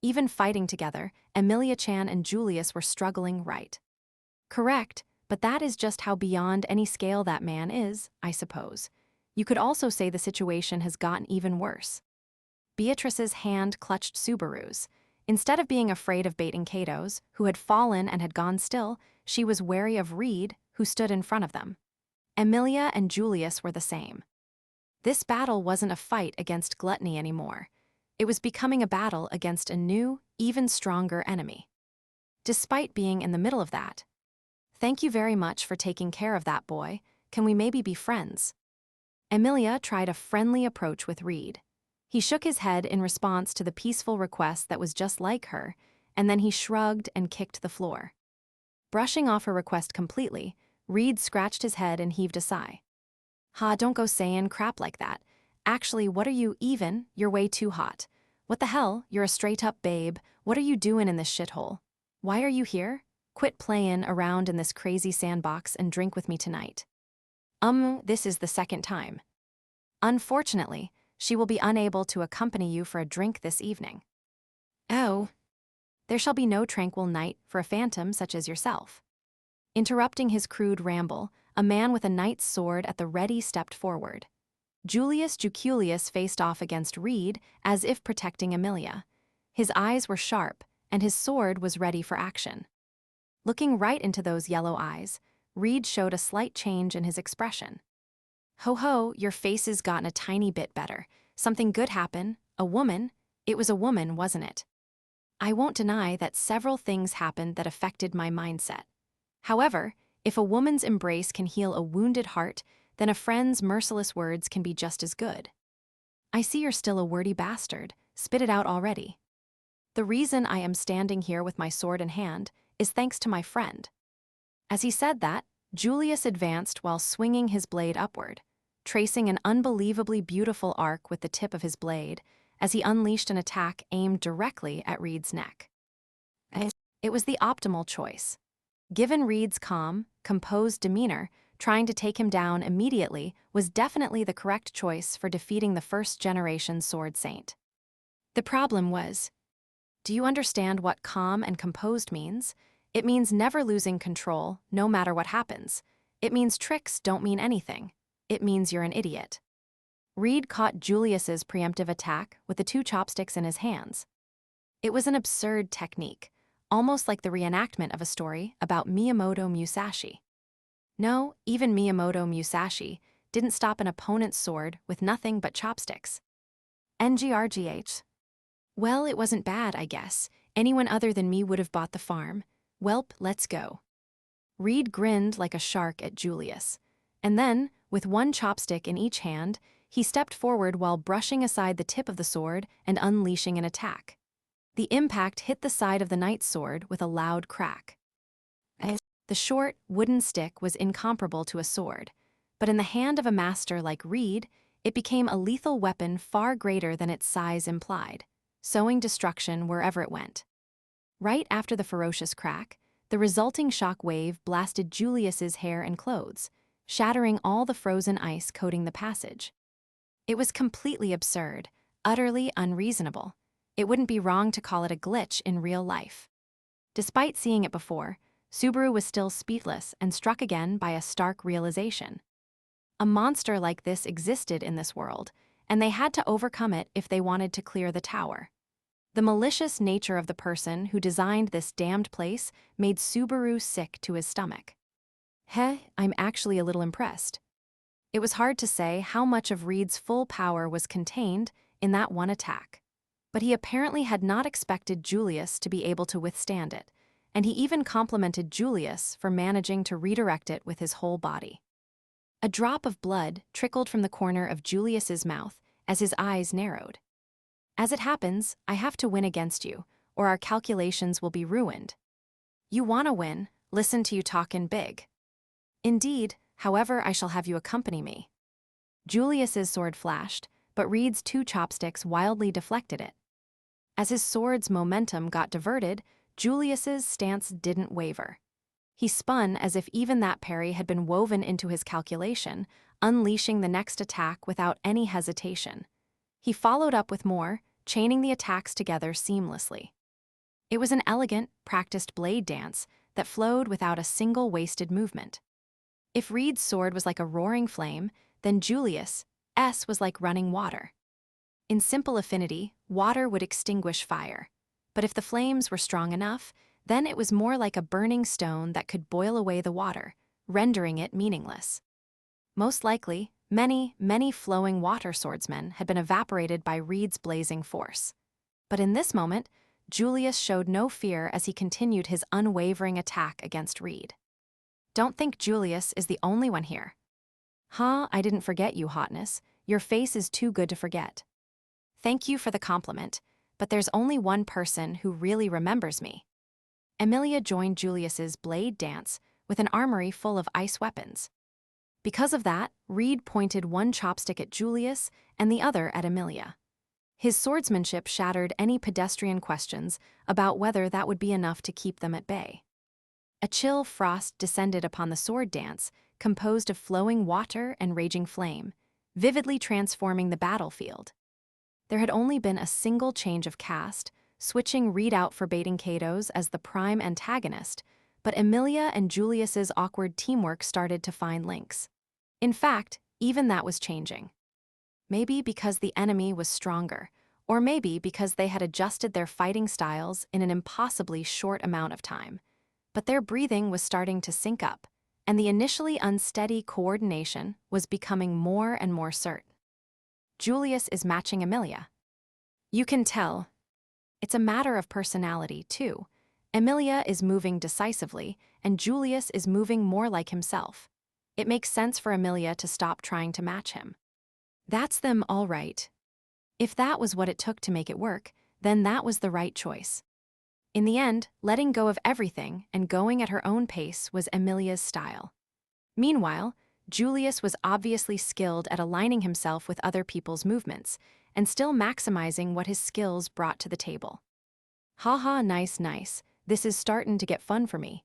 A: Even fighting together, Amelia Chan and Julius were struggling, right? Correct, but that is just how beyond any scale that man is, I suppose. You could also say the situation has gotten even worse. Beatrice's hand clutched Subaru's. Instead of being afraid of baiting Catos, who had fallen and had gone still, she was wary of Reed, who stood in front of them. Amelia and Julius were the same. This battle wasn't a fight against gluttony anymore. It was becoming a battle against a new, even stronger enemy. Despite being in the middle of that, thank you very much for taking care of that boy. Can we maybe be friends? Amelia tried a friendly approach with Reed. He shook his head in response to the peaceful request that was just like her, and then he shrugged and kicked the floor. Brushing off her request completely, Reed scratched his head and heaved a sigh. Ha, don't go saying crap like that. Actually, what are you even? You're way too hot. What the hell? You're a straight-up babe. What are you doing in this shithole? Why are you here? Quit playing around in this crazy sandbox and drink with me tonight. This is the second time. Unfortunately, she will be unable to accompany you for a drink this evening. Oh. There shall be no tranquil night for a phantom such as yourself. Interrupting his crude ramble, a man with a knight's sword at the ready stepped forward. Julius Juculius faced off against Reed as if protecting Amelia. His eyes were sharp, and his sword was ready for action. Looking right into those yellow eyes, Reed showed a slight change in his expression. Ho-ho, your face has gotten a tiny bit better. Something good happened. A woman. It was a woman, wasn't it? I won't deny that several things happened that affected my mindset. However, if a woman's embrace can heal a wounded heart, then a friend's merciless words can be just as good. I see you're still a wordy bastard. Spit it out already. The reason I am standing here with my sword in hand is thanks to my friend. As he said that, Julius advanced while swinging his blade upward, tracing an unbelievably beautiful arc with the tip of his blade as he unleashed an attack aimed directly at Reed's neck. It was the optimal choice. Given Reed's calm, composed demeanor, trying to take him down immediately was definitely the correct choice for defeating the first-generation sword saint. The problem was, do you understand what calm and composed means? It means never losing control, no matter what happens. It means tricks don't mean anything. It means you're an idiot. Reed caught Julius's preemptive attack with the two chopsticks in his hands. It was an absurd technique, almost like the reenactment of a story about Miyamoto Musashi. No, even Miyamoto Musashi didn't stop an opponent's sword with nothing but chopsticks. NGRGH. Well, it wasn't bad, I guess. Anyone other than me would have bought the farm. Welp, let's go. Reed grinned like a shark at Julius. And then, with one chopstick in each hand, he stepped forward while brushing aside the tip of the sword and unleashing an attack. The impact hit the side of the knight's sword with a loud crack. The short, wooden stick was incomparable to a sword, but in the hand of a master like Reed, it became a lethal weapon far greater than its size implied, sowing destruction wherever it went. Right after the ferocious crack, the resulting shock wave blasted Julius's hair and clothes, shattering all the frozen ice coating the passage. It was completely absurd, utterly unreasonable. It wouldn't be wrong to call it a glitch in real life. Despite seeing it before, Subaru was still speechless and struck again by a stark realization. A monster like this existed in this world, and they had to overcome it if they wanted to clear the tower. The malicious nature of the person who designed this damned place made Subaru sick to his stomach. I'm actually a little impressed. It was hard to say how much of Reed's full power was contained in that one attack. But he apparently had not expected Julius to be able to withstand it, and he even complimented Julius for managing to redirect it with his whole body. A drop of blood trickled from the corner of Julius's mouth as his eyes narrowed. As it happens, I have to win against you, or our calculations will be ruined. You want to win, listen to you talkin' big. Indeed, however, I shall have you accompany me. Julius's sword flashed, but Reed's two chopsticks wildly deflected it. As his sword's momentum got diverted, Julius's stance didn't waver. He spun as if even that parry had been woven into his calculation, unleashing the next attack without any hesitation. He followed up with more, chaining the attacks together seamlessly. It was an elegant, practiced blade dance that flowed without a single wasted movement. If Reed's sword was like a roaring flame, then Julius's was like running water. In simple affinity, water would extinguish fire. But if the flames were strong enough, then it was more like a burning stone that could boil away the water, rendering it meaningless. Most likely, many flowing water swordsmen had been evaporated by Reed's blazing force. But in this moment, Julius showed no fear as he continued his unwavering attack against Reed. Don't think Julius is the only one here. I didn't forget you, hotness. Your face is too good to forget. Thank you for the compliment, but there's only one person who really remembers me. Emilia joined Julius's blade dance with an armory full of ice weapons. Because of that, Reed pointed one chopstick at Julius and the other at Emilia. His swordsmanship shattered any pedestrian questions about whether that would be enough to keep them at bay. A chill frost descended upon the sword dance, composed of flowing water and raging flame, vividly transforming the battlefield. There had only been a single change of cast, switching Reed out for baiting Kato's as the prime antagonist, but Emilia and Julius's awkward teamwork started to find links. In fact, even that was changing. Maybe because the enemy was stronger, or maybe because they had adjusted their fighting styles in an impossibly short amount of time. But their breathing was starting to sync up, and the initially unsteady coordination was becoming more and more certain. Julius is matching Emilia. You can tell. It's a matter of personality, too. Emilia is moving decisively, and Julius is moving more like himself. It makes sense for Emilia to stop trying to match him. That's them, all right. If that was what it took to make it work, then that was the right choice. In the end, letting go of everything and going at her own pace was Emilia's style. Meanwhile, Julius was obviously skilled at aligning himself with other people's movements and still maximizing what his skills brought to the table. Nice. This is startin' to get fun for me.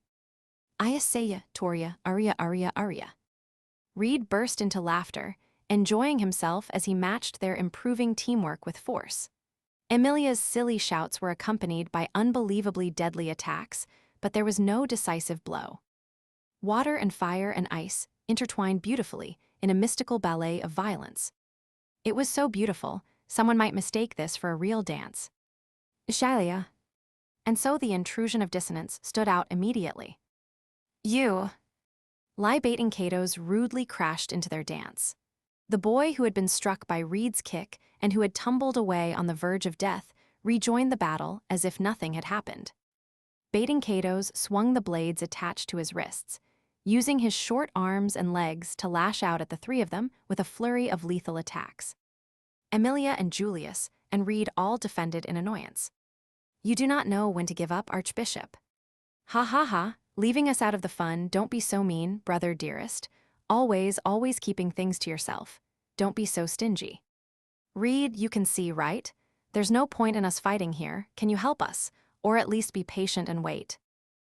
A: I say ya, Toria, aria. Reed burst into laughter, enjoying himself as he matched their improving teamwork with force. Emilia's silly shouts were accompanied by unbelievably deadly attacks, but there was no decisive blow. Water and fire and ice intertwined beautifully in a mystical ballet of violence. It was so beautiful, someone might mistake this for a real dance. Shalia. And so the intrusion of dissonance stood out immediately. You. Lie-baiting Catos rudely crashed into their dance. The boy who had been struck by Reed's kick and who had tumbled away on the verge of death rejoined the battle as if nothing had happened. Baiting Catos swung the blades attached to his wrists, using his short arms and legs to lash out at the three of them with a flurry of lethal attacks. Emilia and Julius and Reed all defended in annoyance. You do not know when to give up, Archbishop. Ha ha ha, leaving us out of the fun, don't be so mean, brother dearest. Always keeping things to yourself. Don't be so stingy. Reed, you can see, right? There's no point in us fighting here, can you help us? Or at least be patient and wait.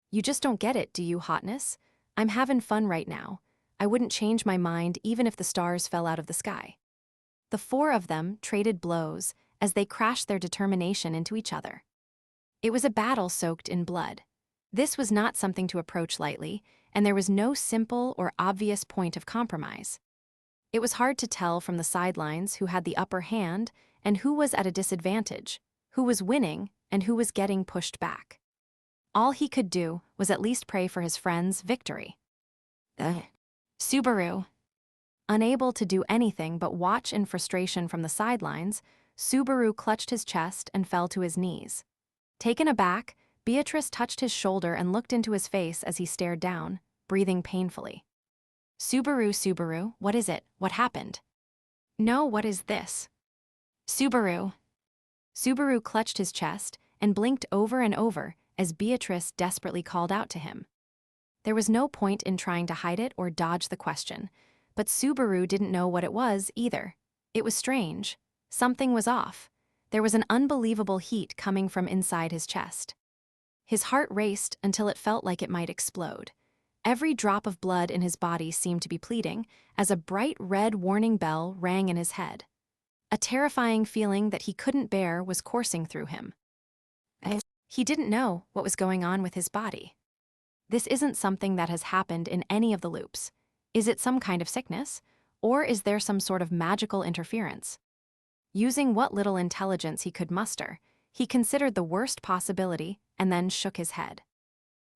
A: You just don't get it, do you, hotness? I'm having fun right now. I wouldn't change my mind even if the stars fell out of the sky. The four of them traded blows as they crashed their determination into each other. It was a battle soaked in blood. This was not something to approach lightly, and there was no simple or obvious point of compromise. It was hard to tell from the sidelines who had the upper hand and who was at a disadvantage, who was winning and who was getting pushed back. All he could do was at least pray for his friend's victory. Subaru. Unable to do anything but watch in frustration from the sidelines, Subaru clutched his chest and fell to his knees. Taken aback, Beatrice touched his shoulder and looked into his face as he stared down, breathing painfully. Subaru, what is it? What happened? No, what is this? Subaru. Subaru clutched his chest and blinked over and over as Beatrice desperately called out to him. There was no point in trying to hide it or dodge the question, but Subaru didn't know what it was either. It was strange. Something was off. There was an unbelievable heat coming from inside his chest. His heart raced until it felt like it might explode. Every drop of blood in his body seemed to be pleading as a bright red warning bell rang in his head. A terrifying feeling that he couldn't bear was coursing through him. He didn't know what was going on with his body. This isn't something that has happened in any of the loops. Is it some kind of sickness? Or is there some sort of magical interference? Using what little intelligence he could muster, he considered the worst possibility and then shook his head.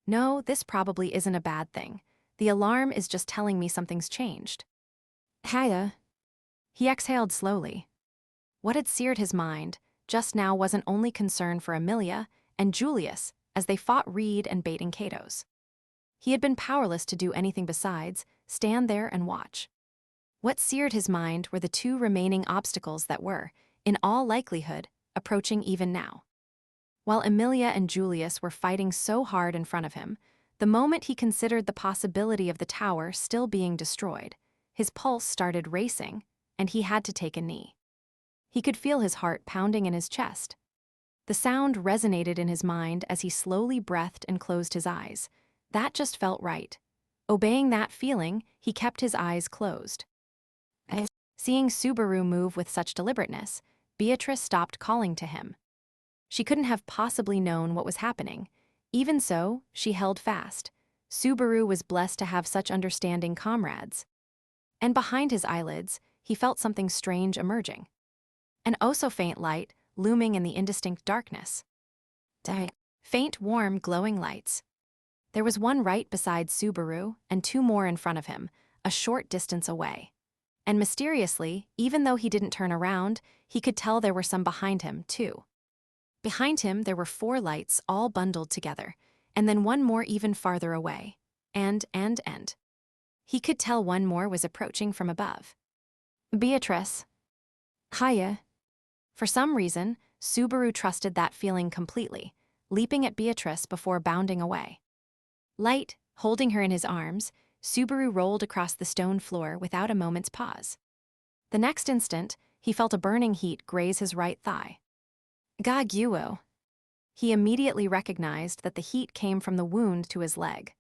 A: No, this probably isn't a bad thing. The alarm is just telling me something's changed. Hiya. He exhaled slowly. What had seared his mind just now wasn't only concern for Emilia and Julius as they fought Reed and baiting Catos. He had been powerless to do anything besides stand there and watch. What seared his mind were the two remaining obstacles that were, in all likelihood, approaching even now. While Emilia and Julius were fighting so hard in front of him, the moment he considered the possibility of the tower still being destroyed, his pulse started racing, and he had to take a knee. He could feel his heart pounding in his chest. The sound resonated in his mind as he slowly breathed and closed his eyes. That just felt right. Obeying that feeling, he kept his eyes closed. Seeing Subaru move with such deliberateness, Beatrice stopped calling to him. She couldn't have possibly known what was happening. Even so, she held fast. Subaru was blessed to have such understanding comrades. And behind his eyelids, he felt something strange emerging. An oh-so-faint light looming in the indistinct darkness. Faint, warm, glowing lights. There was one right beside Subaru and two more in front of him, a short distance away. And mysteriously, even though he didn't turn around, he could tell there were some behind him, too. Behind him, there were 4 lights all bundled together, and then one more even farther away. And. He could tell one more was approaching from above. Beatrice. Hiya. For some reason, Subaru trusted that feeling completely, leaping at Beatrice before bounding away. Light, holding her in his arms, Subaru rolled across the stone floor without a moment's pause. The next instant, he felt a burning heat graze his right thigh. Gaguo. He immediately recognized that the heat came from the wound to his leg.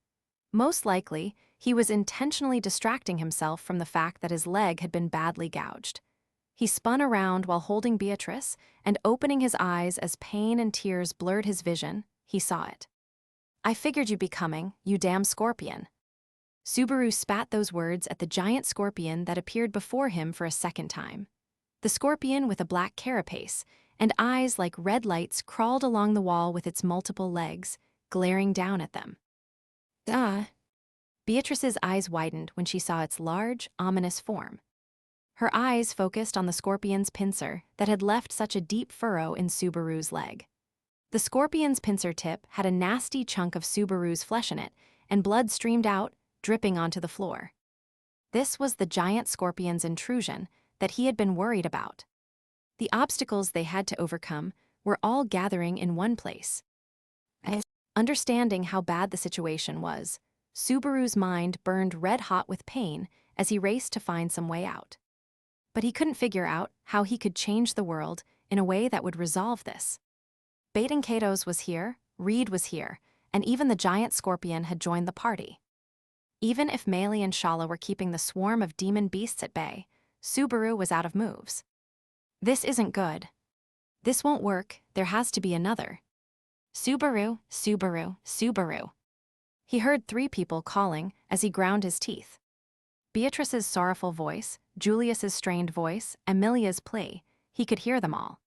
A: Most likely, he was intentionally distracting himself from the fact that his leg had been badly gouged. He spun around while holding Beatrice, and opening his eyes as pain and tears blurred his vision, he saw it. "I figured you'd be coming, you damn scorpion." Subaru spat those words at the giant scorpion that appeared before him for a second time. The scorpion with a black carapace and eyes like red lights crawled along the wall with its multiple legs, glaring down at them. Beatrice's eyes widened when she saw its large, ominous form. Her eyes focused on the scorpion's pincer that had left such a deep furrow in Subaru's leg. The scorpion's pincer tip had a nasty chunk of Subaru's flesh in it, and blood streamed out, dripping onto the floor. This was the giant scorpion's intrusion that he had been worried about. The obstacles they had to overcome were all gathering in one place. Understanding how bad the situation was, Subaru's mind burned red-hot with pain as he raced to find some way out. But he couldn't figure out how he could change the world in a way that would resolve this. Bait-and-Katos was here, Reed was here, and even the giant scorpion had joined the party. Even if Meili and Shala were keeping the swarm of demon beasts at bay, Subaru was out of moves. This isn't good. This won't work, there has to be another. Subaru, Subaru, Subaru. He heard 3 people calling as he ground his teeth. Beatrice's sorrowful voice, Julius's strained voice, Amelia's plea, he could hear them all.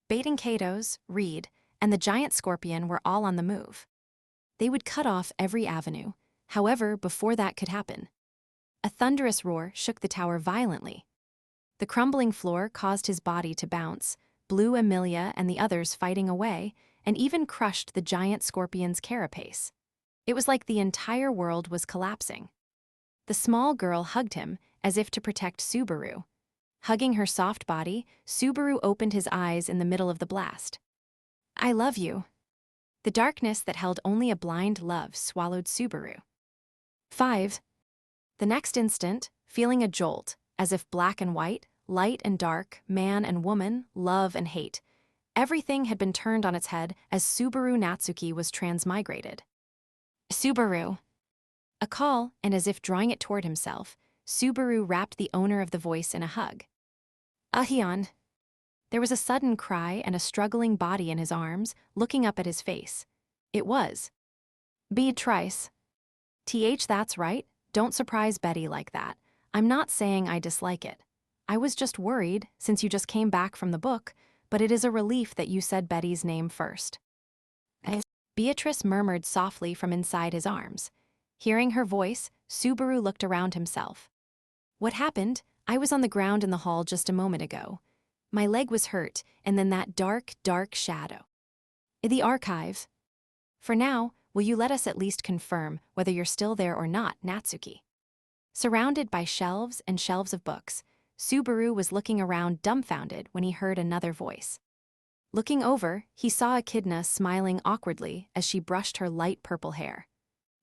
A: Bait-and-Katos, Reed, and the giant scorpion were all on the move. They would cut off every avenue. However, before that could happen, a thunderous roar shook the tower violently. The crumbling floor caused his body to bounce, blew Amelia and the others fighting away, and even crushed the giant scorpion's carapace. It was like the entire world was collapsing. The small girl hugged him as if to protect Subaru. Hugging her soft body, Subaru opened his eyes in the middle of the blast. "I love you." The darkness that held only a blind love swallowed Subaru. 5. The next instant, feeling a jolt, as if black and white, light and dark, man and woman, love and hate, everything had been turned on its head as Subaru Natsuki was transmigrated. "Subaru." A call, and as if drawing it toward himself, Subaru wrapped the owner of the voice in a hug. "Ahion." There was a sudden cry and a struggling body in his arms, looking up at his face. It was Beatrice. That's right, don't surprise Betty like that. I'm not saying I dislike it. I was just worried, since you just came back from the book, but it is a relief that you said Betty's name first. Beatrice murmured softly from inside his arms. Hearing her voice, Subaru looked around himself. "What happened? I was on the ground in the hall just a moment ago. My leg was hurt, and then that dark, dark shadow. The archive. For now, will you let us at least confirm whether you're still there or not, Natsuki?" Surrounded by shelves and shelves of books, Subaru was looking around dumbfounded when he heard another voice. Looking over, he saw Echidna smiling awkwardly as she brushed her light purple hair.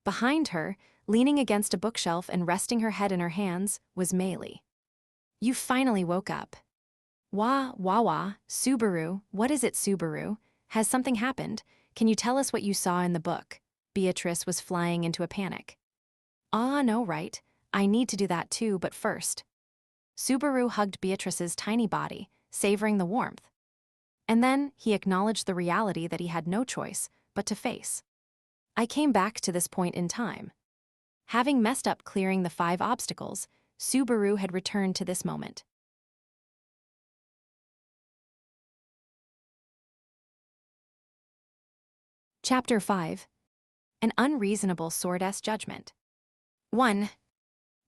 A: Behind her, leaning against a bookshelf and resting her head in her hands, was Meili. "You finally woke up." Wah, Subaru, what is it, Subaru? Has something happened? Can you tell us what you saw in the book?" Beatrice was flying into a panic. No, right. I need to do that too, but first." Subaru hugged Beatrice's tiny body, savoring the warmth. And then he acknowledged the reality that he had no choice but to face. "I came back to this point in time." Having messed up clearing the 5 obstacles, Subaru had returned to this moment. Chapter 5. An Unreasonable Swordess Judgment. 1.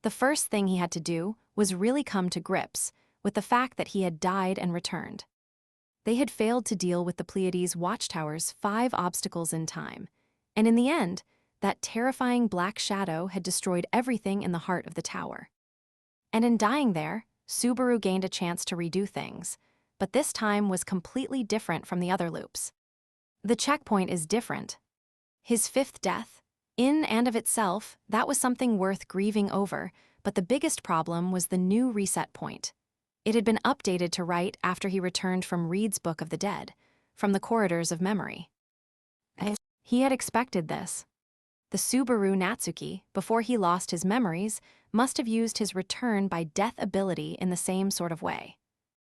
A: The first thing he had to do was really come to grips with the fact that he had died and returned. They had failed to deal with the Pleiades watchtower's 5 obstacles in time, and in the end, that terrifying black shadow had destroyed everything in the heart of the tower. And in dying there, Subaru gained a chance to redo things, but this time was completely different from the other loops. The checkpoint is different. His 5th death, in and of itself, that was something worth grieving over, but the biggest problem was the new reset point. It had been updated to right after he returned from Reed's Book of the Dead, from the corridors of memory. He had expected this. The Subaru Natsuki, before he lost his memories, must have used his return by death ability in the same sort of way.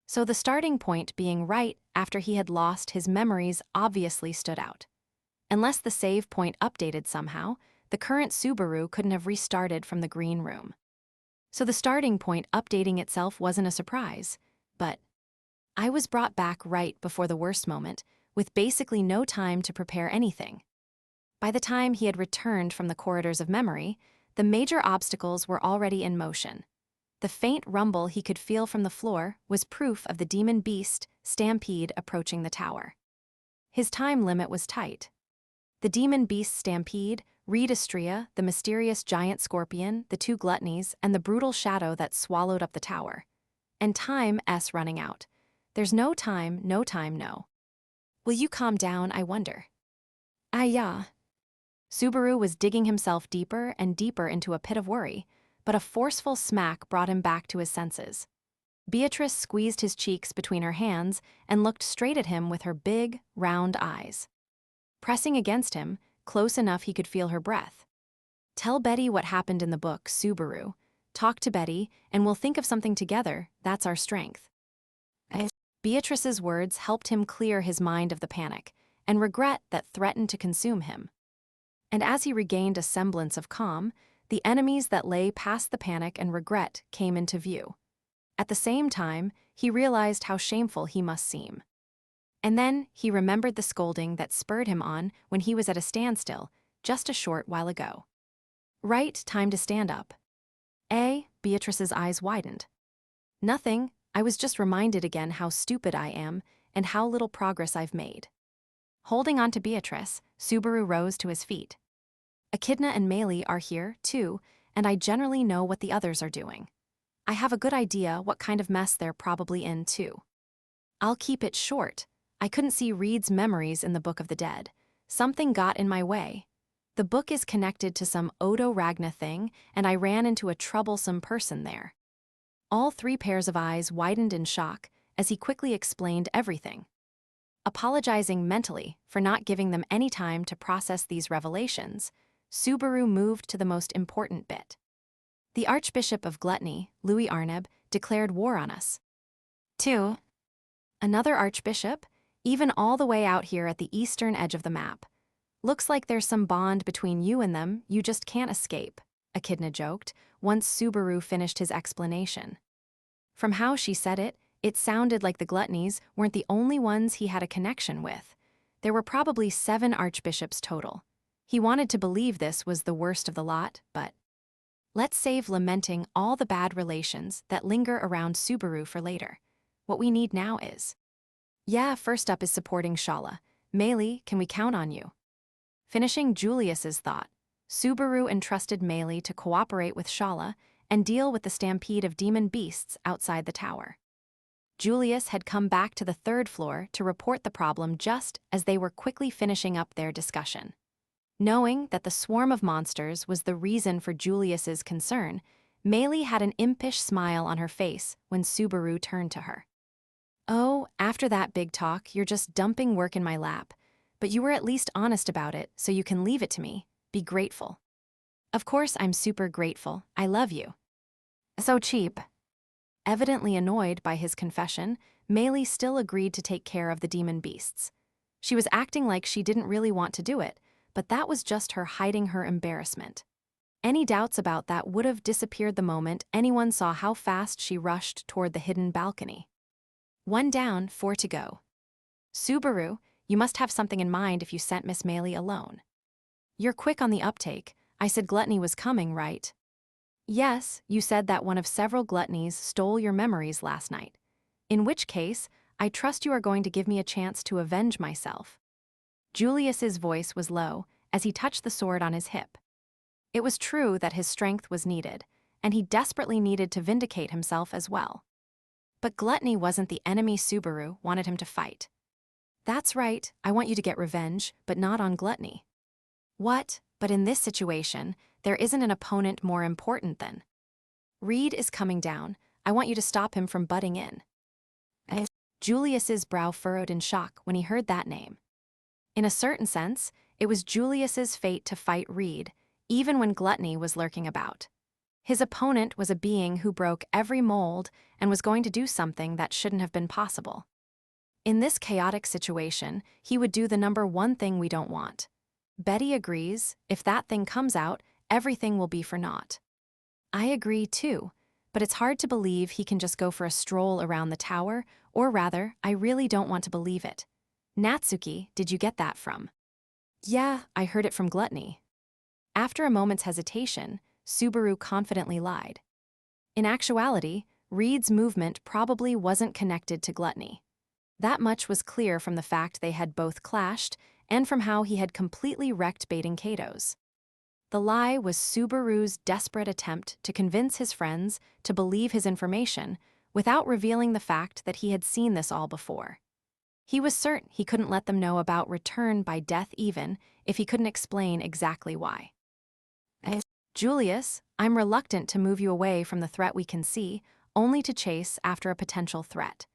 A: So the starting point being right after he had lost his memories obviously stood out. Unless the save point updated somehow, the current Subaru couldn't have restarted from the green room. So the starting point updating itself wasn't a surprise, but I was brought back right before the worst moment, with basically no time to prepare anything. By the time he had returned from the corridors of memory, the major obstacles were already in motion. The faint rumble he could feel from the floor was proof of the demon beast stampede approaching the tower. His time limit was tight. The demon beast stampede, Redistria, the mysterious giant scorpion, the two gluttonies, and the brutal shadow that swallowed up the tower. And time S running out. There's no time, no. Will you calm down, I wonder? Yeah. Subaru was digging himself deeper and deeper into a pit of worry, but a forceful smack brought him back to his senses. Beatrice squeezed his cheeks between her hands and looked straight at him with her big, round eyes. Pressing against him, close enough he could feel her breath. Tell Betty what happened in the book, Subaru. Talk to Betty, and we'll think of something together. That's our strength. Beatrice's words helped him clear his mind of the panic and regret that threatened to consume him. And as he regained a semblance of calm, the enemies that lay past the panic and regret came into view. At the same time, he realized how shameful he must seem. And then he remembered the scolding that spurred him on when he was at a standstill, just a short while ago. Right, time to stand up. Beatrice's eyes widened. Nothing, I was just reminded again how stupid I am and how little progress I've made. Holding on to Beatrice, Subaru rose to his feet. Echidna and Meili are here, too, and I generally know what the others are doing. I have a good idea what kind of mess they're probably in, too. I'll keep it short. I couldn't see Reed's memories in the Book of the Dead. Something got in my way. The book is connected to some Odo Ragna thing, and I ran into a troublesome person there. All three pairs of eyes widened in shock as he quickly explained everything. Apologizing mentally for not giving them any time to process these revelations, Subaru moved to the most important bit. The Archbishop of Gluttony, Louis Arneb, declared war on us. 2. Another archbishop, even all the way out here at the eastern edge of the map. Looks like there's some bond between you and them you just can't escape, Echidna joked, once Subaru finished his explanation. From how she said it, it sounded like the Gluttonies weren't the only ones he had a connection with. There were probably 7 archbishops total. He wanted to believe this was the worst of the lot, but let's save lamenting all the bad relations that linger around Subaru for later. What we need now is... first up is supporting Shala. Meili, can we count on you? Finishing Julius's thought, Subaru entrusted Meili to cooperate with Shala and deal with the stampede of demon beasts outside the tower. Julius had come back to the 3rd floor to report the problem just as they were quickly finishing up their discussion. Knowing that the swarm of monsters was the reason for Julius's concern, Meili had an impish smile on her face when Subaru turned to her. Oh, after that big talk, you're just dumping work in my lap. But you were at least honest about it, so you can leave it to me. Be grateful. Of course I'm super grateful. I love you. So cheap. Evidently annoyed by his confession, Meili still agreed to take care of the demon beasts. She was acting like she didn't really want to do it, but that was just her hiding her embarrassment. Any doubts about that would have disappeared the moment anyone saw how fast she rushed toward the hidden balcony. 1 down, 4 to go. Subaru, you must have something in mind if you sent Miss Meili alone. You're quick on the uptake. I said gluttony was coming, right? Yes, you said that one of several gluttonies stole your memories last night. In which case, I trust you are going to give me a chance to avenge myself. Julius's voice was low as he touched the sword on his hip. It was true that his strength was needed, and he desperately needed to vindicate himself as well. But gluttony wasn't the enemy Subaru wanted him to fight. That's right, I want you to get revenge, but not on gluttony. What? But in this situation, there isn't an opponent more important than. Reed is coming down. I want you to stop him from butting in. Julius's brow furrowed in shock when he heard that name. In a certain sense, it was Julius's fate to fight Reed, even when gluttony was lurking about. His opponent was a being who broke every mold and was going to do something that shouldn't have been possible. In this chaotic situation, he would do the number one thing we don't want. Betty agrees, if that thing comes out, everything will be for naught. I agree too, but it's hard to believe he can just go for a stroll around the tower, or rather, I really don't want to believe it. Natsuki, did you get that from? Yeah, I heard it from Gluttony. After a moment's hesitation, Subaru confidently lied. In actuality, Reed's movement probably wasn't connected to Gluttony. That much was clear from the fact they had both clashed and from how he had completely wrecked baiting Kato's. The lie was Subaru's desperate attempt to convince his friends to believe his information without revealing the fact that he had seen this all before. He was certain he couldn't let them know about return by death even if he couldn't explain exactly why. Julius, I'm reluctant to move you away from the threat we can see, only to chase after a potential threat.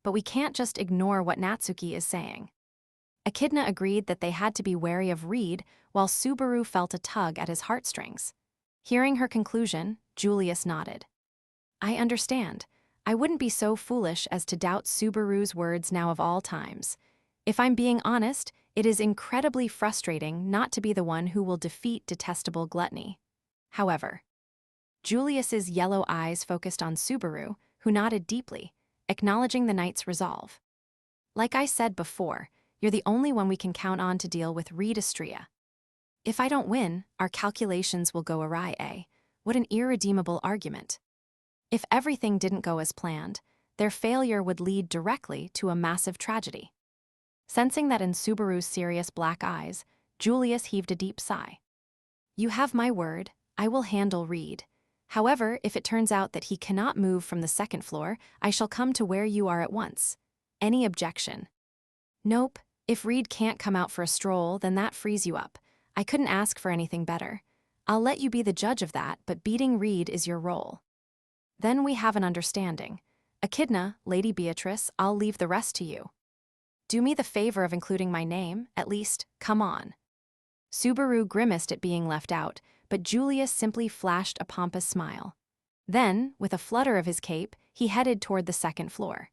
A: But we can't just ignore what Natsuki is saying. Echidna agreed that they had to be wary of Reed, while Subaru felt a tug at his heartstrings. Hearing her conclusion, Julius nodded. I understand. I wouldn't be so foolish as to doubt Subaru's words now of all times. If I'm being honest, it is incredibly frustrating not to be the one who will defeat detestable Gluttony. However, Julius's yellow eyes focused on Subaru, who nodded deeply, acknowledging the knight's resolve. Like I said before, you're the only one we can count on to deal with Reed Astrea. If I don't win, our calculations will go awry, eh? What an irredeemable argument. If everything didn't go as planned, their failure would lead directly to a massive tragedy. Sensing that in Subaru's serious black eyes, Julius heaved a deep sigh. You have my word, I will handle Reed. However, if it turns out that he cannot move from the second floor, I shall come to where you are at once. Any objection? Nope. If Reed can't come out for a stroll, then that frees you up. I couldn't ask for anything better. I'll let you be the judge of that, but beating Reed is your role. Then we have an understanding. Echidna, Lady Beatrice, I'll leave the rest to you. Do me the favor of including my name, at least, come on. Subaru grimaced at being left out, but Julius simply flashed a pompous smile. Then, with a flutter of his cape, he headed toward the second floor.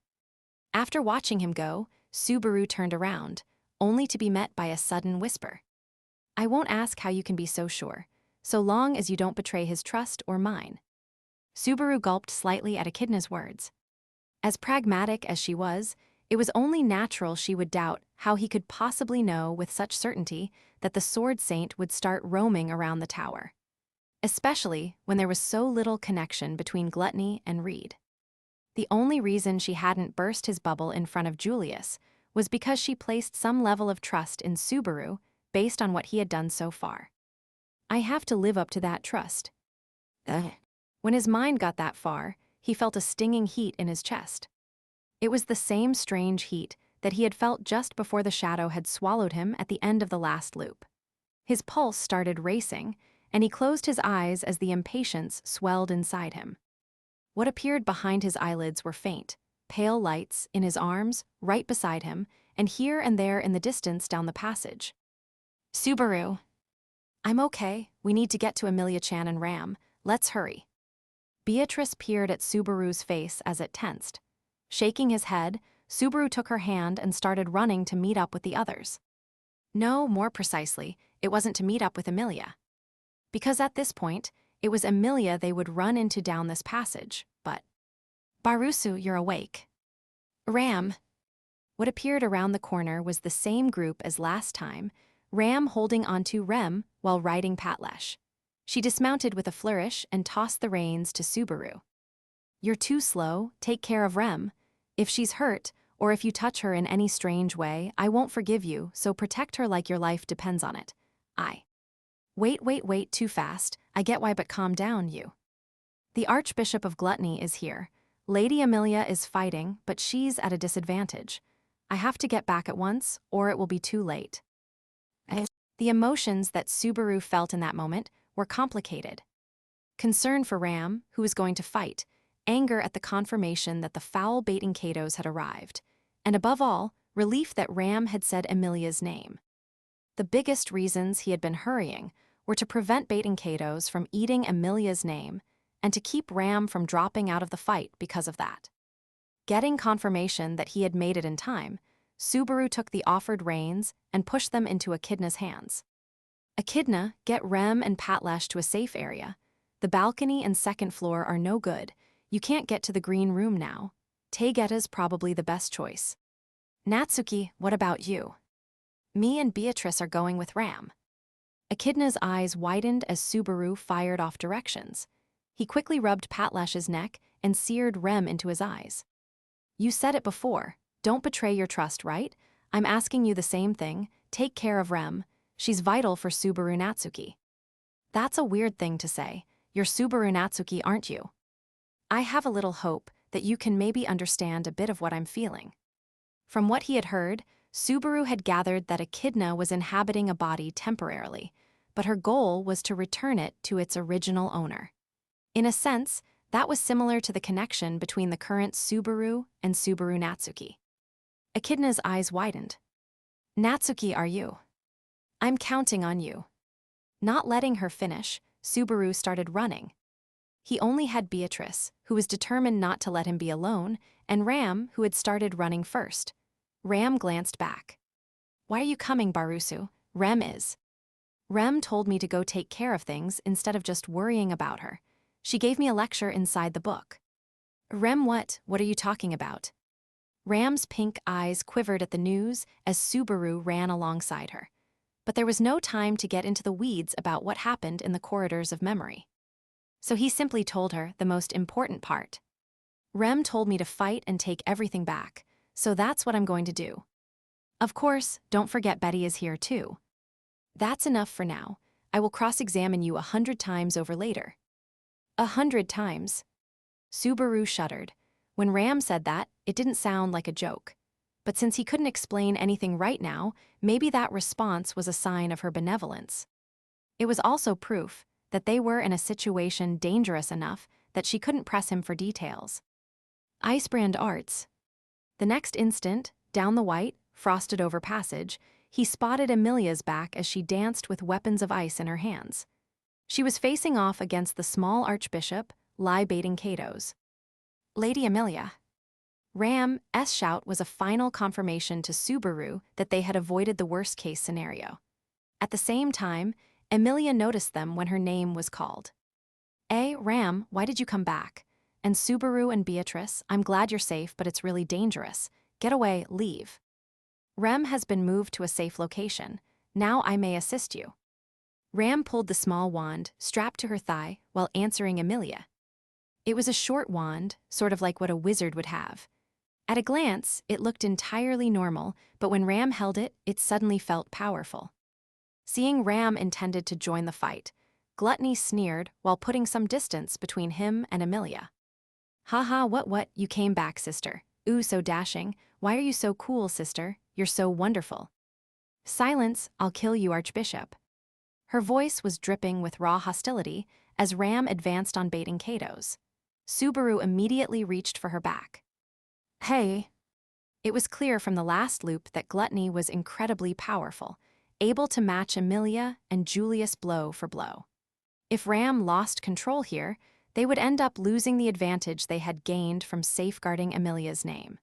A: After watching him go, Subaru turned around, only to be met by a sudden whisper. I won't ask how you can be so sure, so long as you don't betray his trust or mine. Subaru gulped slightly at Echidna's words. As pragmatic as she was, it was only natural she would doubt how he could possibly know with such certainty that the Sword Saint would start roaming around the tower. Especially when there was so little connection between Gluttony and Reed. The only reason she hadn't burst his bubble in front of Julius was because she placed some level of trust in Subaru based on what he had done so far. I have to live up to that trust. When his mind got that far, he felt a stinging heat in his chest. It was the same strange heat that he had felt just before the shadow had swallowed him at the end of the last loop. His pulse started racing, and he closed his eyes as the impatience swelled inside him. What appeared behind his eyelids were faint, pale lights in his arms, right beside him, and here and there in the distance down the passage. Subaru. I'm okay, we need to get to Amelia-chan and Ram, let's hurry. Beatrice peered at Subaru's face as it tensed. Shaking his head, Subaru took her hand and started running to meet up with the others. No, more precisely, it wasn't to meet up with Amelia. Because at this point, it was Amelia they would run into down this passage, but... Barusu, you're awake. Ram. What appeared around the corner was the same group as last time, Ram holding onto Rem while riding Patlesh. She dismounted with a flourish and tossed the reins to Subaru. You're too slow, take care of Rem. If she's hurt, or if you touch her in any strange way, I won't forgive you, so protect her like your life depends on it. Wait, too fast, I get why, but calm down, you. The Archbishop of Gluttony is here. Lady Amelia is fighting, but she's at a disadvantage. I have to get back at once, or it will be too late. The emotions that Subaru felt in that moment were complicated. Concern for Ram, who was going to fight, anger at the confirmation that the foul baiting Kato's had arrived, and above all, relief that Ram had said Amelia's name. the biggest reasons he had been hurrying were to prevent Taygeta from eating Emilia's name and to keep Ram from dropping out of the fight because of that. Getting confirmation that he had made it in time, Subaru took the offered reins and pushed them into Echidna's hands. Echidna, get Rem and Patlash to a safe area. The balcony and second floor are no good. You can't get to the green room now. Taygeta's probably the best choice. Natsuki, what about you? Me and Beatrice are going with Ram. Echidna's eyes widened as Subaru fired off directions. He quickly rubbed Patlash's neck and seared Rem into his eyes. You said it before. Don't betray your trust, right? I'm asking you the same thing. Take care of Rem. She's vital for Subaru Natsuki. That's a weird thing to say. You're Subaru Natsuki, aren't you? I have a little hope that you can maybe understand a bit of what I'm feeling. From what he had heard, Subaru had gathered that Echidna was inhabiting a body temporarily, but her goal was to return it to its original owner. In a sense, that was similar to the connection between the current Subaru and Subaru Natsuki. Echidna's eyes widened. Natsuki, are you? I'm counting on you. Not letting her finish, Subaru started running. He only had Beatrice, who was determined not to let him be alone, and Ram, who had started running first. Ram glanced back. Why are you coming, Barusu? Rem is. Rem told me to go take care of things instead of just worrying about her. She gave me a lecture inside the book. Rem, what? What are you talking about? Ram's pink eyes quivered at the news as Subaru ran alongside her. But there was no time to get into the weeds about what happened in the corridors of memory. So he simply told her the most important part. Rem told me to fight and take everything back, so that's what I'm going to do. Of course, don't forget Betty is here too. That's enough for now. I will cross-examine you 100 times over later. 100 times. Subaru shuddered. When Ram said that, it didn't sound like a joke. But since he couldn't explain anything right now, maybe that response was a sign of her benevolence. It was also proof that they were in a situation dangerous enough that she couldn't press him for details. Icebrand Arts. The next instant, down the white, frosted-over passage, he spotted Emilia's back as she danced with weapons of ice in her hands. She was facing off against the small archbishop, lie-baiting Kato's. Lady Emilia. Ram's shout was a final confirmation to Subaru that they had avoided the worst-case scenario. At the same time, Emilia noticed them when her name was called. Ram, why did you come back? And Subaru and Beatrice, I'm glad you're safe, but it's really dangerous. Get away, leave. Rem has been moved to a safe location. Now I may assist you. Ram pulled the small wand, strapped to her thigh, while answering Emilia. It was a short wand, sort of like what a wizard would have. At a glance, it looked entirely normal, but when Ram held it, it suddenly felt powerful. Seeing Ram intended to join the fight, Gluttony sneered while putting some distance between him and Emilia. Haha, what, you came back, sister. Ooh, so dashing. Why are you so cool, sister? You're so wonderful. Silence, I'll kill you, Archbishop. Her voice was dripping with raw hostility as Ram advanced on baiting Kato's. Subaru immediately reached for her back. Hey. It was clear from the last loop that Gluttony was incredibly powerful, able to match Emilia and Julius blow for blow. If Ram lost control here, they would end up losing the advantage they had gained from safeguarding Emilia's name.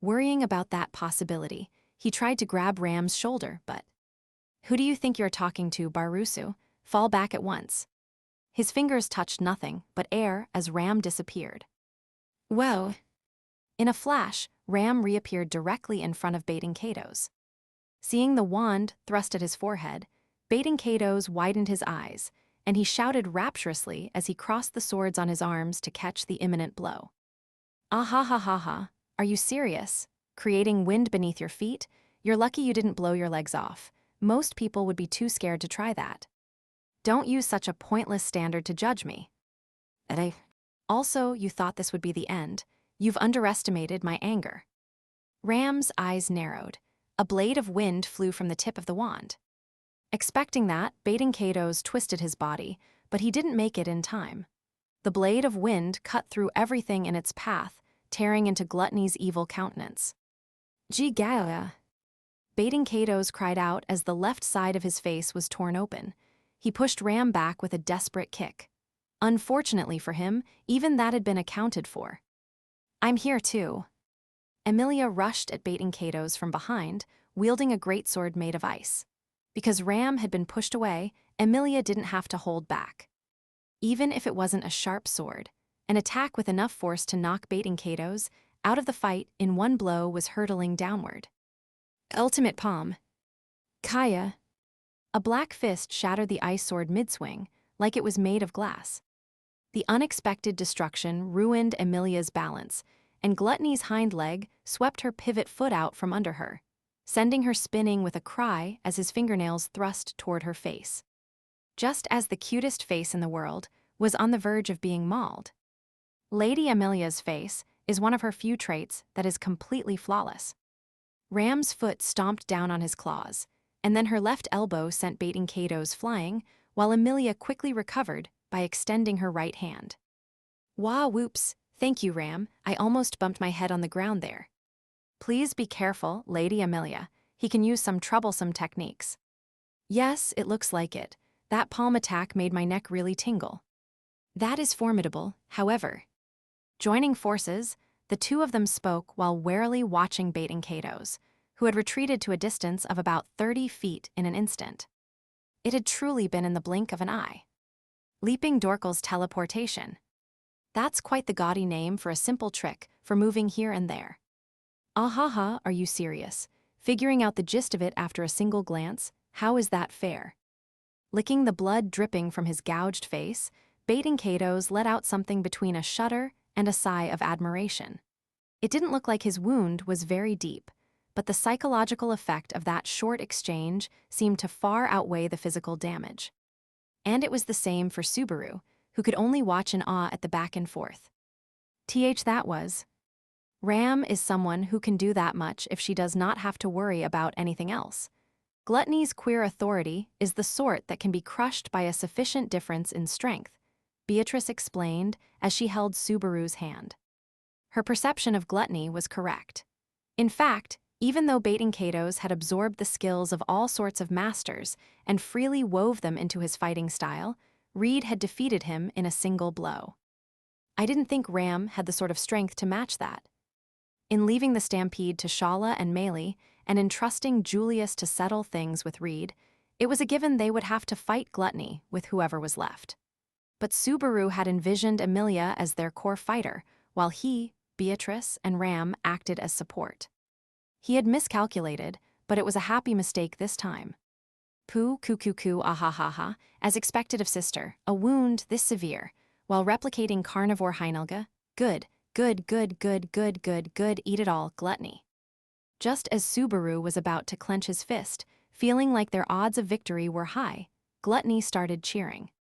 A: Worrying about that possibility, he tried to grab Ram's shoulder, but... Who do you think you're talking to, Barusu? Fall back at once. His fingers touched nothing but air as Ram disappeared. Whoa. In a flash, Ram reappeared directly in front of baiting Kato's. Seeing the wand thrust at his forehead, baiting Kato's widened his eyes, and he shouted rapturously as he crossed the swords on his arms to catch the imminent blow. Ah ha ha ha ha, are you serious? Creating wind beneath your feet? You're lucky you didn't blow your legs off. Most people would be too scared to try that. Don't use such a pointless standard to judge me. Also, you thought this would be the end. You've underestimated my anger. Ram's eyes narrowed. A blade of wind flew from the tip of the wand. Expecting that, baiting Kato's twisted his body, but he didn't make it in time. The blade of wind cut through everything in its path, tearing into Gluttony's evil countenance. Gee Gaia. Taygeta cried out as the left side of his face was torn open. He pushed Ram back with a desperate kick. Unfortunately for him, even that had been accounted for. "I'm here too." Emilia rushed at Taygeta from behind, wielding a greatsword made of ice. Because Ram had been pushed away, Emilia didn't have to hold back. Even if it wasn't a sharp sword, an attack with enough force to knock Taygeta out of the fight in one blow was hurtling downward. Ultimate palm. Kaya. A black fist shattered the ice sword mid-swing, like it was made of glass. The unexpected destruction ruined Emilia's balance, and Gluttony's hind leg swept her pivot foot out from under her, sending her spinning with a cry as his fingernails thrust toward her face. Just as the cutest face in the world was on the verge of being mauled. Lady Emilia's face is one of her few traits that is completely flawless. Ram's foot stomped down on his claws, and then her left elbow sent Taygeta flying, while Emilia quickly recovered by extending her right hand. "Wah whoops, thank you, Ram, I almost bumped my head on the ground there." "Please be careful, Lady Emilia, he can use some troublesome techniques." "Yes, it looks like it. That palm attack made my neck really tingle." "That is formidable, however." Joining forces, the two of them spoke while warily watching Taygeta, who had retreated to a distance of about 30 feet in an instant. It had truly been in the blink of an eye. Leaping Dorkal's teleportation. That's quite the gaudy name for a simple trick for moving here and there. Ahaha, are you serious? Figuring out the gist of it after a single glance, how is that fair? Licking the blood dripping from his gouged face, Taygeta let out something between a shudder and a sigh of admiration. It didn't look like his wound was very deep, but the psychological effect of that short exchange seemed to far outweigh the physical damage. And it was the same for Subaru, who could only watch in awe at the back and forth. That was. Ram is someone who can do that much if she does not have to worry about anything else. Gluttony's queer authority is the sort that can be crushed by a sufficient difference in strength, Beatrice explained as she held Subaru's hand. Her perception of Gluttony was correct. In fact, even though Taygeta had absorbed the skills of all sorts of masters and freely wove them into his fighting style, Reed had defeated him in a single blow. I didn't think Ram had the sort of strength to match that. In leaving the stampede to Shala and Melee and entrusting Julius to settle things with Reed, it was a given they would have to fight Gluttony with whoever was left. But Subaru had envisioned Emilia as their core fighter, while he, Beatrice, and Ram acted as support. He had miscalculated, but it was a happy mistake this time. Poo, coo, ahahaha, as expected of sister, a wound this severe, while replicating carnivore Heinelga, good, eat it all, Gluttony. Just as Subaru was about to clench his fist, feeling like their odds of victory were high, Gluttony started cheering.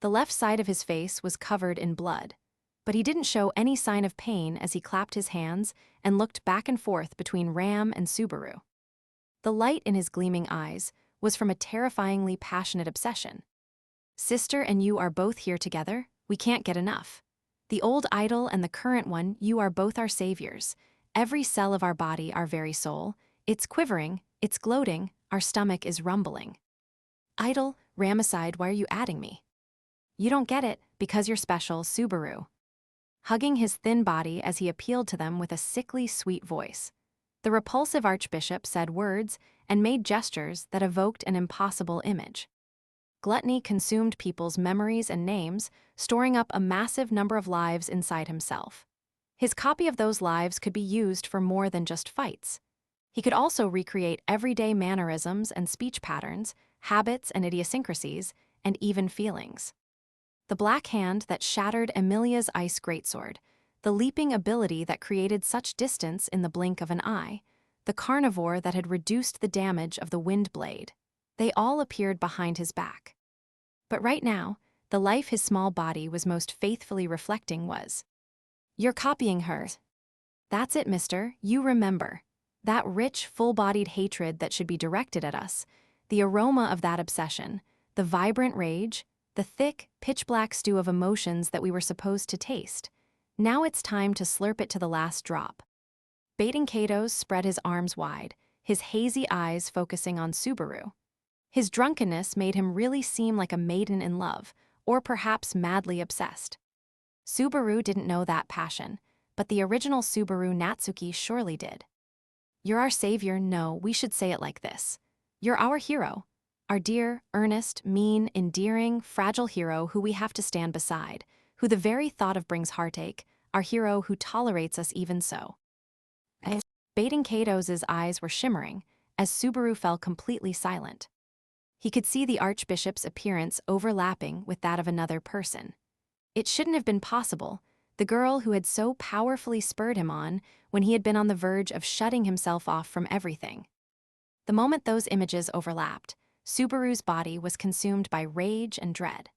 A: The left side of his face was covered in blood, but he didn't show any sign of pain as he clapped his hands and looked back and forth between Ram and Subaru. The light in his gleaming eyes was from a terrifyingly passionate obsession. "Sister and you are both here together, we can't get enough. The old idol and the current one, you are both our saviors. Every cell of our body, our very soul, it's quivering, it's gloating, our stomach is rumbling." "Idol, Ram aside, why are you adding me?" "You don't get it, because you're special, Subaru." Hugging his thin body as he appealed to them with a sickly sweet voice. The repulsive archbishop said words and made gestures that evoked an impossible image. Gluttony consumed people's memories and names, storing up a massive number of lives inside himself. His copy of those lives could be used for more than just fights. He could also recreate everyday mannerisms and speech patterns, habits and idiosyncrasies, and even feelings. The black hand that shattered Emilia's ice greatsword, the leaping ability that created such distance in the blink of an eye, the carnivore that had reduced the damage of the wind blade, they all appeared behind his back. But right now, the life his small body was most faithfully reflecting was, "You're copying her." "That's it, mister, you remember. That rich, full-bodied hatred that should be directed at us, the aroma of that obsession, the vibrant rage, the thick, pitch-black stew of emotions that we were supposed to taste. Now it's time to slurp it to the last drop." Taygeta spread his arms wide, his hazy eyes focusing on Subaru. His drunkenness made him really seem like a maiden in love, or perhaps madly obsessed. Subaru didn't know that passion, but the original Subaru Natsuki surely did. You're our savior. No, we should say it like this. You're our hero. Our dear, earnest, mean, endearing, fragile hero who we have to stand beside, who the very thought of brings heartache, our hero who tolerates us even so. Baiting Kato's eyes were shimmering, as Subaru fell completely silent. He could see the archbishop's appearance overlapping with that of another person. It shouldn't have been possible, the girl who had so powerfully spurred him on when he had been on the verge of shutting himself off from everything. The moment those images overlapped, Subaru's body was consumed by rage and dread.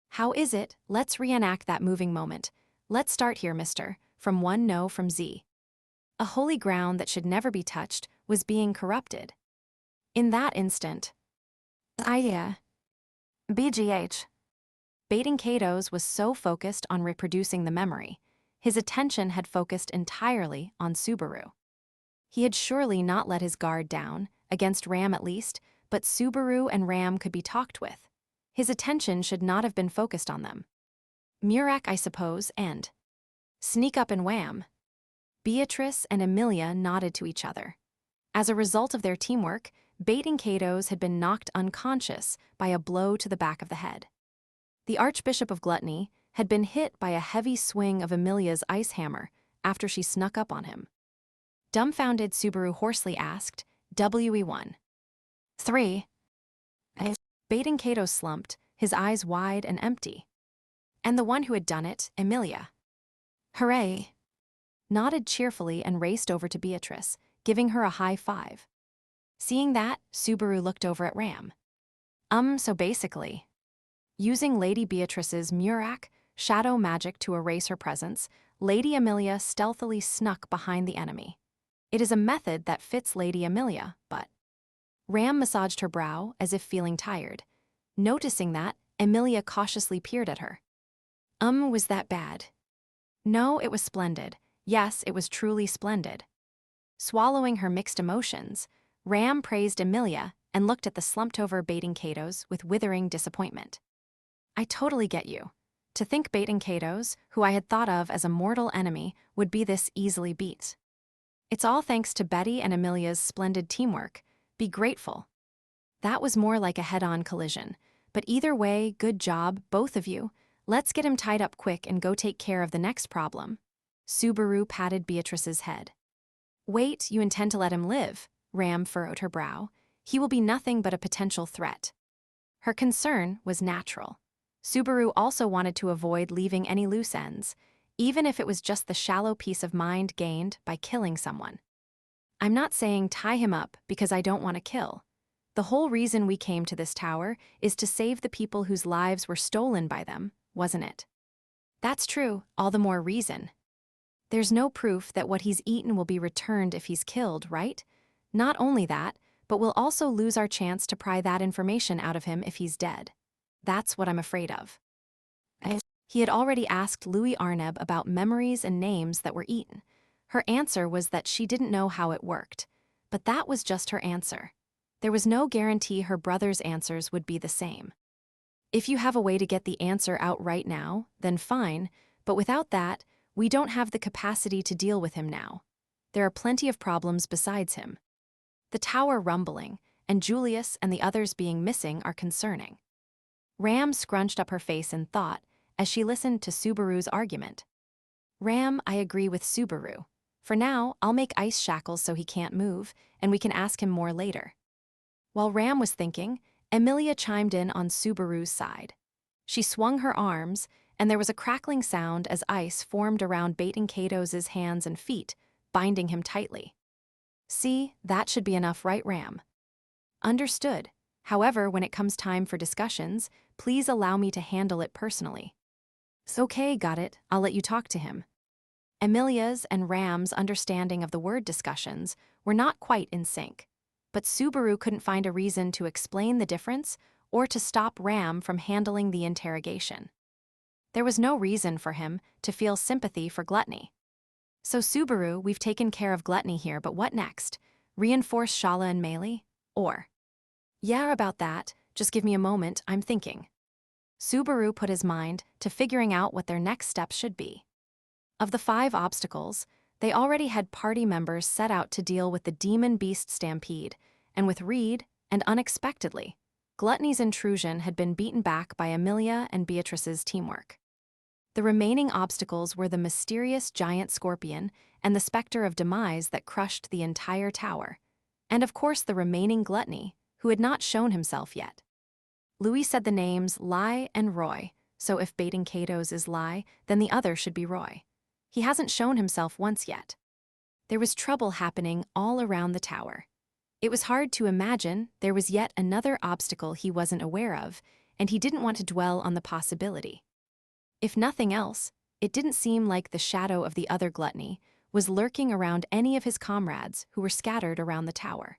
A: How is it? Let's reenact that moving moment. Let's start here, mister, from 1 no from Z. A holy ground that should never be touched was being corrupted. In that instant, BGH. Baiting Kato's was so focused on reproducing the memory, his attention had focused entirely on Subaru. He had surely not let his guard down, against Ram at least, but Subaru and Ram could be talked with. His attention should not have been focused on them. Murak, I suppose, and sneak up and wham. Beatrice and Emilia nodded to each other. As a result of their teamwork, Baiting Kato's had been knocked unconscious by a blow to the back of the head. The Archbishop of Gluttony had been hit by a heavy swing of Emilia's ice hammer after she snuck up on him. Dumbfounded, Subaru hoarsely asked, "WE1. 3. Baiting Kato slumped, his eyes wide and empty. And the one who had done it, Emilia. Hooray! Nodded cheerfully and raced over to Beatrice, giving her a high five. Seeing that, Subaru looked over at Ram. So basically, using Lady Beatrice's Murak shadow magic to erase her presence, Lady Emilia stealthily snuck behind the enemy. It is a method that fits Lady Emilia, but... Ram massaged her brow as if feeling tired. Noticing that, Emilia cautiously peered at her. Was that bad? No, it was splendid. Yes, it was truly splendid. Swallowing her mixed emotions, Ram praised Emilia and looked at the slumped-over Baiting Kato's with withering disappointment. I totally get you. To think Baiting Kato's, who I had thought of as a mortal enemy, would be this easily beat. It's all thanks to Betty and Emilia's splendid teamwork. Be grateful. That was more like a head-on collision. But either way, good job, both of you. Let's get him tied up quick and go take care of the next problem. Subaru patted Beatrice's head. Wait, you intend to let him live? Ram furrowed her brow. He will be nothing but a potential threat. Her concern was natural. Subaru also wanted to avoid leaving any loose ends, even if it was just the shallow peace of mind gained by killing someone. I'm not saying tie him up because I don't want to kill. The whole reason we came to this tower is to save the people whose lives were stolen by them, wasn't it? That's true, all the more reason. There's no proof that what he's eaten will be returned if he's killed, right? Not only that, but we'll also lose our chance to pry that information out of him if he's dead. That's what I'm afraid of. He had already asked Louis Arneb about memories and names that were eaten. Her answer was that she didn't know how it worked, but that was just her answer. There was no guarantee her brother's answers would be the same. If you have a way to get the answer out right now, then fine, but without that, we don't have the capacity to deal with him now. There are plenty of problems besides him. The tower rumbling, and Julius and the others being missing are concerning. Ram scrunched up her face in thought as she listened to Subaru's argument. Ram, I agree with Subaru. For now, I'll make ice shackles so he can't move, and we can ask him more later. While Ram was thinking, Emilia chimed in on Subaru's side. She swung her arms, and there was a crackling sound as ice formed around Baiting Kato's hands and feet, binding him tightly. See, that should be enough, right, Ram? Understood. However, when it comes time for discussions, please allow me to handle it personally. Okay, got it. I'll let you talk to him. Emilia's and Ram's understanding of the word discussions were not quite in sync, but Subaru couldn't find a reason to explain the difference or to stop Ram from handling the interrogation. There was no reason for him to feel sympathy for Gluttony. So Subaru, we've taken care of Gluttony here, but what next? Reinforce Shala and Meili? Or, yeah, about that, just give me a moment, I'm thinking. Subaru put his mind to figuring out what their next steps should be. Of the 5 obstacles, they already had party members set out to deal with the demon beast stampede, and with Reed, and unexpectedly, Gluttony's intrusion had been beaten back by Amelia and Beatrice's teamwork. The remaining obstacles were the mysterious giant scorpion and the specter of demise that crushed the entire tower, and of course the remaining Gluttony, who had not shown himself yet. Louis said the names Lai and Roy, so if baiting Kato's is Lai, then the other should be Roy. He hasn't shown himself once yet. There was trouble happening all around the tower. It was hard to imagine there was yet another obstacle he wasn't aware of, and he didn't want to dwell on the possibility. If nothing else, it didn't seem like the shadow of the other Gluttony was lurking around any of his comrades who were scattered around the tower.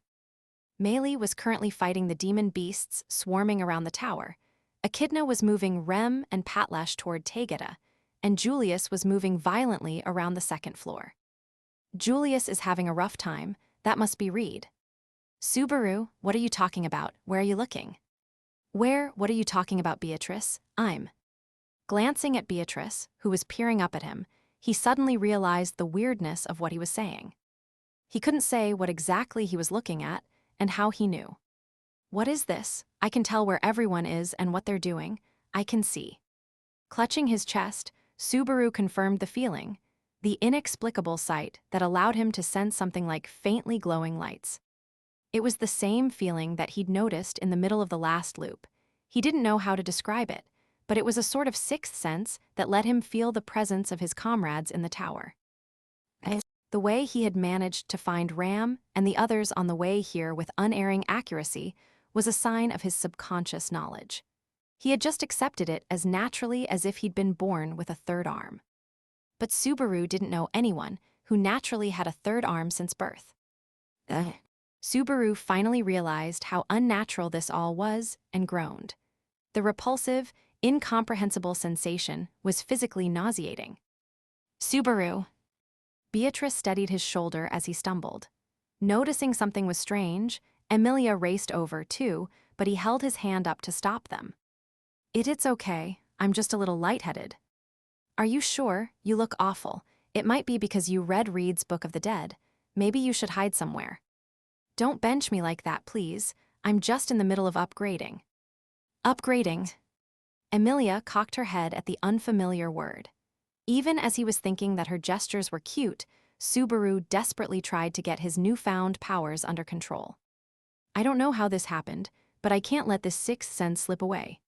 A: Meili was currently fighting the demon beasts swarming around the tower. Echidna was moving Rem and Patlash toward Taygeta, and Julius was moving violently around the 2nd floor. Julius is having a rough time, that must be Reed. Subaru, what are you talking about? Where are you looking? What are you talking about, Beatrice? I'm. Glancing at Beatrice, who was peering up at him, he suddenly realized the weirdness of what he was saying. He couldn't say what exactly he was looking at, and how he knew. What is this? I can tell where everyone is and what they're doing. I can see. Clutching his chest, Subaru confirmed the feeling, the inexplicable sight that allowed him to sense something like faintly glowing lights. It was the same feeling that he'd noticed in the middle of the last loop. He didn't know how to describe it, but it was a sort of 6th sense that let him feel the presence of his comrades in the tower. The way he had managed to find Ram and the others on the way here with unerring accuracy was a sign of his subconscious knowledge. He had just accepted it as naturally as if he'd been born with a 3rd arm. But Subaru didn't know anyone who naturally had a 3rd arm since birth. Subaru finally realized how unnatural this all was and groaned. The repulsive, incomprehensible sensation was physically nauseating. Subaru. Beatrice steadied his shoulder as he stumbled. Noticing something was strange, Amelia raced over too, but he held his hand up to stop them. It's okay, I'm just a little lightheaded. Are you sure? You look awful. It might be because you read Reed's Book of the Dead. Maybe you should hide somewhere. Don't bench me like that, please. I'm just in the middle of upgrading. Upgrading? Amelia cocked her head at the unfamiliar word. Even as he was thinking that her gestures were cute, Subaru desperately tried to get his newfound powers under control. I don't know how this happened, but I can't let this 6th sense slip away.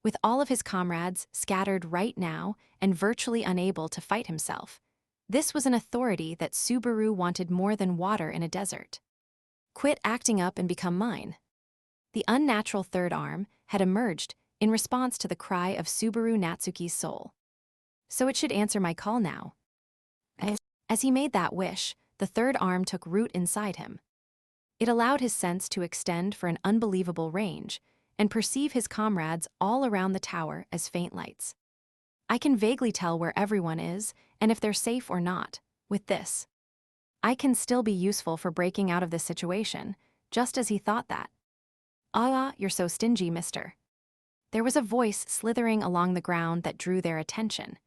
A: With all of his comrades scattered right now and virtually unable to fight himself, this was an authority that Subaru wanted more than water in a desert. Quit acting up and become mine. The unnatural 3rd arm had emerged in response to the cry of Subaru Natsuki's soul. So it should answer my call now. As he made that wish, the 3rd arm took root inside him. It allowed his sense to extend for an unbelievable range and perceive his comrades all around the tower as faint lights. I can vaguely tell where everyone is and if they're safe or not, with this. I can still be useful for breaking out of this situation, just as he thought that. Ah, you're so stingy, mister. There was a voice slithering along the ground that drew their attention.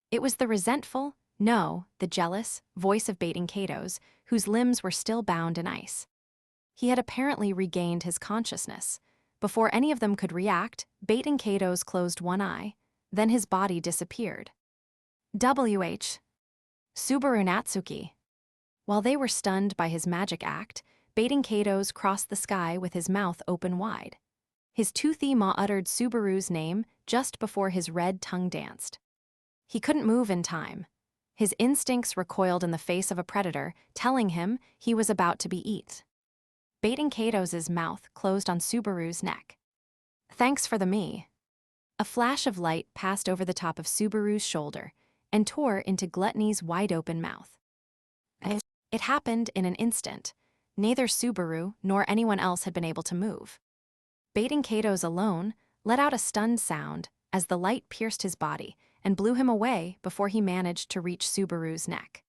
A: It was the resentful, no, the jealous, voice of baiting Kato's, whose limbs were still bound in ice. He had apparently regained his consciousness. Before any of them could react, baiting Kato's closed one eye, then his body disappeared. W.H. Subaru Natsuki. While they were stunned by his magic act, baiting Kato's crossed the sky with his mouth open wide. His toothy maw uttered Subaru's name just before his red tongue danced. He couldn't move in time. His instincts recoiled in the face of a predator, telling him he was about to be eaten. Baiting Kato's mouth closed on Subaru's neck. Thanks for the me. A flash of light passed over the top of Subaru's shoulder and tore into Gluttony's wide-open mouth. It happened in an instant. Neither Subaru nor anyone else had been able to move. Baiting Kato's alone let out a stunned sound as the light pierced his body and blew him away before he managed to reach Subaru's neck.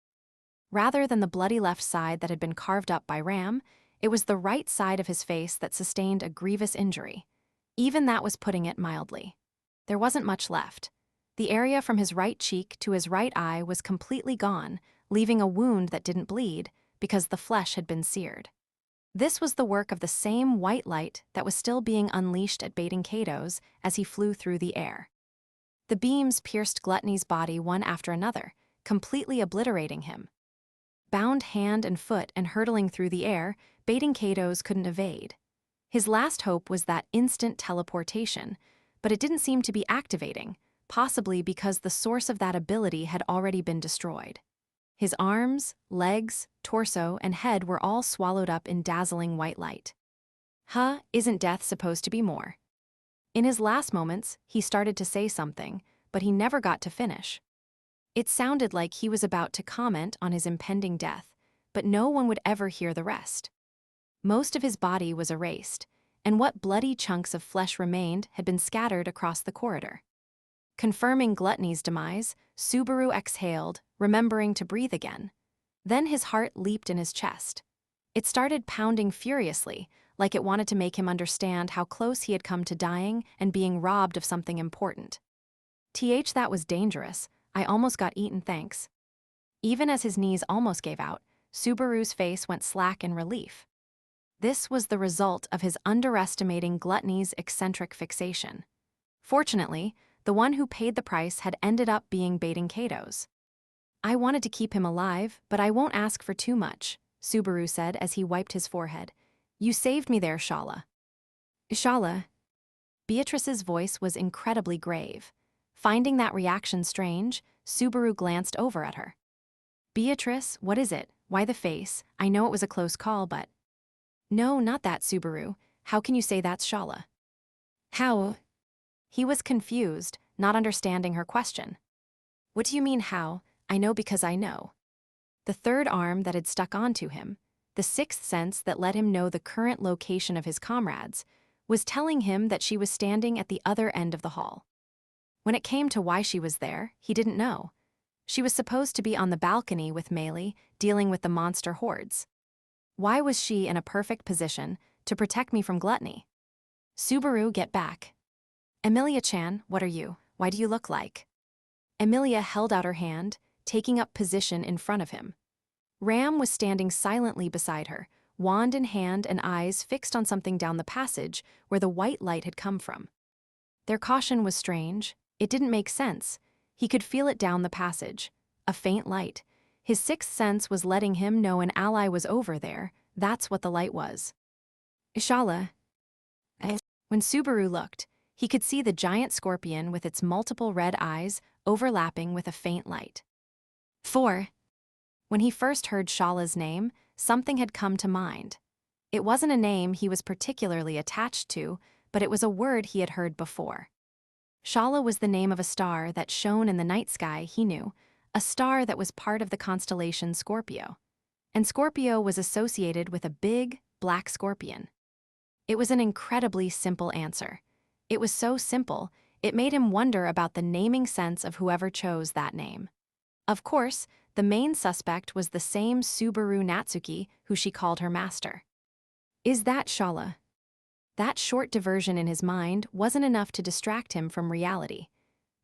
A: Rather than the bloody left side that had been carved up by Ram, it was the right side of his face that sustained a grievous injury. Even that was putting it mildly. There wasn't much left. The area from his right cheek to his right eye was completely gone, leaving a wound that didn't bleed because the flesh had been seared. This was the work of the same white light that was still being unleashed at baiting Kato's as he flew through the air. The beams pierced Gluttony's body one after another, completely obliterating him. Bound hand and foot and hurtling through the air, baiting Kato's couldn't evade. His last hope was that instant teleportation, but it didn't seem to be activating, possibly because the source of that ability had already been destroyed. His arms, legs, torso, and head were all swallowed up in dazzling white light. Isn't death supposed to be more? In his last moments, he started to say something, but he never got to finish. It sounded like he was about to comment on his impending death, but no one would ever hear the rest. Most of his body was erased, and what bloody chunks of flesh remained had been scattered across the corridor. Confirming Gluttony's demise, Subaru exhaled, remembering to breathe again. Then his heart leaped in his chest. It started pounding furiously, like it wanted to make him understand how close he had come to dying and being robbed of something important. That was dangerous. I almost got eaten, thanks. Even as his knees almost gave out, Subaru's face went slack in relief. This was the result of his underestimating Gluttony's eccentric fixation. Fortunately, the one who paid the price had ended up being baiting Kato's. I wanted to keep him alive, but I won't ask for too much, Subaru said as he wiped his forehead. You saved me there, Shala. Shala? Beatrice's voice was incredibly grave. Finding that reaction strange, Subaru glanced over at her. Beatrice, what is it? Why the face? I know it was a close call, but... No, not that, Subaru. How can you say that's Shala? How? He was confused, not understanding her question. What do you mean, how? I know because I know. The third arm that had stuck onto him, the sixth sense that let him know the current location of his comrades, was telling him that she was standing at the other end of the hall. When it came to why she was there, he didn't know. She was supposed to be on the balcony with Meili, dealing with the monster hordes. Why was she in a perfect position to protect me from Gluttony? Subaru, get back. Emilia-chan, what are you? Why do you look like? Emilia held out her hand, taking up position in front of him. Ram was standing silently beside her, wand in hand and eyes fixed on something down the passage where the white light had come from. Their caution was strange. It didn't make sense. He could feel it down the passage. A faint light. His sixth sense was letting him know an ally was over there. That's what the light was. Shala. When Subaru looked, he could see the giant scorpion with its multiple red eyes overlapping with a faint light. When he first heard Shala's name, something had come to mind. It wasn't a name he was particularly attached to, but it was a word he had heard before. Shala was the name of a star that shone in the night sky, he knew, a star that was part of the constellation Scorpio. And Scorpio was associated with a big, black scorpion. It was an incredibly simple answer. It was so simple, it made him wonder about the naming sense of whoever chose that name. Of course, the main suspect was the same Subaru Natsuki who she called her master. Is that Shala? That short diversion in his mind wasn't enough to distract him from reality.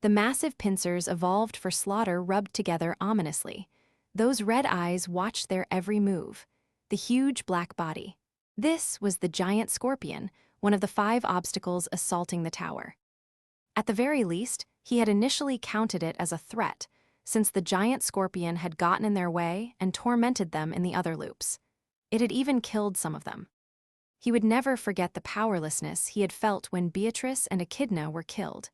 A: The massive pincers evolved for slaughter rubbed together ominously. Those red eyes watched their every move. The huge black body. This was the giant scorpion, one of the 5 obstacles assaulting the tower. At the very least, he had initially counted it as a threat, since the giant scorpion had gotten in their way and tormented them in the other loops. It had even killed some of them. He would never forget the powerlessness he had felt when Beatrice and Echidna were killed.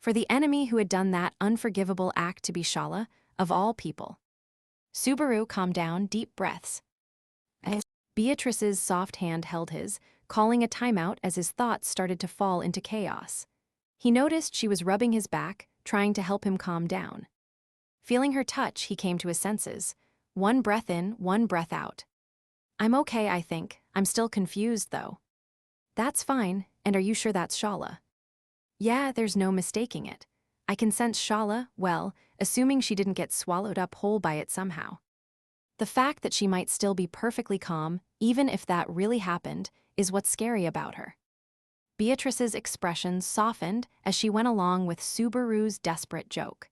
A: For the enemy who had done that unforgivable act to be Shala, of all people. Subaru calmed down, deep breaths. Beatrice's soft hand held his, calling a timeout as his thoughts started to fall into chaos. He noticed she was rubbing his back, trying to help him calm down. Feeling her touch, he came to his senses. 1 breath in, 1 breath out. I'm okay, I think. I'm still confused, though. That's fine, and are you sure that's Shala? Yeah, there's no mistaking it. I can sense Shala, well, assuming she didn't get swallowed up whole by it somehow. The fact that she might still be perfectly calm, even if that really happened, is what's scary about her. Beatrice's expression softened as she went along with Subaru's desperate joke.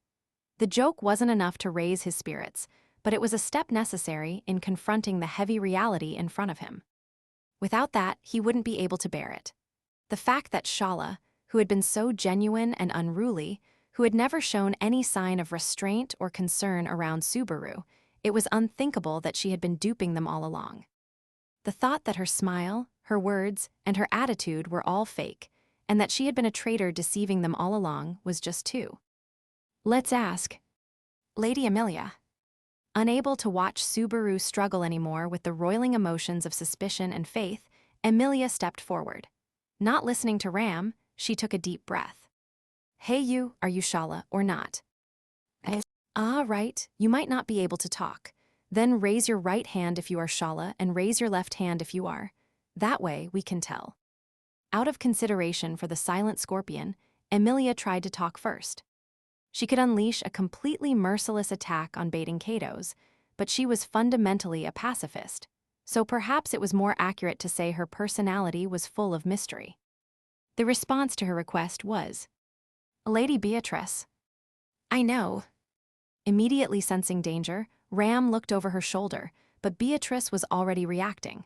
A: The joke wasn't enough to raise his spirits, but it was a step necessary in confronting the heavy reality in front of him. Without that, he wouldn't be able to bear it. The fact that Shala, who had been so genuine and unruly, who had never shown any sign of restraint or concern around Subaru, it was unthinkable that she had been duping them all along. The thought that her smile, her words, and her attitude were all fake, and that she had been a traitor deceiving them all along was just too. Let's ask. Lady Amelia. Unable to watch Subaru struggle anymore with the roiling emotions of suspicion and faith, Amelia stepped forward. Not listening to Ram, she took a deep breath. Hey you, are you Shala or not? Right, you might not be able to talk. Then raise your right hand if you are Shala and raise your left hand if you are. That way we can tell. Out of consideration for the silent scorpion, Amelia tried to talk first. She could unleash a completely merciless attack on baiting Katos, but she was fundamentally a pacifist, so perhaps it was more accurate to say her personality was full of mystery. The response to her request was, Lady Beatrice. I know. Immediately sensing danger, Ram looked over her shoulder, but Beatrice was already reacting.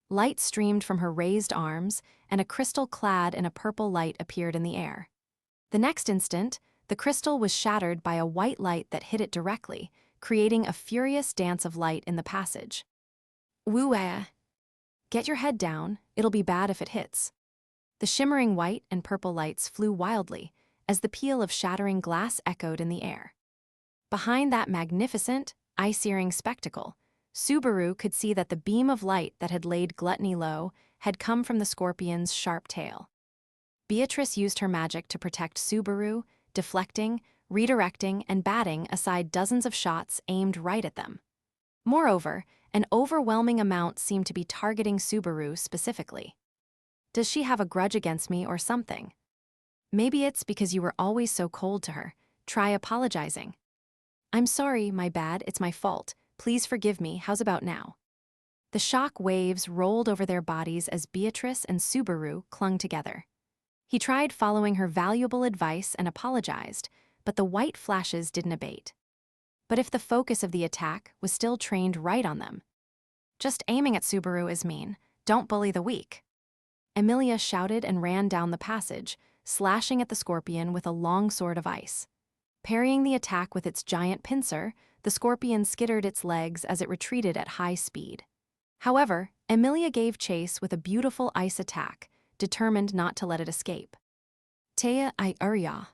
A: Light streamed from her raised arms, and a crystal clad in a purple light appeared in the air. The next instant, the crystal was shattered by a white light that hit it directly, creating a furious dance of light in the passage. Woo-ah. Get your head down, it'll be bad if it hits. The shimmering white and purple lights flew wildly, as the peal of shattering glass echoed in the air. Behind that magnificent, eye-searing spectacle, Subaru could see that the beam of light that had laid Gluttony low had come from the scorpion's sharp tail. Beatrice used her magic to protect Subaru, deflecting, redirecting, and batting aside dozens of shots aimed right at them. Moreover, an overwhelming amount seemed to be targeting Subaru specifically. Does she have a grudge against me or something? Maybe it's because you were always so cold to her. Try apologizing. I'm sorry, my bad, it's my fault. Please forgive me, how's about now? The shock waves rolled over their bodies as Beatrice and Subaru clung together. He tried following her valuable advice and apologized, but the white flashes didn't abate. But if the focus of the attack was still trained right on them? Just aiming at Subaru is mean. Don't bully the weak. Amelia shouted and ran down the passage, slashing at the scorpion with a long sword of ice. Parrying the attack with its giant pincer, the scorpion skittered its legs as it retreated at high speed. However, Amelia gave chase with a beautiful ice attack, determined not to let it escape. Tea I Urya.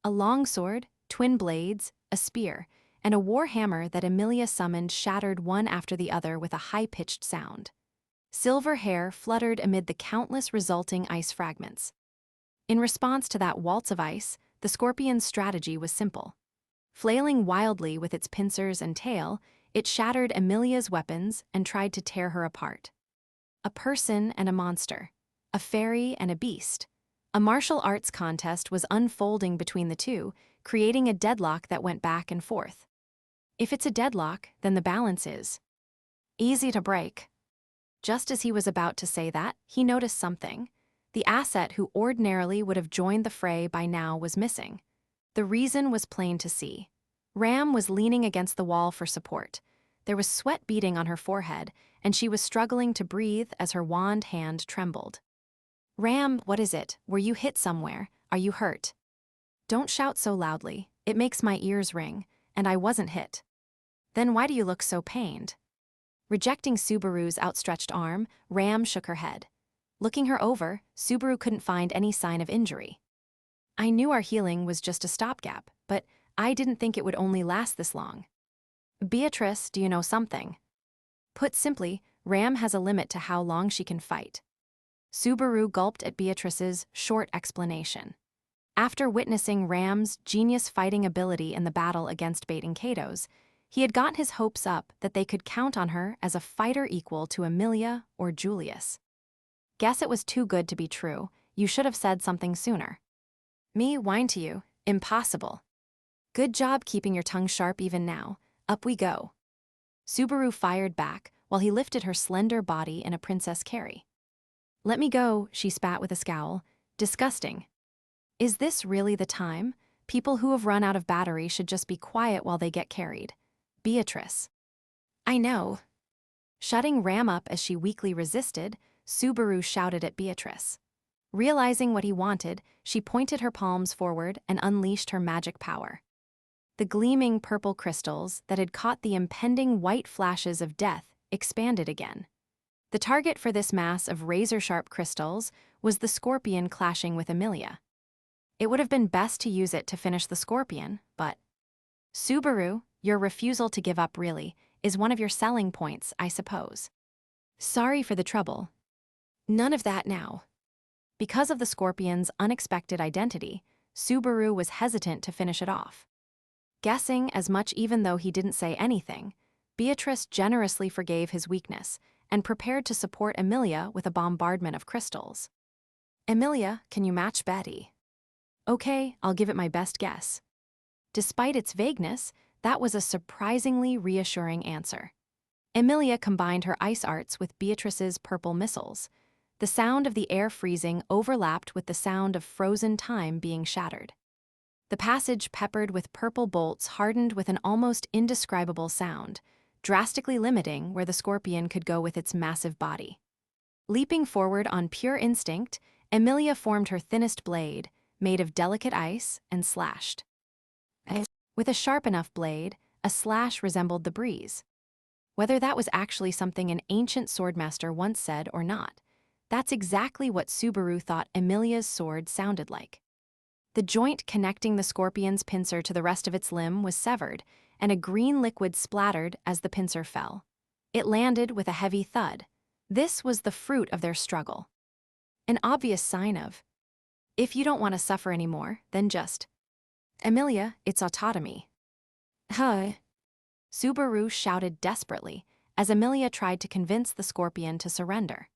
A: A long sword, twin blades, a spear, and a war hammer that Amelia summoned shattered one after the other with a high-pitched sound. Silver hair fluttered amid the countless resulting ice fragments. In response to that waltz of ice, the scorpion's strategy was simple. Flailing wildly with its pincers and tail, it shattered Amelia's weapons and tried to tear her apart. A person and a monster, a fairy and a beast. A martial arts contest was unfolding between the two, creating a deadlock that went back and forth. If it's a deadlock, then the balance is easy to break. Just as he was about to say that, he noticed something. The asset who ordinarily would have joined the fray by now was missing. The reason was plain to see. Ram was leaning against the wall for support. There was sweat beading on her forehead, and she was struggling to breathe as her wand hand trembled. Ram, what is it? Were you hit somewhere? Are you hurt? Don't shout so loudly. It makes my ears ring, and I wasn't hit. Then why do you look so pained? Rejecting Subaru's outstretched arm, Ram shook her head. Looking her over, Subaru couldn't find any sign of injury. I knew our healing was just a stopgap, but I didn't think it would only last this long. Beatrice, do you know something? Put simply, Ram has a limit to how long she can fight. Subaru gulped at Beatrice's short explanation. After witnessing Ram's genius fighting ability in the battle against baiting Katos, he had gotten his hopes up that they could count on her as a fighter equal to Amelia or Julius. Guess it was too good to be true. You should have said something sooner. Me whine to you? Impossible. Good job keeping your tongue sharp even now. Up we go. Subaru fired back while he lifted her slender body in a princess carry. "Let me go," she spat with a scowl. "Disgusting. Is this really the time? People who have run out of battery should just be quiet while they get carried." Beatrice. "I know." Shutting Ram up as she weakly resisted, Subaru shouted at Beatrice. Realizing what he wanted, she pointed her palms forward and unleashed her magic power. The gleaming purple crystals that had caught the impending white flashes of death expanded again. The target for this mass of razor-sharp crystals was the scorpion clashing with Emilia. It would have been best to use it to finish the scorpion, but... "Subaru, your refusal to give up really is one of your selling points, I suppose. Sorry for the trouble. None of that now." Because of the scorpion's unexpected identity, Subaru was hesitant to finish it off. Guessing as much even though he didn't say anything, Beatrice generously forgave his weakness and prepared to support Emilia with a bombardment of crystals. "Emilia, can you match Betty?" "Okay, I'll give it my best guess." Despite its vagueness, that was a surprisingly reassuring answer. Emilia combined her ice arts with Beatrice's purple missiles. The sound of the air freezing overlapped with the sound of frozen time being shattered. The passage peppered with purple bolts hardened with an almost indescribable sound, drastically limiting where the scorpion could go with its massive body. Leaping forward on pure instinct, Emilia formed her thinnest blade, made of delicate ice, and slashed. With a sharp enough blade, a slash resembled the breeze. Whether that was actually something an ancient swordmaster once said or not, that's exactly what Subaru thought Emilia's sword sounded like. The joint connecting the scorpion's pincer to the rest of its limb was severed, and a green liquid splattered as the pincer fell. It landed with a heavy thud. This was the fruit of their struggle. An obvious sign of, if you don't want to suffer anymore, then just... "Emilia, it's autotomy." "Huh?" Subaru shouted desperately as Emilia tried to convince the scorpion to surrender.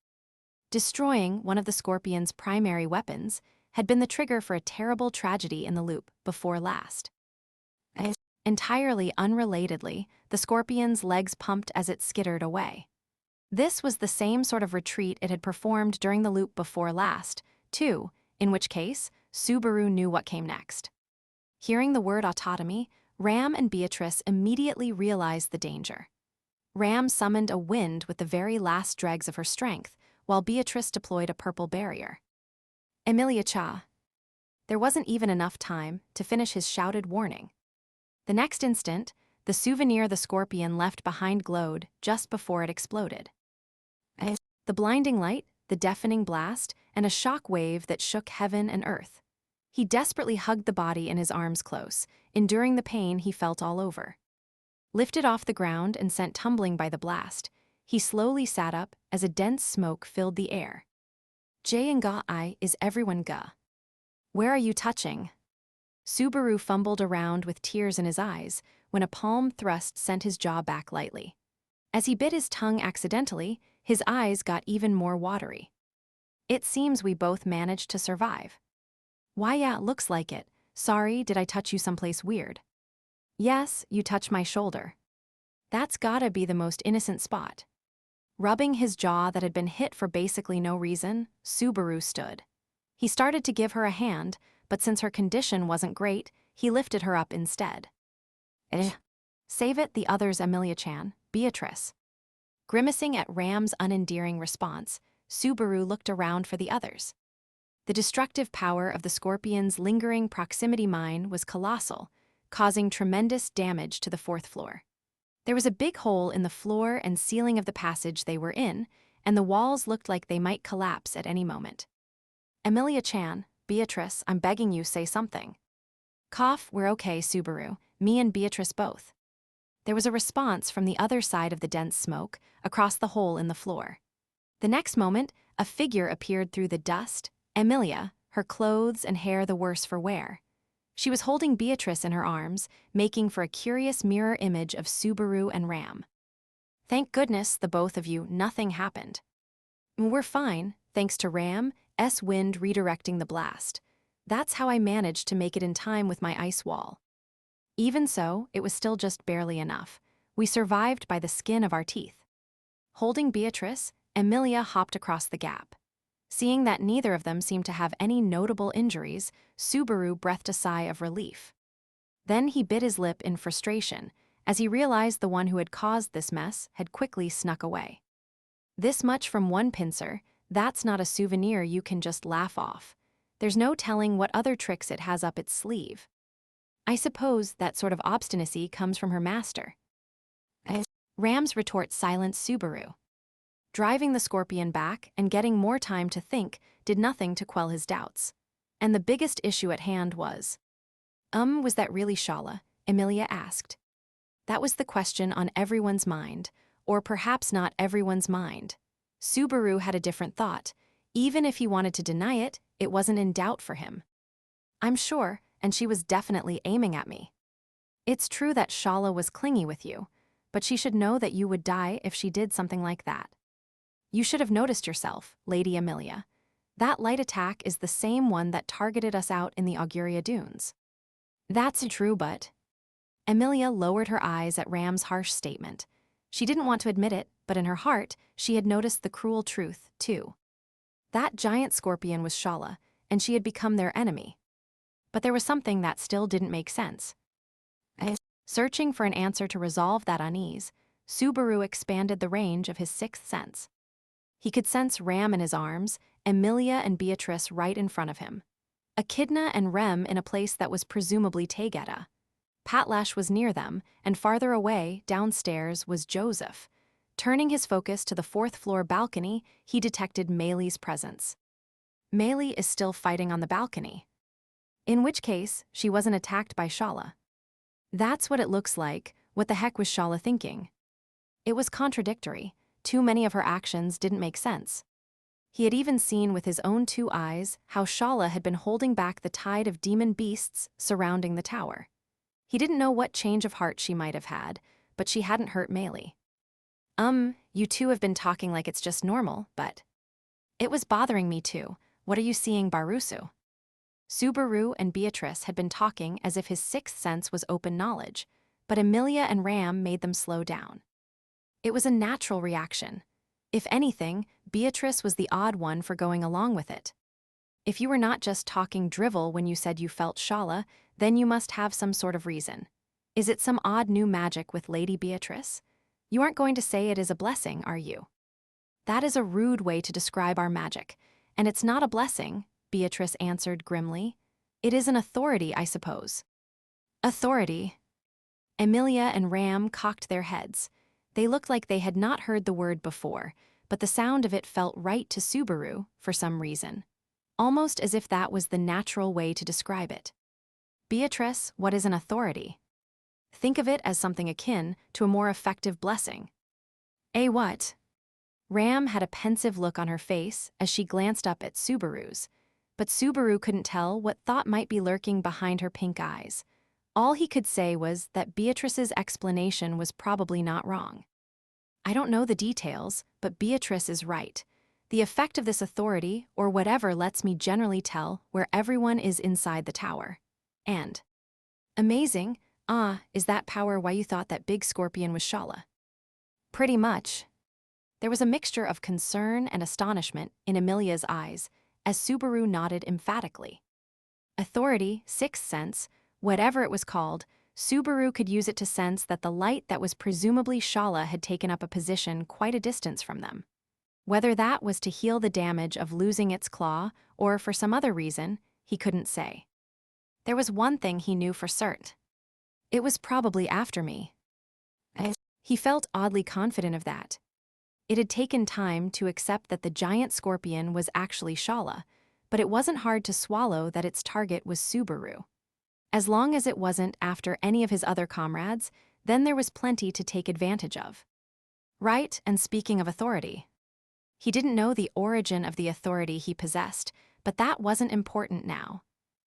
A: Destroying one of the scorpion's primary weapons had been the trigger for a terrible tragedy in the loop before last. Entirely unrelatedly, the scorpion's legs pumped as it skittered away. This was the same sort of retreat it had performed during the loop before last, too, in which case, Subaru knew what came next. Hearing the word autotomy, Ram and Beatrice immediately realized the danger. Ram summoned a wind with the very last dregs of her strength, while Beatrice deployed a purple barrier. "Emilia cha." There wasn't even enough time to finish his shouted warning. The next instant, the souvenir the scorpion left behind glowed just before it exploded. The blinding light, the deafening blast, and a shock wave that shook heaven and earth. He desperately hugged the body in his arms close, enduring the pain he felt all over. Lifted off the ground and sent tumbling by the blast, he slowly sat up as a dense smoke filled the air. "Jay and ga I is everyone ga. Where are you touching?" Subaru fumbled around with tears in his eyes when a palm thrust sent his jaw back lightly. As he bit his tongue accidentally, his eyes got even more watery. "It seems we both managed to survive." "Why, yeah, looks like it. Sorry, did I touch you someplace weird?" "Yes, you touched my shoulder." "That's gotta be the most innocent spot." Rubbing his jaw that had been hit for basically no reason, Subaru stood. He started to give her a hand, but since her condition wasn't great, he lifted her up instead. "Save it," the other's Emilia-chan, Beatrice. Grimacing at Ram's unendearing response, Subaru looked around for the others. The destructive power of the scorpion's lingering proximity mine was colossal, causing tremendous damage to the fourth floor. There was a big hole in the floor and ceiling of the passage they were in, and the walls looked like they might collapse at any moment. "Emilia-chan, Beatrice, I'm begging you, say something." "Cough, we're okay, Subaru, me and Beatrice both." There was a response from the other side of the dense smoke, across the hole in the floor. The next moment, a figure appeared through the dust, Emilia, her clothes and hair the worse for wear. She was holding Beatrice in her arms, making for a curious mirror image of Subaru and Ram. "Thank goodness, the both of you, nothing happened." "We're fine, thanks to Ram's wind redirecting the blast. That's how I managed to make it in time with my ice wall." Even so, it was still just barely enough. We survived by the skin of our teeth. Holding Beatrice, Emilia hopped across the gap. Seeing that neither of them seemed to have any notable injuries, Subaru breathed a sigh of relief. Then he bit his lip in frustration, as he realized the one who had caused this mess had quickly snuck away. This much from one pincer, that's not a souvenir you can just laugh off. There's no telling what other tricks it has up its sleeve. I suppose that sort of obstinacy comes from her master. Ram's retort silenced Subaru. Driving the scorpion back and getting more time to think did nothing to quell his doubts. And the biggest issue at hand was that really Shala? Emilia asked. That was the question on everyone's mind, or perhaps not everyone's mind. Subaru had a different thought. Even if he wanted to deny it, it wasn't in doubt for him. I'm sure, and she was definitely aiming at me. It's true that Shala was clingy with you, but she should know that you would die if she did something like that. You should have noticed yourself, Lady Emilia. That light attack is the same one that targeted us out in the Auguria Dunes. That's true, but... Emilia lowered her eyes at Ram's harsh statement. She didn't want to admit it, but in her heart, she had noticed the cruel truth, too. That giant scorpion was Shala, and she had become their enemy. But there was something that still didn't make sense. Searching for an answer to resolve that unease, Subaru expanded the range of his sixth sense. He could sense Ram in his arms, Emilia and Beatrice right in front of him. Echidna and Rem in a place that was presumably Taygeta. Patlash was near them, and farther away, downstairs, was Joseph. Turning his focus to the fourth-floor balcony, he detected Maylee's presence. Maylee is still fighting on the balcony. In which case, she wasn't attacked by Shala. That's what it looks like. What the heck was Shala thinking? It was contradictory. Too many of her actions didn't make sense. He had even seen with his own two eyes how Shala had been holding back the tide of demon beasts surrounding the tower. He didn't know what change of heart she might have had, but she hadn't hurt Maylee. You two have been talking like it's just normal, but... It was bothering me too. What are you seeing, Barusu? Subaru and Beatrice had been talking as if his sixth sense was open knowledge, but Emilia and Ram made them slow down. It was a natural reaction. If anything, Beatrice was the odd one for going along with it. If you were not just talking drivel when you said you felt Shala, then you must have some sort of reason. Is it some odd new magic with Lady Beatrice? You aren't going to say it is a blessing, are you? That is a rude way to describe our magic, and it's not a blessing, Beatrice answered grimly. It is an authority, I suppose. Authority. Emilia and Ram cocked their heads. They looked like they had not heard the word before, but the sound of it felt right to Subaru for some reason. Almost as if that was the natural way to describe it. Beatrice, what is an authority? Think of it as something akin to a more effective blessing. What? Ram had a pensive look on her face as she glanced up at Subaru's, but Subaru couldn't tell what thought might be lurking behind her pink eyes. All he could say was that Beatrice's explanation was probably not wrong. I don't know the details, but Beatrice is right. The effect of this authority, or whatever, lets me generally tell where everyone is inside the tower. And... Amazing. Is that power why you thought that big scorpion was Shala? Pretty much. There was a mixture of concern and astonishment in Emilia's eyes, as Subaru nodded emphatically. Authority, sixth sense, whatever it was called, Subaru could use it to sense that the light that was presumably Shala had taken up a position quite a distance from them. Whether that was to heal the damage of losing its claw, or for some other reason, he couldn't say. There was one thing he knew for cert. It was probably after me. He felt oddly confident of that. It had taken time to accept that the giant scorpion was actually Shala, but it wasn't hard to swallow that its target was Subaru. As long as it wasn't after any of his other comrades, then there was plenty to take advantage of. Right, and speaking of authority. He didn't know the origin of the authority he possessed, but that wasn't important now.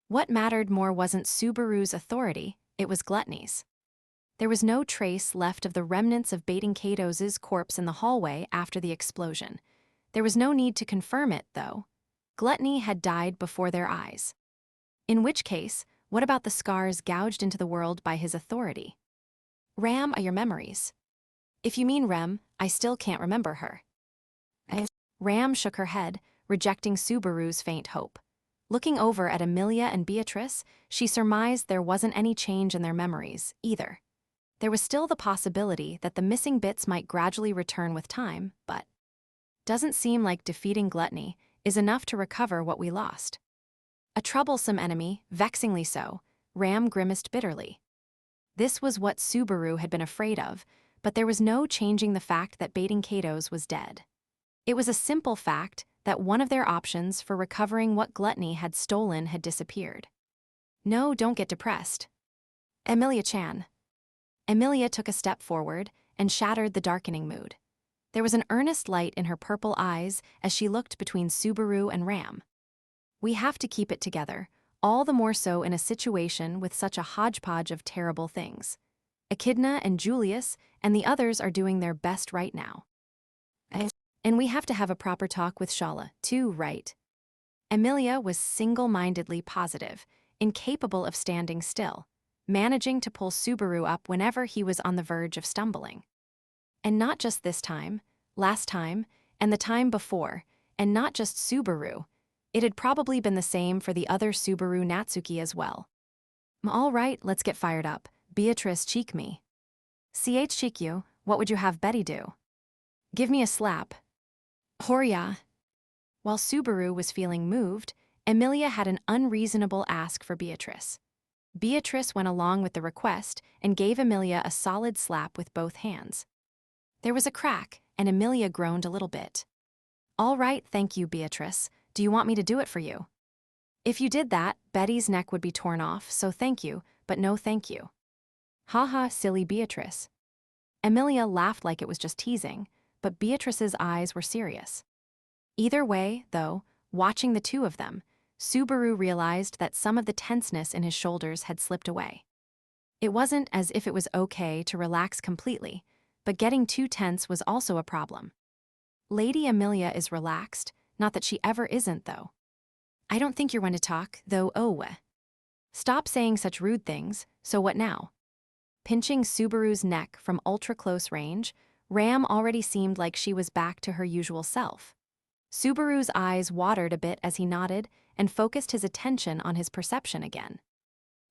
A: What mattered more wasn't Subaru's authority, it was Gluttony's. There was no trace left of the remnants of Baiting Katos's corpse in the hallway after the explosion. There was no need to confirm it, though. Gluttony had died before their eyes. In which case, what about the scars gouged into the world by his authority? Ram are your memories. If you mean Rem, I still can't remember her. Ram shook her head, rejecting Subaru's faint hope. Looking over at Amelia and Beatrice, she surmised there wasn't any change in their memories, either. There was still the possibility that the missing bits might gradually return with time, but doesn't seem like defeating gluttony is enough to recover what we lost. A troublesome enemy, vexingly so, Ram grimaced bitterly. This was what Subaru had been afraid of, but there was no changing the fact that baiting Kato's was dead. It was a simple fact that one of their options for recovering what gluttony had stolen had disappeared. No, don't get depressed. Amelia-chan. Amelia took a step forward and shattered the darkening mood. There was an earnest light in her purple eyes as she looked between Subaru and Ram. We have to keep it together, all the more so in a situation with such a hodgepodge of terrible things. Echidna and Julius and the others are doing their best right now. And we have to have a proper talk with Shala, too, right? Amelia was single-mindedly positive, incapable of standing still, managing to pull Subaru up whenever he was on the verge of stumbling. And not just this time, last time, and the time before, and not just Subaru. It had probably been the same for the other Subaru Natsuki as well. All right, let's get fired up. Beatrice, cheek me. Cheek you, what would you have Betty do? Give me a slap. Horya. While Subaru was feeling moved, Amelia had an unreasonable ask for Beatrice. Beatrice went along with the request and gave Amelia a solid slap with both hands. There was a crack, and Amelia groaned a little bit. All right, thank you, Beatrice. Do you want me to do it for you? If you did that, Betty's neck would be torn off, so thank you, but no thank you. Ha, silly Beatrice. Amelia laughed like it was just teasing, but Beatrice's eyes were serious. Either way, though, watching the two of them, Subaru realized that some of the tenseness in his shoulders had slipped away. It wasn't as if it was okay to relax completely, but getting too tense was also a problem. Lady Amelia is relaxed, not that she ever isn't, though. I don't think you're one to talk, though. Stop saying such rude things, so what now? Pinching Subaru's neck from ultra-close range, Ram already seemed like she was back to her usual self. Subaru's eyes watered a bit as he nodded and focused his attention on his perception again.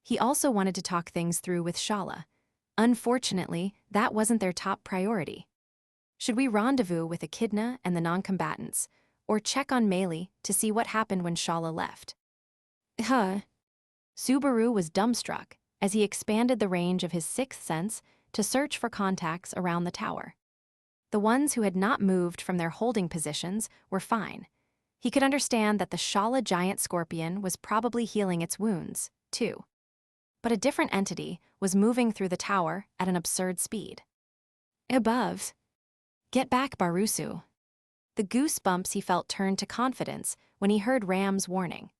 A: He also wanted to talk things through with Shala. Unfortunately, that wasn't their top priority. Should we rendezvous with Echidna and the non-combatants, or check on Meili to see what happened when Shala left? Subaru was dumbstruck as he expanded the range of his sixth sense to search for contacts around the tower. The ones who had not moved from their holding positions were fine. He could understand that the Shala giant scorpion was probably healing its wounds, too. But a different entity was moving through the tower at an absurd speed. Above. Get back, Barusu. The goosebumps he felt turned to confidence when he heard Ram's warning.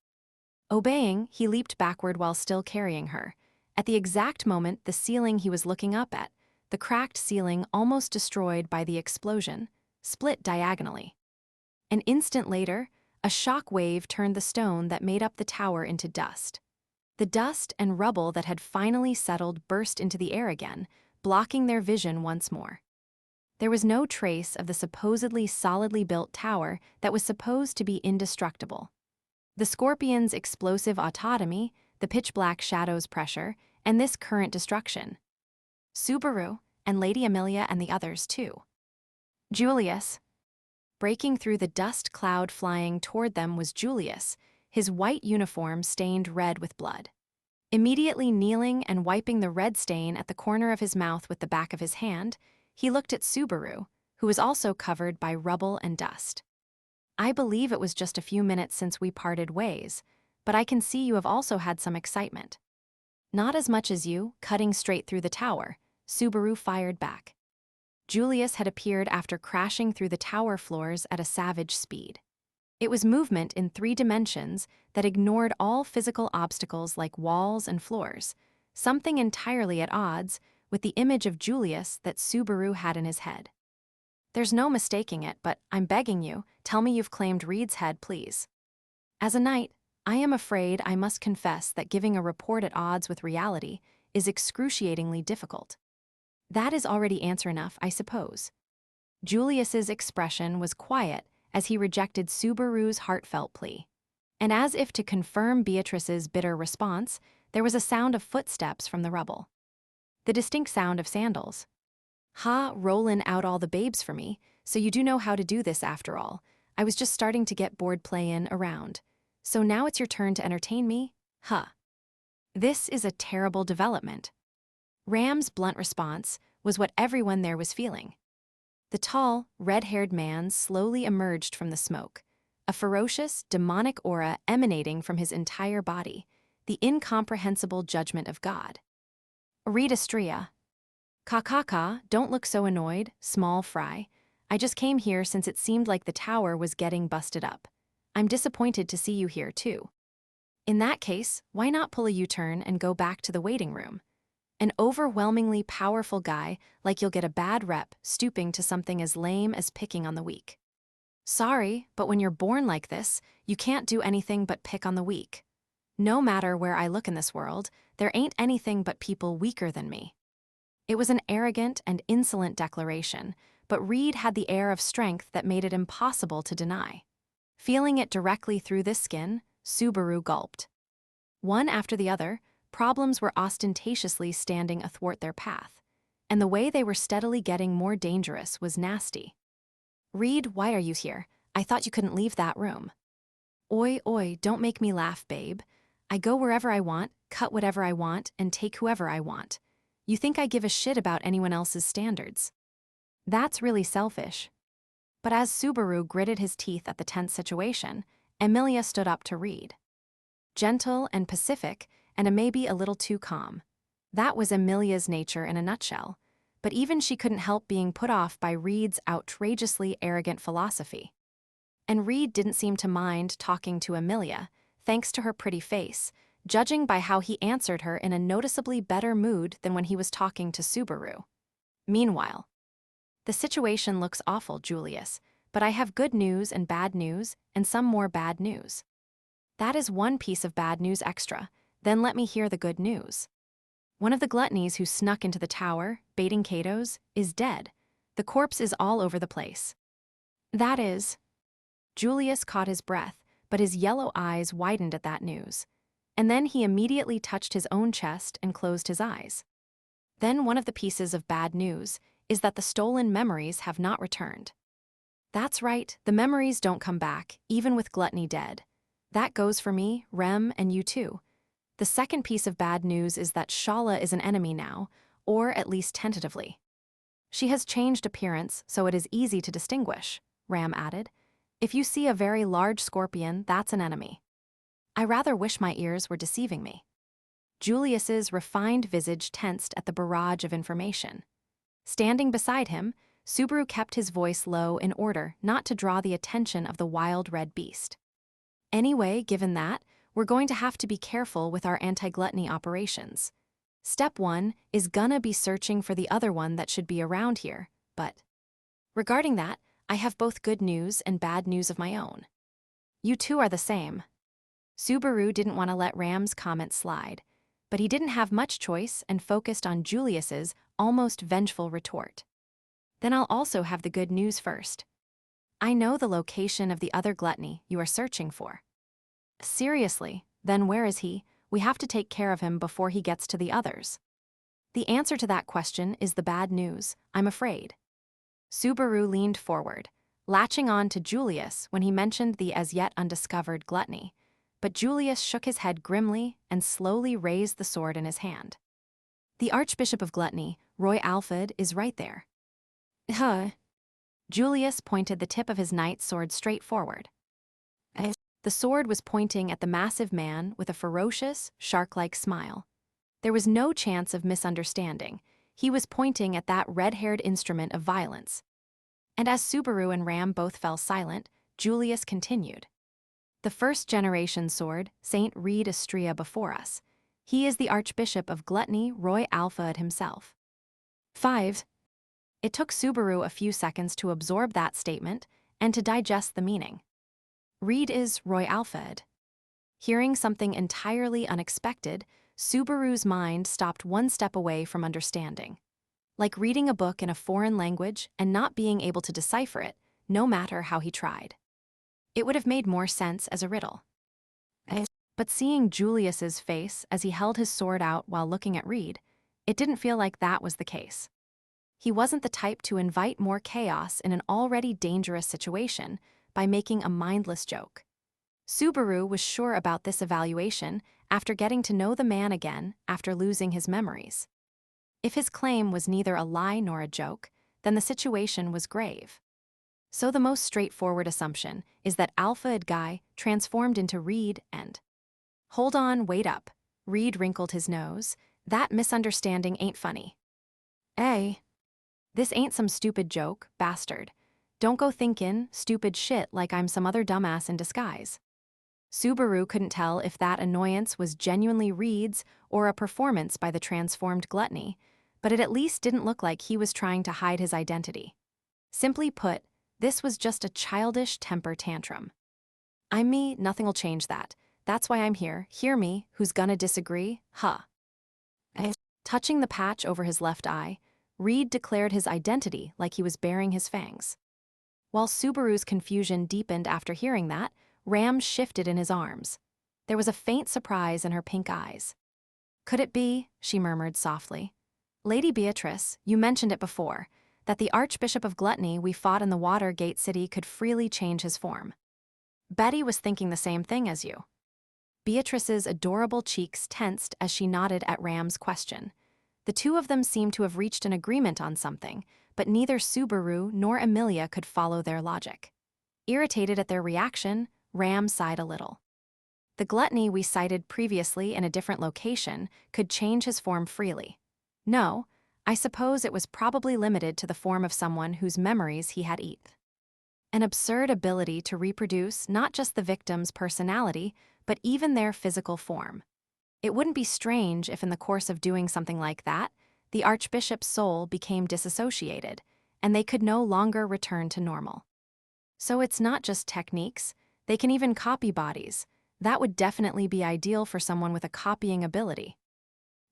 A: Obeying, he leaped backward while still carrying her. At the exact moment the ceiling he was looking up at, the cracked ceiling almost destroyed by the explosion, split diagonally. An instant later, a shock wave turned the stone that made up the tower into dust. The dust and rubble that had finally settled burst into the air again, blocking their vision once more. There was no trace of the supposedly solidly built tower that was supposed to be indestructible. The scorpion's explosive autotomy, the pitch-black shadow's pressure, and this current destruction. Subaru, and Lady Amelia and the others, too. Julius. Breaking through the dust cloud flying toward them was Julius, his white uniform stained red with blood. Immediately kneeling and wiping the red stain at the corner of his mouth with the back of his hand, he looked at Subaru, who was also covered by rubble and dust. I believe it was just a few minutes since we parted ways, but I can see you have also had some excitement. Not as much as you, cutting straight through the tower, Subaru fired back. Julius had appeared after crashing through the tower floors at a savage speed. It was movement in 3 dimensions that ignored all physical obstacles like walls and floors, something entirely at odds with the image of Julius that Subaru had in his head. There's no mistaking it, but I'm begging you, tell me you've claimed Reed's head, please. As a knight, I am afraid I must confess that giving a report at odds with reality is excruciatingly difficult. That is already answer enough, I suppose. Julius's expression was quiet as he rejected Subaru's heartfelt plea. And as if to confirm Beatrice's bitter response, there was a sound of footsteps from the rubble. The distinct sound of sandals. "Ha, rollin' out all the babes for me, so you do know how to do this after all. I was just starting to get bored playin' around. So now it's your turn to entertain me? Huh." This is a terrible development. Ram's blunt response was what everyone there was feeling. The tall, red-haired man slowly emerged from the smoke, a ferocious, demonic aura emanating from his entire body, the incomprehensible judgment of God. "Read Astrea. Ka, don't look so annoyed, small fry. I just came here since it seemed like the tower was getting busted up. I'm disappointed to see you here, too. In that case, why not pull a U-turn and go back to the waiting room? An overwhelmingly powerful guy like you'll get a bad rep stooping to something as lame as picking on the weak. Sorry, but when you're born like this, you can't do anything but pick on the weak. No matter where I look in this world, there ain't anything but people weaker than me." It was an arrogant and insolent declaration, but Reed had the air of strength that made it impossible to deny. Feeling it directly through this skin, Subaru gulped. One after the other, problems were ostentatiously standing athwart their path, and the way they were steadily getting more dangerous was nasty. "Reed, why are you here? I thought you couldn't leave that room." Oi, don't make me laugh, babe. I go wherever I want, cut whatever I want, and take whoever I want. You think I give a shit about anyone else's standards? That's really selfish." But as Subaru gritted his teeth at the tense situation, Emilia stood up to Reed. Gentle and pacific, and maybe a little too calm. That was Emilia's nature in a nutshell, but even she couldn't help being put off by Reed's outrageously arrogant philosophy. And Reed didn't seem to mind talking to Emilia, thanks to her pretty face, judging by how he answered her in a noticeably better mood than when he was talking to Subaru. Meanwhile, "The situation looks awful, Julius, but I have good news and some more bad news." "That is one piece of bad news extra. Then let me hear the good news. One of the gluttonies who snuck into the tower, baiting Cato's, is dead. The corpse is all over the place." "That is..." Julius caught his breath, but his yellow eyes widened at that news. And then he immediately touched his own chest and closed his eyes. "Then one of the pieces of bad news is that the stolen memories have not returned." "That's right, the memories don't come back, even with gluttony dead. That goes for me, Rem, and you too. The second piece of bad news is that Shala is an enemy now, or at least tentatively. She has changed appearance, so it is easy to distinguish," Ram added. "If you see a very large scorpion, that's an enemy." I rather wish my ears were deceiving me. Julius's refined visage tensed at the barrage of information. Standing beside him, Subaru kept his voice low in order not to draw the attention of the wild red beast. "Anyway, given that, we're going to have to be careful with our anti-gluttony operations. Step 1 is gonna be searching for the other one that should be around here, but regarding that, I have both good news and bad news of my own. You two are the same." Subaru didn't want to let Ram's comment slide, but he didn't have much choice and focused on Julius's almost vengeful retort. "Then I'll also have the good news first. I know the location of the other gluttony you are searching for." "Seriously, then where is he? We have to take care of him before he gets to the others." "The answer to that question is the bad news, I'm afraid." Subaru leaned forward, latching on to Julius when he mentioned the as yet undiscovered gluttony, but Julius shook his head grimly and slowly raised the sword in his hand. "The Archbishop of Gluttony, Roy Alfred, is right there." "Huh?" Julius pointed the tip of his knight's sword straight forward. The sword was pointing at the massive man with a ferocious, shark-like smile. There was no chance of misunderstanding. He was pointing at that red-haired instrument of violence. And as Subaru and Ram both fell silent, Julius continued. "The first-generation sword, Saint Reed Astrea before us. He is the Archbishop of Gluttony, Roy Alfred himself." 5. It took Subaru a few seconds to absorb that statement and to digest the meaning. Reed is Roy Alfred. Hearing something entirely unexpected, Subaru's mind stopped one step away from understanding. like reading a book in a foreign language and not being able to decipher it, no matter how he tried. It would have made more sense as a riddle. But seeing Julius's face as he held his sword out while looking at Reed, it didn't feel like that was the case. He wasn't the type to invite more chaos in an already dangerous situation by making a mindless joke. Subaru was sure about this evaluation after getting to know the man again after losing his memories. If his claim was neither a lie nor a joke, then the situation was grave. So the most straightforward assumption is that Alpha Guy transformed into Reed and... Hold on, wait up. Reed wrinkled his nose. That misunderstanding ain't funny. This ain't some stupid joke, bastard. Don't go thinkin' stupid shit like I'm some other dumbass in disguise. Subaru couldn't tell if that annoyance was genuinely Reed's or a performance by the transformed gluttony, but it at least didn't look like he was trying to hide his identity. Simply put, this was just a childish temper tantrum. I'm me, nothing'll change that. That's why I'm here. Hear me, who's gonna disagree? Huh. Touching the patch over his left eye, Reed declared his identity like he was baring his fangs. While Subaru's confusion deepened after hearing that, Ram shifted in his arms. There was a faint surprise in her pink eyes. Could it be, she murmured softly, Lady Beatrice, you mentioned it before, that the Archbishop of Gluttony we fought in the Watergate City could freely change his form. Betty was thinking the same thing as you. Beatrice's adorable cheeks tensed as she nodded at Ram's question. The two of them seemed to have reached an agreement on something, but neither Subaru nor Amelia could follow their logic. Irritated at their reaction, Ram sighed a little. The gluttony we cited previously in a different location could change his form freely. No, I suppose it was probably limited to the form of someone whose memories he had eaten. An absurd ability to reproduce not just the victim's personality, but even their physical form. It wouldn't be strange if in the course of doing something like that, the Archbishop's soul became disassociated, and they could no longer return to normal. So it's not just techniques, they can even copy bodies. That would definitely be ideal for someone with a copying ability.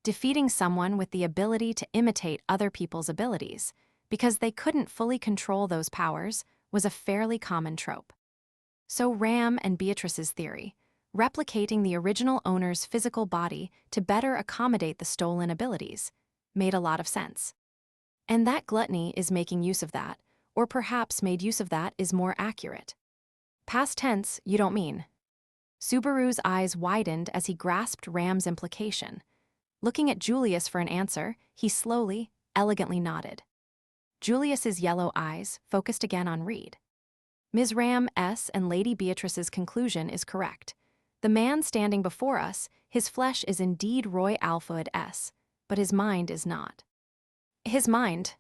A: Defeating someone with the ability to imitate other people's abilities, because they couldn't fully control those powers, was a fairly common trope. So Ram and Beatrice's theory, replicating the original owner's physical body to better accommodate the stolen abilities, made a lot of sense. And that gluttony is making use of that, or perhaps made use of that is more accurate. Past tense, you don't mean. Subaru's eyes widened as he grasped Ram's implication. Looking at Julius for an answer, he slowly, elegantly nodded. Julius's yellow eyes focused again on Reed. Ms. Ram S. and Lady Beatrice's conclusion is correct. The man standing before us, his flesh is indeed Roy Alfred S., but his mind is not. His mind.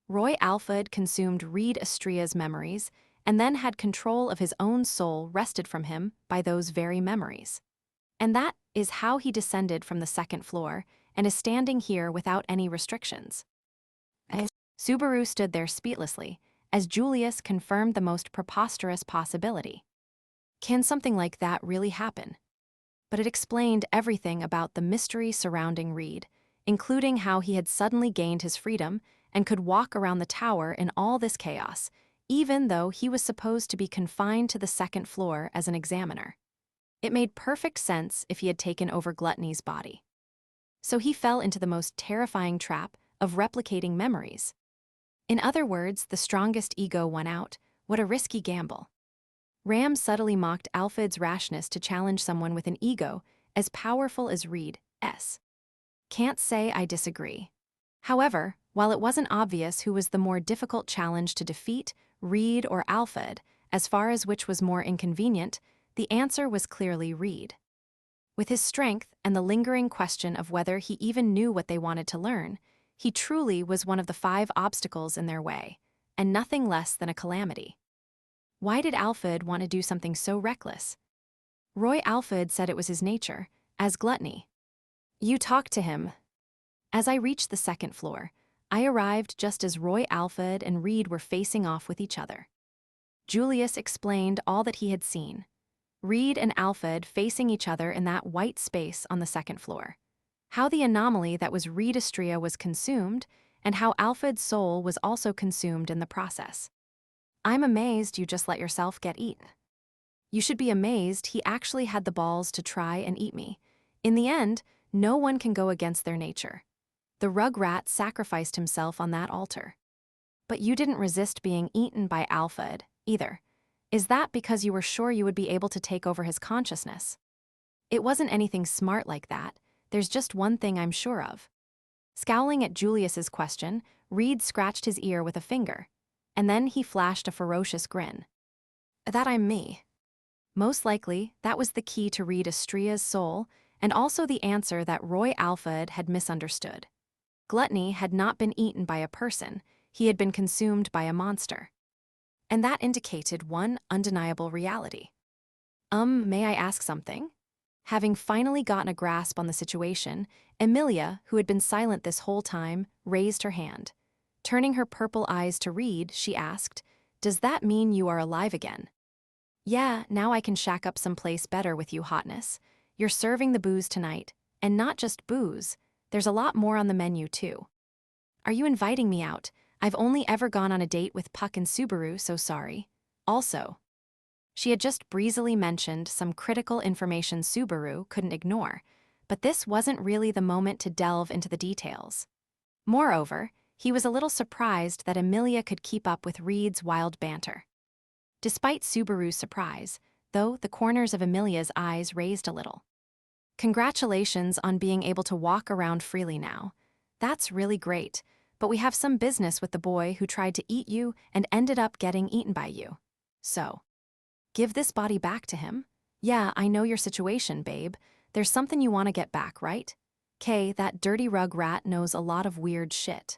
A: Roy Alfred consumed Reed Estria's memories and then had control of his own soul wrested from him by those very memories. And that is how he descended from the second floor and is standing here without any restrictions. Subaru stood there speechlessly as Julius confirmed the most preposterous possibility. Can something like that really happen? But it explained everything about the mystery surrounding Reed, including how he had suddenly gained his freedom and could walk around the tower in all this chaos, even though he was supposed to be confined to the second floor as an examiner. It made perfect sense if he had taken over Gluttony's body. So he fell into the most terrifying trap of replicating memories. In other words, the strongest ego won out. What a risky gamble. Ram subtly mocked Alfred's rashness to challenge someone with an ego as powerful as Reed S. Can't say I disagree. However, while it wasn't obvious who was the more difficult challenge to defeat, Reed or Alfred, as far as which was more inconvenient, the answer was clearly Reed. With his strength and the lingering question of whether he even knew what they wanted to learn, he truly was one of the 5 obstacles in their way, and nothing less than a calamity. Why did Alfred want to do something so reckless? Roy Alfred said it was his nature, as gluttony. You talked to him. As I reached the second floor, I arrived just as Roy Alfred and Reed were facing off with each other. Julius explained all that he had seen. Reed and Alfred facing each other in that white space on the second floor. How the anomaly that was Reed Estria was consumed, and how Alfred's soul was also consumed in the process. I'm amazed you just let yourself get eaten. You should be amazed he actually had the balls to try and eat me. In the end, no one can go against their nature. The rugrat sacrificed himself on that altar. But you didn't resist being eaten by Alfred, either. Is that because you were sure you would be able to take over his consciousness? It wasn't anything smart like that. There's just one thing I'm sure of. Scowling at Julius's question, Reed scratched his ear with a finger, and then he flashed a ferocious grin. That I'm me. Most likely, that was the key to Reed Estria's soul, and also the answer that Roy Alfred had misunderstood. Gluttony had not been eaten by a person, he had been consumed by a monster. And that indicated one undeniable reality. May I ask something? Having finally gotten a grasp on the situation, Emilia, who had been silent this whole time, raised her hand. Turning her purple eyes to Reed, she asked, "Does that mean you are alive again?" "Yeah, now I can shack up someplace better with you, hotness. You're serving the booze tonight, and not just booze. There's a lot more on the menu, too." "Are you inviting me out? I've only ever gone on a date with Puck and Subaru, so sorry. Also." She had just breezily mentioned some critical information Subaru couldn't ignore, but this wasn't really the moment to delve into the details. Moreover, he was a little surprised that Emilia could keep up with Reed's wild banter. Despite Subaru's surprise, though, the corners of Emilia's eyes raised a little. "Congratulations on being able to walk around freely now. That's really great, but we have some business with the boy who tried to eat you and ended up getting eaten by you. So, give this body back to him? Yeah, I know your situation, babe. There's something you want to get back, right? Kay, that dirty rug rat knows a lot of weird shit.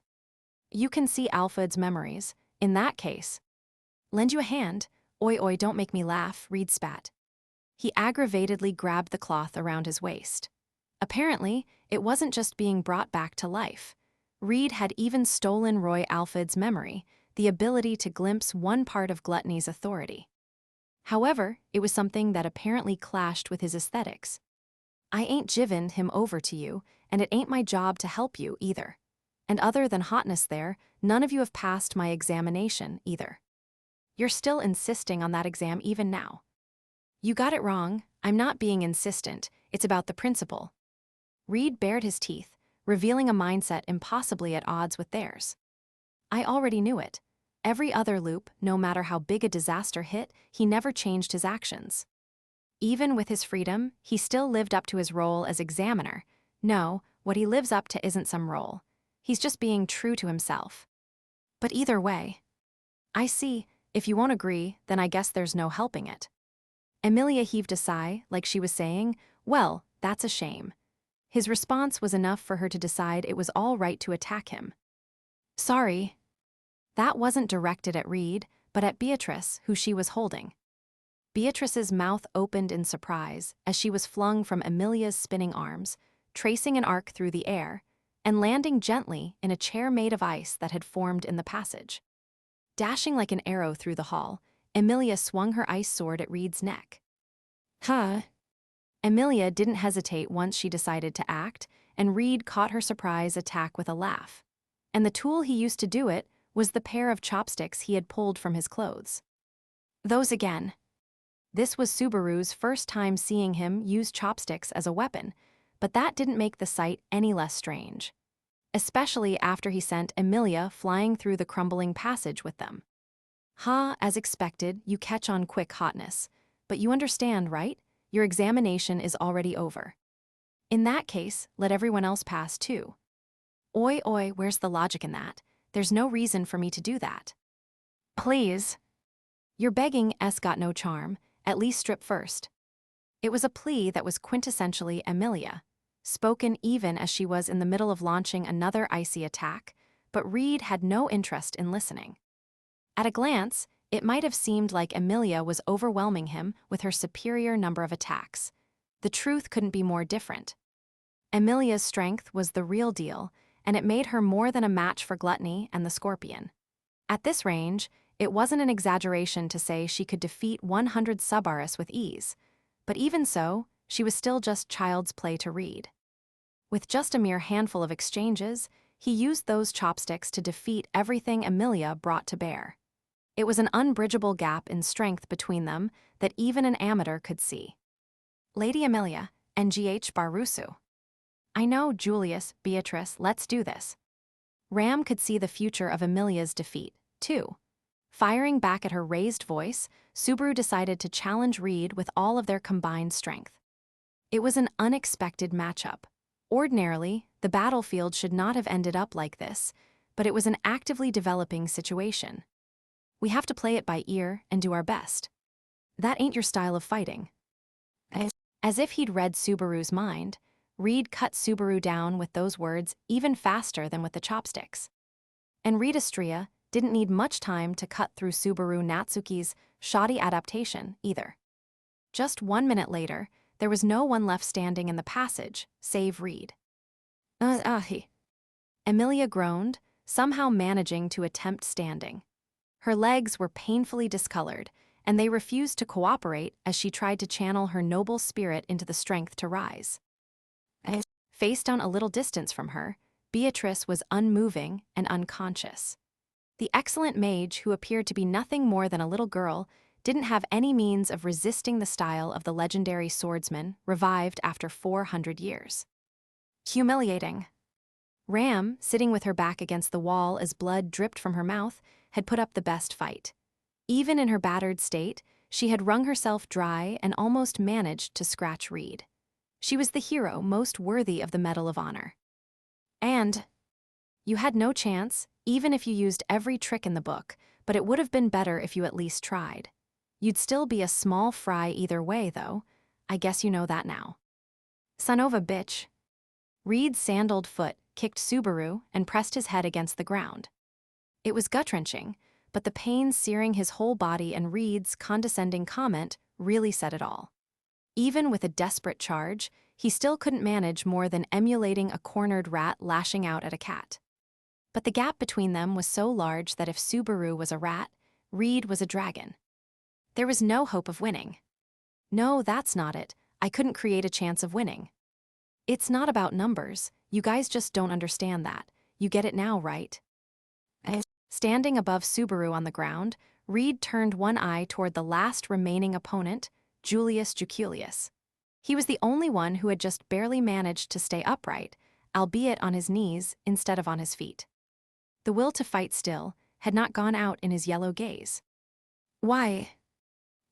A: You can see Alfred's memories. In that case, lend you a hand. Oi, oi, don't make me laugh," Reed spat. He aggravatedly grabbed the cloth around his waist. Apparently, it wasn't just being brought back to life. Reed had even stolen Roy Alfred's memory, the ability to glimpse one part of gluttony's authority. However, it was something that apparently clashed with his aesthetics. "I ain't jivened him over to you, and it ain't my job to help you, either. And other than hotness there, none of you have passed my examination, either. You're still insisting on that exam even now." "You got it wrong. I'm not being insistent. It's about the principle." Reed bared his teeth, revealing a mindset impossibly at odds with theirs. "I already knew it. Every other loop, no matter how big a disaster hit, he never changed his actions. Even with his freedom, he still lived up to his role as examiner. No, what he lives up to isn't some role. He's just being true to himself. But either way." "I see. If you won't agree, then I guess there's no helping it." Emilia heaved a sigh, like she was saying, "Well, that's a shame." His response was enough for her to decide it was all right to attack him. "Sorry." That wasn't directed at Reed, but at Beatrice, who she was holding. Beatrice's mouth opened in surprise as she was flung from Emilia's spinning arms, tracing an arc through the air, and landing gently in a chair made of ice that had formed in the passage. Dashing like an arrow through the hall, Emilia swung her ice sword at Reed's neck. "Huh?" Emilia didn't hesitate once she decided to act, and Reed caught her surprise attack with a laugh. And the tool he used to do it was the pair of chopsticks he had pulled from his clothes. "Those again." This was Subaru's first time seeing him use chopsticks as a weapon, but that didn't make the sight any less strange. Especially after he sent Emilia flying through the crumbling passage with them. "Ha, as expected, you catch on quick, hotness. But you understand, right? Your examination is already over. In that case, let everyone else pass too." "Oi, oi, where's the logic in that? There's no reason for me to do that." "Please." "Your begging got no charm, at least strip first." It was a plea that was quintessentially Emilia, spoken even as she was in the middle of launching another icy attack, but Reed had no interest in listening. At a glance, it might have seemed like Emilia was overwhelming him with her superior number of attacks. The truth couldn't be more different. Emilia's strength was the real deal, and it made her more than a match for Gluttony and the Scorpion. At this range, it wasn't an exaggeration to say she could defeat 100 Subarus with ease, but even so, she was still just child's play to Reed. With just a mere handful of exchanges, he used those chopsticks to defeat everything Emilia brought to bear. It was an unbridgeable gap in strength between them that even an amateur could see. Lady Emilia, NGH Barusu. I know, Julius, Beatrice, let's do this. Ram could see the future of Emilia's defeat, too. Firing back at her raised voice, Subaru decided to challenge Reed with all of their combined strength. It was an unexpected matchup. Ordinarily, the battlefield should not have ended up like this, but it was an actively developing situation. We have to play it by ear and do our best. That ain't your style of fighting. As if he'd read Subaru's mind, Reed cut Subaru down with those words even faster than with the chopsticks. And Reed Estrella didn't need much time to cut through Subaru Natsuki's shoddy adaptation, either. Just 1 minute later, there was no one left standing in the passage, save Reed. Emilia groaned, somehow managing to attempt standing. Her legs were painfully discolored, and they refused to cooperate as she tried to channel her noble spirit into the strength to rise. Face down a little distance from her, Beatrice was unmoving and unconscious. The excellent mage, who appeared to be nothing more than a little girl, didn't have any means of resisting the style of the legendary swordsman revived after 400 years. Humiliating. Ram, sitting with her back against the wall as blood dripped from her mouth, had put up the best fight. Even in her battered state, she had wrung herself dry and almost managed to scratch Reed. She was the hero most worthy of the Medal of Honor. And you had no chance, even if you used every trick in the book, but it would have been better if you at least tried. You'd still be a small fry either way, though. I guess you know that now. Son of a bitch. Reed's sandaled foot kicked Subaru and pressed his head against the ground. It was gut-wrenching, but the pain searing his whole body and Reed's condescending comment really said it all. Even with a desperate charge, he still couldn't manage more than emulating a cornered rat lashing out at a cat. But the gap between them was so large that if Subaru was a rat, Reed was a dragon. There was no hope of winning. No, that's not it. I couldn't create a chance of winning. It's not about numbers. You guys just don't understand that. You get it now, right? Standing above Subaru on the ground, Reed turned one eye toward the last remaining opponent, Julius Juculius. He was the only one who had just barely managed to stay upright, albeit on his knees instead of on his feet. The will to fight still had not gone out in his yellow gaze. Why?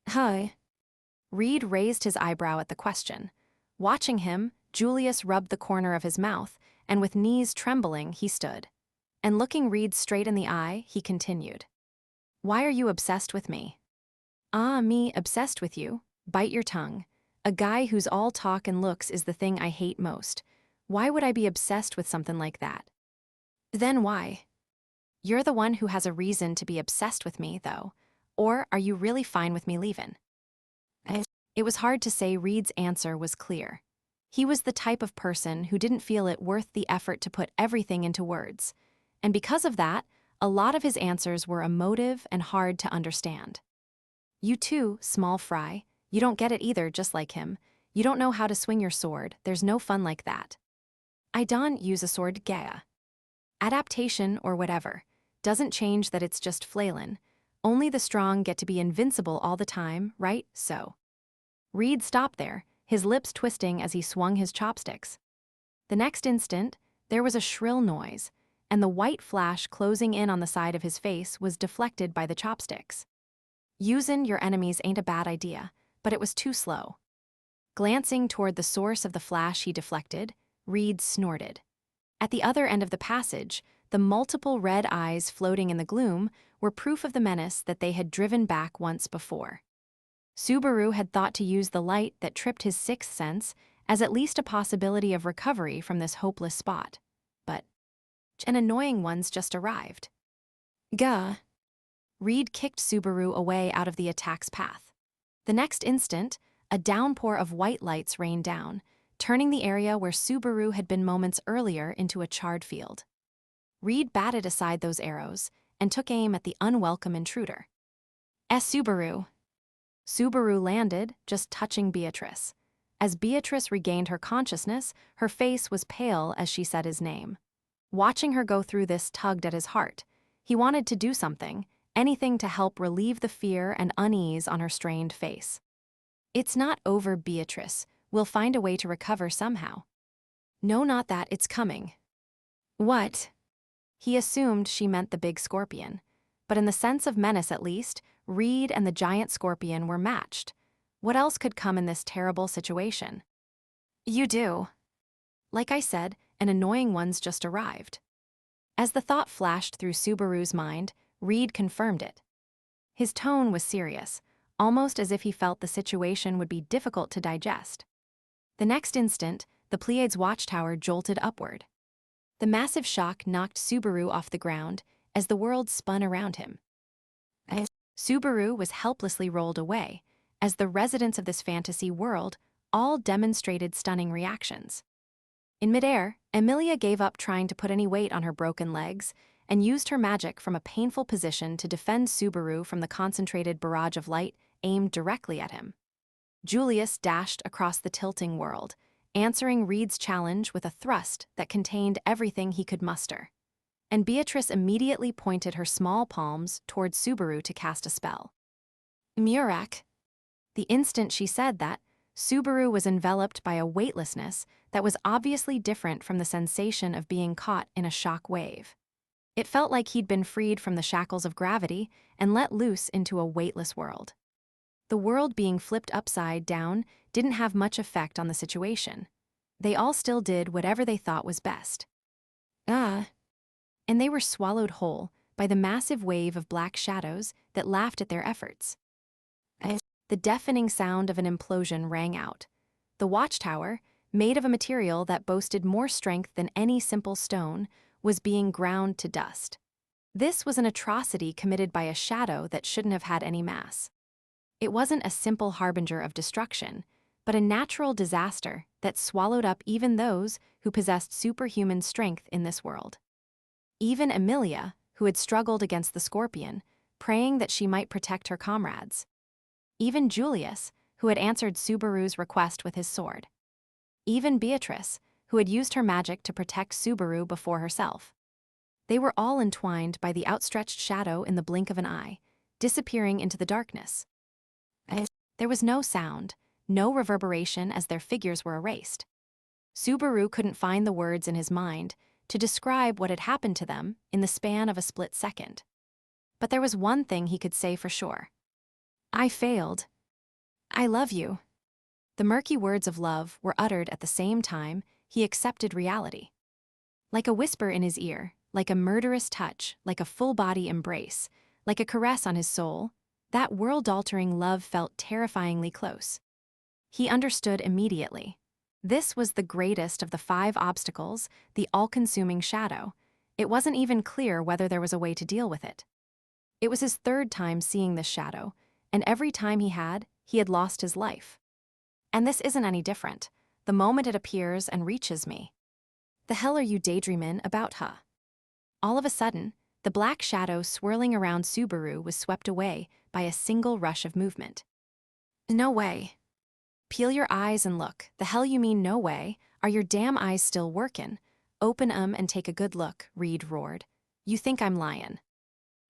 A: Hi. Reed raised his eyebrow at the question. Watching him, Julius rubbed the corner of his mouth, and with knees trembling, he stood. And looking Reed straight in the eye, he continued. Why are you obsessed with me? Ah, me obsessed with you? Bite your tongue. A guy who's all talk and looks is the thing I hate most. Why would I be obsessed with something like that? Then why? You're the one who has a reason to be obsessed with me, though. Or are you really fine with me leaving? It was hard to say Reed's answer was clear. He was the type of person who didn't feel it worth the effort to put everything into words. And because of that, a lot of his answers were emotive and hard to understand. You too, small fry. You don't get it either, just like him. You don't know how to swing your sword. There's no fun like that. I don't use a sword, Gaia. Adaptation or whatever doesn't change that it's just flailin'. Only the strong get to be invincible all the time, right? So. Reed stopped there, his lips twisting as he swung his chopsticks. The next instant, there was a shrill noise, and the white flash closing in on the side of his face was deflected by the chopsticks. Usin' your enemies ain't a bad idea, but it was too slow. Glancing toward the source of the flash he deflected, Reed snorted. At the other end of the passage, the multiple red eyes floating in the gloom were proof of the menace that they had driven back once before. Subaru had thought to use the light that tripped his sixth sense as at least a possibility of recovery from this hopeless spot. But an annoying one's just arrived. Gah. Reed kicked Subaru away out of the attack's path. The next instant, a downpour of white lights rained down, turning the area where Subaru had been moments earlier into a charred field. Reed batted aside those arrows and took aim at the unwelcome intruder. Subaru. Subaru landed, just touching Beatrice. As Beatrice regained her consciousness, her face was pale as she said his name. Watching her go through this tugged at his heart. He wanted to do something, anything to help relieve the fear and unease on her strained face. "It's not over, Beatrice. We'll find a way to recover somehow." "No, not that, it's coming." "What?" He assumed she meant the big scorpion. But in the sense of menace at least, Reed and the giant scorpion were matched. What else could come in this terrible situation? "You do." "Like I said, an annoying one's just arrived." As the thought flashed through Subaru's mind, Reed confirmed it. His tone was serious, almost as if he felt the situation would be difficult to digest. The next instant, the Pleiades watchtower jolted upward. The massive shock knocked Subaru off the ground as the world spun around him. Subaru was helplessly rolled away, as the residents of this fantasy world all demonstrated stunning reactions. In midair, Emilia gave up trying to put any weight on her broken legs and used her magic from a painful position to defend Subaru from the concentrated barrage of light aimed directly at him. Julius dashed across the tilting world, answering Reed's challenge with a thrust that contained everything he could muster. And Beatrice immediately pointed her small palms toward Subaru to cast a spell. "Murak." The instant she said that, Subaru was enveloped by a weightlessness that was obviously different from the sensation of being caught in a shock wave. It felt like he'd been freed from the shackles of gravity and let loose into a weightless world. The world being flipped upside down didn't have much effect on the situation. They all still did whatever they thought was best. And they were swallowed whole by the massive wave of black shadows that laughed at their efforts. The deafening sound of an implosion rang out. The watchtower, made of a material that boasted more strength than any simple stone, was being ground to dust. This was an atrocity committed by a shadow that shouldn't have had any mass. It wasn't a simple harbinger of destruction, but a natural disaster that swallowed up even those who possessed superhuman strength in this world. Even Emilia, who had struggled against the scorpion, praying that she might protect her comrades. Even Julius, who had answered Subaru's request with his sword. Even Beatrice, who had used her magic to protect Subaru before herself. They were all entwined by the outstretched shadow in the blink of an eye, disappearing into the darkness. There was no sound, no reverberation as their figures were erased. Subaru couldn't find the words in his mind to describe what had happened to them in the span of a split second. But there was one thing he could say for sure. "I failed. I love you." The murky words of love were uttered at the same time he accepted reality. Like a whisper in his ear, like a murderous touch, like a full-body embrace, like a caress on his soul, that world-altering love felt terrifyingly close. He understood immediately. This was the greatest of the 5 obstacles, the all-consuming shadow. It wasn't even clear whether there was a way to deal with it. It was his 3rd time seeing this shadow, and every time he had lost his life. And this isn't any different, the moment it appears and reaches me. "The hell are you daydreamin' about, huh?" All of a sudden, the black shadow swirling around Subaru was swept away by a single rush of movement. "No way." "Peel your eyes and look. The hell you mean no way? Are your damn eyes still workin'? Open 'em and take a good look," Reed roared. "You think I'm lyin'."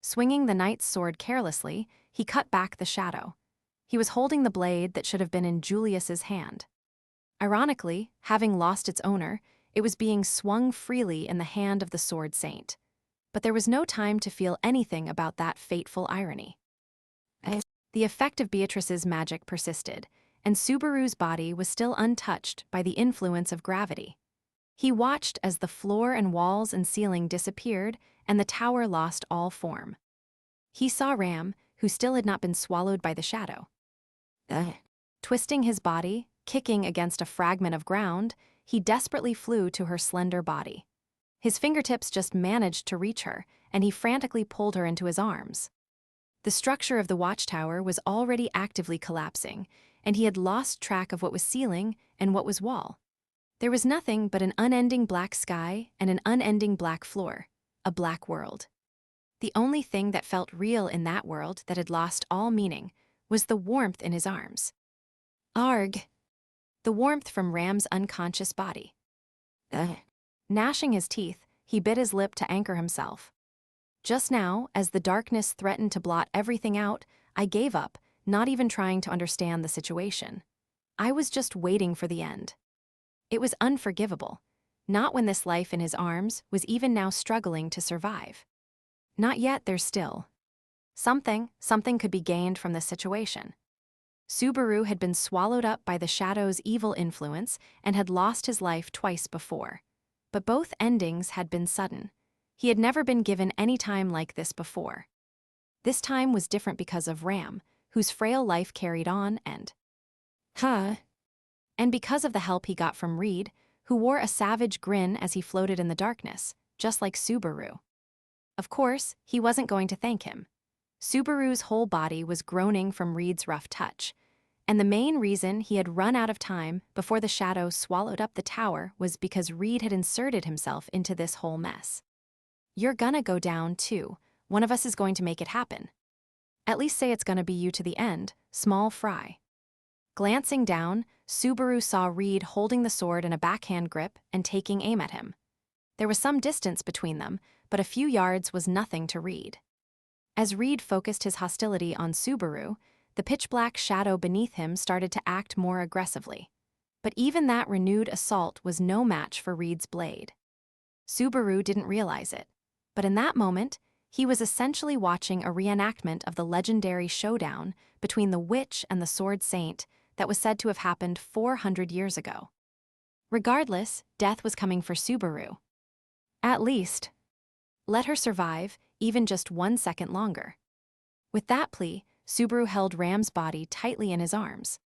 A: Swinging the knight's sword carelessly, he cut back the shadow. He was holding the blade that should have been in Julius's hand. Ironically, having lost its owner, it was being swung freely in the hand of the sword saint. But there was no time to feel anything about that fateful irony. The effect of Beatrice's magic persisted, and Subaru's body was still untouched by the influence of gravity. He watched as the floor and walls and ceiling disappeared and the tower lost all form. He saw Ram, who still had not been swallowed by the shadow. Twisting his body, kicking against a fragment of ground, he desperately flew to her slender body. His fingertips just managed to reach her, and he frantically pulled her into his arms. The structure of the watchtower was already actively collapsing, and he had lost track of what was ceiling and what was wall. There was nothing but an unending black sky and an unending black floor, a black world. The only thing that felt real in that world that had lost all meaning was the warmth in his arms. Arg! The warmth from Ram's unconscious body. Gnashing his teeth, he bit his lip to anchor himself. Just now, as the darkness threatened to blot everything out, I gave up, not even trying to understand the situation. I was just waiting for the end. It was unforgivable, not when this life in his arms was even now struggling to survive. Not yet, there's still. Something could be gained from this situation. Subaru had been swallowed up by the shadow's evil influence and had lost his life twice before. But both endings had been sudden. He had never been given any time like this before. This time was different because of Ram, whose frail life carried on and because of the help he got from Reed, who wore a savage grin as he floated in the darkness, just like Subaru. Of course, he wasn't going to thank him. Subaru's whole body was groaning from Reed's rough touch, and the main reason he had run out of time before the shadow swallowed up the tower was because Reed had inserted himself into this whole mess. You're gonna go down too. One of us is going to make it happen. At least say it's gonna be you to the end, small fry. Glancing down, Subaru saw Reed holding the sword in a backhand grip and taking aim at him. There was some distance between them, but a few yards was nothing to Reed. As Reed focused his hostility on Subaru, the pitch-black shadow beneath him started to act more aggressively. But even that renewed assault was no match for Reed's blade. Subaru didn't realize it, but in that moment, he was essentially watching a reenactment of the legendary showdown between the witch and the sword saint that was said to have happened 400 years ago. Regardless, death was coming for Subaru. At least, let her survive even just 1 second longer. With that plea, Subaru held Ram's body tightly in his arms.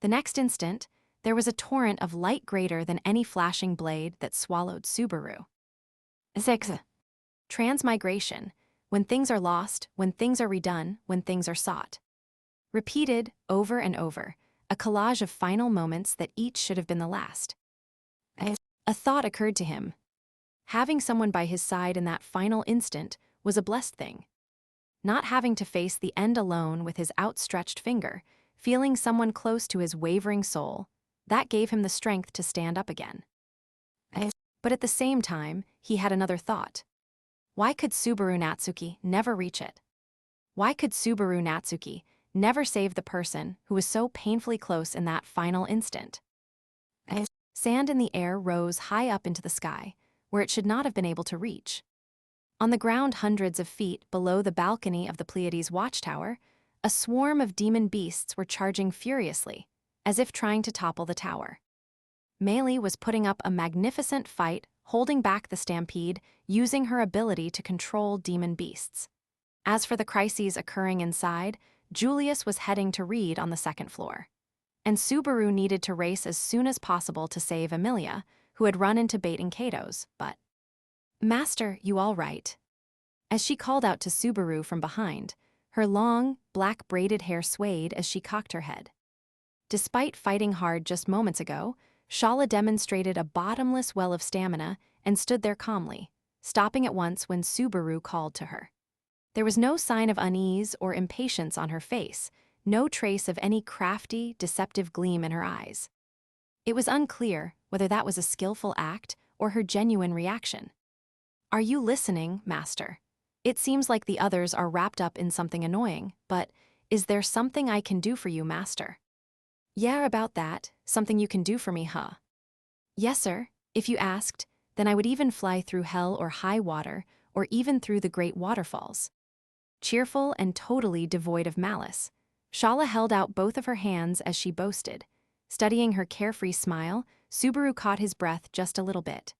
A: The next instant, there was a torrent of light greater than any flashing blade that swallowed Subaru. 6. Transmigration, when things are lost, when things are redone, when things are sought. Repeated over and over, a collage of final moments that each should have been the last. A thought occurred to him. Having someone by his side in that final instant was a blessed thing. Not having to face the end alone with his outstretched finger, feeling someone close to his wavering soul, that gave him the strength to stand up again. But at the same time, he had another thought. Why could Subaru Natsuki never reach it? Why could Subaru Natsuki never save the person who was so painfully close in that final instant? Sand in the air rose high up into the sky, where it should not have been able to reach. On the ground hundreds of feet below the balcony of the Pleiades watchtower, a swarm of demon beasts were charging furiously, as if trying to topple the tower. Meili was putting up a magnificent fight, holding back the stampede, using her ability to control demon beasts. As for the crises occurring inside, Julius was heading to Reed on the second floor. And Subaru needed to race as soon as possible to save Emilia, who had run into bait and Kato's, but... "Master, you all right?" As she called out to Subaru from behind, her long, black braided hair swayed as she cocked her head. Despite fighting hard just moments ago, Shala demonstrated a bottomless well of stamina and stood there calmly, stopping at once when Subaru called to her. There was no sign of unease or impatience on her face, no trace of any crafty, deceptive gleam in her eyes. It was unclear whether that was a skillful act or her genuine reaction. "Are you listening, Master? It seems like the others are wrapped up in something annoying, but is there something I can do for you, Master?" "Yeah, about that. Something you can do for me, huh?" "Yes, sir. If you asked, then I would even fly through hell or high water, or even through the great waterfalls." Cheerful and totally devoid of malice, Shala held out both of her hands as she boasted. Studying her carefree smile, Subaru caught his breath just a little bit.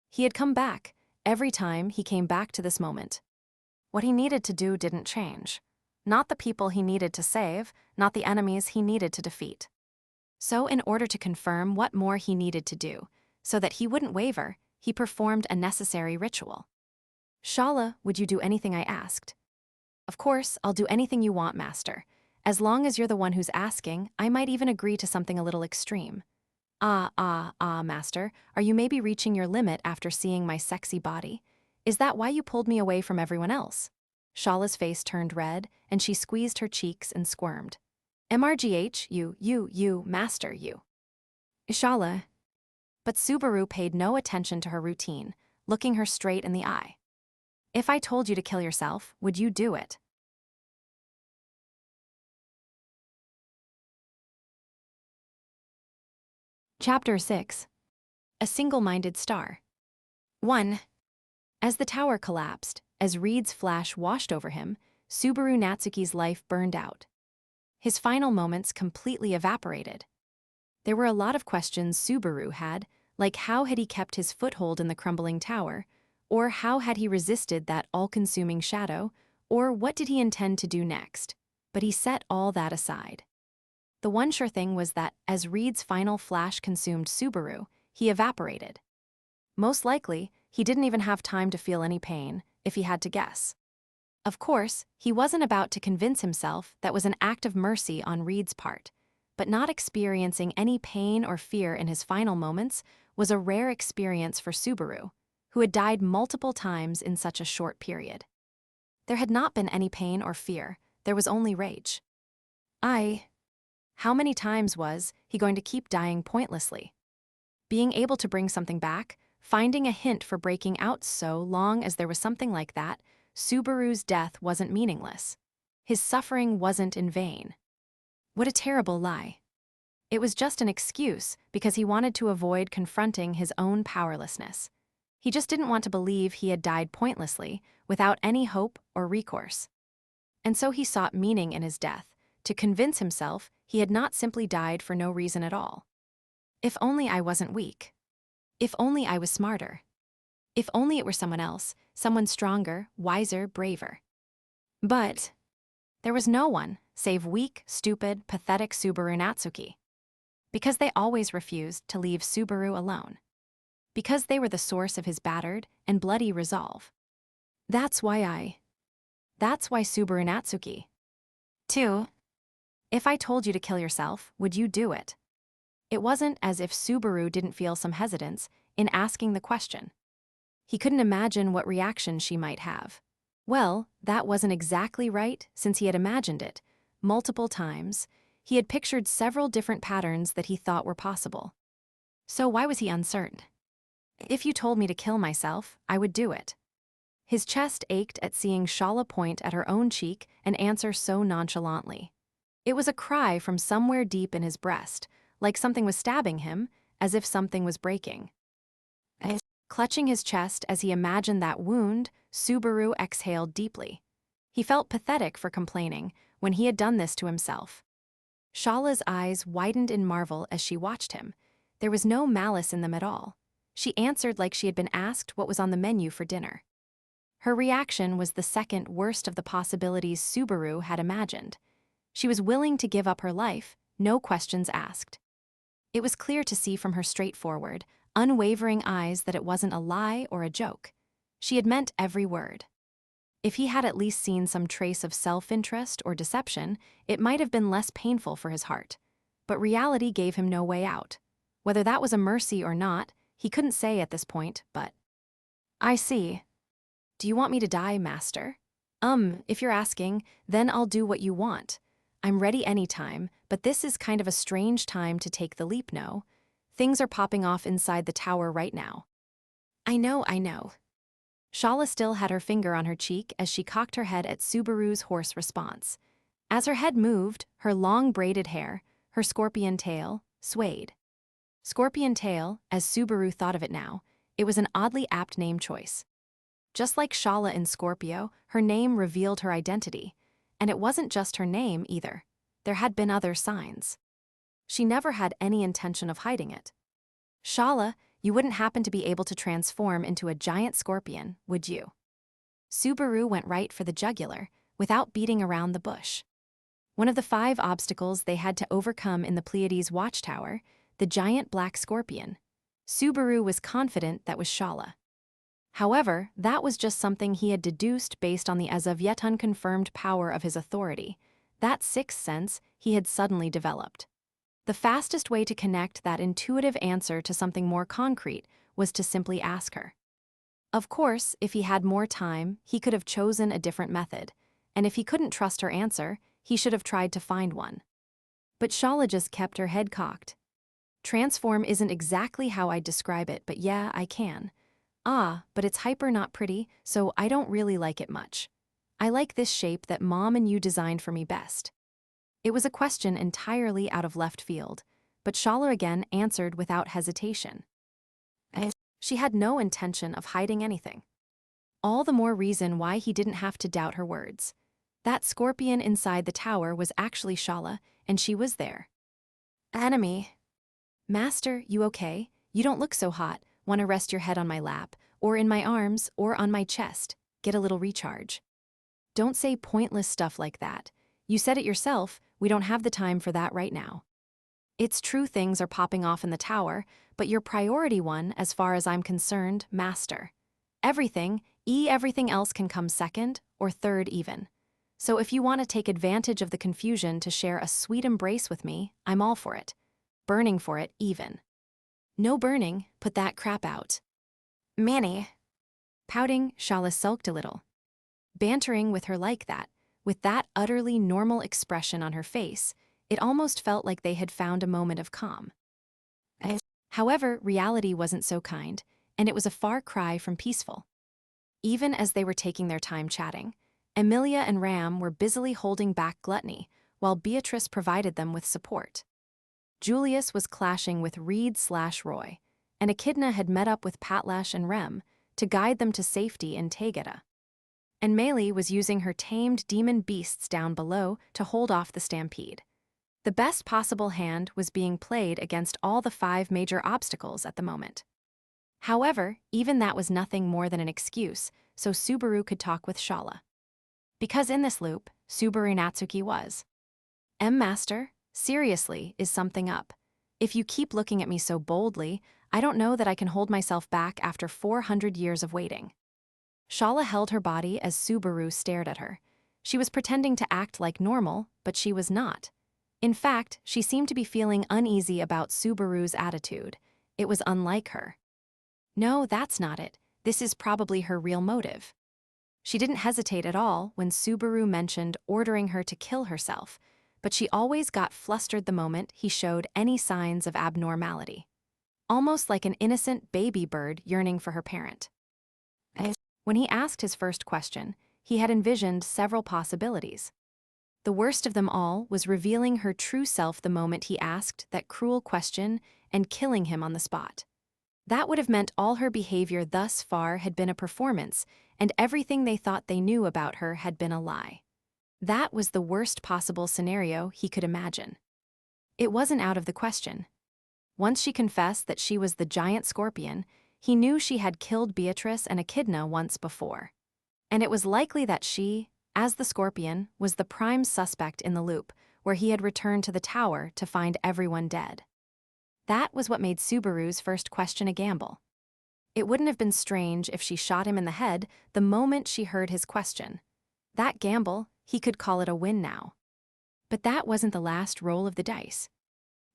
A: He had come back. Every time he came back to this moment. What he needed to do didn't change. Not the people he needed to save, not the enemies he needed to defeat. So in order to confirm what more he needed to do, so that he wouldn't waver, he performed a necessary ritual. "Shala, would you do anything I asked?" "Of course, I'll do anything you want, Master. As long as you're the one who's asking, I might even agree to something a little extreme." Master, are you maybe reaching your limit after seeing my sexy body? Is that why you pulled me away from everyone else?" Shala's face turned red, and she squeezed her cheeks and squirmed. "MRGH, you, Master, you." "Shala." But Subaru paid no attention to her routine, looking her straight in the eye. If I told you to kill yourself, would you do it? Chapter 6. A Single-Minded Star. 1. As the tower collapsed, as Reed's flash washed over him, Subaru Natsuki's life burned out. His final moments completely evaporated. There were a lot of questions Subaru had, like how had he kept his foothold in the crumbling tower, or how had he resisted that all-consuming shadow, or what did he intend to do next? But he set all that aside. The one sure thing was that, as Reed's final flash consumed Subaru, he evaporated. Most likely, he didn't even have time to feel any pain, if he had to guess. Of course, he wasn't about to convince himself that was an act of mercy on Reed's part, but not experiencing any pain or fear in his final moments was a rare experience for Subaru, who had died multiple times in such a short period. There had not been any pain or fear, there was only rage. How many times was he going to keep dying pointlessly? Being able to bring something back, finding a hint for breaking out so long as there was something like that, Subaru's death wasn't meaningless. His suffering wasn't in vain. What a terrible lie. It was just an excuse because he wanted to avoid confronting his own powerlessness. He just didn't want to believe he had died pointlessly, without any hope or recourse. And so he sought meaning in his death, to convince himself he had not simply died for no reason at all. If only I wasn't weak. If only I was smarter. If only it were someone else, someone stronger, wiser, braver. But there was no one, save weak, stupid, pathetic Subaru Natsuki. Because they always refused to leave Subaru alone. Because they were the source of his battered and bloody resolve. That's why Subaru Natsuki. 2. If I told you to kill yourself, would you do it? It wasn't as if Subaru didn't feel some hesitance in asking the question. He couldn't imagine what reaction she might have. Well, that wasn't exactly right, since he had imagined it. Multiple times, he had pictured several different patterns that he thought were possible. So why was he uncertain? If you told me to kill myself, I would do it. His chest ached at seeing Shala point at her own cheek and answer so nonchalantly. It was a cry from somewhere deep in his breast, like something was stabbing him, as if something was breaking. Clutching his chest as he imagined that wound, Subaru exhaled deeply. He felt pathetic for complaining when he had done this to himself. Shala's eyes widened in marvel as she watched him. There was no malice in them at all. She answered like she had been asked what was on the menu for dinner. Her reaction was the second worst of the possibilities Subaru had imagined. She was willing to give up her life, no questions asked. It was clear to see from her straightforward, unwavering eyes that it wasn't a lie or a joke. She had meant every word. If he had at least seen some trace of self-interest or deception, it might have been less painful for his heart. But reality gave him no way out. Whether that was a mercy or not, he couldn't say at this point, but... I see. Do you want me to die, Master? If you're asking, then I'll do what you want. I'm ready anytime, but this is kind of a strange time to take the leap, no? Things are popping off inside the tower right now. I know. Shala still had her finger on her cheek as she cocked her head at Subaru's hoarse response. As her head moved, her long braided hair, her scorpion tail, swayed. Scorpion tail, as Subaru thought of it now, it was an oddly apt name choice. Just like Shala in Scorpio, her name revealed her identity. And it wasn't just her name, either. There had been other signs. She never had any intention of hiding it. Shala, you wouldn't happen to be able to transform into a giant scorpion, would you? Subaru went right for the jugular, without beating around the bush. One of the 5 obstacles they had to overcome in the Pleiades watchtower, the giant black scorpion. Subaru was confident that was Shala. However, that was just something he had deduced based on the as of yet unconfirmed power of his authority, that sixth sense he had suddenly developed. The fastest way to connect that intuitive answer to something more concrete was to simply ask her. Of course, if he had more time, he could have chosen a different method, and if he couldn't trust her answer, he should have tried to find one. But Shala just kept her head cocked. Transform isn't exactly how I'd describe it, but yeah, I can. Ah, but it's hyper not pretty, so I don't really like it much. I like this shape that Mom and you designed for me best. It was a question entirely out of left field, but Shala again answered without hesitation. She had no intention of hiding anything. All the more reason why he didn't have to doubt her words. That scorpion inside the tower was actually Shala, and she was there. Enemy. Master, you okay? You don't look so hot. Want to rest your head on my lap, or in my arms, or on my chest. Get a little recharge. Don't say pointless stuff like that. You said it yourself, we don't have the time for that right now. It's true things are popping off in the tower, but your priority one, as far as I'm concerned, Master. Everything else can come second, or third even. So if you want to take advantage of the confusion to share a sweet embrace with me, I'm all for it. Burning for it, even. No burning, put that crap out. Manny. Pouting, Shala sulked a little. Bantering with her like that, with that utterly normal expression on her face, it almost felt like they had found a moment of calm. However, reality wasn't so kind, and it was a far cry from peaceful. Even as they were taking their time chatting, Emilia and Ram were busily holding back gluttony, while Beatrice provided them with support. Julius was clashing with Reed/Roy, and Echidna had met up with Patlash and Rem to guide them to safety in Taygeta. And Meili was using her tamed demon beasts down below to hold off the stampede. The best possible hand was being played against all the 5 major obstacles at the moment. However, even that was nothing more than an excuse, so Subaru could talk with Shala. Because in this loop, Subaru Natsuki was. Master, seriously, is something up. If you keep looking at me so boldly, I don't know that I can hold myself back after 400 years of waiting. Shala held her body as Subaru stared at her. She was pretending to act like normal, but she was not. In fact, she seemed to be feeling uneasy about Subaru's attitude. It was unlike her. No, that's not it. This is probably her real motive. She didn't hesitate at all when Subaru mentioned ordering her to kill herself, but she always got flustered the moment he showed any signs of abnormality. Almost like an innocent baby bird yearning for her parent. When he asked his first question, he had envisioned several possibilities. The worst of them all was revealing her true self the moment he asked that cruel question and killing him on the spot. That would have meant all her behavior thus far had been a performance, and everything they thought they knew about her had been a lie. That was the worst possible scenario he could imagine. It wasn't out of the question. Once she confessed that she was the giant scorpion, he knew she had killed Beatrice and Echidna once before. And it was likely that she, as the scorpion, was the prime suspect in the loop, where he had returned to the tower to find everyone dead. That was what made Subaru's first question a gamble. It wouldn't have been strange if she shot him in the head the moment she heard his question. That gamble, he could call it a win now. But that wasn't the last roll of the dice.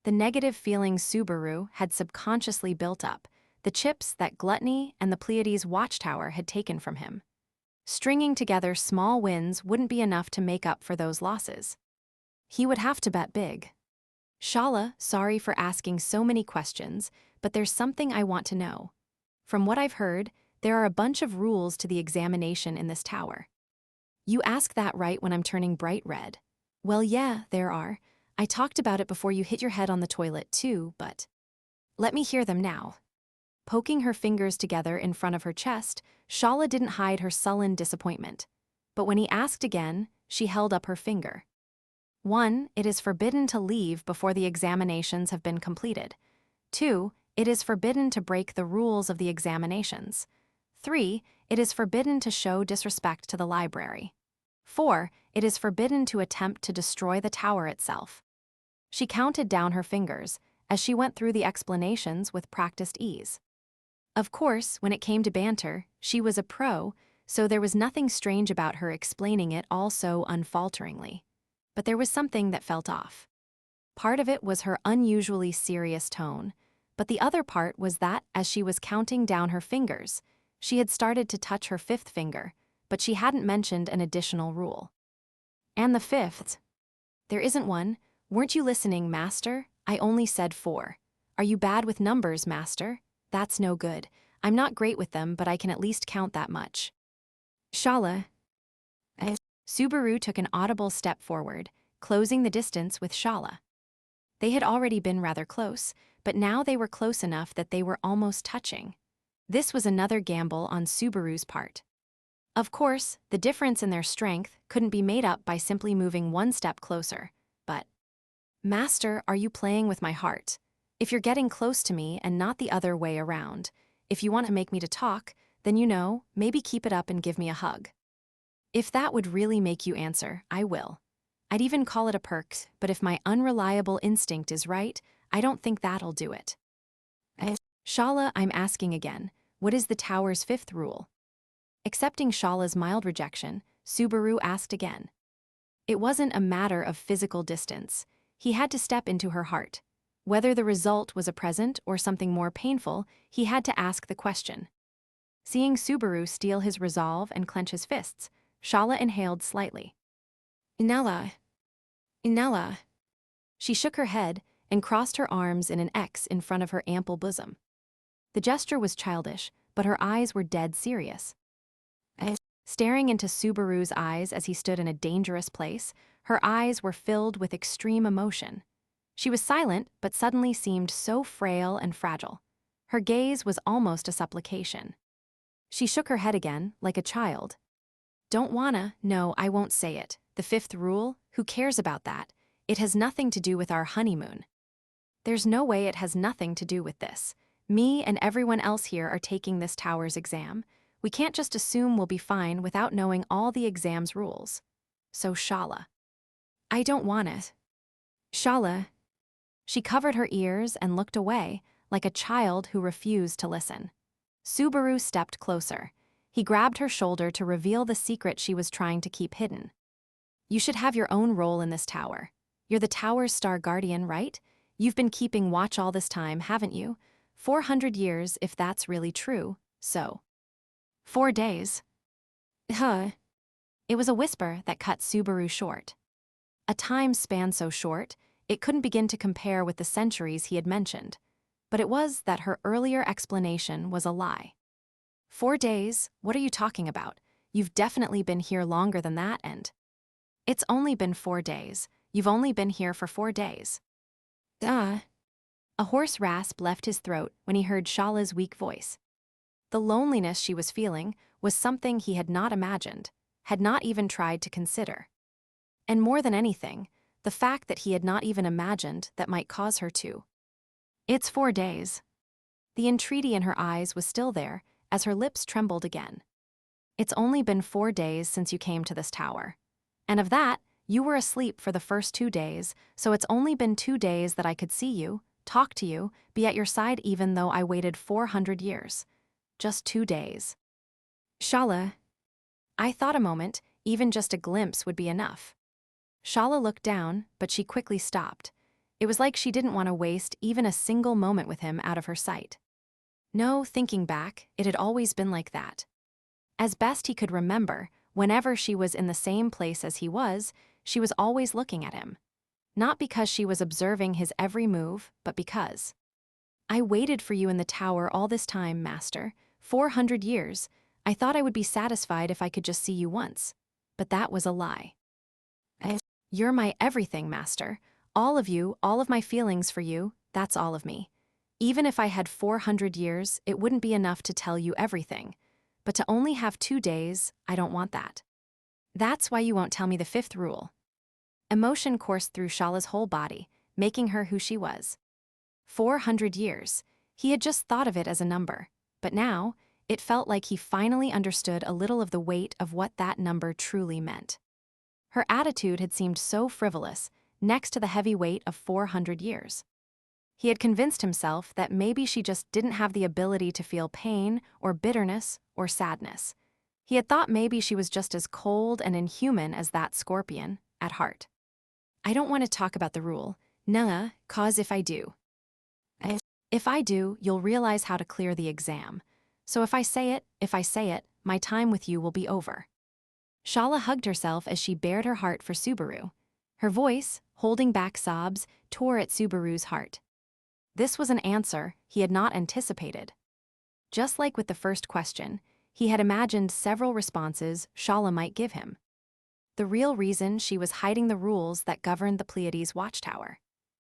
A: The negative feelings Subaru had subconsciously built up, the chips that Gluttony and the Pleiades watchtower had taken from him. Stringing together small wins wouldn't be enough to make up for those losses. He would have to bet big. Shala, sorry for asking so many questions, but there's something I want to know. From what I've heard, there are a bunch of rules to the examination in this tower. You ask that right when I'm turning bright red. Well, yeah, there are. I talked about it before you hit your head on the toilet too, but... Let me hear them now. Poking her fingers together in front of her chest, Shala didn't hide her sullen disappointment. But when he asked again, she held up her finger. 1. It is forbidden to leave before the examinations have been completed. 2. It is forbidden to break the rules of the examinations. 3. It is forbidden to show disrespect to the library. 4. It is forbidden to attempt to destroy the tower itself. She counted down her fingers as she went through the explanations with practiced ease. Of course, when it came to banter, she was a pro, so there was nothing strange about her explaining it all so unfalteringly. But there was something that felt off. Part of it was her unusually serious tone, but the other part was that as she was counting down her fingers, she had started to touch her 5th finger, but she hadn't mentioned an additional rule. And the 5th? There isn't one. Weren't you listening, Master? I only said 4. Are you bad with numbers, Master? That's no good. I'm not great with them, but I can at least count that much. Shala. Subaru took an audible step forward, closing the distance with Shala. They had already been rather close, but now they were close enough that they were almost touching. This was another gamble on Subaru's part. Of course, the difference in their strength couldn't be made up by simply moving one step closer, but... Master, are you playing with my heart? If you're getting close to me and not the other way around, if you want to make me to talk, then maybe keep it up and give me a hug. If that would really make you answer, I will. I'd even call it a perk, but if my unreliable instinct is right, I don't think that'll do it. Shala, I'm asking again, what is the tower's fifth rule? Accepting Shala's mild rejection, Subaru asked again. It wasn't a matter of physical distance. He had to step into her heart. Whether the result was a present or something more painful, he had to ask the question. Seeing Subaru steel his resolve and clench his fists, Shala inhaled slightly. Inala. Inala. She shook her head and crossed her arms in an X in front of her ample bosom. The gesture was childish, but her eyes were dead serious. Staring into Subaru's eyes as he stood in a dangerous place, her eyes were filled with extreme emotion. She was silent, but suddenly seemed so frail and fragile. Her gaze was almost a supplication. She shook her head again, like a child. Don't wanna, no, I won't say it. The fifth rule, who cares about that? It has nothing to do with our honeymoon. There's no way it has nothing to do with this. Me and everyone else here are taking this tower's exam. We can't just assume we'll be fine without knowing all the exam's rules. So Shala. I don't want it. Shala. She covered her ears and looked away, like a child who refused to listen. Subaru stepped closer. He grabbed her shoulder to reveal the secret she was trying to keep hidden. You should have your own role in this tower. You're the tower's star guardian, right? You've been keeping watch all this time, haven't you? 400 years, if that's really true, so. 4 days. Huh. It was a whisper that cut Subaru short. A time span so short, it couldn't begin to compare with the centuries he had mentioned. But it was that her earlier explanation was a lie. 4 days? What are you talking about? You've definitely been here longer than that, and... It's only been 4 days. You've only been here for 4 days. Duh. A hoarse rasp left his throat when he heard Shala's weak voice. The loneliness she was feeling was something he had not imagined, had not even tried to consider. And more than anything, the fact that he had not even imagined that might cause her to. It's 4 days. The entreaty in her eyes was still there, as her lips trembled again. It's only been 4 days since you came to this tower. And of that, you were asleep for the first 2 days, so it's only been 2 days that I could see you, talk to you, be at your side even though I waited 400 years. Just 2 days. Shala. I thought a moment, even just a glimpse would be enough. Shala looked down, but she quickly stopped. It was like she didn't want to waste even a single moment with him out of her sight. No, thinking back, it had always been like that. As best he could remember, whenever she was in the same place as he was, she was always looking at him. Not because she was observing his every move, but because. I waited for you in the tower all this time, Master. 400 years. I thought I would be satisfied if I could just see you once. But that was a lie. You're my everything, Master. All of you, all of my feelings for you, that's all of me. Even if I had 400 years, it wouldn't be enough to tell you everything. But to only have 2 days, I don't want that. That's why you won't tell me the fifth rule. Emotion coursed through Shala's whole body, making her who she was. 400 years. He had just thought of it as a number. But now, it felt like he finally understood a little of the weight of what that number truly meant. Her attitude had seemed so frivolous, next to the heavy weight of 400 years. He had convinced himself that maybe she just didn't have the ability to feel pain or bitterness or sadness. He had thought maybe she was just as cold and inhuman as that scorpion, at heart. I don't want to talk about the rule, nah, 'cause if I do, you'll realize how to clear the exam. So if I say it, my time with you will be over. Shala hugged herself as she bared her heart for Subaru. Her voice, holding back sobs, tore at Subaru's heart. This was an answer he had not anticipated. Just like with the first question, he had imagined several responses Shala might give him. The real reason she was hiding the rules that governed the Pleiades watchtower.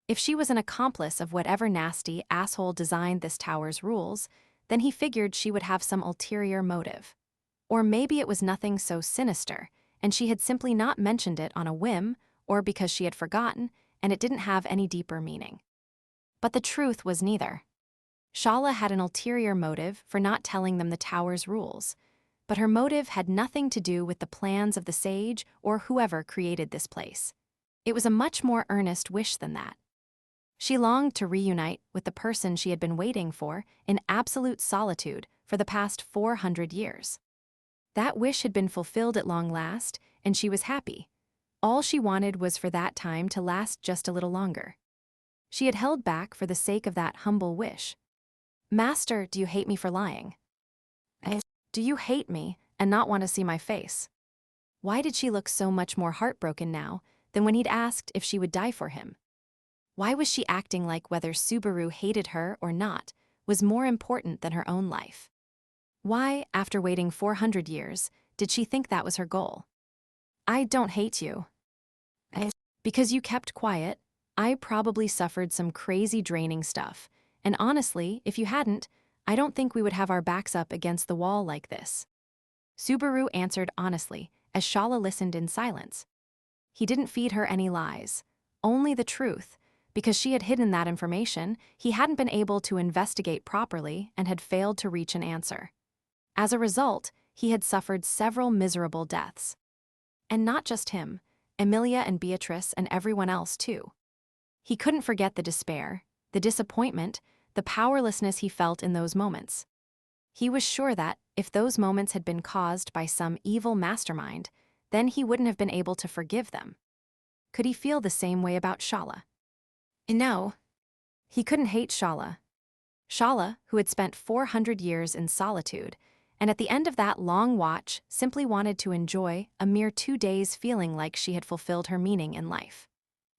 A: If she was an accomplice of whatever nasty asshole designed this tower's rules, then he figured she would have some ulterior motive. Or maybe it was nothing so sinister, and she had simply not mentioned it on a whim, or because she had forgotten, and it didn't have any deeper meaning. But the truth was neither. Shala had an ulterior motive for not telling them the tower's rules, but her motive had nothing to do with the plans of the sage or whoever created this place. It was a much more earnest wish than that. She longed to reunite with the person she had been waiting for in absolute solitude for the past 400 years. That wish had been fulfilled at long last, and she was happy. All she wanted was for that time to last just a little longer. She had held back for the sake of that humble wish. "Master, do you hate me for lying? Do you hate me and not want to see my face?" Why did she look so much more heartbroken now than when he'd asked if she would die for him? Why was she acting like whether Subaru hated her or not was more important than her own life? Why, after waiting 400 years, did she think that was her goal? "I don't hate you. Because you kept quiet, I probably suffered some crazy draining stuff, and honestly, if you hadn't, I don't think we would have our backs up against the wall like this." Subaru answered honestly, as Shala listened in silence. He didn't feed her any lies, only the truth. Because she had hidden that information, he hadn't been able to investigate properly and had failed to reach an answer. As a result, he had suffered several miserable deaths. And not just him, Emilia and Beatrice and everyone else too. He couldn't forget the despair, the disappointment, the powerlessness he felt in those moments. He was sure that, if those moments had been caused by some evil mastermind, then he wouldn't have been able to forgive them. Could he feel the same way about Shala? No. He couldn't hate Shala. Shala, who had spent 400 years in solitude, and at the end of that long watch simply wanted to enjoy a mere 2 days feeling like she had fulfilled her meaning in life.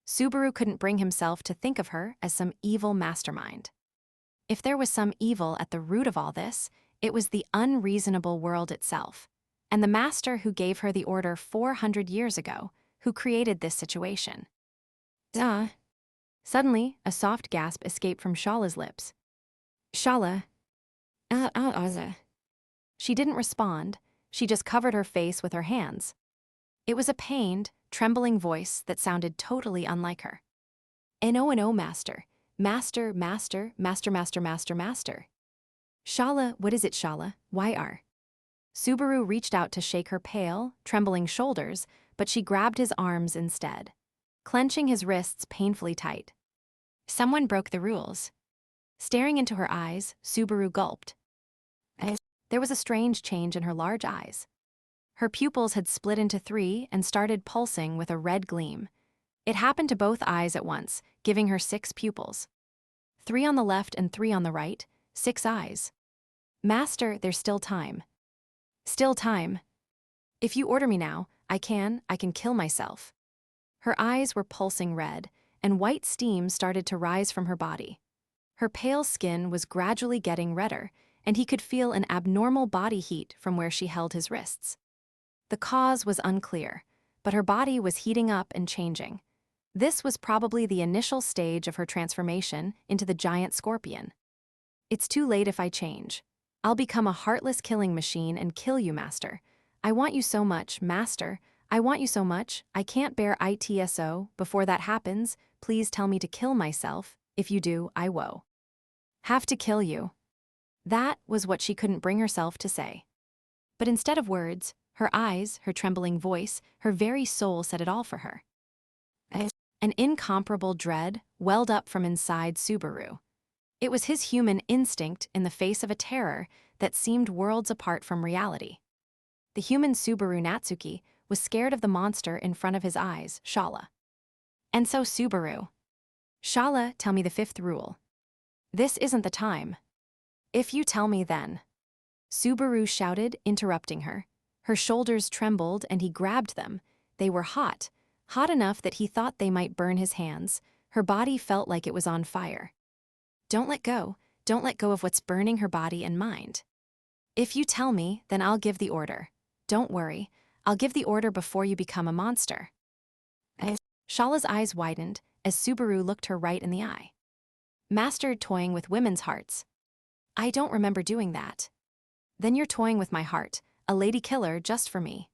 A: Subaru couldn't bring himself to think of her as some evil mastermind. If there was some evil at the root of all this, it was the unreasonable world itself, and the master who gave her the order 400 years ago, who created this situation. Duh. Suddenly, a soft gasp escaped from Shala's lips. "Shala. She didn't respond, she just covered her face with her hands. It was a pained, trembling voice that sounded totally unlike her. "No, master. Master. Shala, what is it, Shala? Why are?" Subaru reached out to shake her pale, trembling shoulders, but she grabbed his arms instead, clenching his wrists painfully tight. "Someone broke the rules." Staring into her eyes, Subaru gulped. There was a strange change in her large eyes. Her pupils had split into 3 and started pulsing with a red gleam. It happened to both eyes at once, giving her 6 pupils. 3 on the left and 3 on the right, 6 eyes. "Master, there's still time." "Still time. If you order me now, I can kill myself." Her eyes were pulsing red, and white steam started to rise from her body. Her pale skin was gradually getting redder, and he could feel an abnormal body heat from where she held his wrists. The cause was unclear, but her body was heating up and changing. This was probably the initial stage of her transformation into the giant scorpion. "It's too late if I change. I'll become a heartless killing machine and kill you, Master. I want you so much, Master. I want you so much, I can't bear ITSO. Before that happens, please tell me to kill myself. If you do, I will have to kill you." That was what she couldn't bring herself to say. But instead of words, her eyes, her trembling voice, her very soul said it all for her. An incomparable dread welled up from inside Subaru. It was his human instinct in the face of a terror that seemed worlds apart from reality. The human Subaru Natsuki was scared of the monster in front of his eyes, Shala. And so Subaru. "Shala, tell me the 5th rule." "This isn't the time." "If you tell me then." Subaru shouted, interrupting her. Her shoulders trembled and he grabbed them. They were hot enough that he thought they might burn his hands. Her body felt like it was on fire. "Don't let go. don't let go of what's burning her body and mind. If you tell me, then I'll give the order. Don't worry, I'll give the order before you become a monster. Shala's eyes widened as Subaru looked her right in the eye. Master toying with women's hearts. I don't remember doing that. Then you're toying with my heart, a lady killer just for me.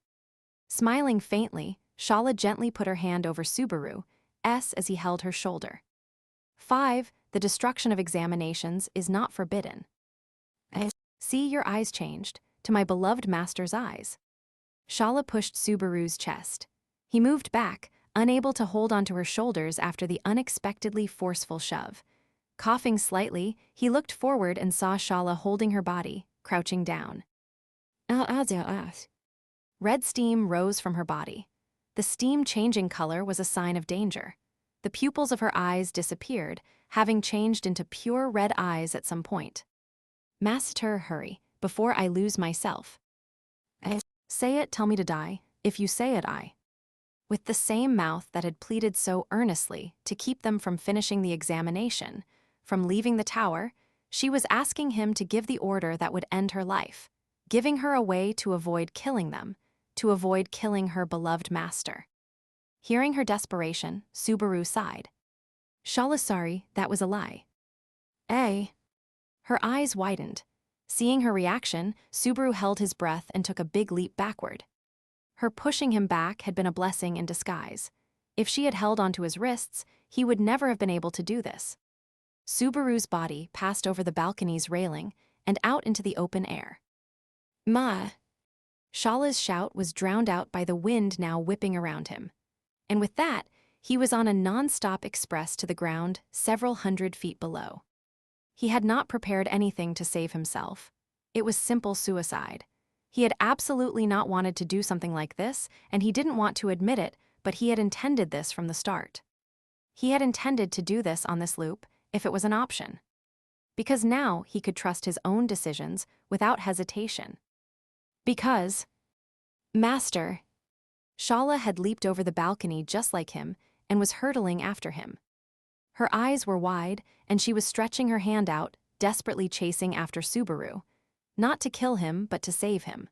A: Smiling faintly, Shala gently put her hand over Subaru's as he held her shoulder. 5. The destruction of examinations is not forbidden. See, your eyes changed, to my beloved master's eyes. Shala pushed Subaru's chest. He moved back, unable to hold onto her shoulders after the unexpectedly forceful shove. Coughing slightly, he looked forward and saw Shala holding her body, crouching down. Red steam rose from her body. The steam changing color was a sign of danger. The pupils of her eyes disappeared, having changed into pure red eyes at some point. Master, hurry, before I lose myself. Say it, tell me to die. If you say it, I. With the same mouth that had pleaded so earnestly to keep them from finishing the examination, from leaving the tower, she was asking him to give the order that would end her life, giving her a way to avoid killing them, to avoid killing her beloved master. Hearing her desperation, Subaru sighed. Shala, sorry, that was a lie. Her eyes widened. Seeing her reaction, Subaru held his breath and took a big leap backward. Her pushing him back had been a blessing in disguise. If she had held onto his wrists, he would never have been able to do this. Subaru's body passed over the balcony's railing and out into the open air. Ma! Shala's shout was drowned out by the wind now whipping around him. And with that, he was on a non-stop express to the ground several hundred feet below. He had not prepared anything to save himself. It was simple suicide. He had absolutely not wanted to do something like this, and he didn't want to admit it, but he had intended this from the start. He had intended to do this on this loop, if it was an option. Because now he could trust his own decisions without hesitation. Because, Master, Shala had leaped over the balcony just like him and was hurtling after him. Her eyes were wide, and she was stretching her hand out, desperately chasing after Subaru. Not to kill him, but to save him.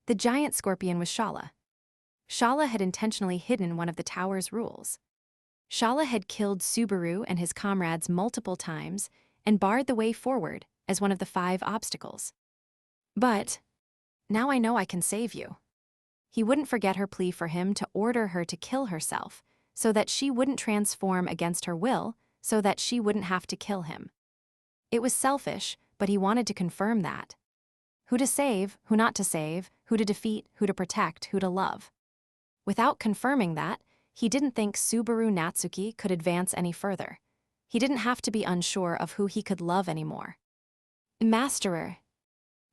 A: The giant scorpion was Shala. Shala had intentionally hidden one of the tower's rules. Shala had killed Subaru and his comrades multiple times and barred the way forward as one of the 5 obstacles. But, now I know I can save you. He wouldn't forget her plea for him to order her to kill herself, so that she wouldn't transform against her will, so that she wouldn't have to kill him. It was selfish, but he wanted to confirm that. Who to save, who not to save, who to defeat, who to protect, who to love. Without confirming that, he didn't think Subaru Natsuki could advance any further. He didn't have to be unsure of who he could love anymore. Masterer.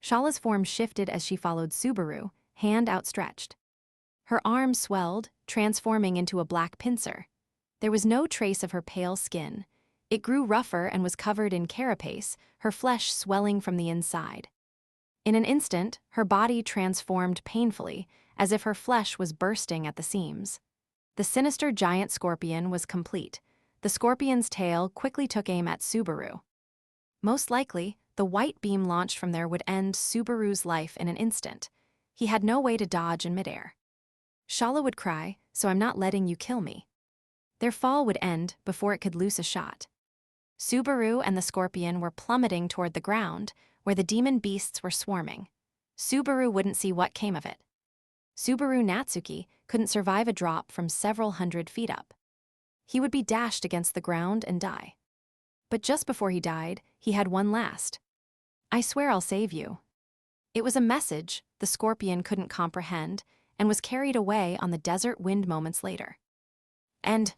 A: Shala's form shifted as she followed Subaru, hand outstretched. Her arm swelled, transforming into a black pincer. There was no trace of her pale skin. It grew rougher and was covered in carapace, her flesh swelling from the inside. In an instant, her body transformed painfully, as if her flesh was bursting at the seams. The sinister giant scorpion was complete. The scorpion's tail quickly took aim at Subaru. Most likely, the white beam launched from there would end Subaru's life in an instant. He had no way to dodge in midair. Shala would cry, "So I'm not letting you kill me." Their fall would end before it could loose a shot. Subaru and the scorpion were plummeting toward the ground, where the demon beasts were swarming. Subaru wouldn't see what came of it. Subaru Natsuki couldn't survive a drop from several hundred feet up. He would be dashed against the ground and die. But just before he died, he had one last. "I swear I'll save you." It was a message the scorpion couldn't comprehend and was carried away on the desert wind moments later. And